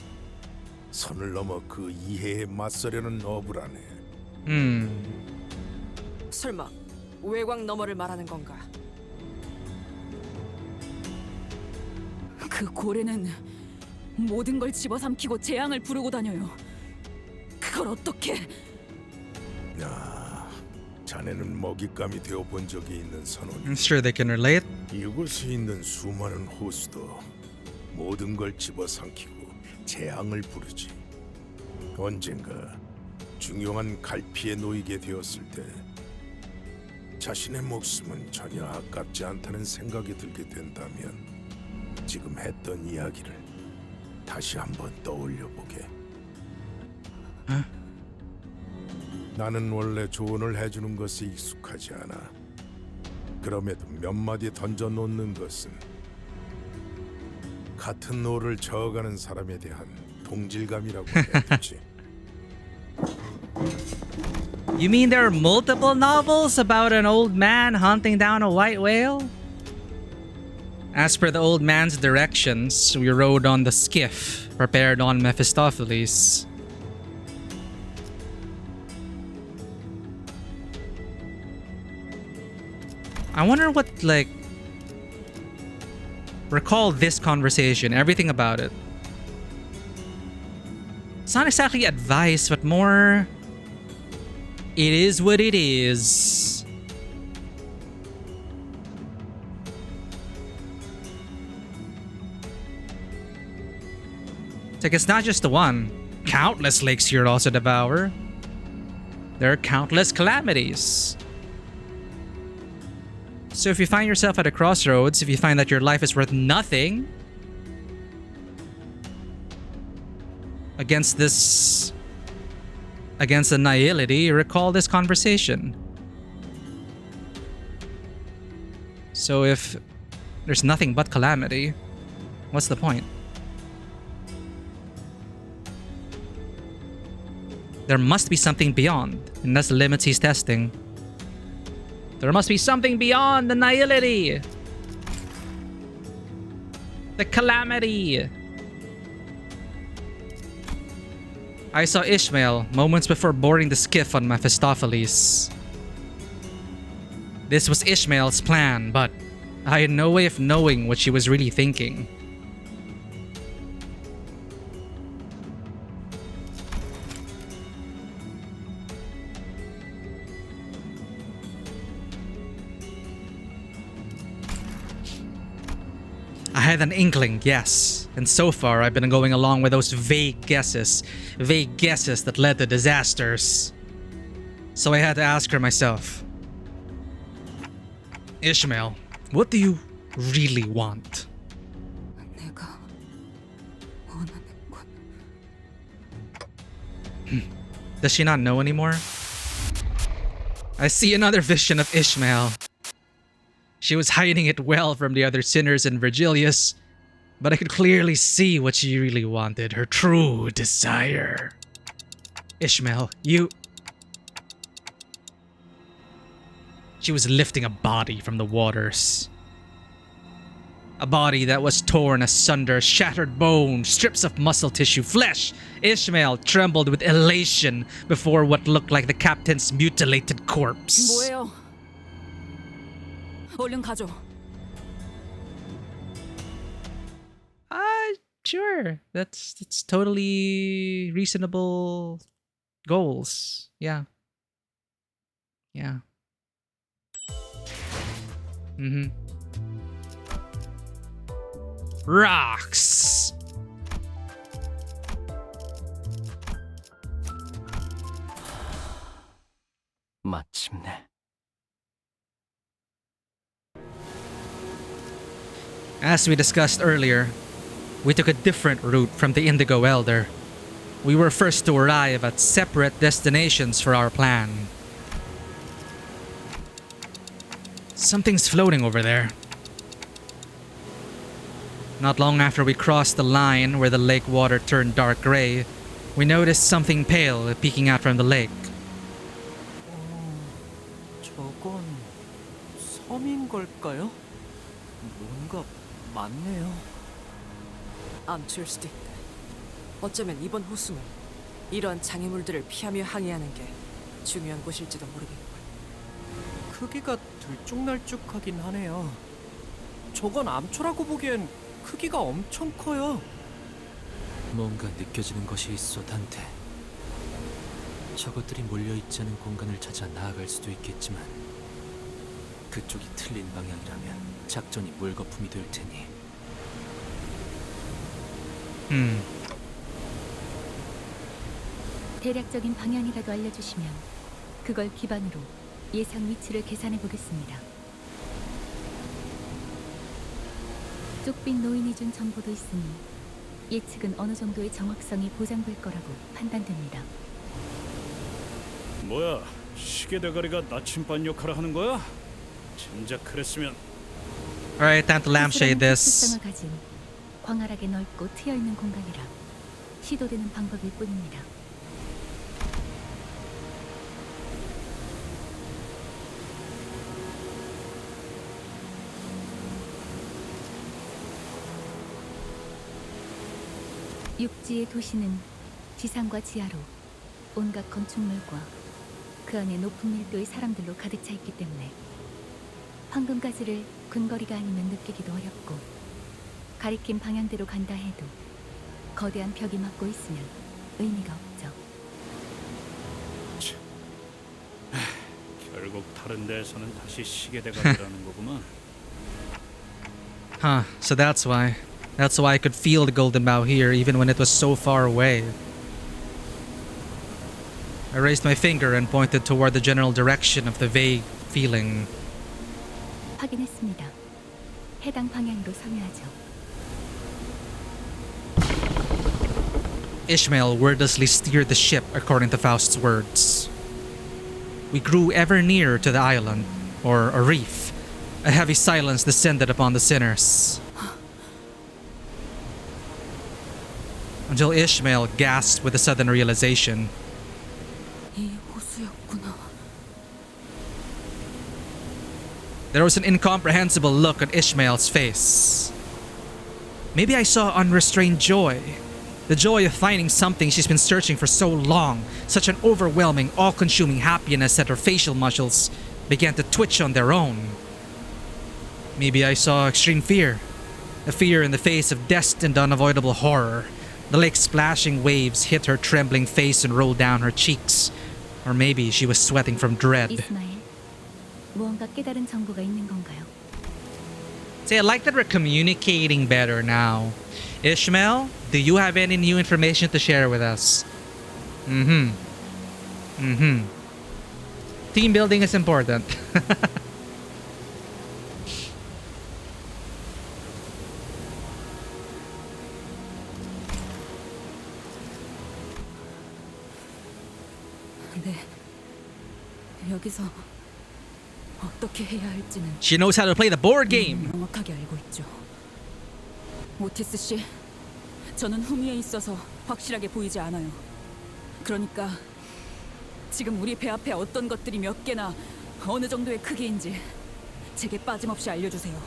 선을 넘어 그 이해에 맞서려는 어부라네. 설마 외곽 너머를 말하는 건가? 그 고래는 모든 걸 집어삼키고 재앙을 부르고 다녀요. 그걸 어떻게? 자네는 먹잇감이 되어 본 적이 있는 선원이. I'm sure they can relate. 이곳에 있는 수많은 호수도 모든 걸 집어삼키고 재앙을 부르지. 언젠가 중요한 갈피에 놓이게 되었을 때 자신의 목숨은 전혀 아깝지 않다는 생각이 들게 된다면 지금 했던 이야기를 다시 한번 떠올려 보게. 나는 원래 조언을 해주는 것에 익숙하지 않아. 그럼에도 몇 마디 던져 놓는 것은 같은 노를 저어가는 사람에 대한 동질감이라고 해야 되지. You mean there are multiple novels about an old man hunting down a white whale? As per the old man's directions, we rode on the skiff, prepared on Mephistopheles. I wonder what, like... Recall this conversation, everything about it. It's not exactly advice, but more... It is what it is. It's like it's not just the one. Countless lakes here also devour. There are countless calamities. So if you find yourself at a crossroads, if you find that your life is worth nothing against the nihility, recall this conversation. So if there's nothing but calamity, what's the point? There must be something beyond, and that's the limits he's testing. There must be something beyond the nihility. The calamity. I saw Ishmael moments before boarding the skiff on Mephistopheles. This was Ishmael's plan, but I had no way of knowing what she was really thinking. I had an inkling, yes, and so far I've been going along with those vague guesses that led to disasters. So I had to ask her myself, Ishmael, what do you really want? Does she not know anymore? I see another vision of Ishmael. She was hiding it well from the other sinners in Virgilius, but I could clearly see what she really wanted, her true desire. Ishmael, you... She was lifting a body from the waters. A body that was torn asunder, shattered bone, strips of muscle tissue, flesh. Ishmael trembled with elation before what looked like the captain's mutilated corpse. 뭐예요? 얼른 가죠. Sure. That's totally reasonable goals. Yeah. Yeah. Rocks. 마침내. As we discussed earlier, we took a different route from the Indigo Elder. We were first to arrive at separate destinations for our plan. Something's floating over there. Not long after we crossed the line where the lake water turned dark gray, we noticed something pale peeking out from the lake. 저건 섬인 걸까요? 뭔가 많네요. 암초일 수도 있다. 어쩌면 이번 호수는 이런 장애물들을 피하며 항해하는 게 중요한 곳일지도 모르겠군. 크기가 들쭉날쭉하긴 하네요. 저건 암초라고 보기엔 크기가 엄청 커요. 뭔가 느껴지는 것이 있어, 단테. 저것들이 몰려있지 않은 공간을 찾아 나아갈 수도 있겠지만 그쪽이 틀린 방향이라면 작전이 물거품이 될 테니. 대략적인 방향이라도 알려주시면 그걸 기반으로 예상 위치를 계산해 보겠습니다. 쪽빛 노인이 준 정보도 있으니 예측은 어느 정도의 정확성이 보장될 거라고 판단됩니다. 뭐야, 시계 대가리가 나침반 역할을 하는 거야? 진작 그랬으면. Alright, time to lampshade this. 특성을 가진 광활하게 넓고 트여 있는 공간이라 시도되는 방법일 뿐입니다. 육지의 도시는 지상과 지하로 온갖 건축물과 그 안에 높은 밀도의 사람들로 가득 차 있기 때문에 황금가지를 근거리가 아니면 느끼기도 어렵고 가리킨 방향대로 간다 해도 거대한 벽이 막고 있으면 의미가 없죠. 결국 다른 데에서는 다시 시계대가 되라는 거구만. Huh, so that's why. That's why I could feel the golden bough here even when it was so far away. I raised my finger and pointed toward the general direction of the vague feeling. 확인했습니다. 해당 방향으로 섬유하죠. Ishmael wordlessly steered the ship according to Faust's words. We grew ever nearer to the island, or a reef. A heavy silence descended upon the sinners. Until Ishmael gasped with a sudden realization. 이 호수였구나. There was an incomprehensible look on Ishmael's face. Maybe I saw unrestrained joy. The joy of finding something she's been searching for so long. Such an overwhelming, all-consuming happiness that her facial muscles began to twitch on their own. Maybe I saw extreme fear. A fear in the face of destined, unavoidable horror. The lake's splashing waves hit her trembling face and rolled down her cheeks. Or maybe she was sweating from dread. 이스마엘, 무언가 깨달은 정보가 있는 건가요? See, I like that we're communicating better now. Ishmael, do you have any new information to share with us? Team building is important. 네. 여기서 어떻게 해야 할지는 She knows how to play the board game. 명확하게 알고 있죠. 오티스 씨, 저는 후미에 있어서 확실하게 보이지 않아요. 그러니까 지금 우리 배 앞에 어떤 것들이 몇 개나 어느 정도의 크기인지 제게 빠짐없이 알려주세요.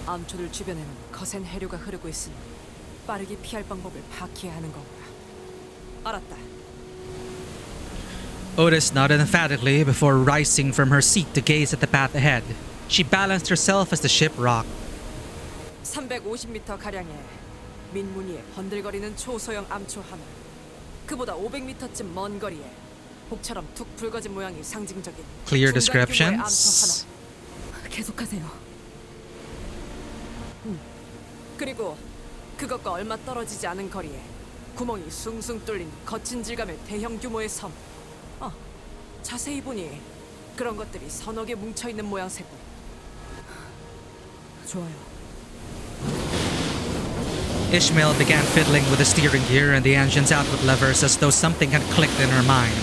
암초들 주변에는 거센 해류가 흐르고 있으니 빠르게 피할 방법을 파악해야 하는 거구나. 알았다. Otis nodded emphatically before rising from her seat to gaze at the path ahead. She balanced herself as the ship rocked. 350m 가량의 민무늬의 번들거리는 초소형 암초 하나. 그보다 500m쯤 먼 거리에 복처럼 툭 붉어진 모양이 상징적인 Clear 중간 규모의 암초 descriptions. 하나. 계속하세요. 그리고 그것과 얼마 떨어지지 않은 거리에 구멍이 숭숭 뚫린 거친 질감의 대형 규모의 섬. 자세히 보니 그런 것들이 서너 개 뭉쳐있는 모양새고. 좋아요. Ishmael began fiddling with the steering gear and the engine's output levers as though something had clicked in her mind.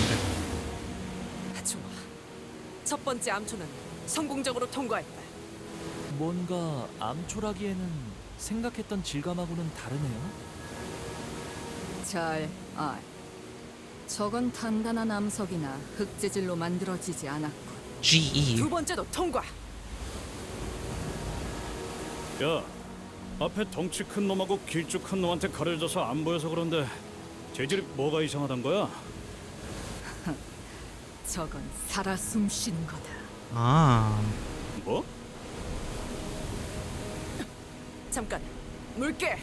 좋아. 첫 번째 암초는 성공적으로 통과했다. 뭔가 암초라기에는 생각했던 질감하고는 다르네요. 잘 저건 단단한 암석이나 흙재질로 만들어지지 않았고. GE. 두 번째도 통과. 야, 앞에 덩치 큰 놈하고 길쭉 큰 놈한테 가려져서 안 보여서 그런데 재질이 뭐가 이상하단 거야? 저건 살아 숨쉬는 거다. 뭐? 잠깐. 물개.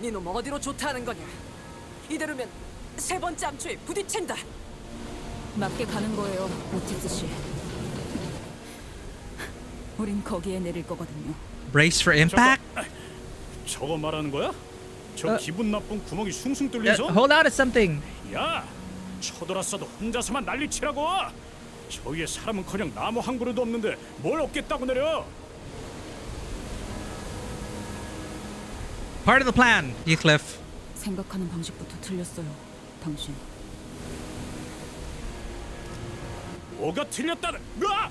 니놈 어디로 좋다는 거냐? 이대로면 세 번째 암초에 부딪힌다. 맞게 가는 거예요, 오티스 씨. 우린 거기에 내릴 거거든요. Brace for impact? 저거 말하는 거야? 저 기분 나쁜 구멍이 숭숭 뚫린 섬? Hold out at something. 야, 쳐들었어도 혼자서만 난리치라고. 저 위에 사람은커녕 나무 한 그루도 없는데 뭘 얻겠다고 내려? Part of the plan, Heathcliff. 생각하는 방식부터 틀렸어요, 당신. 뭐가 틀렸다는? 으아!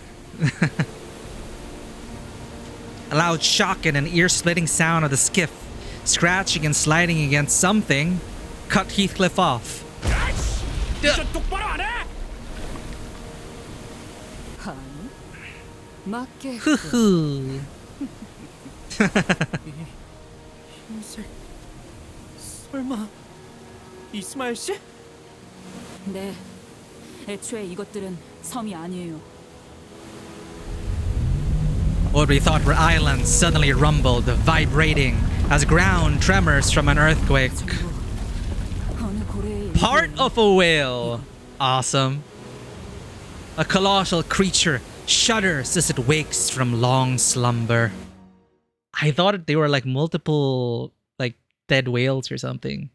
A loud shock and an ear-splitting sound of the skiff scratching and sliding against something cut Heathcliff off. 저 똑바로 안 해? 아니, 맞게. 흐흐. 흰색 설마 이스마엘 씨? 네. 애초에 이것들은 섬이 아니에요. What we thought were islands suddenly rumbled, vibrating as ground tremors from an earthquake. Part of a whale. Awesome. A colossal creature shudders as it wakes from long slumber. I thought they were like multiple like dead whales or something.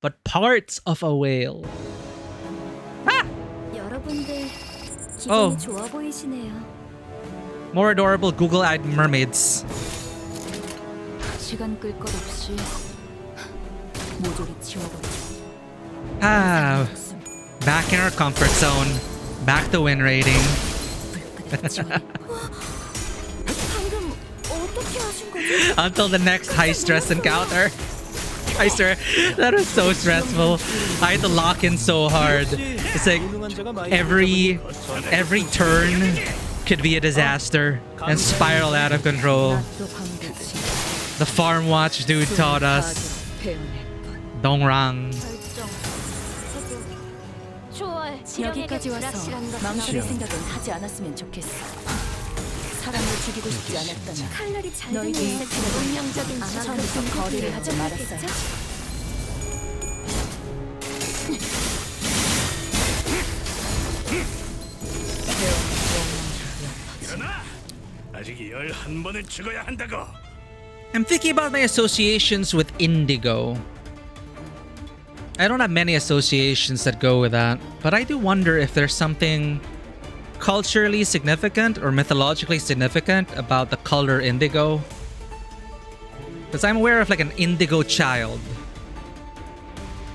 But parts of a whale. 여러분들 Oh. 기분이 좋아 보이시네요. More adorable Google-eyed mermaids. 시간 끌 것 없이 모조리 지워버려. Ah, back in our comfort zone. Back to win rating. 방금 어떻게 하신 거죠? Until the next high stress encounter. I swear, that was so stressful. I had to lock in so hard. It's like every turn could be a disaster and spiral out of control. The farm watch dude taught us. Dongrang. 여기까지 와서 망설일 생각은 하지 않았으면 좋겠어. 사람을 죽이고 싶지 않았다면 칼날이 잘 너희들이 운명적인 처음부터 거리를 하지 말았어요. 아직 11번은 죽어야 한다고. I'm thinking about my associations with indigo. I don't have many associations that go with that, but I do wonder if there's something culturally significant or mythologically significant about the color indigo. Because I'm aware of like an indigo child.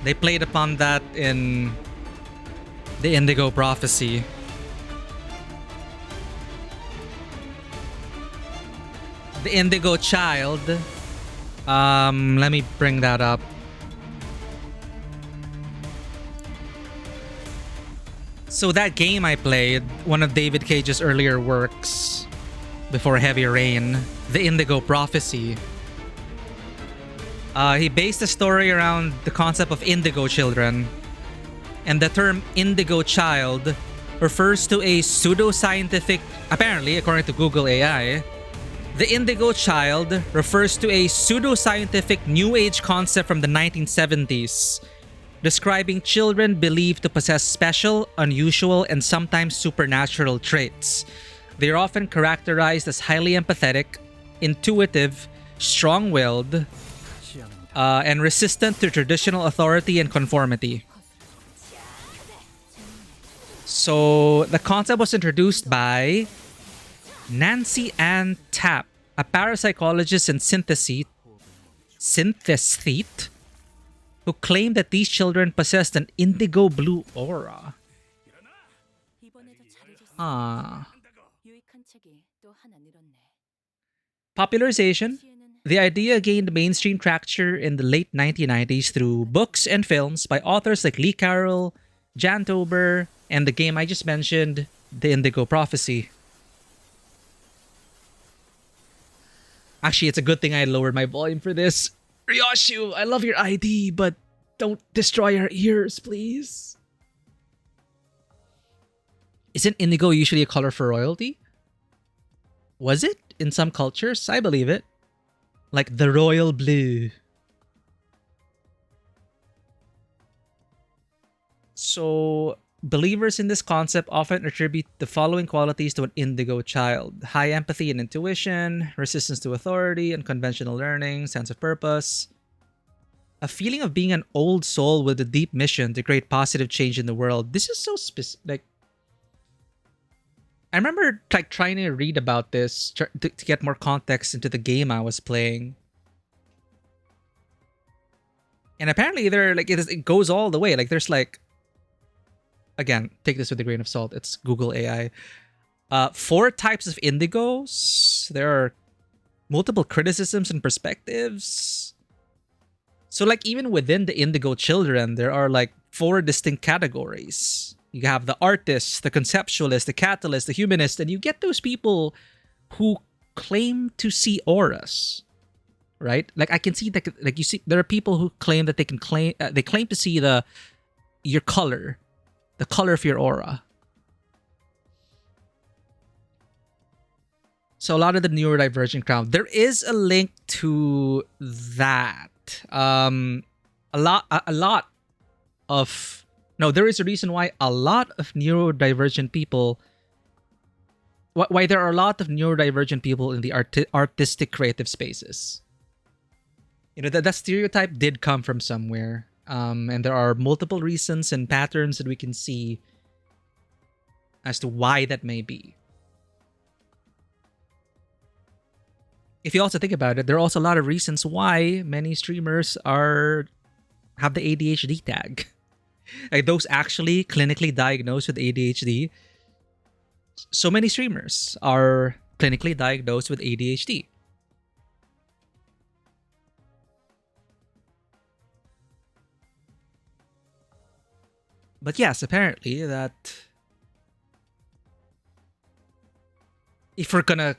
They played upon that in the Indigo Prophecy. The Indigo Child. Let me bring that up. So that game I played, one of David Cage's earlier works before Heavy Rain, The Indigo Prophecy. He based the story around the concept of indigo children. And the term indigo child refers to a pseudoscientific, apparently according to Google AI, the indigo child refers to a pseudoscientific New Age concept from the 1970s, describing children believed to possess special, unusual, and sometimes supernatural traits. They are often characterized as highly empathetic, intuitive, strong-willed, and resistant to traditional authority and conformity. So the concept was introduced by Nancy Ann Tapp, a parapsychologist and synthesthete who claimed that these children possessed an indigo blue aura. Popularization. The idea gained mainstream traction in the late 1990s through books and films by authors like Lee Carroll, Jan Tober, and the game I just mentioned, The Indigo Prophecy. Actually, it's a good thing I lowered my volume for this. Ryoshu, I love your ID, but don't destroy our ears, please. Isn't indigo usually a color for royalty? Was it in some cultures? I believe it. Like the royal blue. So, believers in this concept often attribute the following qualities to an indigo child: high empathy and intuition, resistance to authority, unconventional learning, sense of purpose, a feeling of being an old soul with a deep mission to create positive change in the world. This is so specific. Like, I remember like trying to read about this to get more context into the game I was playing. And apparently there like it goes all the way. Like there's like, again, take this with a grain of salt. It's Google AI. 4 types of indigos. There are multiple criticisms and perspectives. So like even within the indigo children, there are like 4 distinct categories. You have the artist, the conceptualist, the catalyst, the humanist, and you get those people who claim to see auras right? Like I can see that, like you see, there are people who claim that they claim to see your color, the color of your aura. So a lot of the neurodivergent crowd, there is a link to that. There is a reason why a lot of neurodivergent people, why there are a lot of neurodivergent people in the artistic creative spaces. You know, that stereotype did come from somewhere. And there are multiple reasons and patterns that we can see as to why that may be. If you also think about it, there are also a lot of reasons why many streamers have the ADHD tag. Like those actually clinically diagnosed with ADHD. So many streamers are clinically diagnosed with ADHD. But yes, apparently that if we're gonna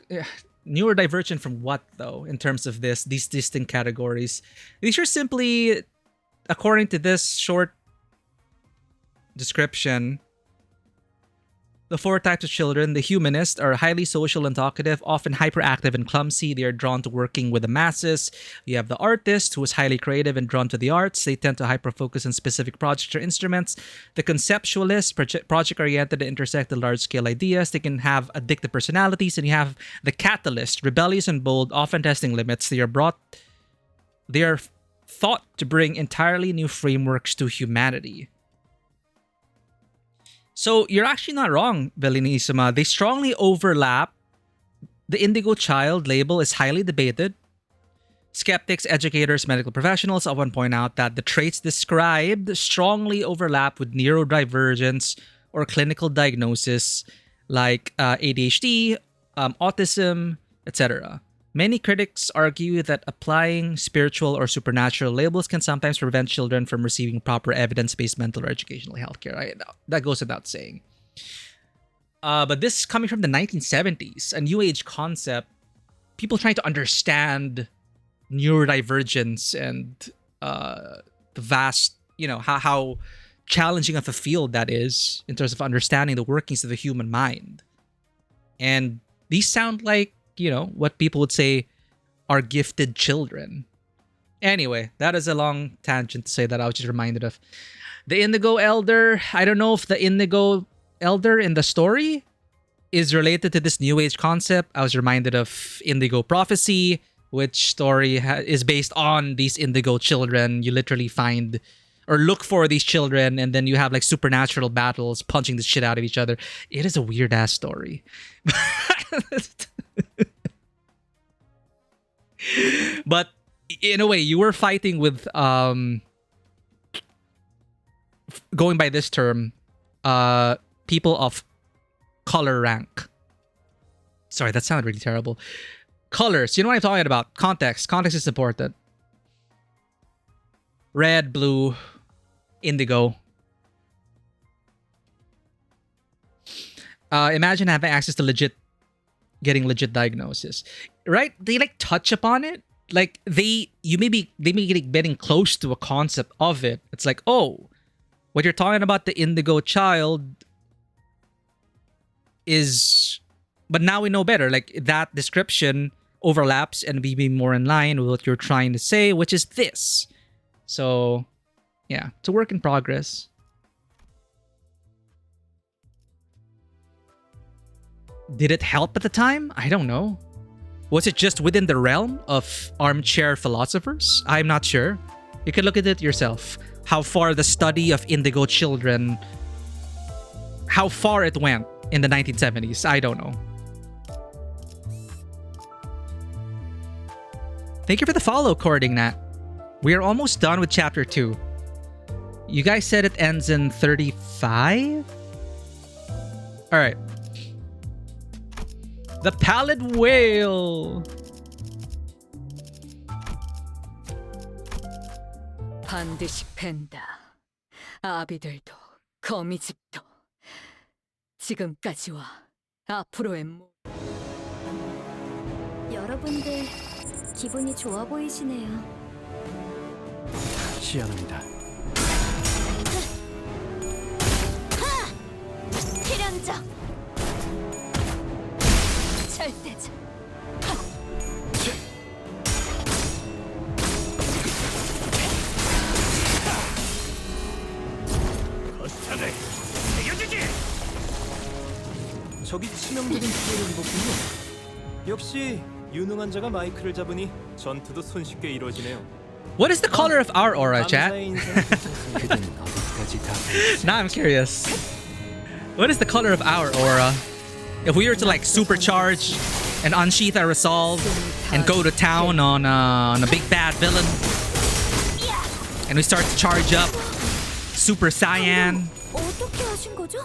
neurodivergent from what though in terms of these distinct categories, these are simply, according to this short description, the 4 types of children. The humanists are highly social and talkative, often hyperactive and clumsy. They are drawn to working with the masses. You have the artist, who is highly creative and drawn to the arts. They tend to hyper-focus on specific projects or instruments. The conceptualist, project-oriented, and intersect the large-scale ideas. They can have addictive personalities. And you have the catalyst, rebellious and bold, often testing limits. They are thought to bring entirely new frameworks to humanity. So you're actually not wrong, Belinissima. They strongly overlap. The indigo child label is highly debated. Skeptics, educators, medical professionals often point out that the traits described strongly overlap with neurodivergence or clinical diagnosis like ADHD, autism, etc. Many critics argue that applying spiritual or supernatural labels can sometimes prevent children from receiving proper evidence-based mental or educational health care. That goes without saying. But this is coming from the 1970s, a new age concept. People trying to understand neurodivergence and the vast, how challenging of a field that is in terms of understanding the workings of the human mind. And these sound like, what people would say are gifted children. Anyway, that is a long tangent to say that I was just reminded of. The Indigo Elder, I don't know if the Indigo Elder in the story is related to this new age concept. I was reminded of Indigo Prophecy, which story is based on these indigo children. You literally find or look for these children, and then you have like supernatural battles punching the shit out of each other. It is a weird ass story. But in a way, you were fighting with going by this term, people of color rank. Sorry, that sounded really terrible. Colors, you know what I'm talking about. Context is important. Red, blue, indigo. Imagine having access to getting legit diagnosis, right? They like touch upon it, like they may be getting close to a concept of it. It's like, oh, what you're talking about, the indigo child is, but now we know better. Like that description overlaps and be more in line with what you're trying to say, which is this. So yeah, it's a work in progress. Did it help at the time? I don't know. Was it just within the realm of armchair philosophers? I'm not sure. You can look at it yourself. How far the study of indigo children, how far it went in the 1970s. I don't know. Thank you for the follow, Cording Nat. We are almost done with chapter 2. You guys said it ends in 35? Alright. The Pallid Whale. 반드시 팬다. 아비들도 거미집도 지금까지와 앞으로의 여러분들 기분이 좋아 보이시네요. 시연합니다. 필연적 절대적. 거스타네 이겨주지. 적이 치명적인 피해를 입었군요. 역시 유능한 자가 마이크를 잡으니 전투도 손쉽게 이루어지네요. What is the color of our aura, chat? Now I'm curious. What is the color of our aura? If we were to like supercharge and unsheath our resolve and go to town on a big bad villain, and we start to charge up Super Cyan. 어떻게 하신 거죠?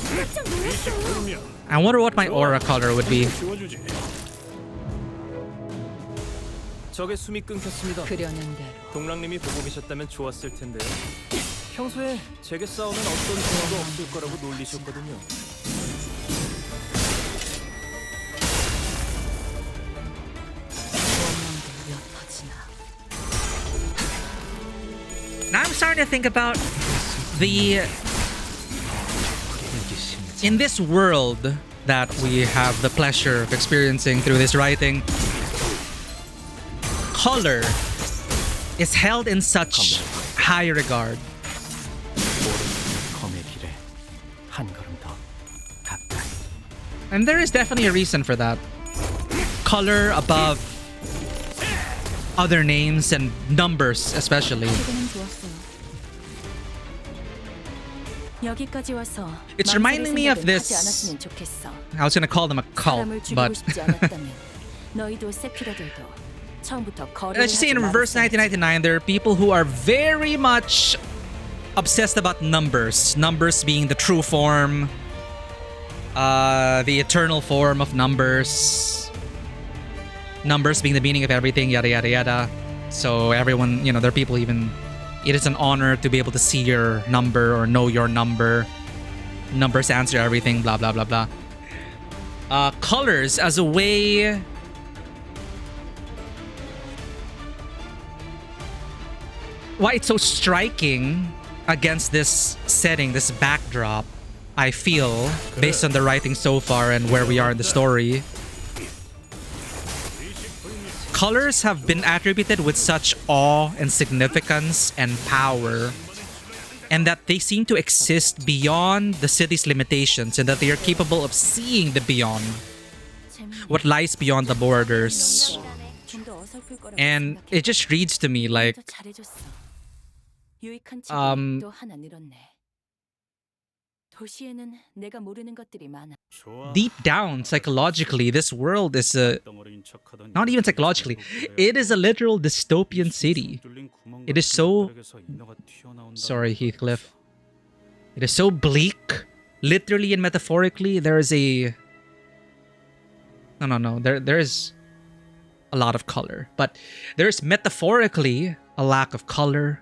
깜짝 놀랐어요. I wonder what my aura color would be. 적의 숨이 끊겼습니다. 그려는 대로. 동랑님이 보고 계셨다면 좋았을 텐데요. 평소에 제게 싸우면 어떤 소용도 없을 거라고 놀리셨거든요. Now I'm starting to think about in this world that we have the pleasure of experiencing through this writing, color is held in such high regard. And there is definitely a reason for that. Color above other names and numbers especially. It's reminding me of this. I was gonna call them a cult, but let's just say in reverse 1999, there are people who are very much obsessed about numbers. Numbers being the true form, the eternal form of numbers. Numbers being the meaning of everything, yada yada yada. So everyone, you know, there are people even. It is an honor to be able to see your number or know your number. Numbers answer everything, blah blah blah blah. Colors as a way. Why it's so striking against this setting, this backdrop, I feel, based on the writing so far and where we are in the story. Colors have been attributed with such awe and significance and power, and that they seem to exist beyond the city's limitations, and that they are capable of seeing the beyond, what lies beyond the borders. And it just reads to me like deep down, psychologically, this world is not even psychologically, it is a literal dystopian city. It is so... Sorry, Heathcliff. It is so bleak. Literally and metaphorically, there is a... No. There is a lot of color. But there's metaphorically a lack of color.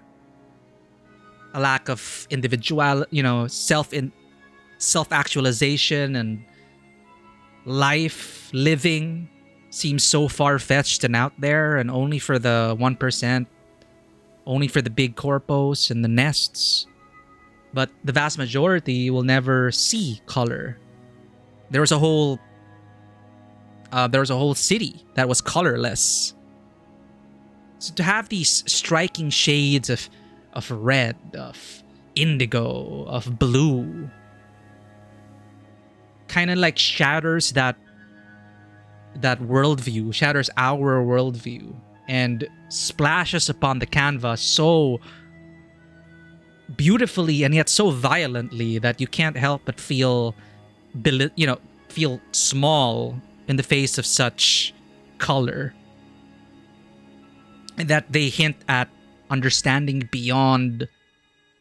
A lack of individual, you know, self-actualization, and life living seems so far-fetched and out there, and only for the 1%, only for the big corpos and the nests. But the vast majority will never see color. There was a whole city that was colorless. So to have these striking shades of red, of indigo, of blue, kind of like shatters that worldview, shatters our worldview, and splashes upon the canvas so beautifully and yet so violently that you can't help but feel small in the face of such color. And that they hint at understanding beyond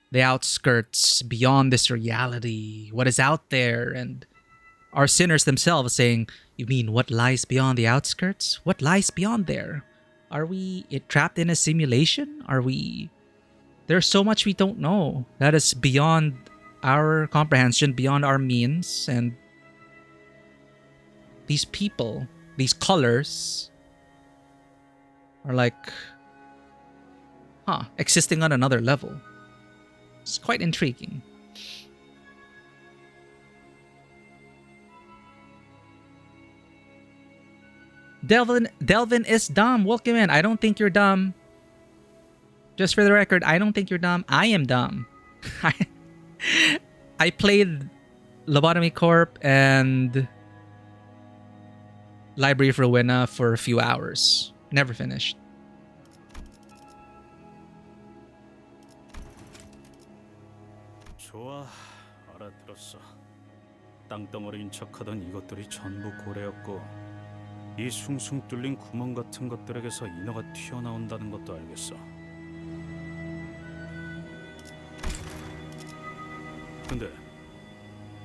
the outskirts, beyond this reality, what is out there, and our sinners themselves saying, you mean what lies beyond the outskirts? What lies beyond there? Are we trapped in a simulation? There's so much we don't know that is beyond our comprehension, beyond our means, and these people, these colors, are like, existing on another level. It's quite intriguing. Delvin is dumb. Welcome in. I don't think you're dumb. Just for the record, I don't think you're dumb. I am dumb. I played Lobotomy Corp and Library for Winna for a few hours. Never finished. 좋아, 알아들었어. 땅덩어리인 척하던 이것들이 전부 고래였고 이 숭숭 뚫린 구멍 같은 것들에게서 인어가 튀어나온다는 것도 알겠어. 근데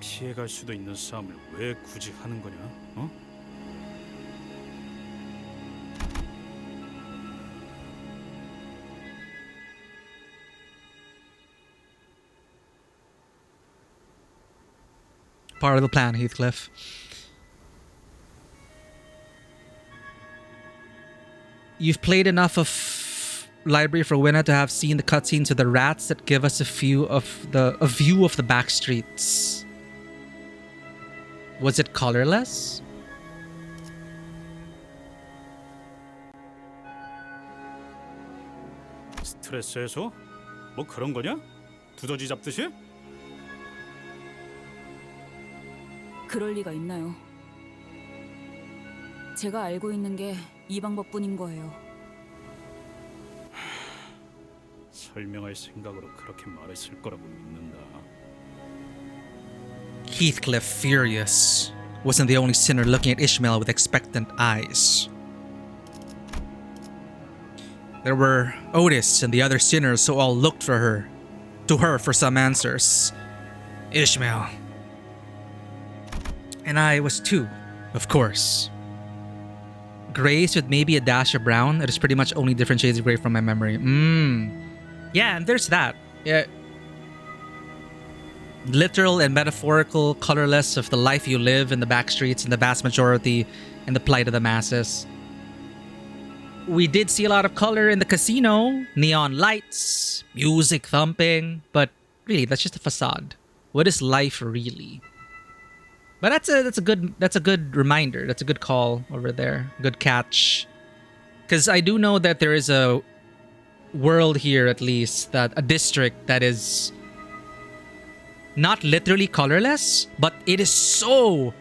피해갈 수도 있는 싸움을 왜 굳이 하는 거냐? 어? Part of the plan, Heathcliff. You've played enough of Library for Winna to have seen the cutscenes of the rats that give us a view of the back streets. Was it colorless? 스트레스 해소? 뭐 그런 거냐? 두더지 잡듯이? 그럴 리가 있나요? 제가 알고 있는 게 이 방법뿐인 거예요. 설명할 생각으로 그렇게 말했을 거라고 믿는다. Heathcliff, furious, wasn't the only sinner looking at Ishmael with expectant eyes. There were Otis and the other sinners who all looked to her for some answers. Ishmael. And I was too, of course. Grays with maybe a dash of brown. It is pretty much only different shades of gray from my memory. Yeah, and there's that. Yeah. Literal and metaphorical colorless of the life you live in the back streets in the vast majority and the plight of the masses. We did see a lot of color in the casino. Neon lights, music thumping. But really, that's just a facade. What is life really? But that's a good reminder. That's a good call over there. Good catch. Because I do know that there is a world here, at least, that a district that is not literally colorless, but it is so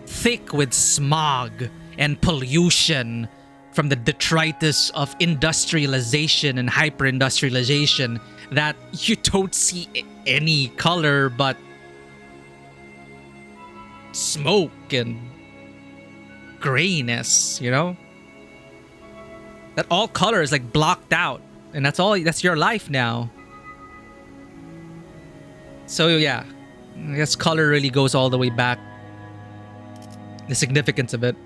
thick with smog and pollution from the detritus of industrialization and hyper-industrialization that you don't see any color but smoke and grayness, you know? That all color is like blocked out, and that's your life now. So yeah, I guess color really goes all the way back. The significance of it.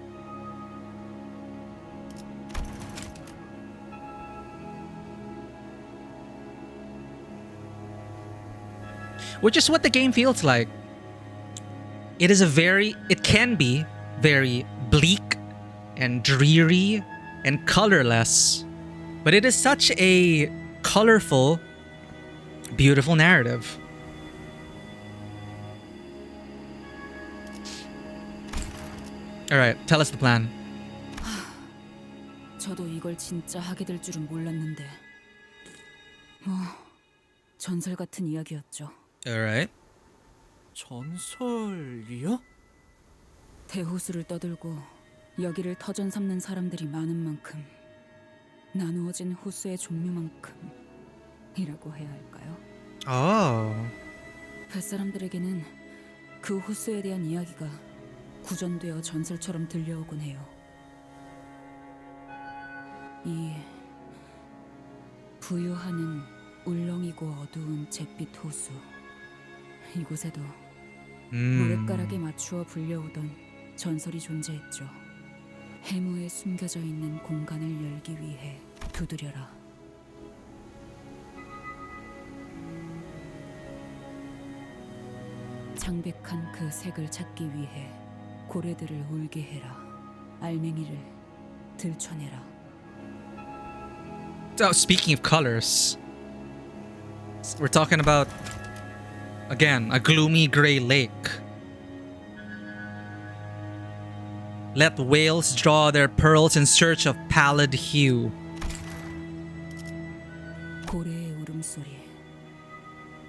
Which is what the game feels like. It can be very bleak and dreary and colorless, but it is such a colorful, beautiful narrative. Alright, tell us the plan. 저도 이걸 진짜 하게 될 줄은 몰랐는데. 전설 같은 이야기였죠. Alright. 전설이요? 대호수를 떠들고 여기를 터전 삼는 사람들이 많은 만큼 나누어진 호수의 종류만큼이라고 해야 할까요? 뱃사람들에게는 그 호수에 대한 이야기가 구전되어 전설처럼 들려오곤 해요. 이 부유하는 울렁이고 어두운 잿빛 호수, 이곳에도 모래가락에 맞추어 불려오던 전설이 존재했죠. 해무에 숨겨져 있는 공간을 열기 위해 두드려라. 창백한 그 색을 찾기 위해 고래들을 울게 해라. 알맹이를 들춰내라. So speaking of colors, we're talking about, again, a gloomy gray lake. Let whales draw their pearls in search of pallid hue. 고래의 울음소리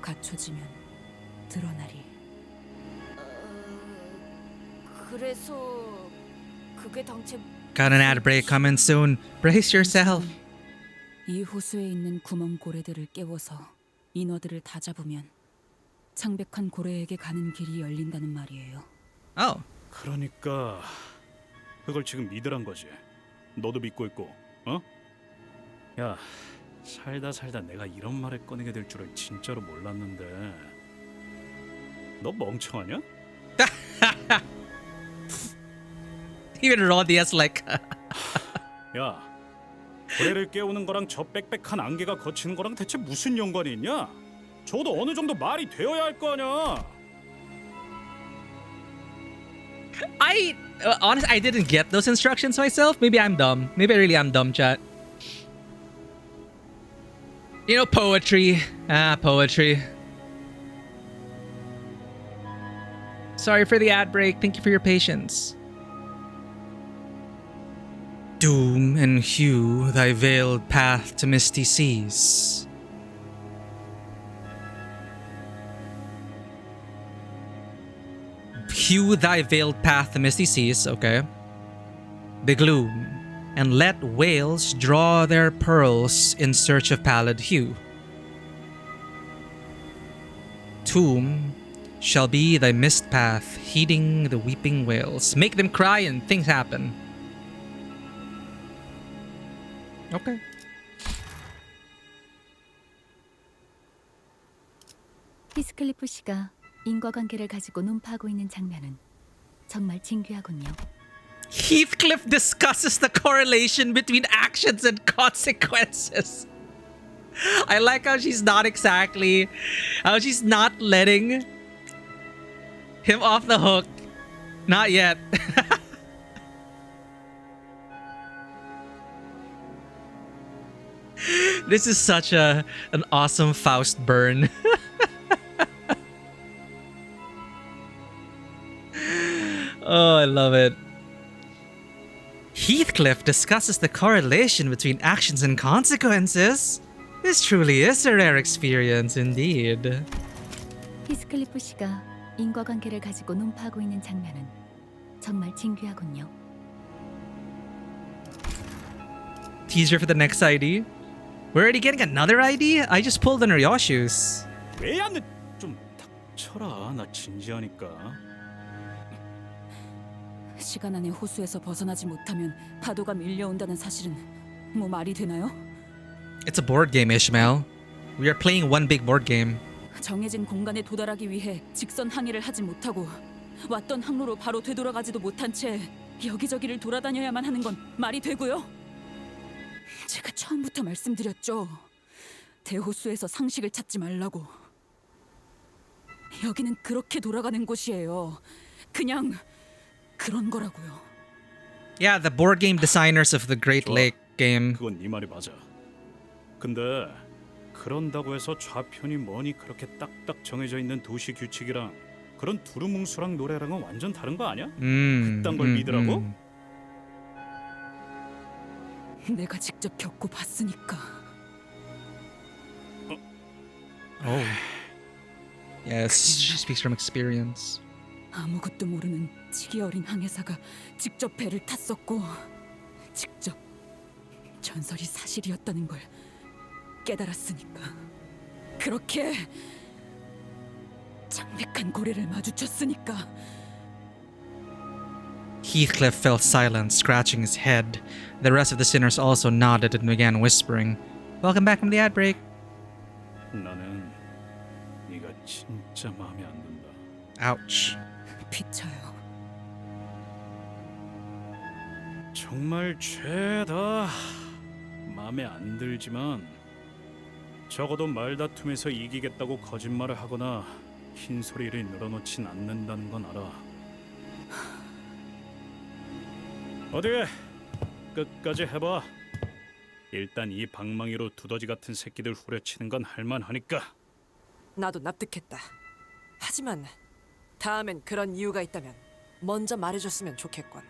갖춰지면 드러나리. 그래서 그게 당최 Got an ad break coming soon. Brace yourself. 이 호수에 있는 구멍 고래들을 깨워서 인어들을 다 잡으면 창백한 고래에게 가는 길이 열린다는 말이에요. Oh. 그러니까 그걸 지금 믿으란 거지. 너도 믿고 있고, 어? 야, 살다 내가 이런 말을 꺼내게 될 줄은 진짜로 몰랐는데. 너 멍청하냐? Even Rodia's like. 야, 고래를 깨우는 거랑 저 빽빽한 안개가 거치는 거랑 대체 무슨 연관이 있냐? 저도 어느 정도 말이 되어야 할 거 아니야. Honestly, I didn't get those instructions myself. Maybe I'm dumb. Maybe I really am dumb, chat. You know, poetry. Poetry. Sorry for the ad break. Thank you for your patience. Doom and hew thy veiled path to misty seas. Hew thy veiled path to misty seas, okay. The gloom, and let whales draw their pearls in search of pallid hue. Tomb shall be thy mist path, heeding the weeping whales. Make them cry and things happen. Okay. 히스클리프 씨가 인과관계를 가지고 논파하고 있는 장면은 정말 진귀하군요. Heathcliff discusses the correlation between actions and consequences. I like how she's not letting him off the hook. Not yet. This is such an awesome Faust burn. Oh, I love it. Heathcliff discusses the correlation between actions and consequences. This truly is a rare experience indeed. 히스클리프 씨가 인과관계를 가지고 논파하고 있는 장면은 정말 진귀하군요. Teaser for the next ID. We're already getting another ID? I just pulled on her Yoshus. 왜 안 돼? 좀 닥쳐라. 나 진지하니까. 시간 안에 호수에서 벗어나지 못하면 파도가 밀려온다는 사실은 뭐 말이 되나요? It's a board game, Ishmael. We are playing one big board game. 정해진 공간에 도달하기 위해 직선 항해를 하지 못하고 왔던 항로로 바로 되돌아가지도 못한 채 여기저기를 돌아다녀야만 하는 건 말이 되고요? 제가 처음부터 말씀드렸죠. 대호수에서 상식을 찾지 말라고. 여기는 그렇게 돌아가는 곳이에요. 그냥 그런 거라고요. Yeah, the board game designers of the Great Lake game. 그건 네 말이 맞아. 근데 그런다고 해서 좌편이 뭐니 그렇게 딱딱 정해져 있는 도시 규칙이랑 그런 두루뭉술한 노래랑은 완전 다른 거 아니야? 그딴 걸 믿으라고? 내가 직접 겪고 봤으니까. Oh. Yes, she speaks from experience. 아무것도 모르는 치기 어린 항해사가 직접 배를 탔었고 직접 전설이 사실이었다는 걸 깨달았으니까. 그렇게 창백한 고래를 마주쳤으니까. Heathcliff fell silent, scratching his head. The rest of the sinners also nodded and began whispering. Welcome back from the ad break. 나는 네가 진짜 마음에 안 든다. Ouch. 비쳐요. 정말 죄다 마음에 안 들지만 적어도 말다툼에서 이기겠다고 거짓말을 하거나 흰 소리를 늘어놓진 않는다는 건 알아. 어디 끝까지 해봐. 일단 이 방망이로 두더지 같은 새끼들 후려치는 건 할만하니까. 나도 납득했다. 하지만 다음엔 그런 이유가 있다면 먼저 말해줬으면 좋겠군.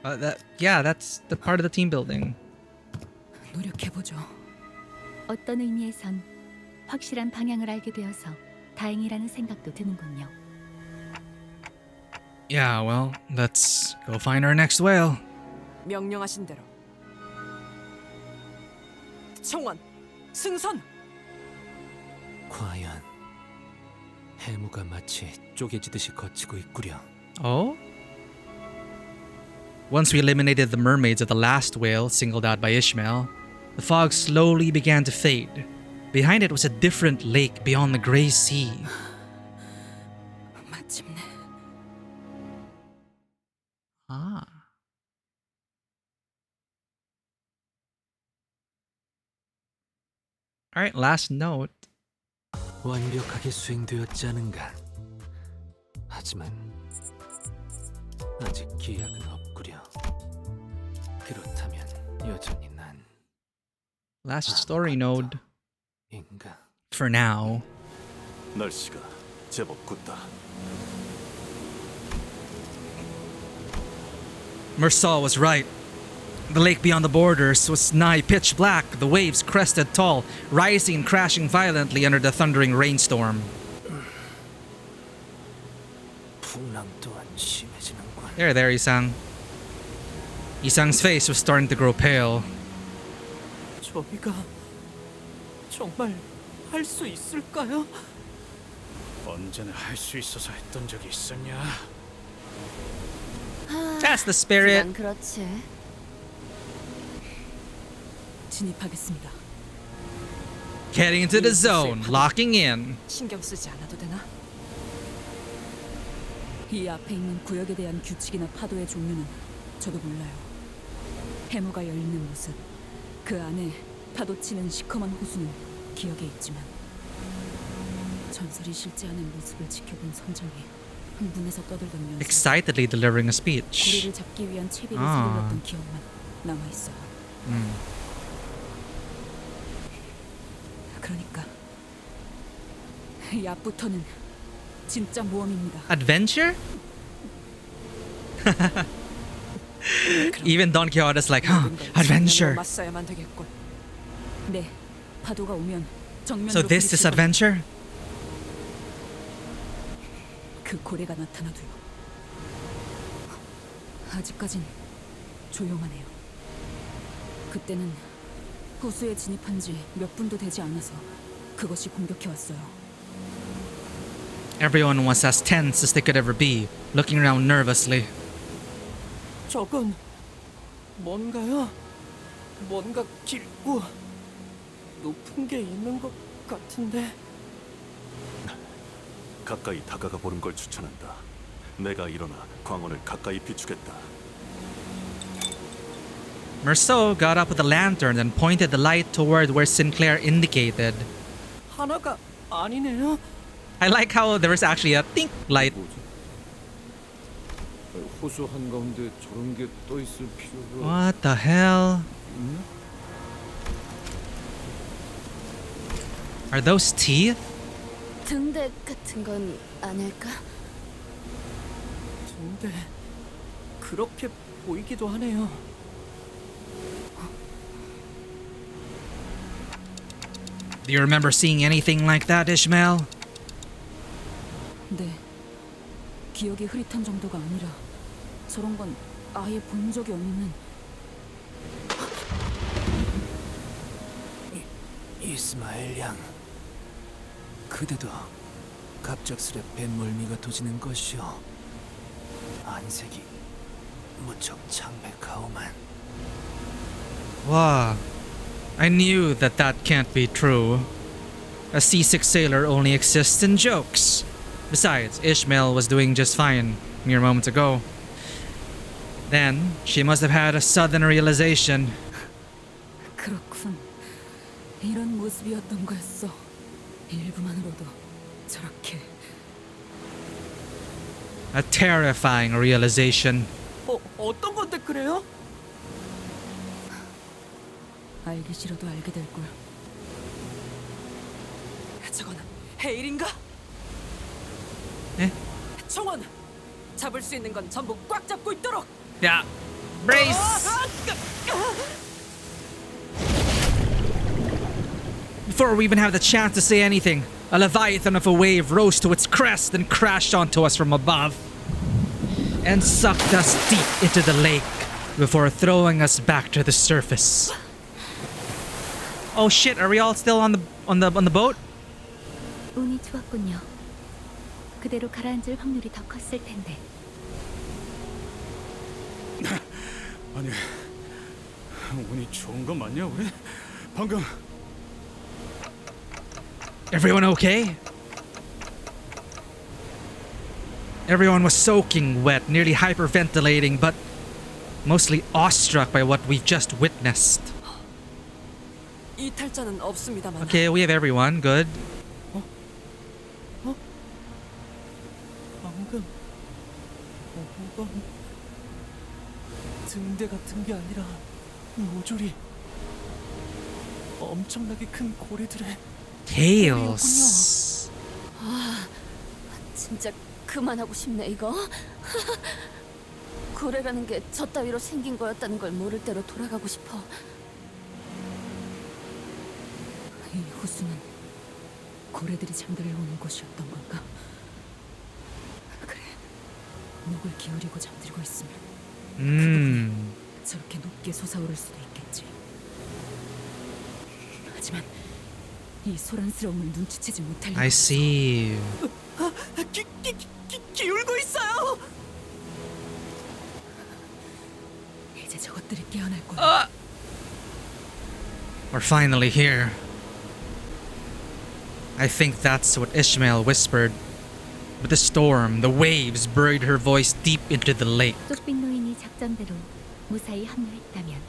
That's the part of the team building. 노력해보죠. 어떤 의미에선 확실한 방향을 알게 되어서 다행이라는 생각도 드는군요. Yeah, well, let's go find our next whale. 명령하신 대로. 청원, 승선. 과연 해무가 마치 쪼개지듯이 걷히고 있구려. Oh? Once we eliminated the mermaids of the last whale singled out by Ishmael, the fog slowly began to fade. Behind it was a different lake beyond the gray sea. 마침내. Ah. Alright, last note. 완벽하게 수행되었지 않은가. 하지만 아직 기약은 없구려. 그렇다면 여전히 난 Last story node. 인가. For now. 날씨가 제법 굳다. Mersal was right. The lake beyond the borders was nigh pitch black, the waves crested tall, rising and crashing violently under the thundering rainstorm. 풍랑 또한 심해지는군. There, Isang. Isang's face was starting to grow pale. 저희가 정말 할 수 있을까요? 언제나 할 수 있어서 했던 적이 있었냐? That's the spirit. 그냥 그렇지. 진입하겠습니다. Getting into the zone, locking in. 신경 쓰지 않아도 되나? 이 앞에 있는 구역에 대한 규칙이나 파도의 종류는 저도 몰라요. 해무가 열리는 모습, 그 안에 파도치는 시커먼 호수는 기억에 있지만 전설이 실제하는 모습을 지켜본 선장이 흥분해서 떠들던 Excitedly delivering a speech. 고래를 잡기 위한 채비를 서둘렀던 기억만 남아있어요. 그러니까 이 앞부터는 진짜 모험입니다. Adventure? Even Don Quixote's like, huh, adventure. 맞서야만 되겠군. 네, 파도가 오면 정면으로. So this is adventure? 그 고래가 나타나도요. 아직까진 조용하네요. 그때는 호수에 진입한 지 몇 분도 되지 않아서 그것이 공격해왔어요. Everyone was as tense as they could ever be, looking around nervously. 저건 뭔가요? 뭔가 길고 높은 게 있는 것 같은데. 가까이 다가가 보는 걸 추천한다. 내가 일어나 광원을 가까이 비추겠다. Merceau got up with a lantern and pointed the light toward where Sinclair indicated. 하나가 아니네요. I like how there was actually a think light. 호수 한가운데 저런 게 떠 있을 필요가. What the hell? 있나? Are those teeth? 등대 같은 건 아닐까? 근데 그렇게 보이기도 하네요. Do you remember seeing anything like that, Ishmael? 네, 기억이 흐릿한 정도가 아니라 저런 건 아예 본 적이 없는. 이스마엘 양, 그대도 갑작스레 뱃멀미가 도지는 것이오. 안색이 무척 창백하오만. Wow. I knew that can't be true. A seasick sailor only exists in jokes. Besides, Ishmael was doing just fine mere moments ago. Then, she must have had a sudden realization. 그렇군. 이런 모습이었던 거였어. 일부만으로도 저렇게. A terrifying realization. 어떤 건데 그래요? 알기 싫어도 알게 될 걸. 저거는 헤일인가? 예? 총원! 잡을 수 있는 건 전부 꽉 잡고 있도록! Yeah. Brace! Before we even have the chance to say anything, a leviathan of a wave rose to its crest and crashed onto us from above and sucked us deep into the lake before throwing us back to the surface. Oh shit, are we all still on the boat? 운이 좋았군요. 그대로 가라앉을 확률이 더 컸을 텐데. 아니, 운이 좋은 거 맞냐 우리? 방금 Everyone okay? Everyone was soaking wet, nearly hyperventilating, but mostly awestruck by what we've just witnessed. 이탈자는 없습니다만. Okay, we have everyone. Good. 방금 등대 같은 게 아니라 모조리 엄청나게 큰 고래들의 Tails. 아, 진짜 그만하고 싶네 이거. 고래라는 게 저 따위로 생긴 거였다는 걸 모를 대로 돌아가고 싶어. 이 호수는 고래들이 잠들러 오는 곳이었던 건가? 그래, 목을 기울이고 잠들고 있으면 저렇게 높게 솟아오를 수도 있겠지. 하지만 이 소란스러움을 눈치채지 못할 I see. 기울고 있어요. 이제 저것들이 깨어날 거야. We're finally here. I think that's what Ishmael whispered. But the storm, the waves buried her voice deep into the lake. 쪽빛 노인이 작전대로 무사히 합류했다면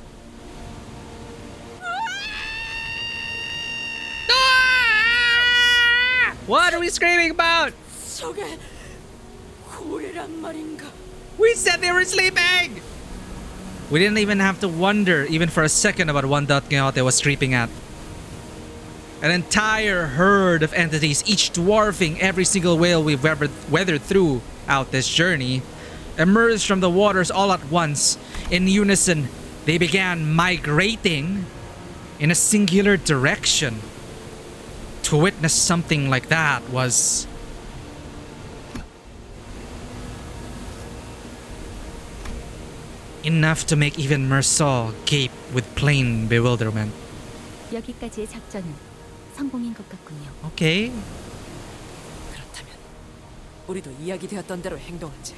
What are we screaming about? 저게 고래란 말인가? We said they were sleeping! We didn't even have to wonder even for a second about what Don Quixote was creeping at. An entire herd of entities, each dwarfing every single whale we've ever weathered throughout this journey, emerged from the waters all at once. In unison, they began migrating in a singular direction. To witness something like that was enough to make even Mersault gape with plain bewilderment. 여기까지의 작전은 성공인 것 같군요. Okay. 그렇다면 우리도 이야기되었던 대로 행동하지.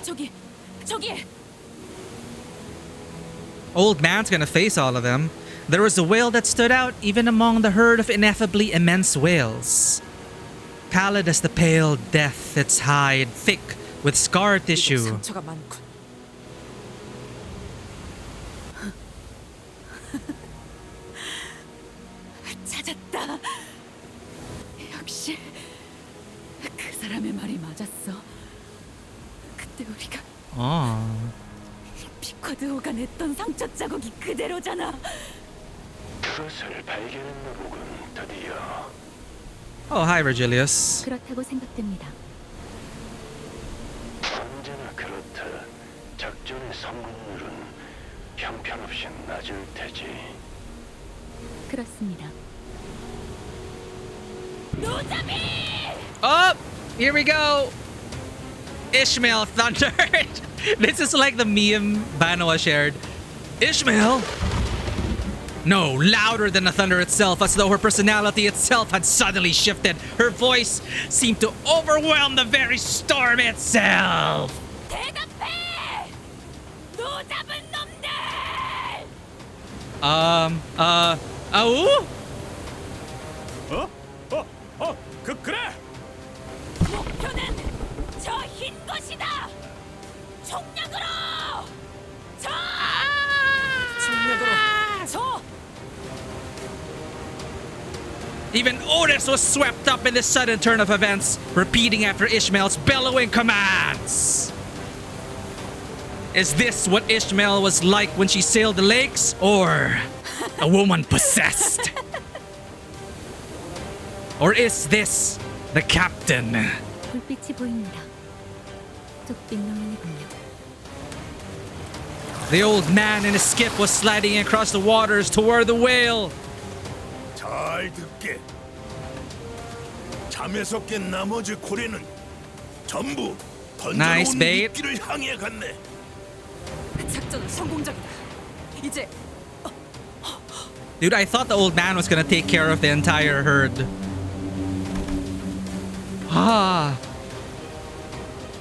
저기. Old man's gonna face all of them. There was a whale that stood out even among the herd of ineffably immense whales. Pallid as the pale death, its hide thick with scar tissue. 상처가 많군. 찾았다. 역시 그 사람의 말이 맞았어. 그때 우리가 피쿼드호가 냈던 상처 자국이 그대로잖아. 그것을 발견했나 보군, 드디어. Oh, hi, Virgilius. 그렇다고 생각됩니다. 언제나 그렇듯 작전의 성공률은 형편없이 낮을 테지. 그렇습니다. 노자비! Oh, here we go. Ishmael thundered. This is like the meme Banoa shared. Ishmael? No, louder than the thunder itself, as though her personality itself had suddenly shifted. Her voice seemed to overwhelm the very storm itself. 대답해! 노잡은 놈들! 아우? 그래! 목표는 저 흰 것이다! 총력으로! 총력으로! 저! Even Otis was swept up in this sudden turn of events, repeating after Ishmael's bellowing commands. Is this what Ishmael was like when she sailed the lakes? Or a woman possessed? Or is this the captain? 불빛이 보입니다. 뚝빛 노인이군요. The old man in his skiff was sliding across the waters toward the whale. 잘 듣게. 잠에서 깬 나머지 고래는 전부 Nice 던져놓은 bait. 미끼를 향해 갔네. 작전은 성공적이다. 이제 Dude, I thought the old man was gonna take care of the entire herd.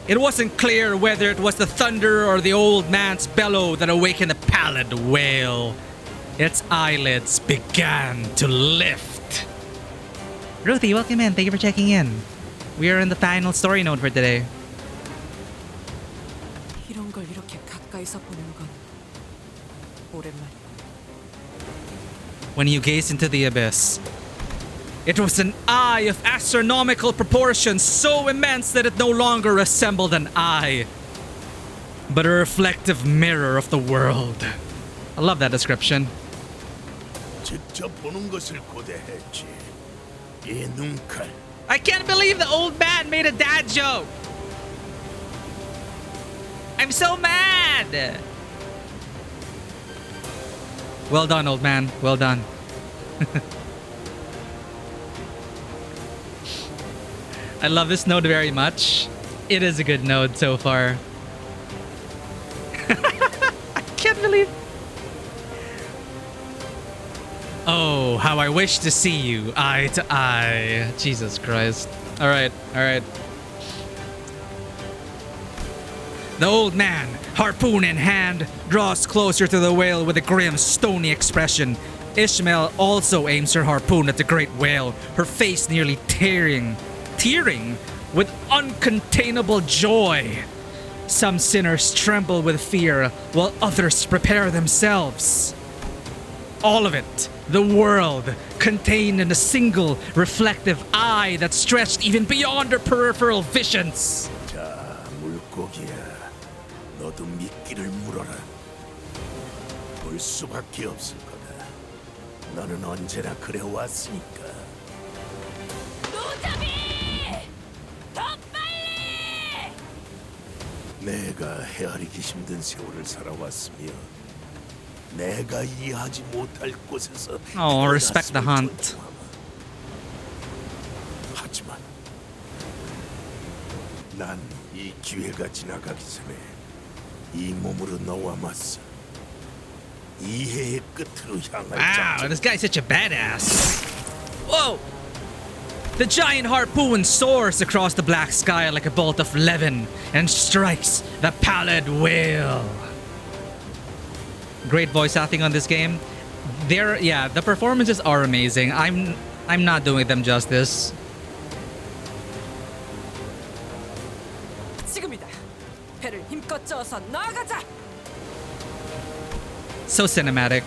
It wasn't clear whether it was the thunder or the old man's bellow that awakened the pallid whale. Its eyelids began to lift. Ruthie, welcome in. Thank you for checking in. We are in the final story note for today. 이런 걸 이렇게 가까이서 보는 건 오랜만이고. When you gaze into the abyss, it was an eye of astronomical proportions, so immense that it no longer resembled an eye, but a reflective mirror of the world. I love that description. 직접 보는 것을 고대했지. 이 눈칼. I can't believe the old man made a dad joke. I'm so mad. Well done, old man. Well done. I love this node very much. It is a good node so far. I can't believe. Oh, how I wish to see you eye to eye. Jesus Christ. All right, all right. The old man, harpoon in hand, draws closer to the whale with a grim, stony expression. Ishmael also aims her harpoon at the great whale, her face nearly tearing with uncontainable joy. Some sinners tremble with fear, while others prepare themselves. All of it, the world, contained in a single reflective eye that stretched even beyond her peripheral visions. 자, 물고기야. 너도 미끼를 물어라. 볼 수밖에 없을 거다. 너는 언제나 그래 왔으니까. 노자비! 더 빨리! 내가 헤아리기 힘든 세월을 살아왔으며 내가 이해하지 못할 곳에서 Oh, respect the hunt. 하지만 난 이 기회가 지나가기 전에 이 몸으로 너와 맞서 이해의 끝으로 향할 Wow, this guy's such a badass. Whoa! The giant harpoon soars across the black sky like a bolt of levin and strikes the pallid whale. Great voice acting on this game. The performances are amazing. I'm not doing them justice. 지금이다. 배를 힘껏 저어서 나아가자. So cinematic.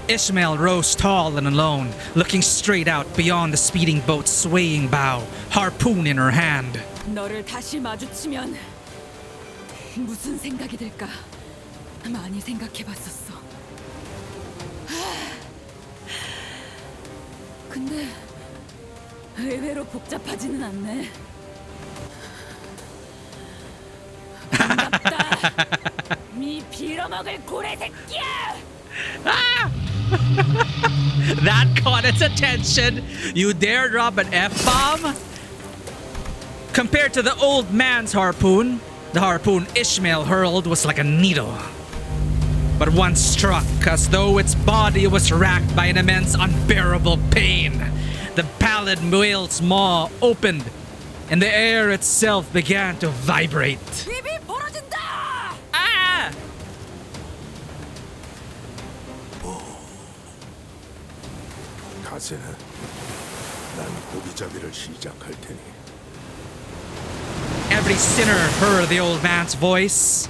Ishmael rose tall and alone, looking straight out beyond the speeding boat's swaying bow, harpoon in her hand. 너를 다시 마주치면 무슨 생각이 들까? 많이 생각해봤었어. 근데 의외로 복잡하지는 않네. 반갑다. 미 빌어먹을 고래 새끼야. That caught its attention. You dare drop an F-bomb? Compared to the old man's harpoon, the harpoon Ishmael hurled was like a needle. But once struck, as though its body was racked by an immense, unbearable pain, the pallid whale's maw opened, and the air itself began to vibrate. 입이 벌어진다. Ah! 가세는 난 고기잡이를 시작할 테니. Every sinner heard the old man's voice.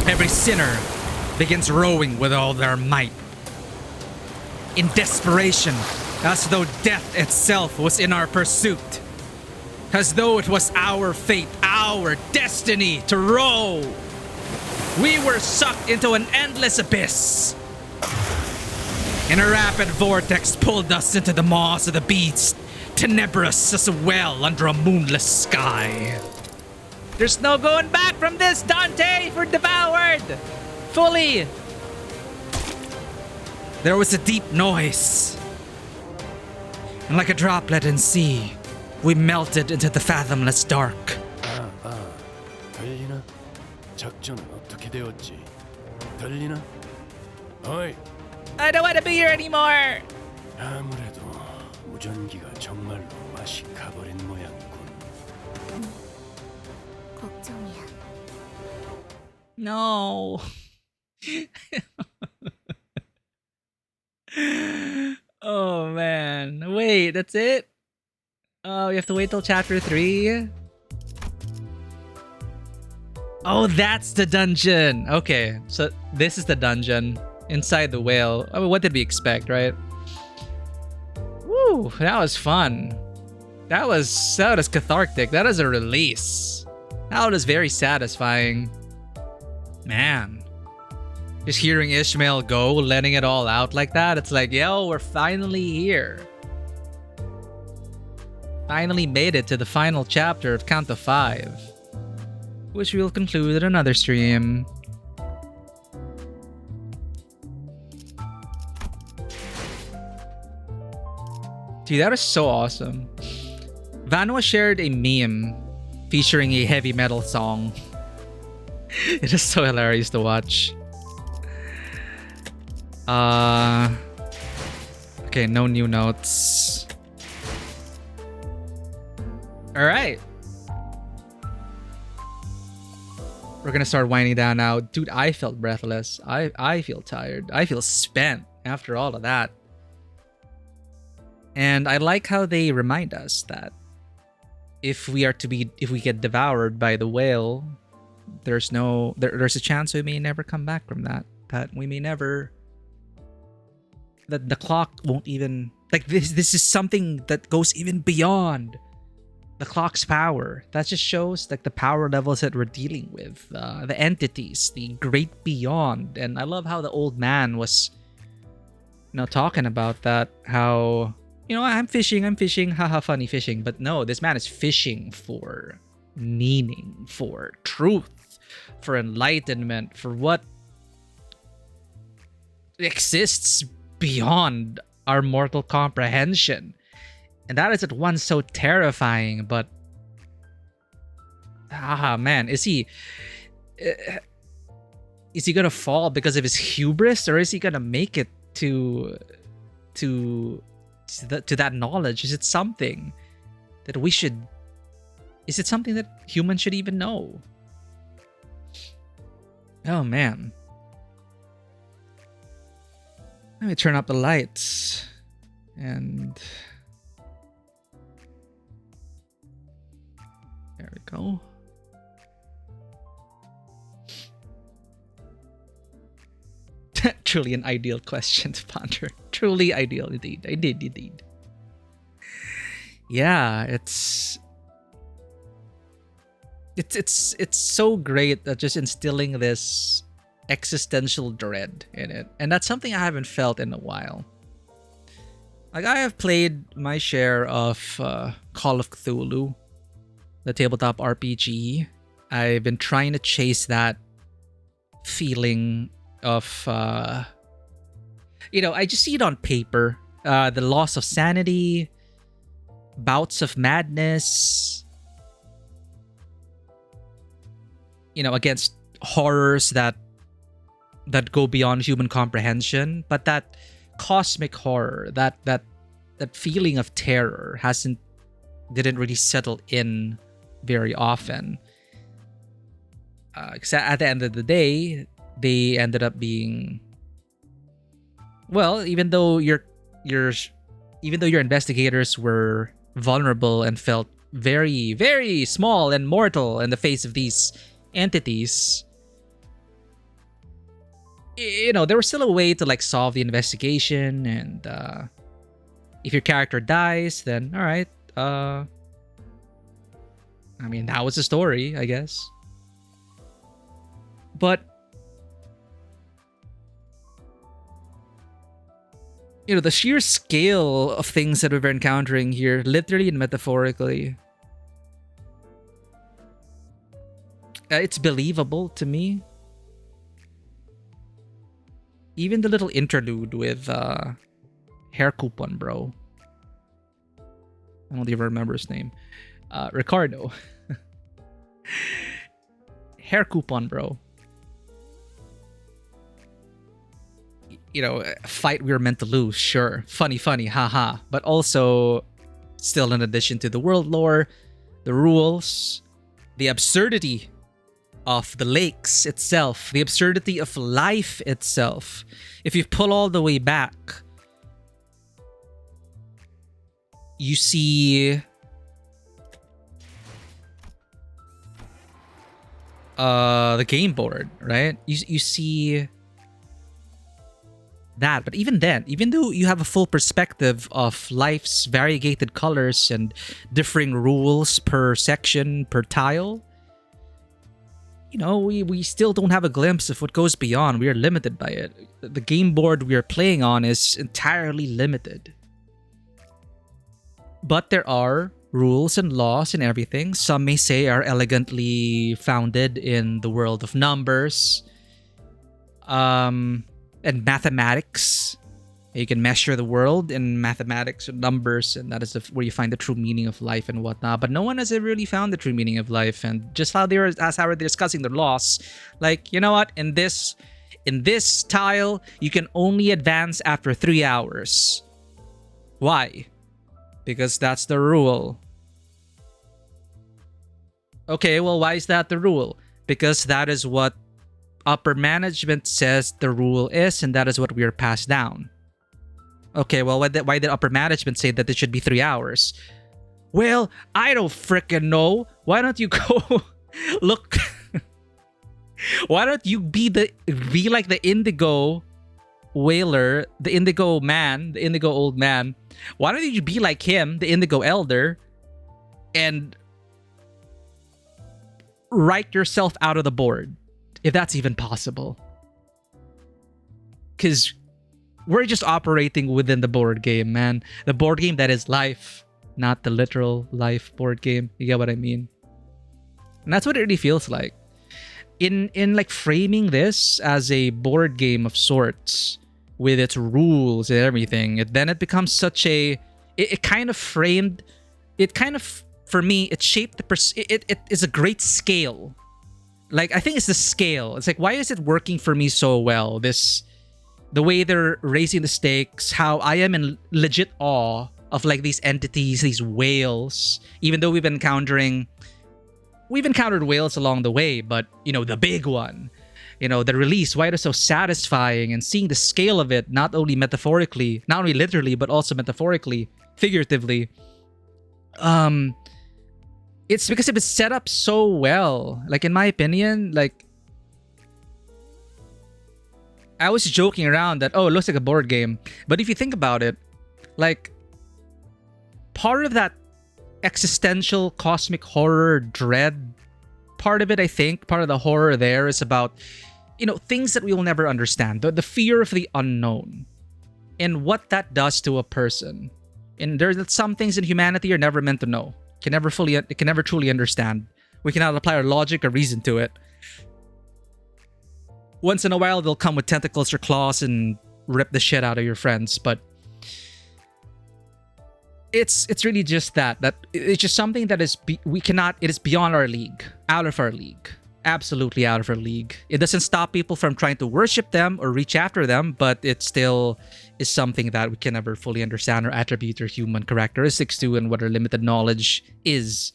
Every sinner begins rowing with all their might. In desperation, as though death itself was in our pursuit. As though it was our fate, our destiny to row. We were sucked into an endless abyss. And a rapid vortex pulled us into the maws of the beast, tenebrous as a well under a moonless sky. There's no going back from this, Dante! We're devoured! Fully! There was a deep noise. And like a droplet in sea, we melted into the fathomless dark. 들리나? 작전은 어떻게 되었지? 들리나? 어이! I don't want to be here anymore! 아무래도 무전기가 정말로 맛이 가버린 모양이군. 걱정이야. No. Oh man. Wait, that's it? Oh, we have to wait till chapter 3? Oh, that's the dungeon. Okay, so this is the dungeon inside the whale. I mean, what did we expect, right? Woo, that was fun. That was cathartic. That was a release. That was very satisfying. Man. Just hearing Ishmael go, letting it all out like that, it's like, yo, we're finally here. Finally made it to the final chapter of Canto 5, which we'll conclude in another stream. Dude, that is so awesome. Vanwa shared a meme featuring a heavy metal song. It is so hilarious to watch. Okay, no new notes. Alright. We're gonna start winding down now. Dude, I felt breathless. I feel tired. I feel spent after all of that. And I like how they remind us that if we get devoured by the whale, there's a chance we may never come back from that. That we may never, that the clock won't even, like this is something that goes even beyond the clock's power. That just shows like the power levels that we're dealing with, the entities, the great beyond. And I love how the old man was, talking about that, how, I'm fishing, haha, funny fishing. But no, this man is fishing for meaning, for truth, for enlightenment, for what exists beyond our mortal comprehension. And that is at once so terrifying, but man, is he gonna fall because of his hubris, or is he gonna make it to that knowledge? Is it something that is it something that humans should even know? Oh man. Let me turn up the lights. And there we go. Truly an ideal question to ponder. Truly ideal indeed. I did indeed. Yeah, it's so great that just instilling this existential dread in it. And that's something I haven't felt in a while. Like, I have played my share of Call of Cthulhu, the tabletop RPG. I've been trying to chase that feeling of, I just see it on paper. The loss of sanity, bouts of madness, against horrors that go beyond human comprehension. But that cosmic horror, that feeling of terror didn't really settle in very often. Because at the end of the day, they ended up being, well, even though your investigators were vulnerable and felt very, very small and mortal in the face of these entities, there was still a way to like solve the investigation. And if your character dies, then all right, that was the story, I guess. But you know, the sheer scale of things that we're encountering here, literally and metaphorically, it's believable to me. Even the little interlude with hair coupon bro. I don't even remember his name. Ricardo. Hair coupon bro. You know, a fight we were meant to lose, sure. Funny, haha. But also, still in addition to the world lore, the rules, the absurdity of the lakes itself, the absurdity of life itself. If you pull all the way back, you see the game board, right? You see that. But even then, even though you have a full perspective of life's variegated colors and differing rules per section, per tile, you know, we still don't have a glimpse of what goes beyond. We are limited by it. The game board we are playing on is entirely limited. But there are rules and laws and everything. Some may say are elegantly founded in the world of numbers and mathematics. You can measure the world in mathematics and numbers, and that is where you find the true meaning of life and whatnot. But no one has ever really found the true meaning of life. And just how they're discussing the laws, like, you know what? In this tile, you can only advance after 3 hours. Why? Because that's the rule. Okay, well, why is that the rule? Because that is what upper management says the rule is, and that is what we are passed down. Okay, well, why did upper management say that it should be 3 hours? Well, I don't frickin' know. Why don't you go look? Why don't you be like the indigo whaler, the indigo man, the indigo old man? Why don't you be like him, the indigo elder, and write yourself out of the board, if that's even possible? Because we're just operating within the board game, man. The board game that is life, not the literal life board game. You get what I mean? And that's what it really feels like. In like framing this as a board game of sorts, with its rules and everything, it becomes such a... It kind of, for me, it shaped it is a great scale. Like, I think it's the scale. It's like, why is it working for me so well? The way they're raising the stakes, how I am in legit awe of like these entities, these whales, even though we've encountered whales along the way, but you know, the big one, you know, the release, why it is so satisfying, and seeing the scale of it, not only metaphorically, not only literally, but also metaphorically, figuratively. It's because it was set up so well. Like, in my opinion, like, I was joking around that, oh, it looks like a board game. But if you think about it, like, part of that existential cosmic horror dread, part of it, I think, part of the horror there is about, you know, things that we will never understand. The fear of the unknown and what that does to a person. And there's some things in humanity are never meant to know. Can never truly understand. We cannot apply our logic or reason to it. Once in a while, they'll come with tentacles or claws and rip the shit out of your friends, but it's really just that it's just something that is it is beyond our league, out of our league, absolutely out of our league. It doesn't stop people from trying to worship them or reach after them, but it still is something that we can never fully understand or attribute our human characteristics to, and what our limited knowledge is.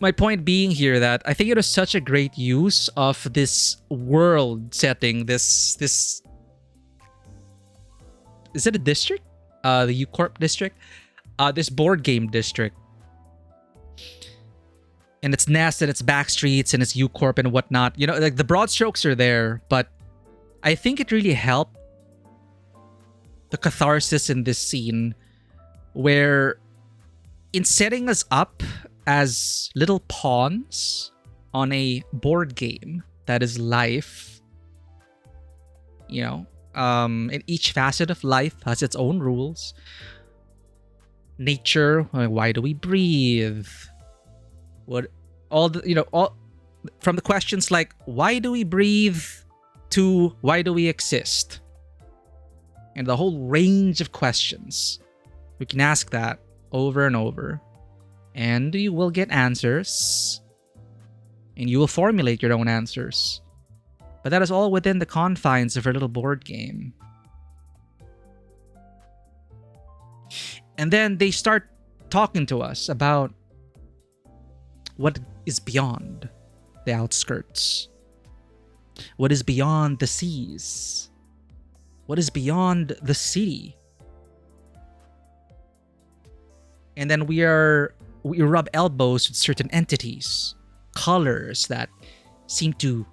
My point being here that I think it was such a great use of this world setting, this is it a district? The U-Corp district? This board game district. And its nest and its back streets and its U-Corp and whatnot. You know, like, the broad strokes are there, but I think it really helped the catharsis in this scene, where in setting us up as little pawns on a board game that is life, you know, And each facet of life has its own rules. Nature, why do we breathe? What all the all from the questions like why do we breathe to why do we exist? And the whole range of questions. We can ask that over and over. And you will get answers. And you will formulate your own answers. But that is all within the confines of our little board game. And then they start talking to us about what is beyond the outskirts. What is beyond the seas? What is beyond the city? And then we rub elbows with certain entities, colors that seem to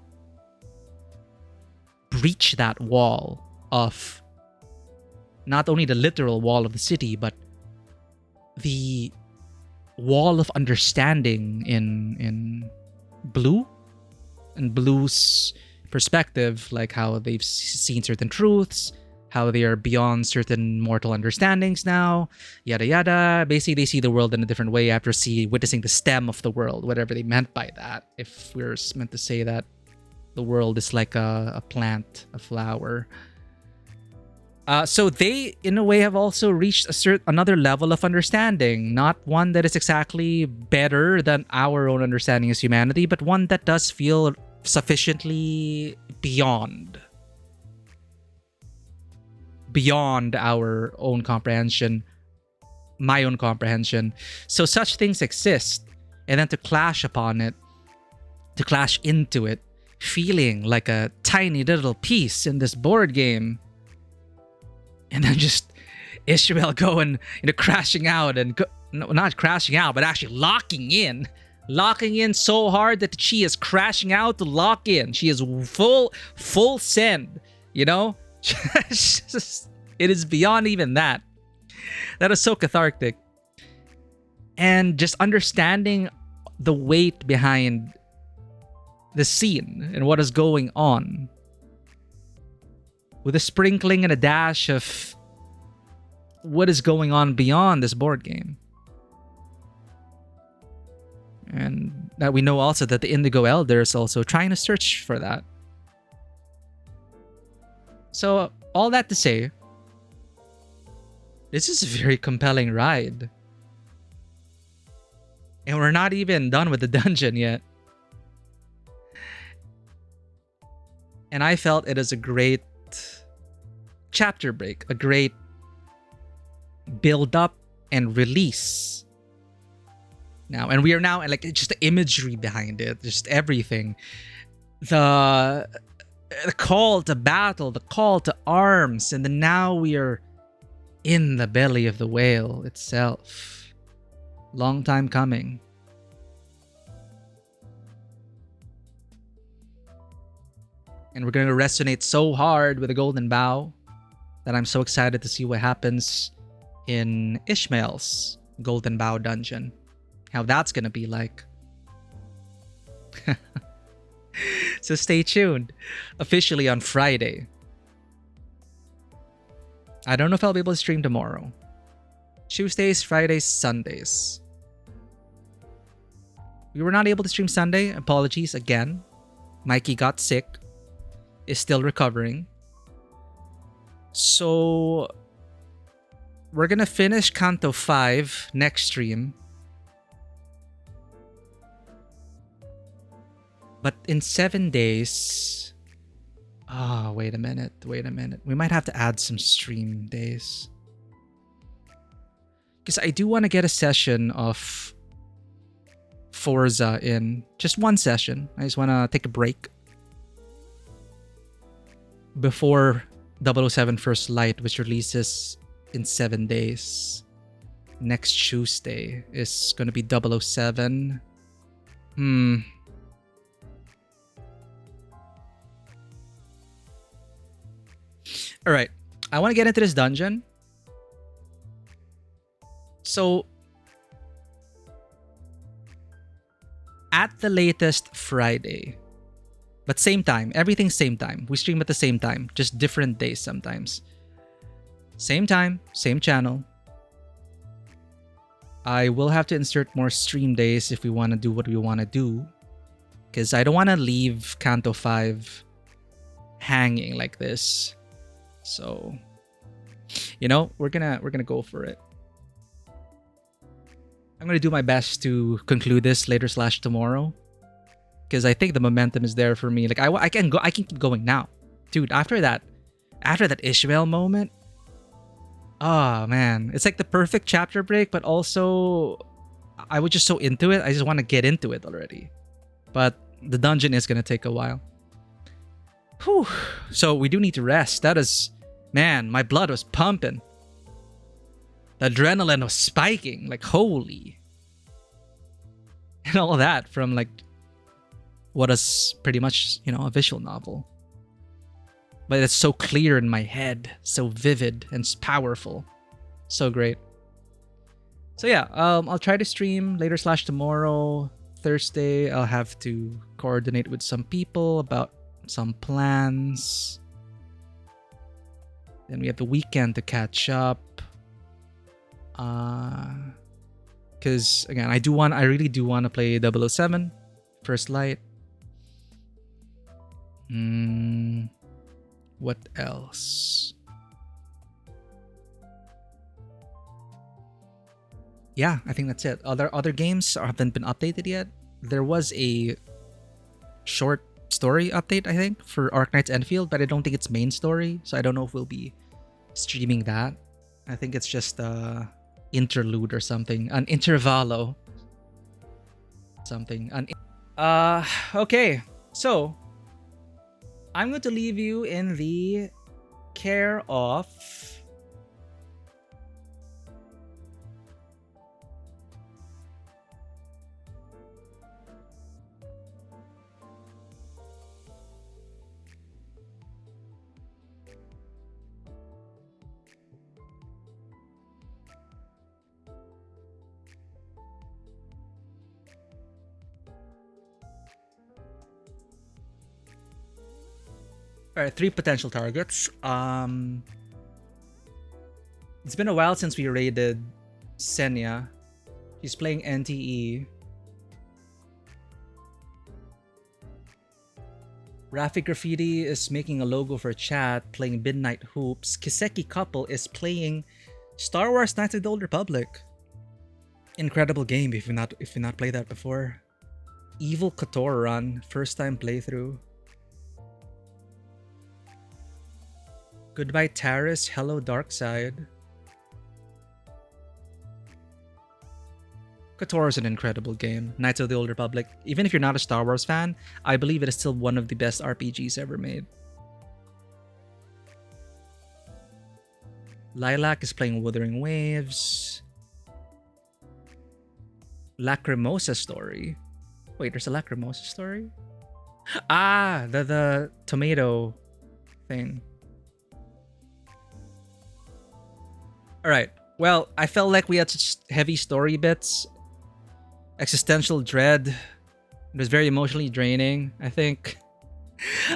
breach that wall of not only the literal wall of the city, but the wall of understanding in Blue and Blue's perspective, like how they've seen certain truths, how they are beyond certain mortal understandings now, yada yada. Basically, they see the world in a different way after witnessing the stem of the world, whatever they meant by that. If we're meant to say that the world is like a plant, a flower. So they, in a way, have also reached another level of understanding. Not one that is exactly better than our own understanding as humanity, but one that does feel sufficiently beyond our own comprehension, my own comprehension. So such things exist. And then to clash upon it, to clash into it, feeling like a tiny little piece in this board game. And then just Ishmael going, crashing out and not crashing out, but actually locking in so hard that she is crashing out to lock in. She is full send, It is beyond even that. That is so cathartic. And just understanding the weight behind the scene and what is going on, with a sprinkling and a dash of what is going on beyond this board game. And that we know also that the Indigo Elder is also trying to search for that. So all that to say, this is a very compelling ride. And we're not even done with the dungeon yet. And I felt it is a great chapter break, a great build up and release. Now, and we are now like just the imagery behind it, just everything. The call to battle, the call to arms, and then now we are in the belly of the whale itself. Long time coming. And we're going to resonate so hard with the Golden Bough that I'm so excited to see what happens in Ishmael's Golden Bough dungeon. How that's going to be like. So stay tuned. Officially on Friday. I don't know if I'll be able to stream tomorrow. Tuesdays, Fridays, Sundays. We were not able to stream Sunday. Apologies again. Mikey got sick. Is still recovering. So we're gonna finish Canto 5 next stream. But in 7 days... wait a minute. We might have to add some stream days. Because I do want to get a session of Forza in. Just one session. I just want to take a break before 007 First Light, which releases in 7 days. Next Tuesday is going to be 007. Alright, I want to get into this dungeon. So, at the latest Friday, But same time. Everything's same time. We stream at the same time. Just different days sometimes. Same time, same channel. I will have to insert more stream days if we want to do what we want to do. Because I don't want to leave Canto 5 hanging like this. So, you know, we're gonna go for it. I'm gonna do my best to conclude this later/tomorrow. Because I think the momentum is there for me. Like I can keep going now. Dude, after that Ishmael moment, oh man, it's like the perfect chapter break, but also I was just so into it. I just want to get into it already. But the dungeon is gonna take a while. Whew. So we do need to rest. That is, man, my blood was pumping. The adrenaline was spiking, like holy. And all of that from like what is pretty much, you know, a visual novel. But it's so clear in my head, so vivid and powerful. So great. So yeah, I'll try to stream later/tomorrow. Thursday, I'll have to coordinate with some people about some plans. Then we have the weekend to catch up. Because again, I really do want to play 007 First Light. What else? Yeah, I think that's it. Other games haven't been updated yet. There was a short story update, I think, for Arknight's Enfield, but I don't think it's main story, so I don't know if we'll be streaming that. I think it's just a interlude or something, an intervallo, something. Okay, so I'm going to leave you in the care of Alright, 3 potential targets. It's been a while since we raided Senya. She's playing NTE. Rafi Graffiti is making a logo for chat, playing Midnight Hoops. Kiseki Couple is playing Star Wars Knights of the Old Republic. Incredible game if you not played that before. Evil Kotor run, first time playthrough. Goodbye Taris, hello Darkside. KOTOR is an incredible game. Knights of the Old Republic. Even if you're not a Star Wars fan, I believe it is still one of the best RPGs ever made. Lilac is playing Wuthering Waves. Lacrimosa story. Wait, there's a Lacrimosa story? Ah, the tomato thing. Alright, well, I felt like we had such heavy story bits. Existential dread. It was very emotionally draining. I think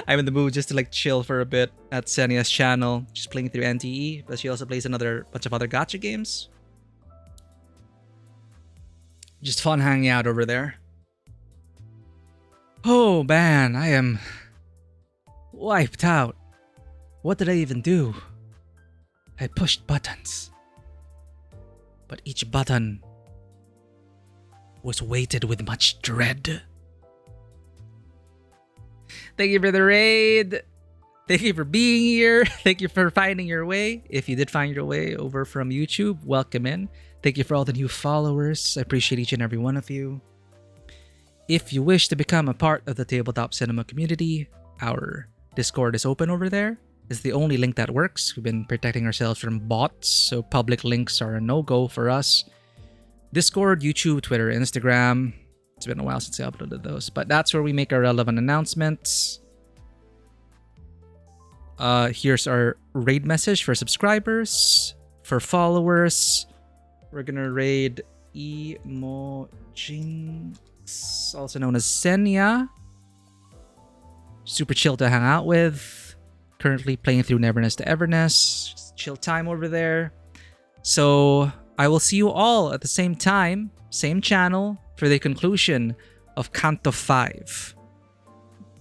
I'm in the mood just to like chill for a bit at Senya's channel. She's playing through NTE, but she also plays another bunch of other gacha games. Just fun hanging out over there. Oh man, I am wiped out. What did I even do? I pushed buttons. But each button was weighted with much dread. Thank you for the raid. Thank you for being here. Thank you for finding your way. If you did find your way over from YouTube, welcome in. Thank you for all the new followers. I appreciate each and every one of you. If you wish to become a part of the Tabletop Cinema community, our Discord is open over there. It's the only link that works. We've been protecting ourselves from bots, so public links are a no-go for us. Discord, YouTube, Twitter, Instagram. It's been a while since I uploaded those, but that's where we make our relevant announcements. Here's our raid message for subscribers. For followers, we're gonna raid Emojinx, also known as Senya. super chill to hang out with. Currently playing through Neverness to Everness. Just chill time over there. So I will see you all at the same time, same channel, for the conclusion of Canto 5.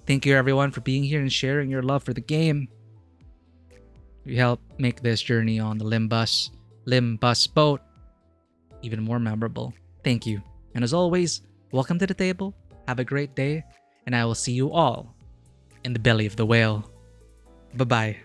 Thank you everyone for being here and sharing your love for the game. You help make this journey on the Limbus boat even more memorable. Thank you. And as always, welcome to the table. Have a great day, and I will see you all in the belly of the whale. Bye-bye.